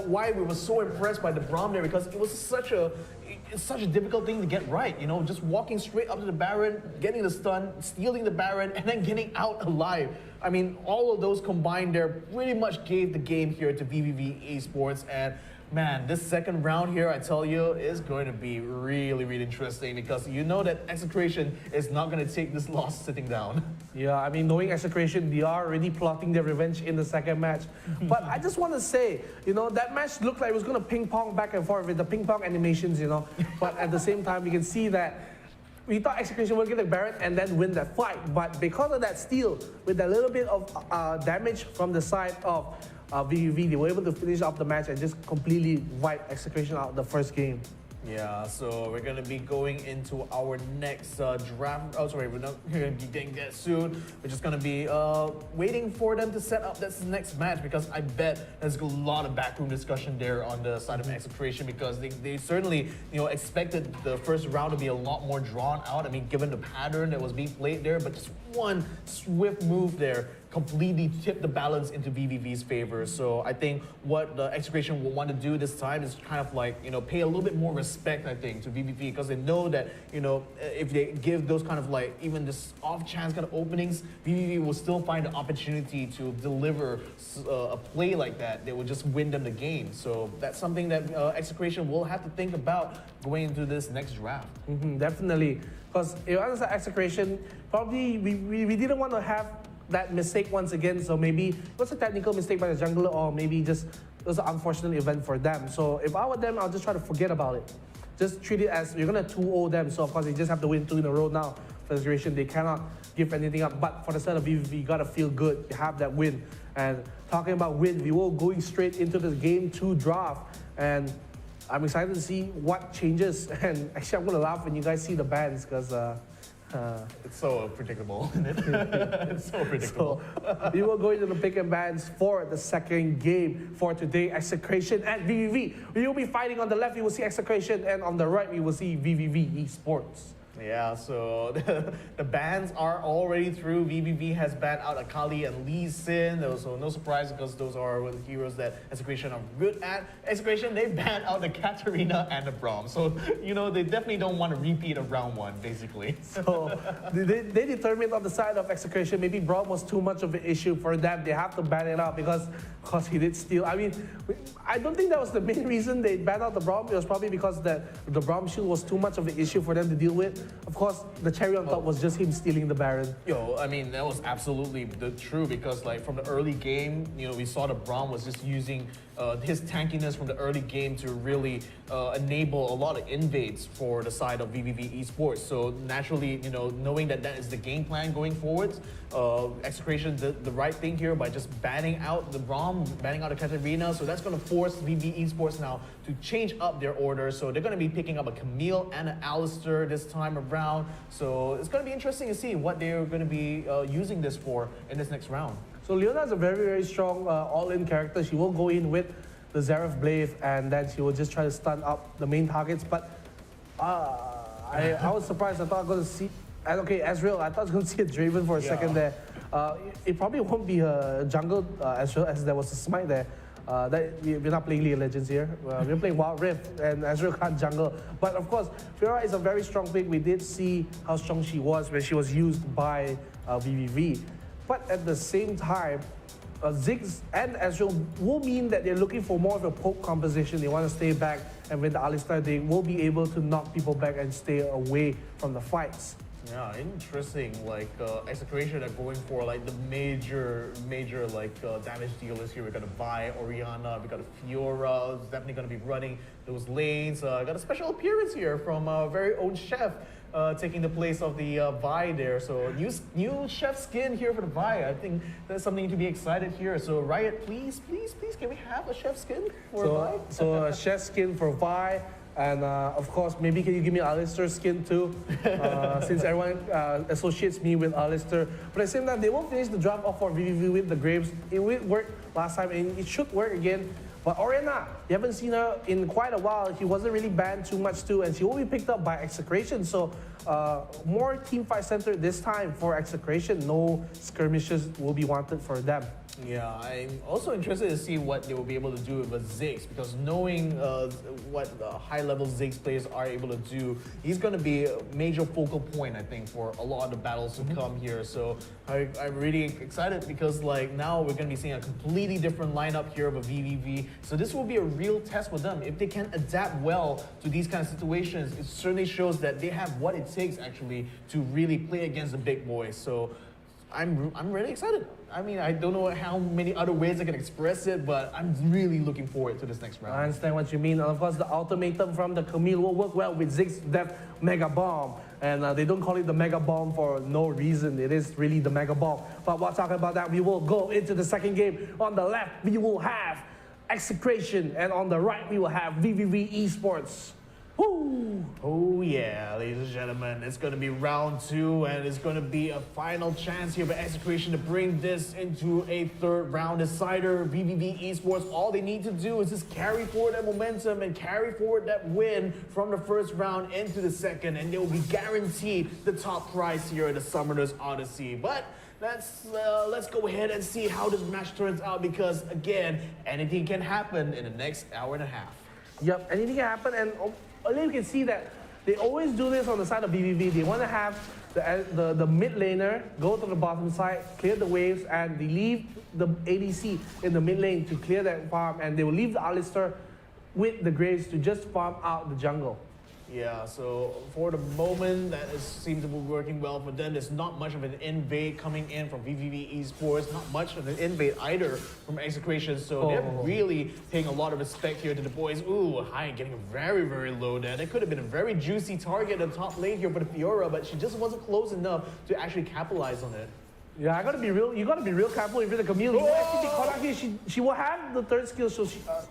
why we were so impressed by the Braum there, because it was such a difficult thing to get right, you know, just walking straight up to the Baron, getting the stun, stealing the Baron, and then getting out alive. I mean, all of those combined there pretty much gave the game here to VVV Esports, and man, this second round here, I tell you, is going to be really, really interesting, because you know that Execration is not going to take this loss sitting down.
Yeah, I mean, knowing Execration, they are already plotting their revenge in the second match. But I just want to say, you know, that match looked like it was going to ping pong back and forth with the ping pong animations, you know. But at the same time, you can see that we thought Execration would get the Baron and then win that fight. But because of that steal, with a little bit of damage from the side of VVV, they were able to finish off the match and just completely wipe Execration out the first game.
Yeah, so we're going to be going into our next draft. Oh, sorry, we're not going to be getting that soon. We're just going to be waiting for them to set up this next match, because I bet there's a lot of backroom discussion there on the side of Execration, because they certainly, you know, expected the first round to be a lot more drawn out. I mean, given the pattern that was being played there, but just one swift move there completely tipped the balance into VVV's favor. So I think what the Execration will want to do this time is kind of like, you know, pay a little bit more respect, I think, to VVV, because they know that, you know, if they give those kind of like even this off chance kind of openings, VVV will still find the opportunity to deliver a play like that. They will just win them the game. So that's something that Execration will have to think about going into this next draft.
Definitely, because if I was at Execration, probably we didn't want to have that mistake once again, so maybe it was a technical mistake by the jungler, or maybe just it was an unfortunate event for them. So if I were them, I'll just try to forget about it. Just treat it as you're gonna 2-0 them, so of course they just have to win 2 in a row now. For Execration, they cannot give anything up, but for the side of VVV, you gotta feel good, you have that win. And talking about win, we will going straight into the Game 2 draft, and I'm excited to see what changes. And actually, I'm gonna laugh when you guys see the bans, because
it's so predictable, isn't it? It's so predictable.
So, we will go into the pick and bans for the second game for today. Execration and VVV. We will be fighting on the left, we will see Execration, and on the right, we will see VVV Esports.
Yeah, so the bans are already through. VVV has banned out Akali and Lee Sin. So no surprise because those are the heroes that Execration are good at. Execration, they banned out the Katarina and the Braum. So, you know, they definitely don't want to repeat of round one, basically.
So they determined on the side of Execration, maybe Braum was too much of an issue for them. They have to ban it out because he did steal. I mean, I don't think that was the main reason they banned out the Braum. It was probably because the Braum shield was too much of an issue for them to deal with. Of course, the cherry on top was just him stealing the Baron.
Yo, I mean, that was absolutely true because like from the early game, you know, we saw the Braum was just using his tankiness from the early game to really enable a lot of invades for the side of VVV Esports. So naturally, you know, knowing that that is the game plan going forwards, Execration did the right thing here by just banning out the Braum, banning out the Katarina. So that's going to force VVV Esports now to change up their order. So they're going to be picking up a Camille and an Alistair this time around. So it's going to be interesting to see what they're going to be using this for in this next round.
So Leona is a very, very strong all-in character. She will go in with the Xerath Blade and then she will just try to stun up the main targets. But I was surprised. I thought I was going to see... Okay, Ezreal, I thought I was going to see a Draven for a second there. It probably won't be a jungle Ezreal as there was a smite there. We're not playing League of Legends here. We're playing Wild Rift and Ezreal can't jungle. But of course, Fiora is a very strong pick. We did see how strong she was when she was used by VVV. But at the same time, Ziggs and Ezreal will mean that they're looking for more of a poke composition. They want to stay back, and with the Alistar, they will be able to knock people back and stay away from the fights.
Yeah, interesting. Like Execration are going for like the major like damage dealers here. We got a Vi, Orianna, we got a Fiora. Who's definitely going to be running those lanes. Got a special appearance here from our very own Chef. Taking the place of the Vi there. So new Chef skin here for the Vi. I think that's something to be excited here. So Riot, please, can we have a Chef skin for Vi?
So a Chef skin for Vi. And of course, maybe can you give me an Alistair skin too? Since everyone associates me with Alistair. But at the same time, they won't finish the drop off for VVV with the Graves. It worked last time and it should work again. But Orianna, you haven't seen her in quite a while. She wasn't really banned too much too, and she will be picked up by Execration. So more teamfight centered this time for Execration. No skirmishes will be wanted for them.
Yeah, I'm also interested to see what they will be able to do with Ziggs, because knowing what high-level Ziggs players are able to do, he's going to be a major focal point, I think, for a lot of the battles to come here. So I'm really excited because like now we're going to be seeing a completely different lineup here of a VVV. So this will be a real test for them. If they can adapt well to these kind of situations, it certainly shows that they have what it takes actually to really play against the big boys. So I'm really excited. I mean, I don't know how many other ways I can express it, but I'm really looking forward to this next round.
I understand what you mean. And of course, the ultimatum from the Camille will work well with Ziggs' Death Mega Bomb. And they don't call it the Mega Bomb for no reason. It is really the Mega Bomb. But while talking about that, we will go into the second game. On the left, we will have Execration, and on the right, we will have VVV Esports. Woo!
Oh yeah, ladies and gentlemen, it's going to be round 2, and it's going to be a final chance here for Execration to bring this into a third round decider. VVV Esports, all they need to do is just carry forward that momentum and carry forward that win from the first round into the second, and they will be guaranteed the top prize here at the Summoner's Odyssey. But let's go ahead and see how this match turns out, because again, anything can happen in the next hour and a half.
Yep, anything can happen, and you can see that they always do this on the side of VVV. They want to have the mid laner go to the bottom side, clear the waves, and they leave the ADC in the mid lane to clear that farm, and they will leave the Alistar with the Graves to just farm out the jungle.
Yeah, so for the moment, that seems to be working well for them. There's not much of an invade coming in from VVV Esports, not much of an invade either from Execration, so they're really paying a lot of respect here to the boys. Ooh, Hai getting very, very low there. That could have been a very juicy target at the top lane here for the Fiora, but she just wasn't close enough to actually capitalize on it.
Yeah, you gotta be real careful if you're the Camille. You actually caught out here. She will have the third skill, so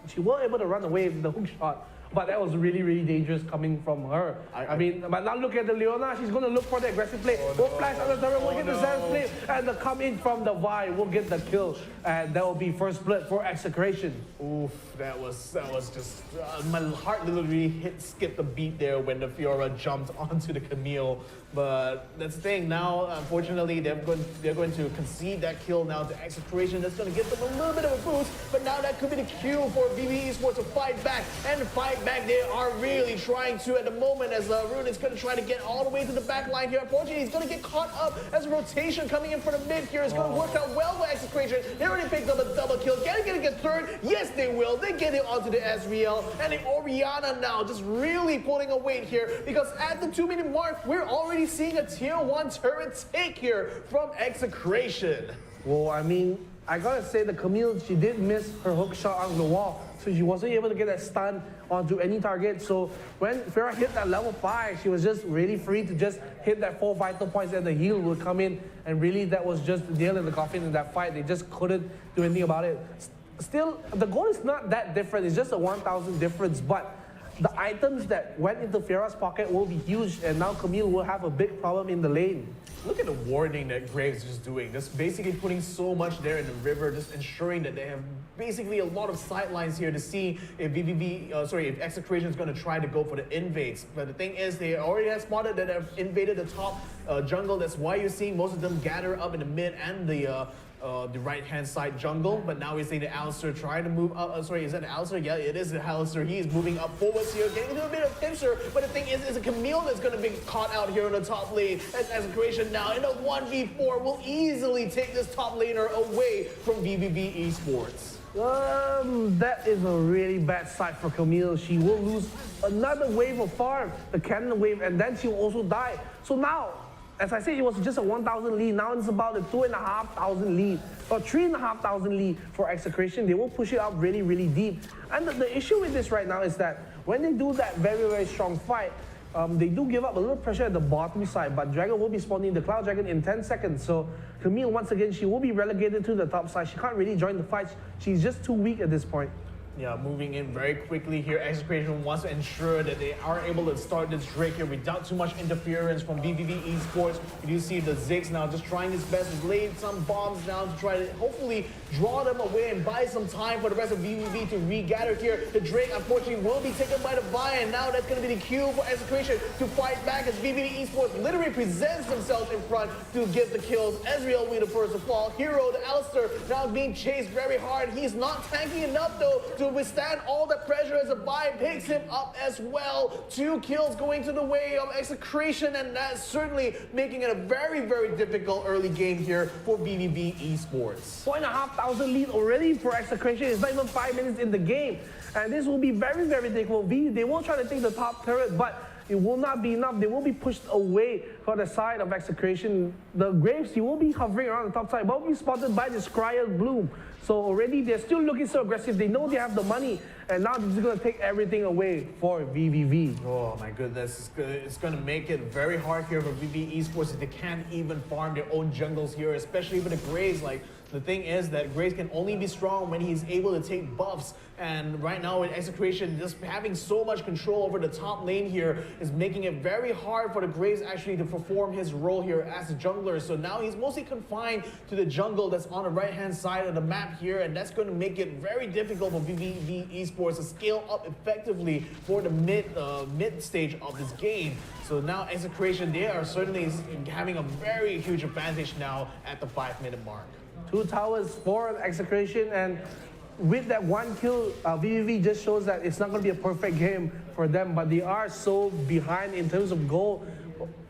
she will able to run away with the hook shot but that was really, really dangerous coming from her. I mean, but now look at the Leona. She's going to look for the aggressive play. We'll flash on the turret, we'll get the Zen's play, and the come in from the Vi will get the kill. And that will be first blood for Execration.
Oof, that was just my heart literally skipped a beat there when the Fiora jumped onto the Camille. But that's the thing. Now, unfortunately, they're going to concede that kill now to Execration. That's going to give them a little bit of a boost. But now that could be the cue for VV Esports to fight back. And to fight back, they are really trying to at the moment, as Rune is going to try to get all the way to the back line here. Unfortunately, he's going to get caught up as a rotation coming in for the mid here. It's going to work out well for Execration. They already picked up a double kill. Can they get third? Yes, they will. They get it onto the Ezreal. And the Orianna now just really pulling a weight here, because at the 2-minute mark, we're already seeing a tier 1 turret take here from Execration.
Well, I mean, I gotta say the Camille, she did miss her hook shot on the wall, so she wasn't able to get that stun onto any target. So when Fiora hit that level 5, she was just really free to just hit that 4 vital points, and the heal would come in, and really that was just the nail in the coffin in that fight. They just couldn't do anything about it. Still, the goal is not that different. It's just a 1,000 difference, but the items that went into Fiora's pocket will be huge, and now Camille will have a big problem in the lane.
Look at the warding that Graves is just doing. Just basically putting so much there in the river, just ensuring that they have basically a lot of sidelines here to see if if Execration is going to try to go for the invades. But the thing is, they already have spotted that they've invaded the top jungle. That's why you're seeing most of them gather up in the mid and the right-hand side jungle. But now we see the Alistar trying to move up. Is that the Alistar? Yeah, it is the Alistar. He is moving up forwards here, getting a little bit of pincer. But the thing is, it's a Camille that's going to be caught out here in the top lane. And Execration now in a 1v4 will easily take this top laner away from VVV Esports.
That is a really bad sight for Camille. She will lose another wave of farm, the cannon wave, and then she will also die. So now, as I said, it was just a 1,000 lead. Now it's about a 2,500 lead, or 3,500 lead for Execration. They will push it up really, really deep. And the issue with this right now is that when they do that very, very strong fight, they do give up a little pressure at the bottom side, but Dragon will be spawning the Cloud Dragon in 10 seconds. So Camille, once again, she will be relegated to the top side. She can't really join the fight. She's just too weak at this point.
Yeah, moving in very quickly here. Execration wants to ensure that they are able to start this Drake here without too much interference from VVV Esports. You do see the Ziggs now just trying his best to lay some bombs down to try to hopefully draw them away and buy some time for the rest of VVV to regather here. The Drake, unfortunately, will be taken by the Vi, and now that's going to be the cue for Execration to fight back as VVV Esports literally presents themselves in front to get the kills. Ezreal will be the first to fall. Hero, the Alistar, now being chased very hard. He's not tanky enough, though, to withstand all the pressure as a Vi picks him up as well. 2 kills going to the way of Execration, and that's certainly making it a very, very difficult early game here for VVV Esports.
4,500 lead already for Execration. It's not even 5 minutes in the game. And this will be very, very difficult. They will try to take the top turret, but it will not be enough. They will be pushed away for the side of Execration. The Graves, he will be hovering around the top side, but will be spotted by this Cryo Bloom. So already they're still looking so aggressive. They know they have the money, and now they're just going to take everything away for VVV.
Oh my goodness, it's going to make it very hard here for VVV Esports if they can't even farm their own jungles here, especially with the Graves. Like, the thing is that Graves can only be strong when he's able to take buffs. And right now with Execration, just having so much control over the top lane here is making it very hard for the Graves actually to perform his role here as a jungler. So now he's mostly confined to the jungle that's on the right-hand side of the map here, and that's going to make it very difficult for VVV Esports to scale up effectively for the mid stage of this game. So now Execration, they are certainly having a very huge advantage now at the 5-minute mark.
2 towers for Execration, and with that 1 kill, VVV just shows that it's not going to be a perfect game for them, but they are so behind in terms of goal.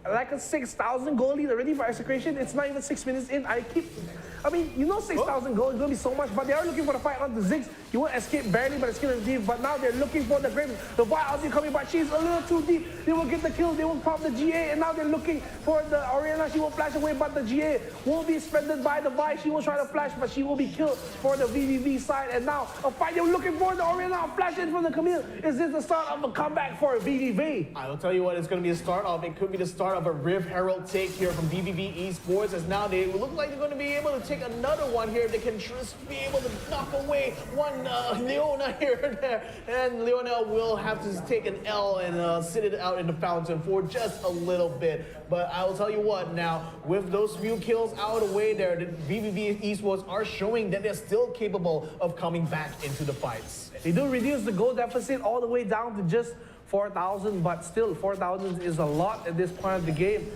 Like a 6,000 goal lead already for Execration. It's not even 6 minutes in. I mean, you know 6,000 goals is going to be so much, but they are looking for the fight on the Ziggs. He won't escape barely, but escape deep. But now they're looking for the Graves. The Vi ulti coming, but she's a little too deep. They will get the kill. They will pop the GA, and now they're looking for the Orianna. She will flash away, but the GA will be suspended by the Vi. She will try to flash, but she will be killed for the VVV side. And now a fight. They're looking for the Orianna. A flash in from the Camille. Is this the start of a comeback for VVV?
I will tell you what it's going to be the start of. It could be the start of a Riv Herald take here from VVV Esports, as now they look like they're going to be able to take take another one here. They can just be able to knock away one Leona here and there. And Leona will have to take an L and sit it out in the fountain for just a little bit. But I will tell you what now, with those few kills out of the way there, the VVV Esports are showing that they're still capable of coming back into the fights.
They do reduce the goal deficit all the way down to just 4,000, but still 4,000 is a lot at this point of the game.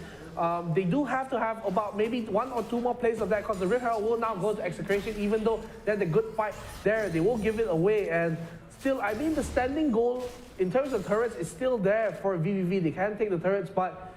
They do have to have about maybe 1 or 2 more plays of that, because the Rift Herald will now go to execution. Even though there's a good fight there, they will give it away. And still, I mean, the standing goal in terms of turrets is still there for VVV. They can take the turrets, but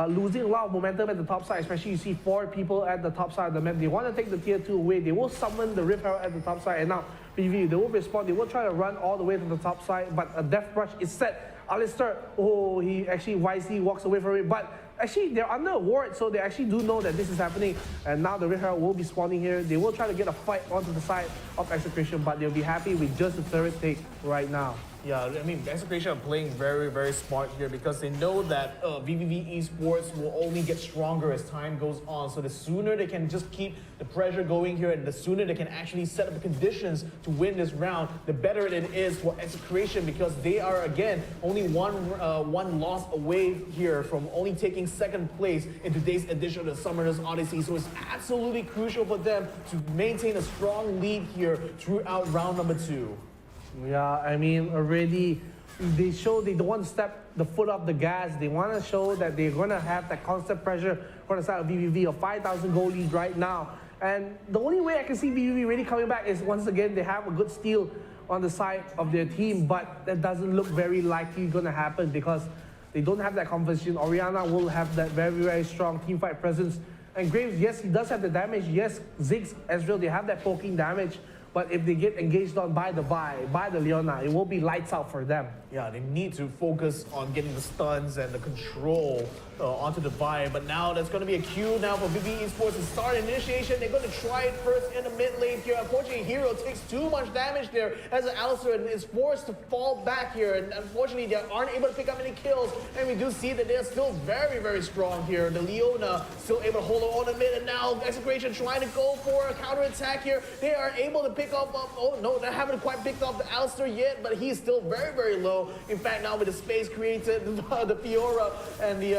losing a lot of momentum at the top side, especially you see 4 people at the top side of the map. They want to take the tier 2 away. They will summon the Rift Herald at the top side, and now VVV, they will respond. They will try to run all the way to the top side, but a death rush is set. Alistair, oh, he actually wisely walks away from it, but actually they're under a ward, so they actually do know that this is happening, and now the Rift Herald will be spawning here. They will try to get a fight onto the side of Execration, but they'll be happy with just the turret take right now.
Yeah, I mean, Execration are playing very, very smart here because they know that VVV Esports will only get stronger as time goes on. So the sooner they can just keep the pressure going here and the sooner they can actually set up the conditions to win this round, the better it is for Execration, because they are, again, only one loss away here from only taking 2nd place in today's edition of the Summoners Odyssey. So it's absolutely crucial for them to maintain a strong lead here throughout round number 2.
Yeah, I mean, already they show they don't want to step the foot off the gas. They want to show that they're going to have that constant pressure for the side of VVV, a 5,000 goal lead right now. And the only way I can see VVV really coming back is, once again, they have a good steal on the side of their team, but that doesn't look very likely going to happen because they don't have that conversation. Oriana will have that very, very strong teamfight presence. And Graves, yes, he does have the damage. Yes, Ziggs, Ezreal, they have that poking damage. But if they get engaged on by the Vi, by the Leona, it will be lights out for them.
Yeah, they need to focus on getting the stuns and the control onto the Vi. But now there's going to be a queue now for VVV Esports to start initiation. They're going to try it first in the mid lane here. Unfortunately, Hero takes too much damage there as Alistair is forced to fall back here. And unfortunately, they aren't able to pick up any kills. And we do see that they're still very, very strong here. The Leona still able to hold on a mid. And now Execration trying to go for a counterattack here. They are able to pick up, oh no, they haven't quite picked up the Alistair yet, but he's still very, very low. In fact, now with the space created, the Fiora and the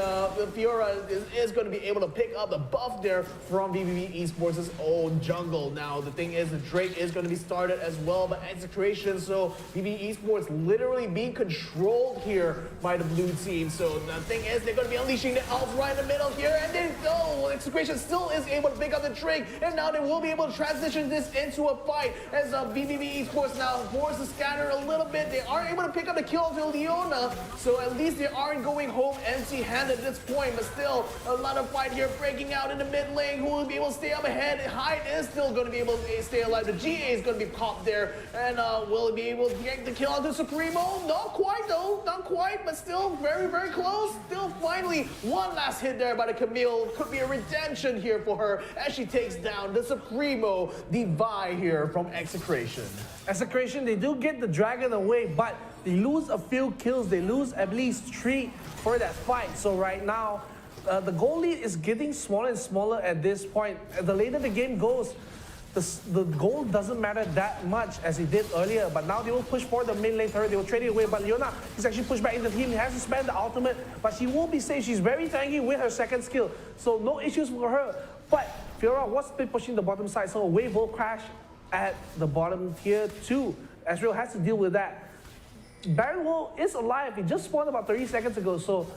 Fiora is going to be able to pick up the buff there from VVV Esports' own jungle. Now, the thing is, the Drake is going to be started as well by Execration, so VVV Esports literally being controlled here by the blue team. So the thing is, they're going to be unleashing the ults right in the middle here, and then Execration still is able to pick up the Drake, and now they will be able to transition this into a fight as VVV Esports now forced to scatter a little bit. They aren't able to pick up the kill to Leona, so at least they aren't going home empty-handed at this point, but still a lot of fight here breaking out in the mid lane. Who will be able to stay up ahead? Hyde is still going to be able to stay alive. The GA is going to be popped there, and will be able to get the kill onto Supremo. Not quite though, not quite, but still very, very close. Still finally one last hit there by the Camille. Could be a redemption here for her as she takes down the Supremo, the Vi here from Execration.
Execration, they do get the dragon away, but they lose a few kills. They lose at least 3 for that fight. So right now, the goal lead is getting smaller and smaller at this point. The later the game goes, the goal doesn't matter that much as it did earlier, but now they will push for the mid lane turret. They will trade it away, but Leona is actually pushed back into the team. He has to spend the ultimate, but she will be safe. She's very tanky with her 2nd skill, so no issues for her. But Fiora was pushing the bottom side, so a wave will crash at the bottom tier 2. Ezreal has to deal with that. Baron Wall is alive. He just spawned about 30 seconds ago, so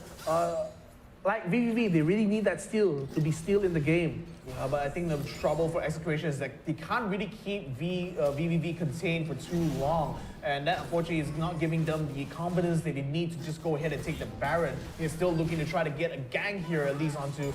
like VVV, they really need that steal to be still in the game.
But I think the trouble for Execration is that they can't really keep VVV contained for too long. And that, unfortunately, is not giving them the confidence that they need to just go ahead and take the Baron. They're still looking to try to get a gang here, at least onto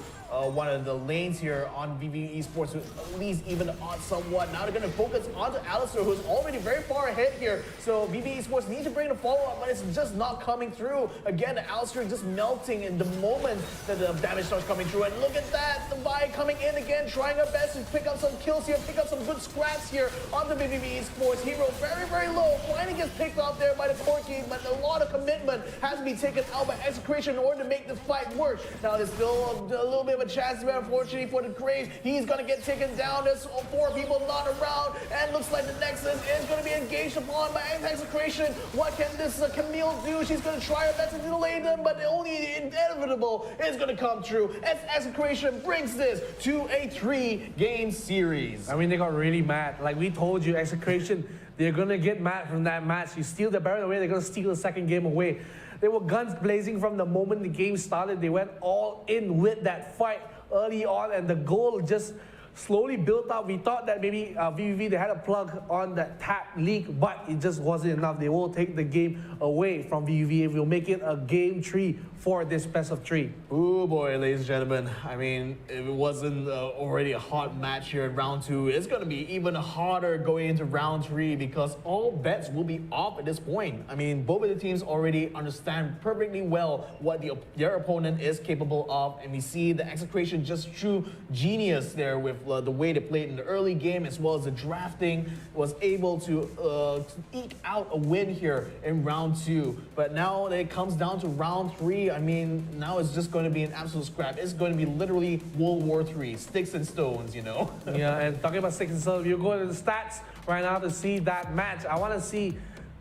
one of the lanes here on VVV Esports, to at least even the odds somewhat. Now they're going to focus onto Alistair, who's already very far ahead here. So VVV Esports need to bring the follow-up, but it's just not coming through. Again, the Alistair just melting in the moment that the damage starts coming through. And look at that, the Vi coming in again, trying her best to pick up some kills here, pick up some good scraps here onto VVV Esports. Hero very, very low,
and he gets picked off there by the Corki, but a lot of commitment has to be taken out by Execration in order to make this fight work. Now there's still a little bit of a chance there, unfortunately, for the Graves. He's gonna get taken down. There's 4 people not around, and looks like the Nexus is gonna be engaged upon by Execration. What can this Camille do? She's gonna try her best to delay them, but the only inevitable is gonna come true as Execration brings this to a 3-game series. I mean, they got really mad. Like we told you, Execration, they're gonna get mad from that match. You steal the Baron away, they're gonna steal the second game away. They were guns blazing from the moment the game started. They went all in with that fight early on, and the goal just slowly built up. We thought that maybe VVV, they had a plug on that tap leak, but it just wasn't enough. They will take the game away from VVV. We'll make it a game 3 for this best of 3.
Oh boy, ladies and gentlemen. I mean, if it wasn't already a hot match here in round 2, it's going to be even harder going into round 3 because all bets will be off at this point. I mean, both of the teams already understand perfectly well what their opponent is capable of, and we see the Execration just true genius there with the way they played in the early game as well as the drafting, was able to eke out a win here in round 2. But now that it comes down to round 3, I mean, now it's just going to be an absolute scrap. It's going to be literally World War 3, sticks and stones, you know?
Yeah, and talking about sticks and stones, you go to the stats right now to see that match. I want to see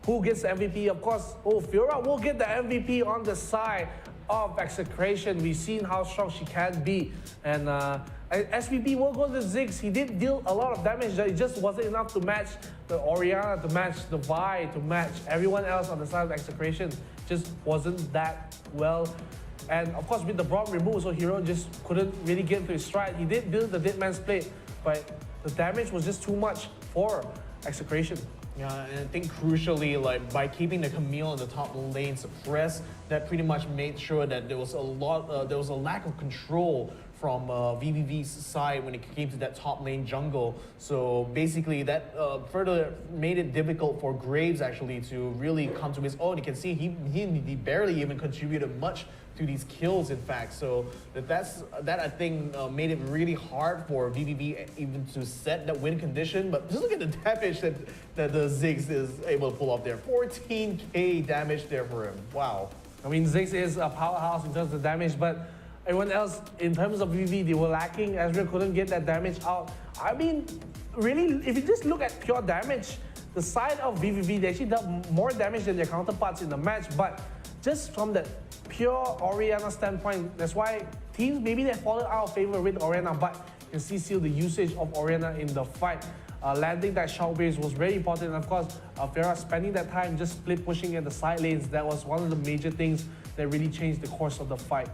who gets the MVP. Of course, Fiora will get the MVP on the side of Execration. We've seen how strong she can be. And SVP will go to Ziggs. He did deal a lot of damage. It just wasn't enough to match the Orianna, to match the Vi, to match everyone else on the side of Execration. Just wasn't that well. And of course, with the Braum removed, so Hero just couldn't really get into his stride. He did build the Dead Man's Plate, but the damage was just too much for Execration.
Yeah, and I think crucially, like by keeping the Camille in the top lane suppressed, that pretty much made sure that there was a lack of control from VVV's side when it came to that top lane jungle. So basically that further made it difficult for Graves actually to really come to his own. You can see he barely even contributed much to these kills, in fact. So that I think made it really hard for VVV even to set that win condition. But just look at the damage that the Ziggs is able to pull off there. 14k damage there for him. Wow.
I mean, Ziggs is a powerhouse in terms of damage, but everyone else, in terms of VV, they were lacking. Ezreal couldn't get that damage out. I mean, really, if you just look at pure damage, the side of VVV, they actually dealt more damage than their counterparts in the match, but just from the pure Orianna standpoint, that's why teams, maybe they fallen out of favor with Orianna, but you can see still the usage of Orianna in the fight. Landing that shockwaves was very important, and of course, Fiora spending that time just split pushing at the side lanes, that was one of the major things that really changed the course of the fight.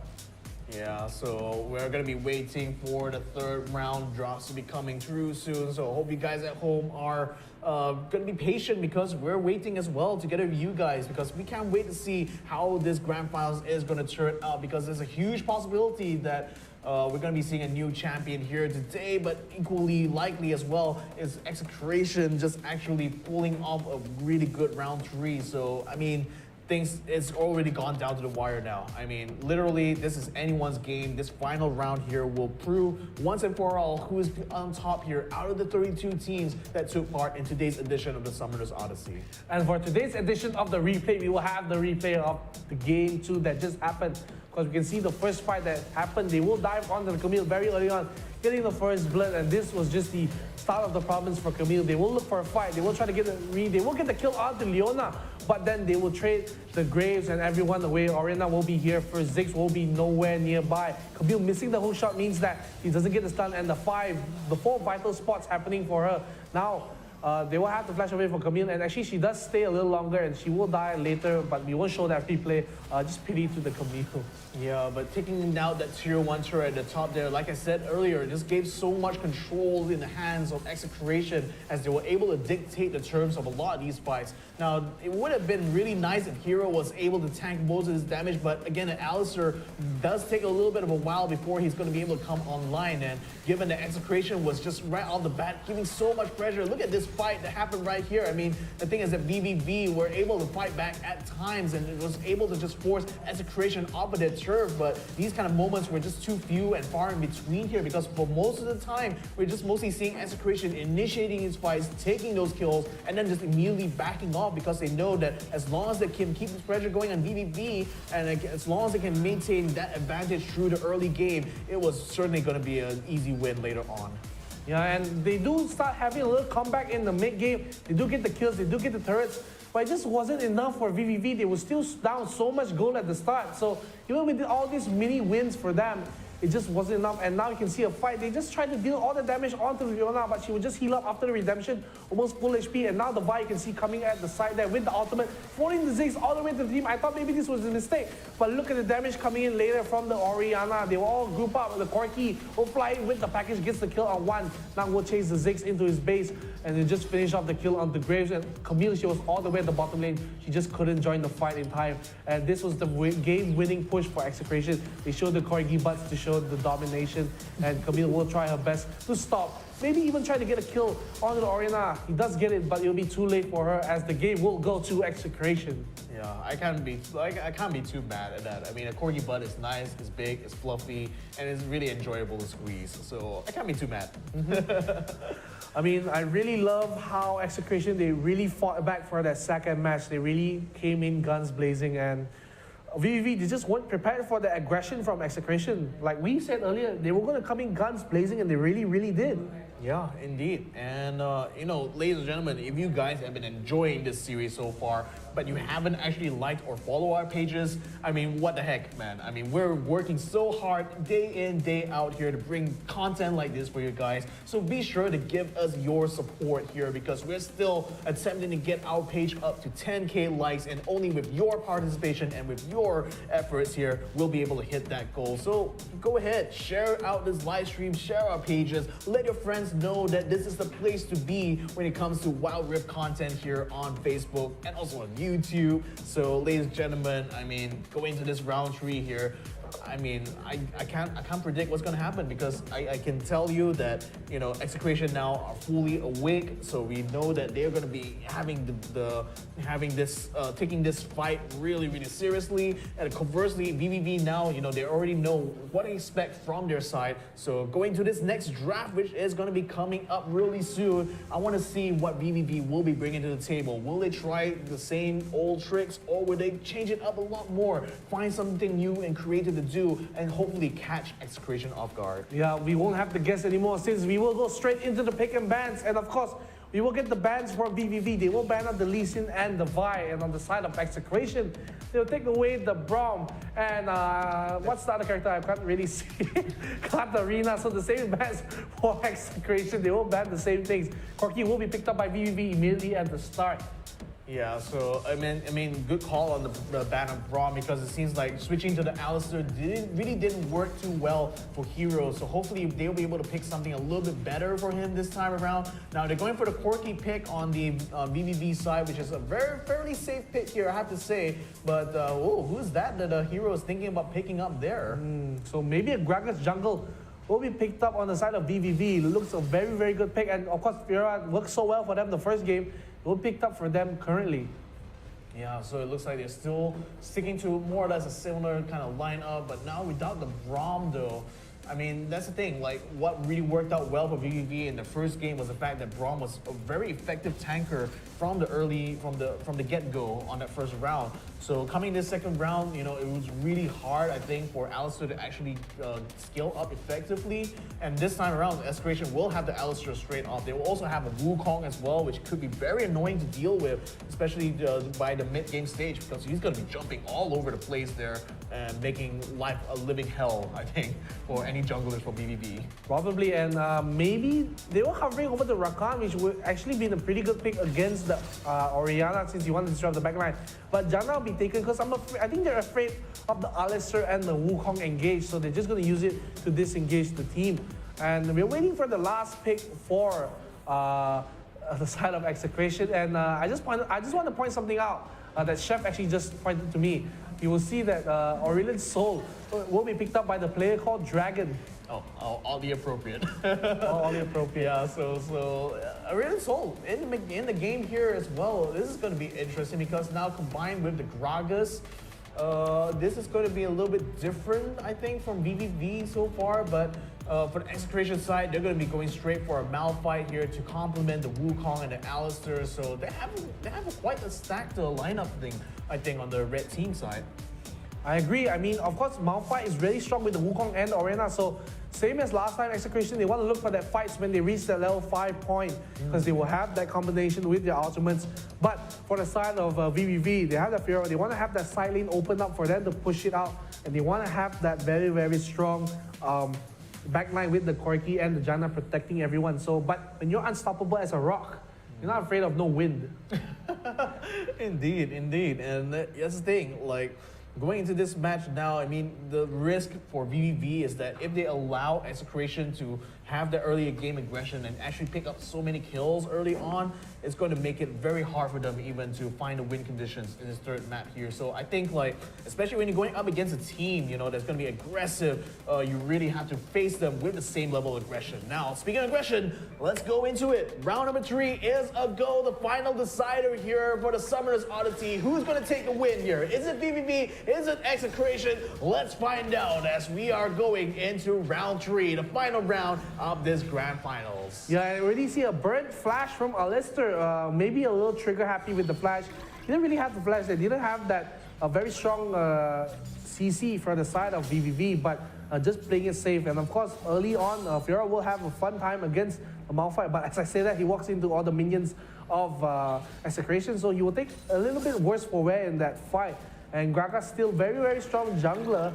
Yeah, so we're going to be waiting for the 3rd round drops to be coming through soon. So I hope you guys at home are going to be patient because we're waiting as well together with you guys, because we can't wait to see how this grand finals is going to turn out, because there's a huge possibility that we're going to be seeing a new champion here today, but equally likely as well is Execration just actually pulling off a really good round 3. So, I mean, it's already gone down to the wire now. I mean, literally, this is anyone's game. This final round here will prove once and for all who is on top here out of the 32 teams that took part in today's edition of the Summoners Odyssey.
And for today's edition of the replay, we will have the replay of the game 2 that just happened. Because we can see the first fight that happened, they will dive onto the Camille very early on, getting the first blood, and this was just the start of the problems for Camille. They will look for a fight, they will try to get a read, they will get the kill onto Leona, but then they will trade the Graves and everyone away. Orianna will be here first, Ziggs will be nowhere nearby. Camille missing the hook shot means that he doesn't get the stun, and the 4 vital spots happening for her. Now, they will have to flash away for Camille, and actually she does stay a little longer and she will die later, but we won't show that replay. Just pity to the Camille.
Yeah, but taking out that tier 1 turret at the top there, like I said earlier, just gave so much control in the hands of Execration as they were able to dictate the terms of a lot of these fights. Now, it would have been really nice if Hero was able to tank most of his damage, but again, Alistair does take a little bit of a while before he's going to be able to come online, and given that Execration was just right off the bat giving so much pressure, look at this fight that happened right here. I mean, the thing is that VVV were able to fight back at times and it was able to just force execration off of their turf, but these kind of moments were just too few and far in between here because for most of the time, we're just mostly seeing execration initiating his fights, taking those kills, and then just immediately backing off because they know that as long as they can keep the pressure going on VVV and as long as they can maintain that advantage through the early game, it was certainly going to be an easy win later on.
Yeah, and they do start having a little comeback in the mid-game. They do get the kills, they do get the turrets, but it just wasn't enough for VVV. They were still down so much gold at the start. So even with all these mini wins for them, it just wasn't enough. And now you can see a fight. They just tried to deal all the damage onto Riona, but she would just heal up after the redemption, almost full HP. And now the Vi you can see coming at the side there with the ultimate, following the Ziggs all the way to the team. I thought maybe this was a mistake, but look at the damage coming in later from the Oriana. They will all group up. The Corki will fly in with the package, gets the kill on one. Now will chase the Ziggs into his base and then just finish off the kill on the Graves. And Camille, she was all the way at the bottom lane. She just couldn't join the fight in time. And this was the game-winning push for Execration. They showed the Corgi butts to show the domination, and Camille will try her best to stop. Maybe even try to get a kill on the Oriana. He does get it, but it'll be too late for her as the game will go to Execration.
Yeah, I can't be too mad at that. I mean, a corgi butt is nice, it's big, it's fluffy, and it's really enjoyable to squeeze. So I can't be too mad.
I mean, I really love how Execration, they really fought back for that second match. They really came in guns blazing, and VVV, they just weren't prepared for the aggression from Execration. Like we said earlier, they were going to come in guns blazing, and they really, really did.
Yeah, indeed. And, you know, ladies and gentlemen, if you guys have been enjoying this series so far, but you haven't actually liked or followed our pages, I mean, what the heck, man? I mean, we're working so hard day in, day out here to bring content like this for you guys. So be sure to give us your support here because we're still attempting to get our page up to 10K likes, and only with your participation and with your efforts here, we'll be able to hit that goal. So go ahead, share out this live stream, share our pages, let your friends know that this is the place to be when it comes to Wild Rift content here on Facebook and also on YouTube. So ladies and gentlemen, I mean, going into this round 3 here, I mean, I can't predict what's going to happen because I can tell you that, you know, Execration now are fully awake, so we know that they're going to be having taking this fight really, really seriously. And conversely, VVV now, you know, they already know what to expect from their side. So going to this next draft, which is going to be coming up really soon, I want to see what VVV will be bringing to the table. Will they try the same old tricks, or will they change it up a lot more, find something new and creative to do, and hopefully catch Execration off guard?
Yeah, we won't have to guess anymore since we will go straight into the pick and bans. And of course, we will get the bans for VVV. They will ban out the Lee Sin and the Vi. And on the side of Execration, they'll take away the Braum. And what's the other character? I can't really see. Katarina. So the same bans for Execration. They will ban the same things. Corki will be picked up by VVV immediately at the start.
Yeah, so I mean, good call on the ban of Braum because it seems like switching to the Alistar really didn't work too well for Hero. So hopefully they'll be able to pick something a little bit better for him this time around. Now they're going for the quirky pick on the VVV side, which is a fairly safe pick here, I have to say. But who's that the Hero is thinking about picking up there?
So maybe a Gragas jungle will be picked up on the side of VVV. Looks a very, very good pick. And of course, Fiora worked so well for them the first game. It will be picked up for them currently.
Yeah, so it looks like they're still sticking to more or less a similar kind of lineup, but now without the Braum though, I mean, that's the thing, like what really worked out well for VVV in the first game was the fact that Braum was a very effective tanker from the get-go on that first round. So coming this second round, you know, it was really hard, I think, for Alistar to actually scale up effectively. And this time around, Execration will have the Alistar straight off. They will also have a Wukong as well, which could be very annoying to deal with, especially by the mid-game stage, because he's going to be jumping all over the place there and making life a living hell, I think, for any junglers for BBB.
Probably, and maybe they were hovering over the Rakan, which would actually be a pretty good pick against the Oriana since you want to disrupt the backline. But Janna will be taken because I think they're afraid of the Alistar and the Wukong engage, so they're just going to use it to disengage the team. And we're waiting for the last pick for the side of Execration. And I just want to point something out that Chef actually just pointed to me. You will see that Aurelian's soul will be picked up by the player called Dragon.
Oh, oddly appropriate.
Oddly appropriate.
Yeah, so Aurelion Sol in the game here as well. This is going to be interesting because now combined with the Gragas, this is going to be a little bit different, I think, from VVV so far. But for the Execration side, they're going to be going straight for a Malphite here to complement the Wukong and the Alistar. So they have quite a stacked lineup thing, I think, on the red team side.
I agree. I mean, of course, Malphite is really strong with the Wukong and the Orianna. So same as last time, Execration, they want to look for that fights when they reach that level 5 point because they will have that combination with their ultimates. But for the side of VVV, they have the Fiora. They want to have that side lane open up for them to push it out. And they want to have that very, very strong backline with the Corki and the Janna protecting everyone. So, but when you're unstoppable as a rock, you're not afraid of no wind.
Indeed. And that's the thing, like, going into this match now, I mean, the risk for VVV is that if they allow Execration to have the early game aggression and actually pick up so many kills early on, it's going to make it very hard for them even to find the win conditions in this third map here. So I think, like, especially when you're going up against a team, you know, that's going to be aggressive, you really have to face them with the same level of aggression. Now, speaking of aggression, let's go into it. Round number 3 is a go, the final decider here for the Summoners Odyssey. Who's going to take the win here? Is it VVV? Is it Execration? Let's find out as we are going into round 3, the final round of this grand finals.
Yeah, I already see a burnt flash from Alistar. Maybe a little trigger happy with the flash. He didn't really have the flash. They didn't have that very strong CC from the side of VVV, but just playing it safe. And of course, early on, Fiora will have a fun time against a Malphite. But as I say that, he walks into all the minions of Execration, so he will take a little bit worse for wear in that fight. And Gragas still very, very strong jungler,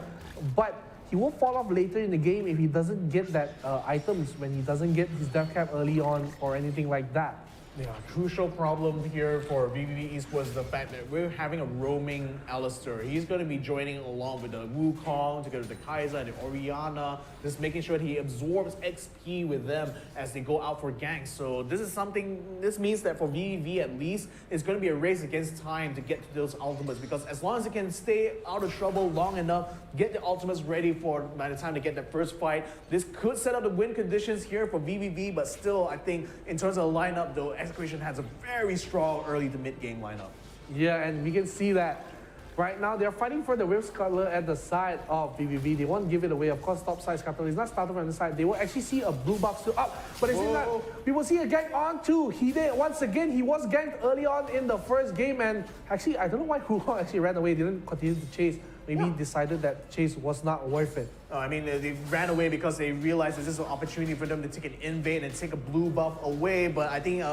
but he will fall off later in the game if he doesn't get that items, when he doesn't get his death cap early on or anything like that.
Yeah, crucial problem here for VVV Esports, the fact that we're having a roaming Alistar. He's going to be joining along with the Wukong, together with the Kai'Sa and the Orianna, just making sure that he absorbs XP with them as they go out for ganks. So this means that for VVV at least, it's going to be a race against time to get to those ultimates, because as long as they can stay out of trouble long enough, get the ultimates ready for by the time they get that first fight, this could set up the win conditions here for VVV, but still, I think in terms of the lineup though, Execration has a very strong early to mid-game lineup.
Yeah, and we can see that right now they're fighting for the Whip Scuttler at the side of VVV. They won't give it away. Of course, top side Scuttler is not started from the side. They will actually see a blue box to up. But it's not. We will see a gank onto Hide. Once again, he was ganked early on in the first game. And actually, I don't know why Wukong actually ran away. Didn't continue to chase. Maybe decided that chase was not worth it.
I mean, they ran away because they realized this is an opportunity for them to take an invade and take a blue buff away. But I think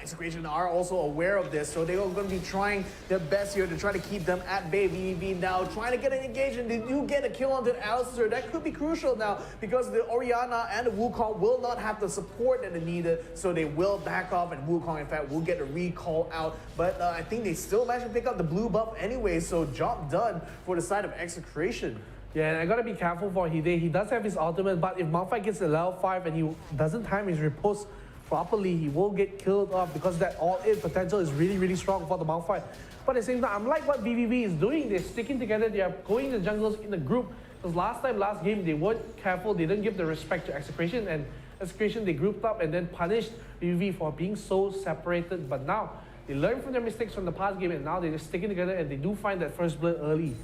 Execration are also aware of this, so they're going to be trying their best here to try to keep them at bay. VVV now trying to get an engagement. They do get a kill onto the Alistar. That could be crucial now because the Orianna and the Wukong will not have the support that they needed, so they will back off, and Wukong, in fact, will get a recall out. But I think they still managed to pick up the blue buff anyway, so job done for the side of Execration.
Yeah, and I gotta be careful for Hide. He does have his ultimate, but if Malphite gets to level 5 and he doesn't time his riposte properly, he will get killed off because that all-in potential is really, really strong for the Malphite. But at the same time, unlike what VVV is doing, they're sticking together, they are going the junglers in the group. Because last game, they weren't careful, they didn't give the respect to Execration, and Execration, they grouped up and then punished VVV for being so separated. But now, they learned from their mistakes from the past game, and now they're just sticking together and they do find that first blood early.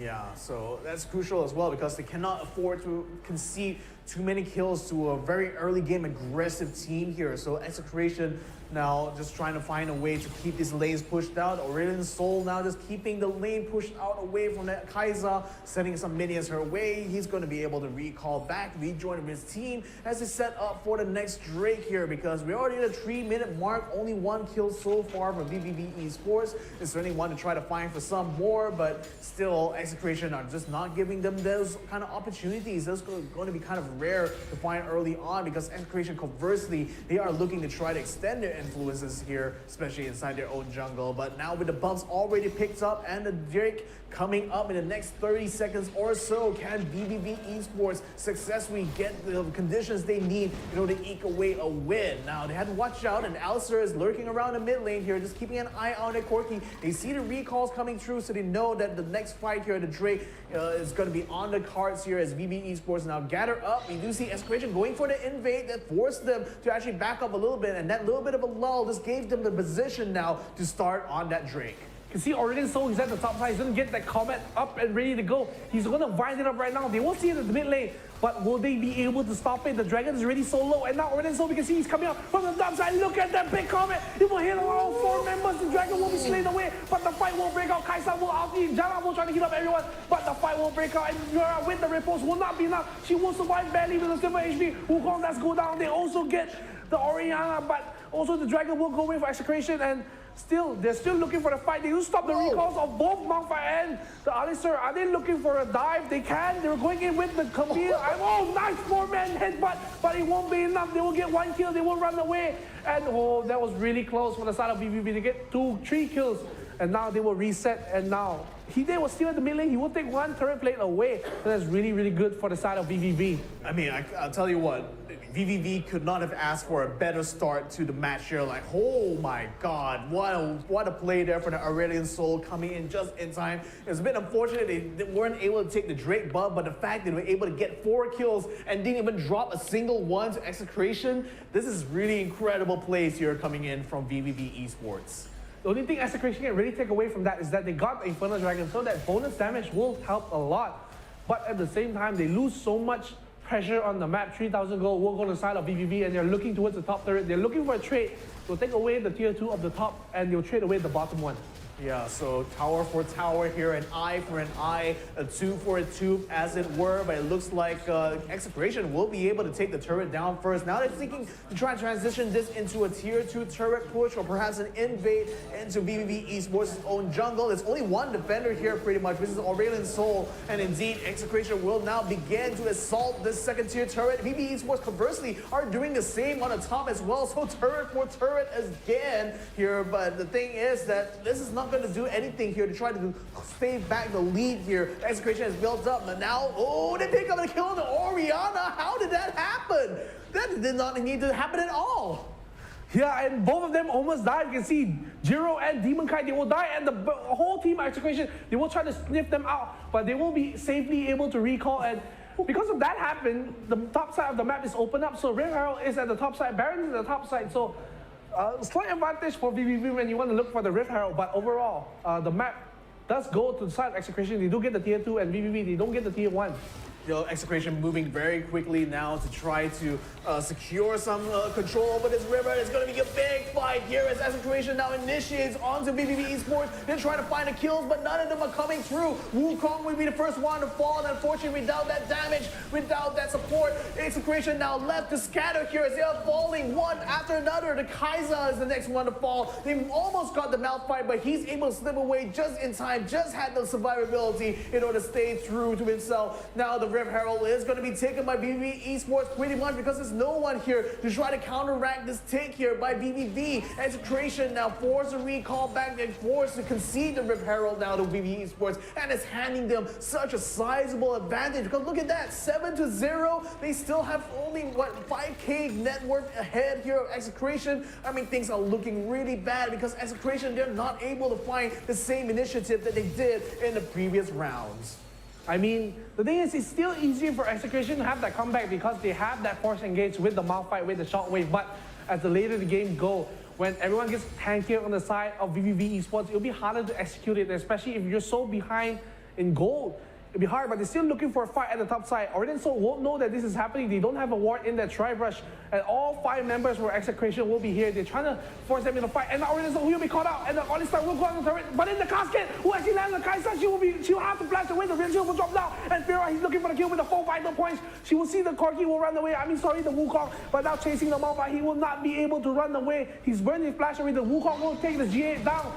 Yeah, so that's crucial as well because they cannot afford to concede too many kills to a very early game aggressive team here. So Execration now just trying to find a way to keep these lanes pushed out. Aurelion Sol now just keeping the lane pushed out away from that Kai'Sa, sending some minions her way. He's going to be able to recall back, rejoin his team as they set up for the next Drake here, because we're already at a 3-minute mark. Only 1 kill so far from VVV Esports. They certainly want to try to find for some more, but still Execration are just not giving them those kind of opportunities. Those are going to be kind of rare to find early on because Execration, conversely, they are looking to try to extend their influences here, especially inside their own jungle. But now with the buffs already picked up and the Drake coming up in the next 30 seconds or so, can VVV Esports successfully get the conditions they need in order to eke away a win? Now they had to watch out, and Alistair is lurking around the mid lane here, just keeping an eye on it. Corky, they see the recalls coming through, so they know that the next fight here, the Drake is going to be on the cards here as VV Esports now gather up. We do see Escalation going for the invade that forced them to actually back up a little bit, and that little bit of a lull just gave them the position now to start on that Drake.
You can see Orion Soul, he's at the top side. He's going to get that Comet up and ready to go. He's going to wind it up right now. They won't see it in the mid lane, but will they be able to stop it? The Dragon is already so low, and now Orion Soul, we can see he's coming up from the top side. Look at that big Comet. He will hit all 4 members. The Dragon will be slain away, but the fight will break out. Kaisa will ulti. Jana will try to heal up everyone, but the fight will break out, and Yura with the repulse will not be enough. She will survive barely with a silver HP. Wukong does go down. They also get the Oriana, but also the Dragon will go away for execution, and still, they're still looking for the fight. They do stop the recalls of both Malphite and the Alistair. Are they looking for a dive? They can. They were going in with the Camille. Oh, nice 4-man headbutt, but it won't be enough. They will get 1 kill. They will run away. And oh, that was really close for the side of VVV. They get 3 kills, and now they will reset. And now Hide was still in the mid lane. He will take 1 turret plate away. So that's really, really good for the side of VVV.
I mean, I'll tell you what, VVV could not have asked for a better start to the match here. Like, oh my God, what a play there for the Aurelian Soul coming in just in time. It's a bit unfortunate they weren't able to take the Drake buff, but the fact that they were able to get 4 kills and didn't even drop a single one to execration, this is really incredible plays here coming in from VVV Esports.
The only thing Execration can really take away from that is that they got the Infernal Dragon, so that bonus damage will help a lot. But at the same time, they lose so much pressure on the map. 3,000 gold will go to the side of VVV, and they're looking towards the top turret. They're looking for a trade. They'll take away the tier 2 of the top, and they'll trade away the bottom one.
Yeah, so tower for tower here, an eye for an eye, a tube for a tube, as it were. But it looks like Execration will be able to take the turret down first. Now they're thinking to try and transition this into a tier 2 turret push, or perhaps an invade into VVV Esports' own jungle. There's only 1 defender here, pretty much, which is Aurelian Soul. And indeed, Execration will now begin to assault this second tier turret. VVV Esports, conversely, are doing the same on the top as well. So turret for turret again here. But the thing is that this is not going to do anything here to try to stay back the lead here. Execration has built up, but now, oh, they pick up a kill on the Oriana. How did that happen? That did not need to happen at all.
Yeah, and both of them almost died. You can see Jiro and Demon Kite, they will die, and the whole team Execration, they will try to sniff them out, but they will be safely able to recall. And because of that happened, the top side of the map is open up, so Rift Herald is at the top side, Baron is at the top side, so slight advantage for VVV when you want to look for the Rift Herald, but overall, the map does go to the side of Execration. They do get the tier 2, and VVV, they don't get the tier 1.
Execration moving very quickly now to try to secure some control over this river. It's going to be a big fight here as Execration now initiates onto VVV Esports. They're trying to find the kills, but none of them are coming through. Wukong will be the first one to fall, and unfortunately, without that damage, without that support, Execration now left to scatter here as they are falling one after another. The Kaiser is the next one to fall. They almost got the Malphite, but he's able to slip away just in time, just had the survivability in order to stay true to himself. Now the Rift Herald is going to be taken by VVV Esports pretty much because there's no one here to try to counteract this take here by VVV. Execration now forced to recall back and forced to concede the Rift Herald now to VVV Esports, and it's handing them such a sizable advantage because look at that, 7-0. They still have only, what, 5k net worth ahead here of Execration. I mean, things are looking really bad because Execration, they're not able to find the same initiative that they did in the previous rounds.
I mean, the thing is, it's still easier for Execration to have that comeback because they have that force engage with the Malphite, with the shockwave. But as the later the game go, when everyone gets tankier on the side of VVV Esports, it'll be harder to execute it, especially if you're so behind in gold. It'll be hard, but they're still looking for a fight at the top side. Orion Soul won't know that this is happening. They don't have a ward in that Tri-Brush, and all 5 members for Execration will be here. They're trying to force them in the fight, and now Orion Soul will be caught out, and the Alistar will go on the turret, but in the casket, who actually lands the Kaisa, she'll have to flash away, the Red Shield will drop down, and Fira, he's looking for the kill with the 4 vital points. She will see the Corki will run away, the Wukong, but now chasing the Malphite, he will not be able to run away. He's burning his flash away, the Wukong will take the G8 down.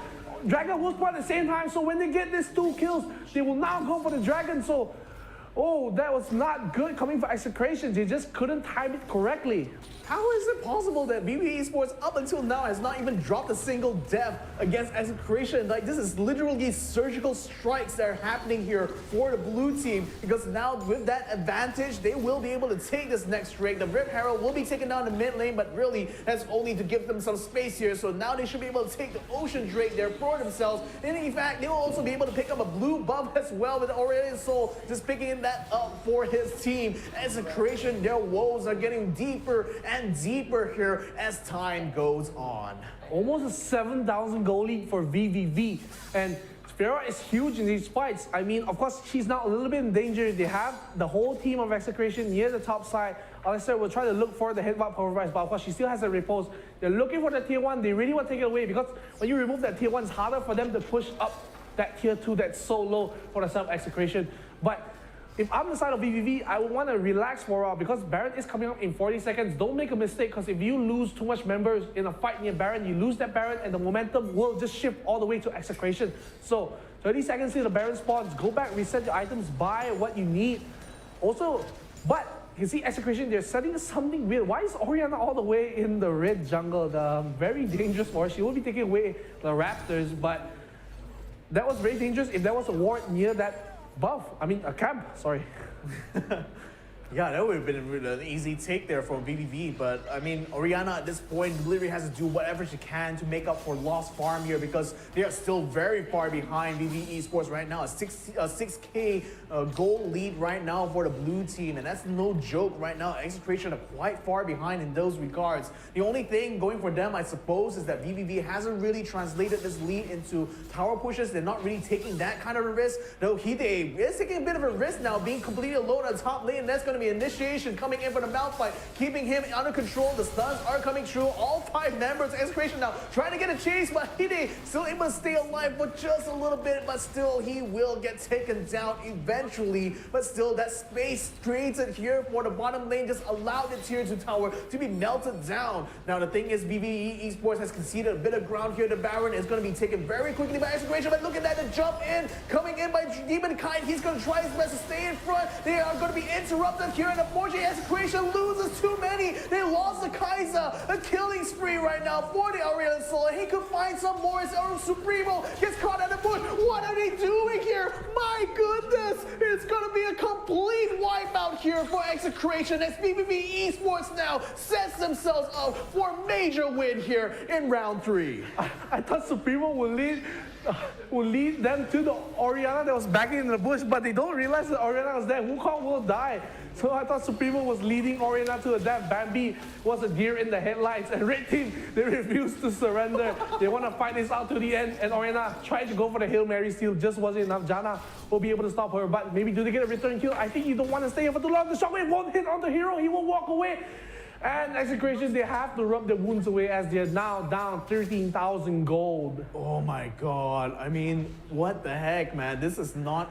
Dragon will spawn at the same time, so when they get these 2 kills, they will now go for the Dragon, so Oh, that was not good coming for Execration. They just couldn't time it correctly.
How is it possible that VV Esports up until now has not even dropped a single death against Execration? Like, this is literally surgical strikes that are happening here for the blue team, because now with that advantage, they will be able to take this next Drake. The Rip Herald will be taken down the mid lane, but really that's only to give them some space here. So now they should be able to take the Ocean Drake there for themselves. And in fact, they will also be able to pick up a blue buff as well, with Aurelion Sol just picking that up for his team. Execration, their woes are getting deeper and deeper here as time goes on.
Almost a 7,000 goal lead for VVV. And Sphera is huge in these fights. I mean, of course, she's now a little bit in danger. They have the whole team of Execration near the top side. Alistair will try to look for the headbutt power rise, but of course, she still has a repose. They're looking for the tier 1. They really want to take it away, because when you remove that tier 1, it's harder for them to push up that tier 2 that's so low for the self-Execration. But if I'm the side of VVV, I would want to relax for a while, because Baron is coming up in 40 seconds. Don't make a mistake, because if you lose too much members in a fight near Baron, you lose that Baron and the momentum will just shift all the way to Execration. So 30 seconds till the Baron spawns, go back, reset your items, buy what you need. Also, but you see Execration, they're setting something weird. Why is Orianna all the way in the red jungle? The very dangerous war. She will be taking away the Raptors, but that was very dangerous if there was a ward near that a camp, sorry.
Yeah, that would have been an easy take there from VVV, but I mean, Orianna at this point literally has to do whatever she can to make up for lost farm here, because they are still very far behind VV Esports right now. A 6K goal lead right now for the blue team, and that's no joke right now. Execration are quite far behind in those regards. The only thing going for them, I suppose, is that VVV hasn't really translated this lead into tower pushes. They're not really taking that kind of a risk, though Hide is taking a bit of a risk now, being completely alone on top lane, and that's going to be initiation coming in for the mouth fight, keeping him under control. The stuns are coming through. All 5 members of Execration now trying to get a chase, but Hide still able to stay alive for just a little bit, but still he will get taken down eventually. But still, that space created here for the bottom lane just allowed the tier 2 tower to be melted down. Now the thing is, VVE Esports has conceded a bit of ground here. The Baron is going to be taken very quickly by Execration, but look at that, the jump in, coming in by Demon Kite. He's going to try his best to stay in front. They are going to be interrupted here, and unfortunately Execration loses too many. They lost the Kaiser. A killing spree right now for the Aurelion Sol. He could find some more. His own Supremo gets caught at the bush. What are they doing here? My goodness, it's going to be a complete wipeout here for Execration as VVV Esports now sets themselves up for a major win here in round 3.
I thought Supremo would lead them to the Orianna that was backing in the bush, but they don't realize that Orianna was there. Wukong will die. So I thought Supremo was leading Orianna to a death. Bambi was a deer in the headlights, and Red Team, they refused to surrender. They want to fight this out to the end, and Orianna tried to go for the Hail Mary steal, just wasn't enough. Janna will be able to stop her, but maybe do they get a return kill? I think you don't want to stay here for too long. The shockwave won't hit on the hero, he will walk away. And Execration, they have to rub their wounds away as they're now down 13,000 gold.
Oh my god. I mean, what the heck, man? This is the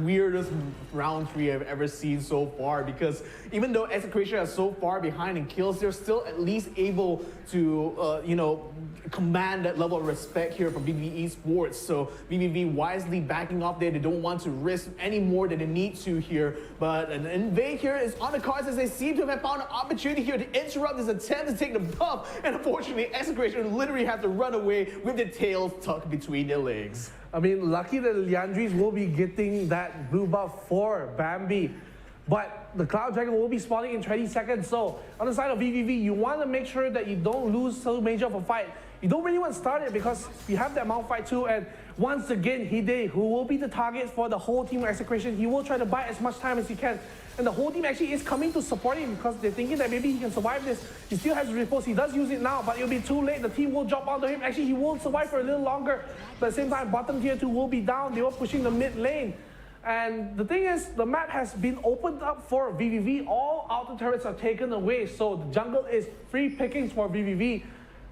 weirdest round 3 I've ever seen so far, because even though Execration are so far behind in kills, they're still at least able to, command that level of respect here from VVV Esports. So VVV wisely backing off there. They don't want to risk any more than they need to here. But an invade here is on the cards, as they seem to have found an opportunity here to interrupt this attempt to take the buff. And unfortunately, Execration literally have to run away with their tails tucked between their legs.
I mean, lucky that Liandry's will be getting that blue buff for Bambi. But the Cloud Dragon will be spawning in 20 seconds. So on the side of VVV, you want to make sure that you don't lose so major of a fight. You don't really want to start it, because you have that mount fight too. And once again, Hide, who will be the target for the whole team of Execration, he will try to buy as much time as he can. And the whole team actually is coming to support him, because they're thinking that maybe he can survive this. He still has repose. He does use it now, but it'll be too late. The team will drop onto him. Actually, he will survive for a little longer. But at the same time, bottom tier 2 will be down. They were pushing the mid lane. And the thing is, the map has been opened up for VVV. All outer turrets are taken away, so the jungle is free pickings for VVV.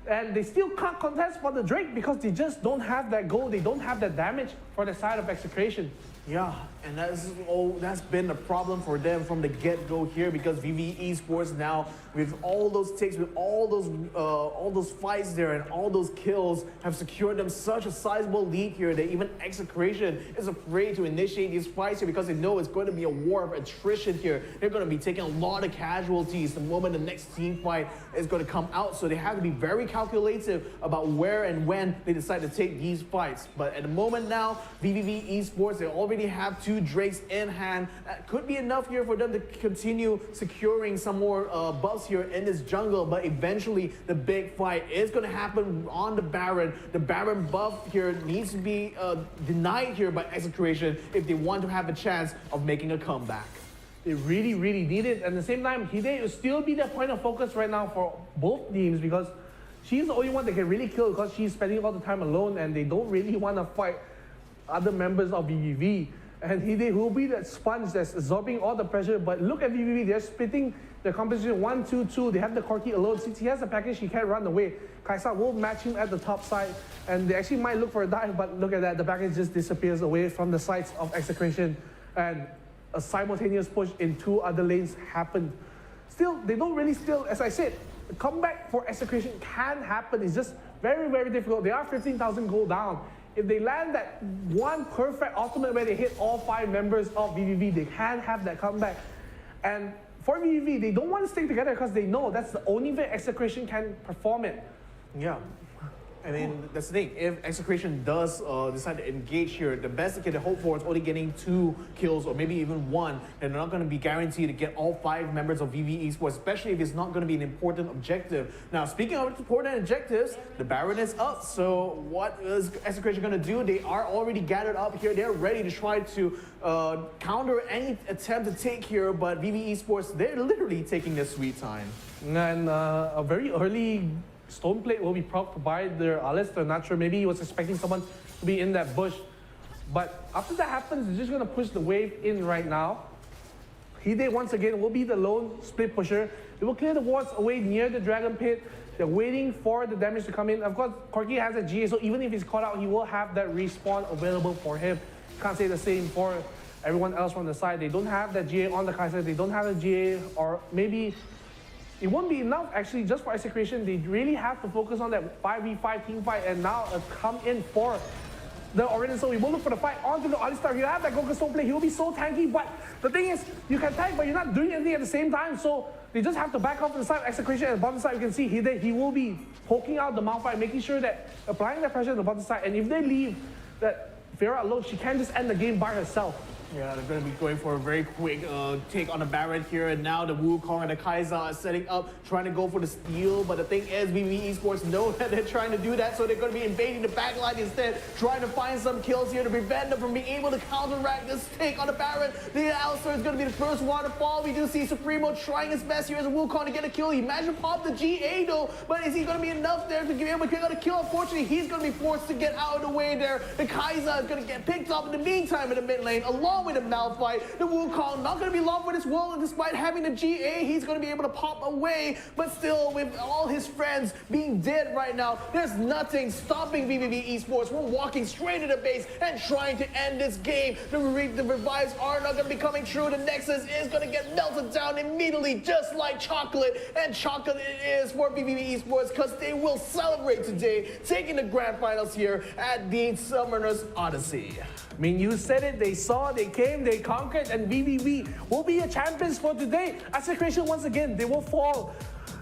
And they still can't contest for the Drake, because they just don't have that gold. They don't have that damage for the side of Execration.
Yeah, and that's been the problem for them from the get-go here, because VV Esports now, with all those takes, with all those fights there and all those kills, have secured them such a sizable lead here that even Execration is afraid to initiate these fights here because they know it's going to be a war of attrition here. They're going to be taking a lot of casualties the moment the next team fight is going to come out, so they have to be very calculative about where and when they decide to take these fights. But at the moment now, VVV Esports, they already have 2 Drakes in hand. That could be enough here for them to continue securing some more buffs here in this jungle, but eventually the big fight is going to happen on the Baron. The Baron buff here needs to be denied here by Execration if they want to have a chance of making a comeback.
They really, really need it. At the same time, Hide will still be the point of focus right now for both teams because she's the only one that can really kill because she's spending all the time alone and they don't really want to fight other members of VVV. And Hide will be that sponge that's absorbing all the pressure. But look at VVV, they're splitting the composition 1-2-2. They have the Corki alone. Since he has the package, he can't run away. Kaisa will match him at the top side. And they actually might look for a dive, but look at that. The package just disappears away from the sides of Execration. And a simultaneous push in 2 other lanes happened. Still, they don't really as I said, the comeback for Execration can happen. It's just very, very difficult. They are 15,000 gold down. If they land that one perfect ultimate where they hit all 5 members of VVV, they can have that comeback. And for VVV, they don't want to stick together because they know that's the only way Execration can perform it.
Yeah. I mean, that's the thing. If Execration does decide to engage here, the best they can hope for is only getting 2 kills or maybe even 1. And they're not going to be guaranteed to get all 5 members of VV Esports, especially if it's not going to be an important objective. Now, speaking of important objectives, the Baron is up. So what is Execration going to do? They are already gathered up here. They're ready to try to counter any attempt to take here. But VV Esports, they're literally taking their sweet time.
And a very early stone plate will be propped by their Alistair. Not sure, maybe he was expecting someone to be in that bush. But after that happens, they're just going to push the wave in right now. Hide once again will be the lone split pusher. They will clear the wards away near the Dragon Pit. They're waiting for the damage to come in. Of course, Corki has a GA, so even if he's caught out, he will have that respawn available for him. Can't say the same for everyone else from the side. They don't have that GA on the Kaiser. They don't have a GA, or maybe it won't be enough actually just for Execration. They really have to focus on that 5v5 team fight and now come in for the Orion. So we will look for the fight onto the Alistar. You have that Goku Stone play, he will be so tanky, but the thing is, you can tank, but you're not doing anything at the same time, so they just have to back off to the side of Execration. At the bottom side, you can see he will be poking out the Malphite, making sure that applying that pressure to the bottom side, and if they leave that Pharah alone, she can just end the game by herself.
Yeah, they're going to be going for a very quick take on the Baron here, and now the Wukong and the Kaiser are setting up, trying to go for the steal, but the thing is, VV Esports know that they're trying to do that, so they're going to be invading the backline instead, trying to find some kills here to prevent them from being able to counteract this take on the Baron. The Alistar is going to be the first one to fall. We do see Supremo trying his best here as a Wukong to get a kill. He managed to pop the GA though, but is he going to be enough there to be able to get a kill? Unfortunately, he's going to be forced to get out of the way there. The Kaiser is going to get picked up in the meantime in the mid lane, along with the Malphite. The Wukong not going to be long for this world, despite having the GA. He's going to be able to pop away, but still, with all his friends being dead right now, there's nothing stopping VVV Esports from walking straight to the base and trying to end this game. The revives are not going to be coming true. The Nexus is going to get melted down immediately, just like chocolate. And chocolate it is for VVV Esports, because they will celebrate today, taking the grand finals here at the Summoners Odyssey.
I mean, you said it, they saw, they came, they conquered, and VVV will be the champions for today. Execration, once again, they will fall.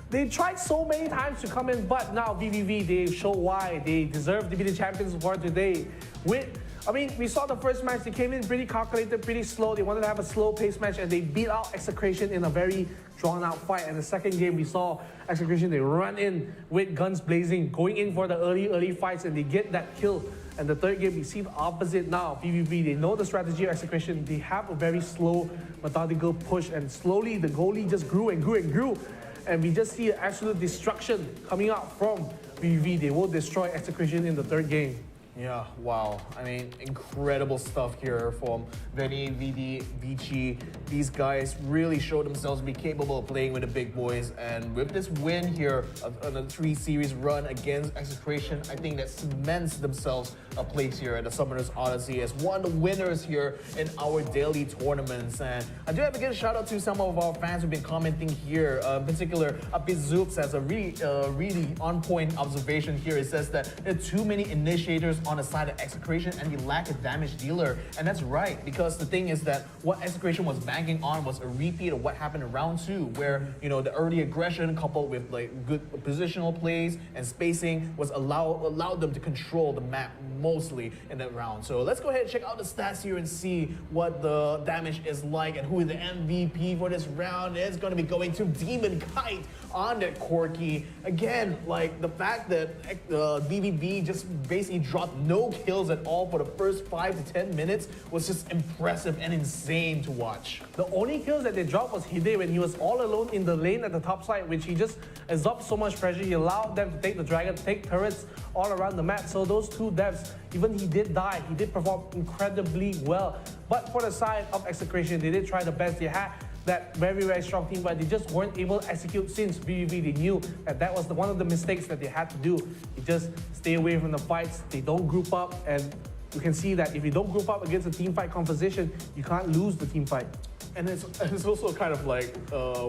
They tried so many times to come in, but now VVV, they show why they deserve to be the champions for today. We saw the first match, they came in pretty calculated, pretty slow. They wanted to have a slow-paced match, and they beat out Execration in a very drawn-out fight. And the second game, we saw Execration, they run in with guns blazing, going in for the early fights, and they get that kill. And the third game, we see the opposite now. VVV, they know the strategy of Execration. They have a very slow, methodical push, and slowly the goalie just grew and grew and grew. And we just see absolute destruction coming out from VVV. They will destroy Execration in the third game.
Yeah, wow. I mean, incredible stuff here from Veni, Vidi, Vici. These guys really showed themselves to be capable of playing with the big boys. And with this win here on a 3-series run against Execration, I think that cements themselves a place here at the Summoners Odyssey as one of the winners here in our daily tournaments. And I do have to give a shout out to some of our fans who've been commenting here. In particular, Abizoops has a really on-point observation here. It says that there are too many initiators on the side of Execration and we lack a damage dealer. And that's right, because the thing is that what Execration was banking on was a repeat of what happened in round 2, where, you know, the early aggression coupled with like good positional plays and spacing was allowed them to control the map mostly in that round. So let's go ahead and check out the stats here and see what the damage is like and who the MVP for this round is going to be going to Demon Kite on that Corki. Again, like the fact that BBB just basically dropped no kills at all for the first 5 to 10 minutes was just impressive and insane to watch.
The only kills that they dropped was Hide when he was all alone in the lane at the top side, which he just absorbed so much pressure. He allowed them to take the dragon, take turrets all around the map. So those two devs, even he did die, he did perform incredibly well. But for the side of Execration, they did try the best. They had that very strong team, but they just weren't able to execute since BBB. They knew that that was one of the mistakes that they had to do. They just stay away from the fights. They don't group up, and you can see that if you don't group up against a team fight composition, you can't lose the team fight.
And it's also kind of like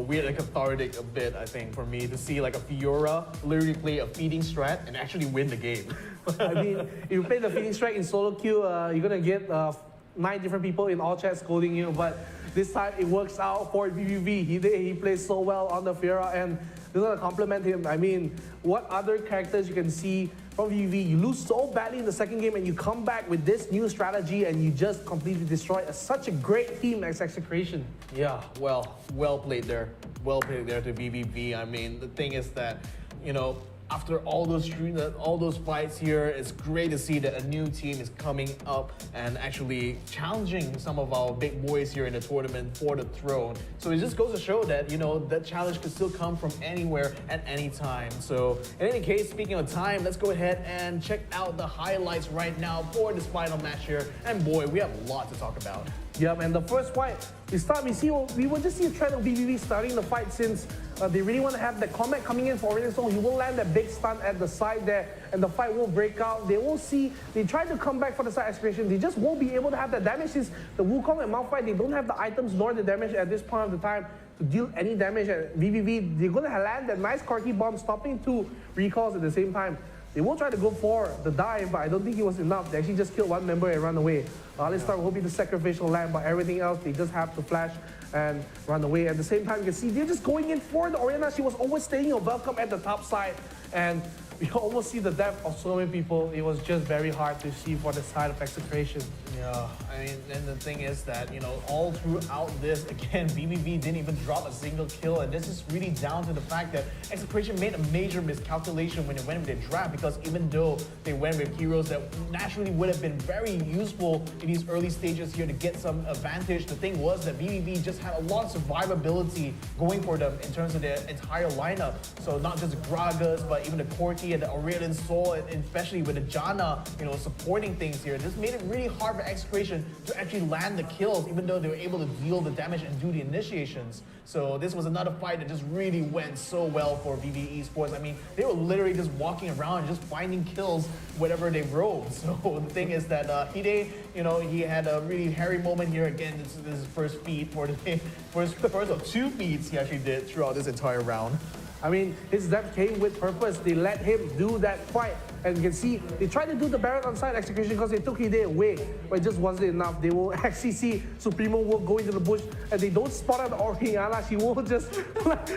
weird and cathartic a bit, I think, for me to see like a Fiora literally play a feeding strat and actually win the game.
I mean, if you play the feeding strat in solo queue, you're gonna get 9 different people in all chats scolding you, but this time it works out for BBB. He plays so well on the Fiora, and they're gonna compliment him. I mean, what other characters you can see from BBB? You lose so badly in the second game and you come back with this new strategy and you just completely destroy such a great team as Execration.
Yeah, well played there. Well played there to BBB. I mean, the thing is that, you know, after all those fights here, it's great to see that a new team is coming up and actually challenging some of our big boys here in the tournament for the throne. So it just goes to show that, you know, that challenge could still come from anywhere at any time. So in any case, speaking of time, let's go ahead and check out the highlights right now for this final match here. And boy, we have a lot to talk about.
Yeah, and the first fight, we will just see a trend of BBB starting the fight since they really want to have the combat coming in for Orion. So he will land that big stun at the side there, and the fight will break out. They will see, they try to come back for the side Execration. They just won't be able to have that damage since the Wukong and Malphite, they don't have the items nor the damage at this point of the time to deal any damage at BBB. They're going to land that nice Corki bomb, stopping 2 recalls at the same time. They will try to go for the dive, but I don't think it was enough. They actually just killed 1 member and run away. Alistar will be the sacrificial lamb, but everything else, they just have to flash and run away. At the same time, you can see they're just going in for the Oriana. She was always staying a welcome at the top side, and we almost see the death of so many people. It was just very hard to see for the side of Execration.
Yeah, I mean, and the thing is that, you know, all throughout this, again, BBB didn't even drop a single kill, and this is really down to the fact that Execration made a major miscalculation when they went with their draft, because even though they went with heroes that naturally would have been very useful in these early stages here to get some advantage, the thing was that BBB just had a lot of survivability going for them in terms of their entire lineup. So not just Gragas, but even the Corki and the Aurelian Soul, and especially with the Janna, you know, supporting things here. This made it really hard for Execration to actually land the kills, even though they were able to deal the damage and do the initiations. So this was another fight that just really went so well for VV Esports. I mean, they were literally just walking around and just finding kills wherever they roamed. So the thing is that Hide, you know, he had a really hairy moment here. Again, this is his first feed for the day. First of 2 feeds he actually did throughout this entire round.
I mean, his death came with purpose. They let him do that fight. And you can see, they tried to do the Baron on side Execration because they took Hide away, but it just wasn't enough. They will actually see Supremo will go into the bush, and they don't spot out Oriana. She will just,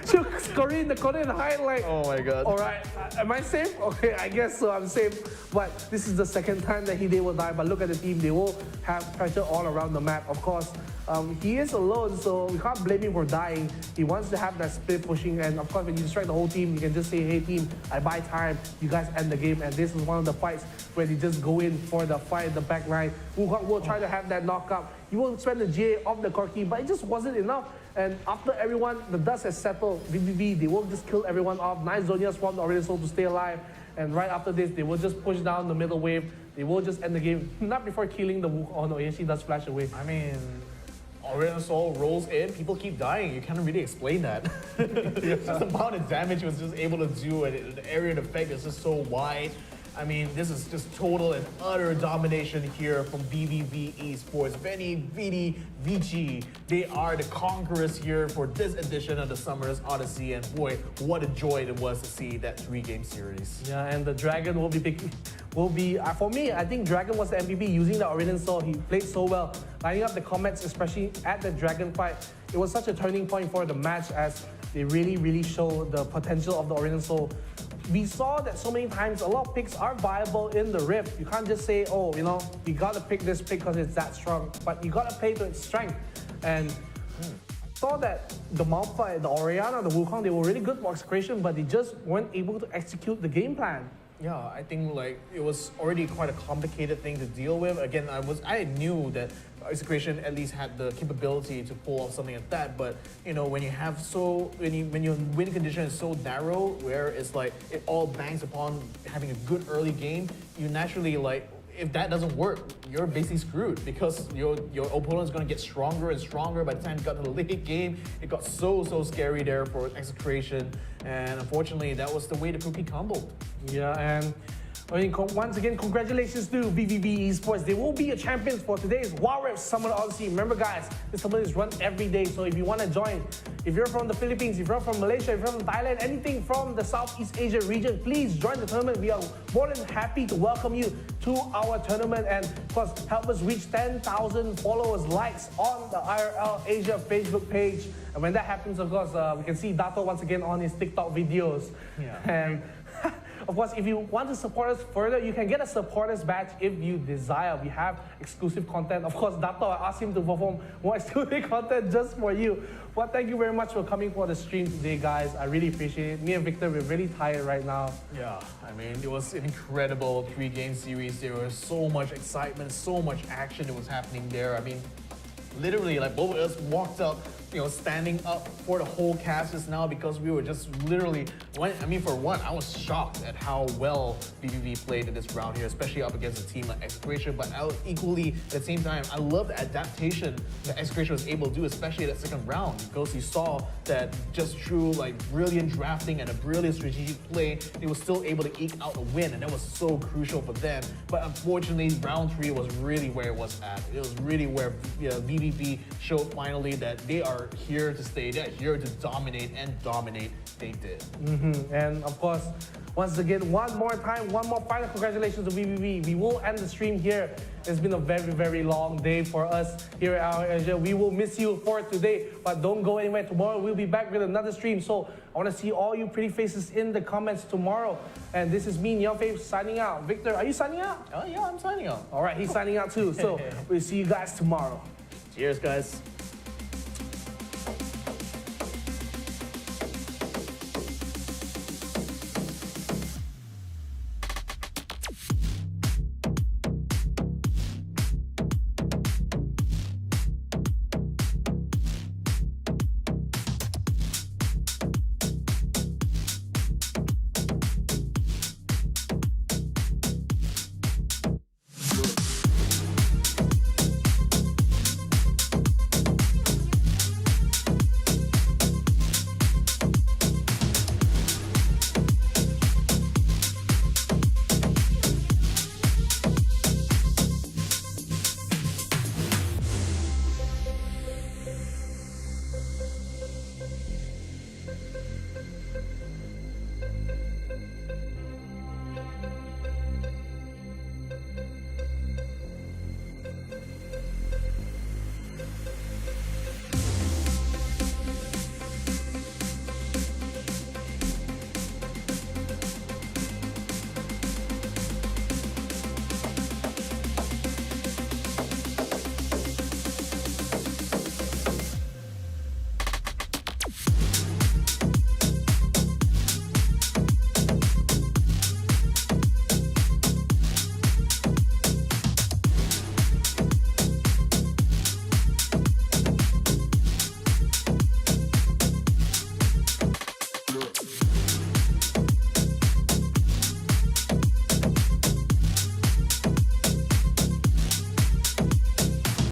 she'll scurry in the corner and hide like,
oh my god.
All right, am I safe? Okay, I guess so, I'm safe. But this is the second time that Hide will die, but look at the team. They will have pressure all around the map. Of course, he is alone, so we can't blame him for dying. He wants to have that split pushing, and of course, when you distract the whole team, you can just say, hey team, I buy time, you guys end the game. And this is one of the fights where they just go in for the fight in the back line. Wukong will try to have that knockup. He will spend the GA off the Corki, but it just wasn't enough. And after everyone, the dust has settled, VVV, they will just kill everyone off. Nice Zonia swarm the Aurelion Soul to stay alive. And right after this, they will just push down the middle wave. they will just end the game, not before killing the Wukong. Oh no, he does flash away.
I mean, Oriental Soul rolls in, people keep dying. You can't really explain that. Just the amount of damage he was just able to do, and the area of effect is just so wide. I mean, this is just total and utter domination here from VVV Esports. Benny, Vidi, Vici, they are the conquerors here for this edition of the Summer's Odyssey. And boy, what a joy it was to see that 3-game series.
Yeah, and the Dragon will be for me, I think Dragon was the MVP using the Oriental Soul. He played so well, lining up the combats, especially at the Dragon fight. It was such a turning point for the match as they really showed the potential of the Oriental Soul. We saw that so many times a lot of picks are viable in the Rift. You can't just say, oh, you know, you gotta pick this pick because it's that strong, but you gotta play to its strength. And saw that the Malphite, the Orianna, the Wukong, they were really good for execution, but they just weren't able to execute the game plan.
Yeah, I think like it was already quite a complicated thing to deal with. Again, I knew that Execration at least had the capability to pull off something like that, but you know, when your win condition is so narrow, where it's like it all banks upon having a good early game, you naturally like, if that doesn't work, you're basically screwed because your opponent's going to get stronger and stronger. By the time you got to the late game, it got so scary there for Execration, and unfortunately that was the way the cookie crumbled.
Yeah, and I mean, once again, congratulations to VVV Esports. They will be your champions for today's Wild Rift Summer Odyssey. Remember guys, this tournament is run every day, so if you want to join, if you're from the Philippines, if you're from Malaysia, if you're from Thailand, anything from the Southeast Asia region, please join the tournament. We are more than happy to welcome you to our tournament, and of course, help us reach 10,000 followers, likes on the IRL Asia Facebook page. And when that happens, of course, we can see Dato once again on his TikTok videos. Yeah. And of course, if you want to support us further, you can get a supporters badge if you desire. We have exclusive content. Of course, Dato, I asked him to perform more exclusive content just for you. Well, thank you very much for coming for the stream today, guys. I really appreciate it. Me and Victor, we're really tired right now.
Yeah, I mean, it was an incredible 3-game series. There was so much excitement, so much action that was happening there. I mean, literally, like, both of us walked up, you know, standing up for the whole cast just now because we were just literally, for one, I was shocked at how well BBB played in this round here, especially up against a team like Execration, but I was equally, at the same time, I love the adaptation that Execration was able to do, especially that second round, because you saw that just through like brilliant drafting and a brilliant strategic play, they were still able to eke out a win, and that was so crucial for them. But unfortunately, round 3 was really where it was at. It was really where BBB showed finally that they are here to stay, they're here to dominate, and dominate they did.
And of course, once again, one more final congratulations to VVV. We will end the stream here. It's been a very long day for us here at Our Asia. We will miss you for today, but don't go anywhere. Tomorrow we'll be back with another stream. So I want to see all you pretty faces in the comments tomorrow. And this is me, NeonFaith, signing out. Victor, are you signing out?
Oh yeah, I'm signing out.
All right, he's signing out too. So we'll see you guys tomorrow.
Cheers, guys.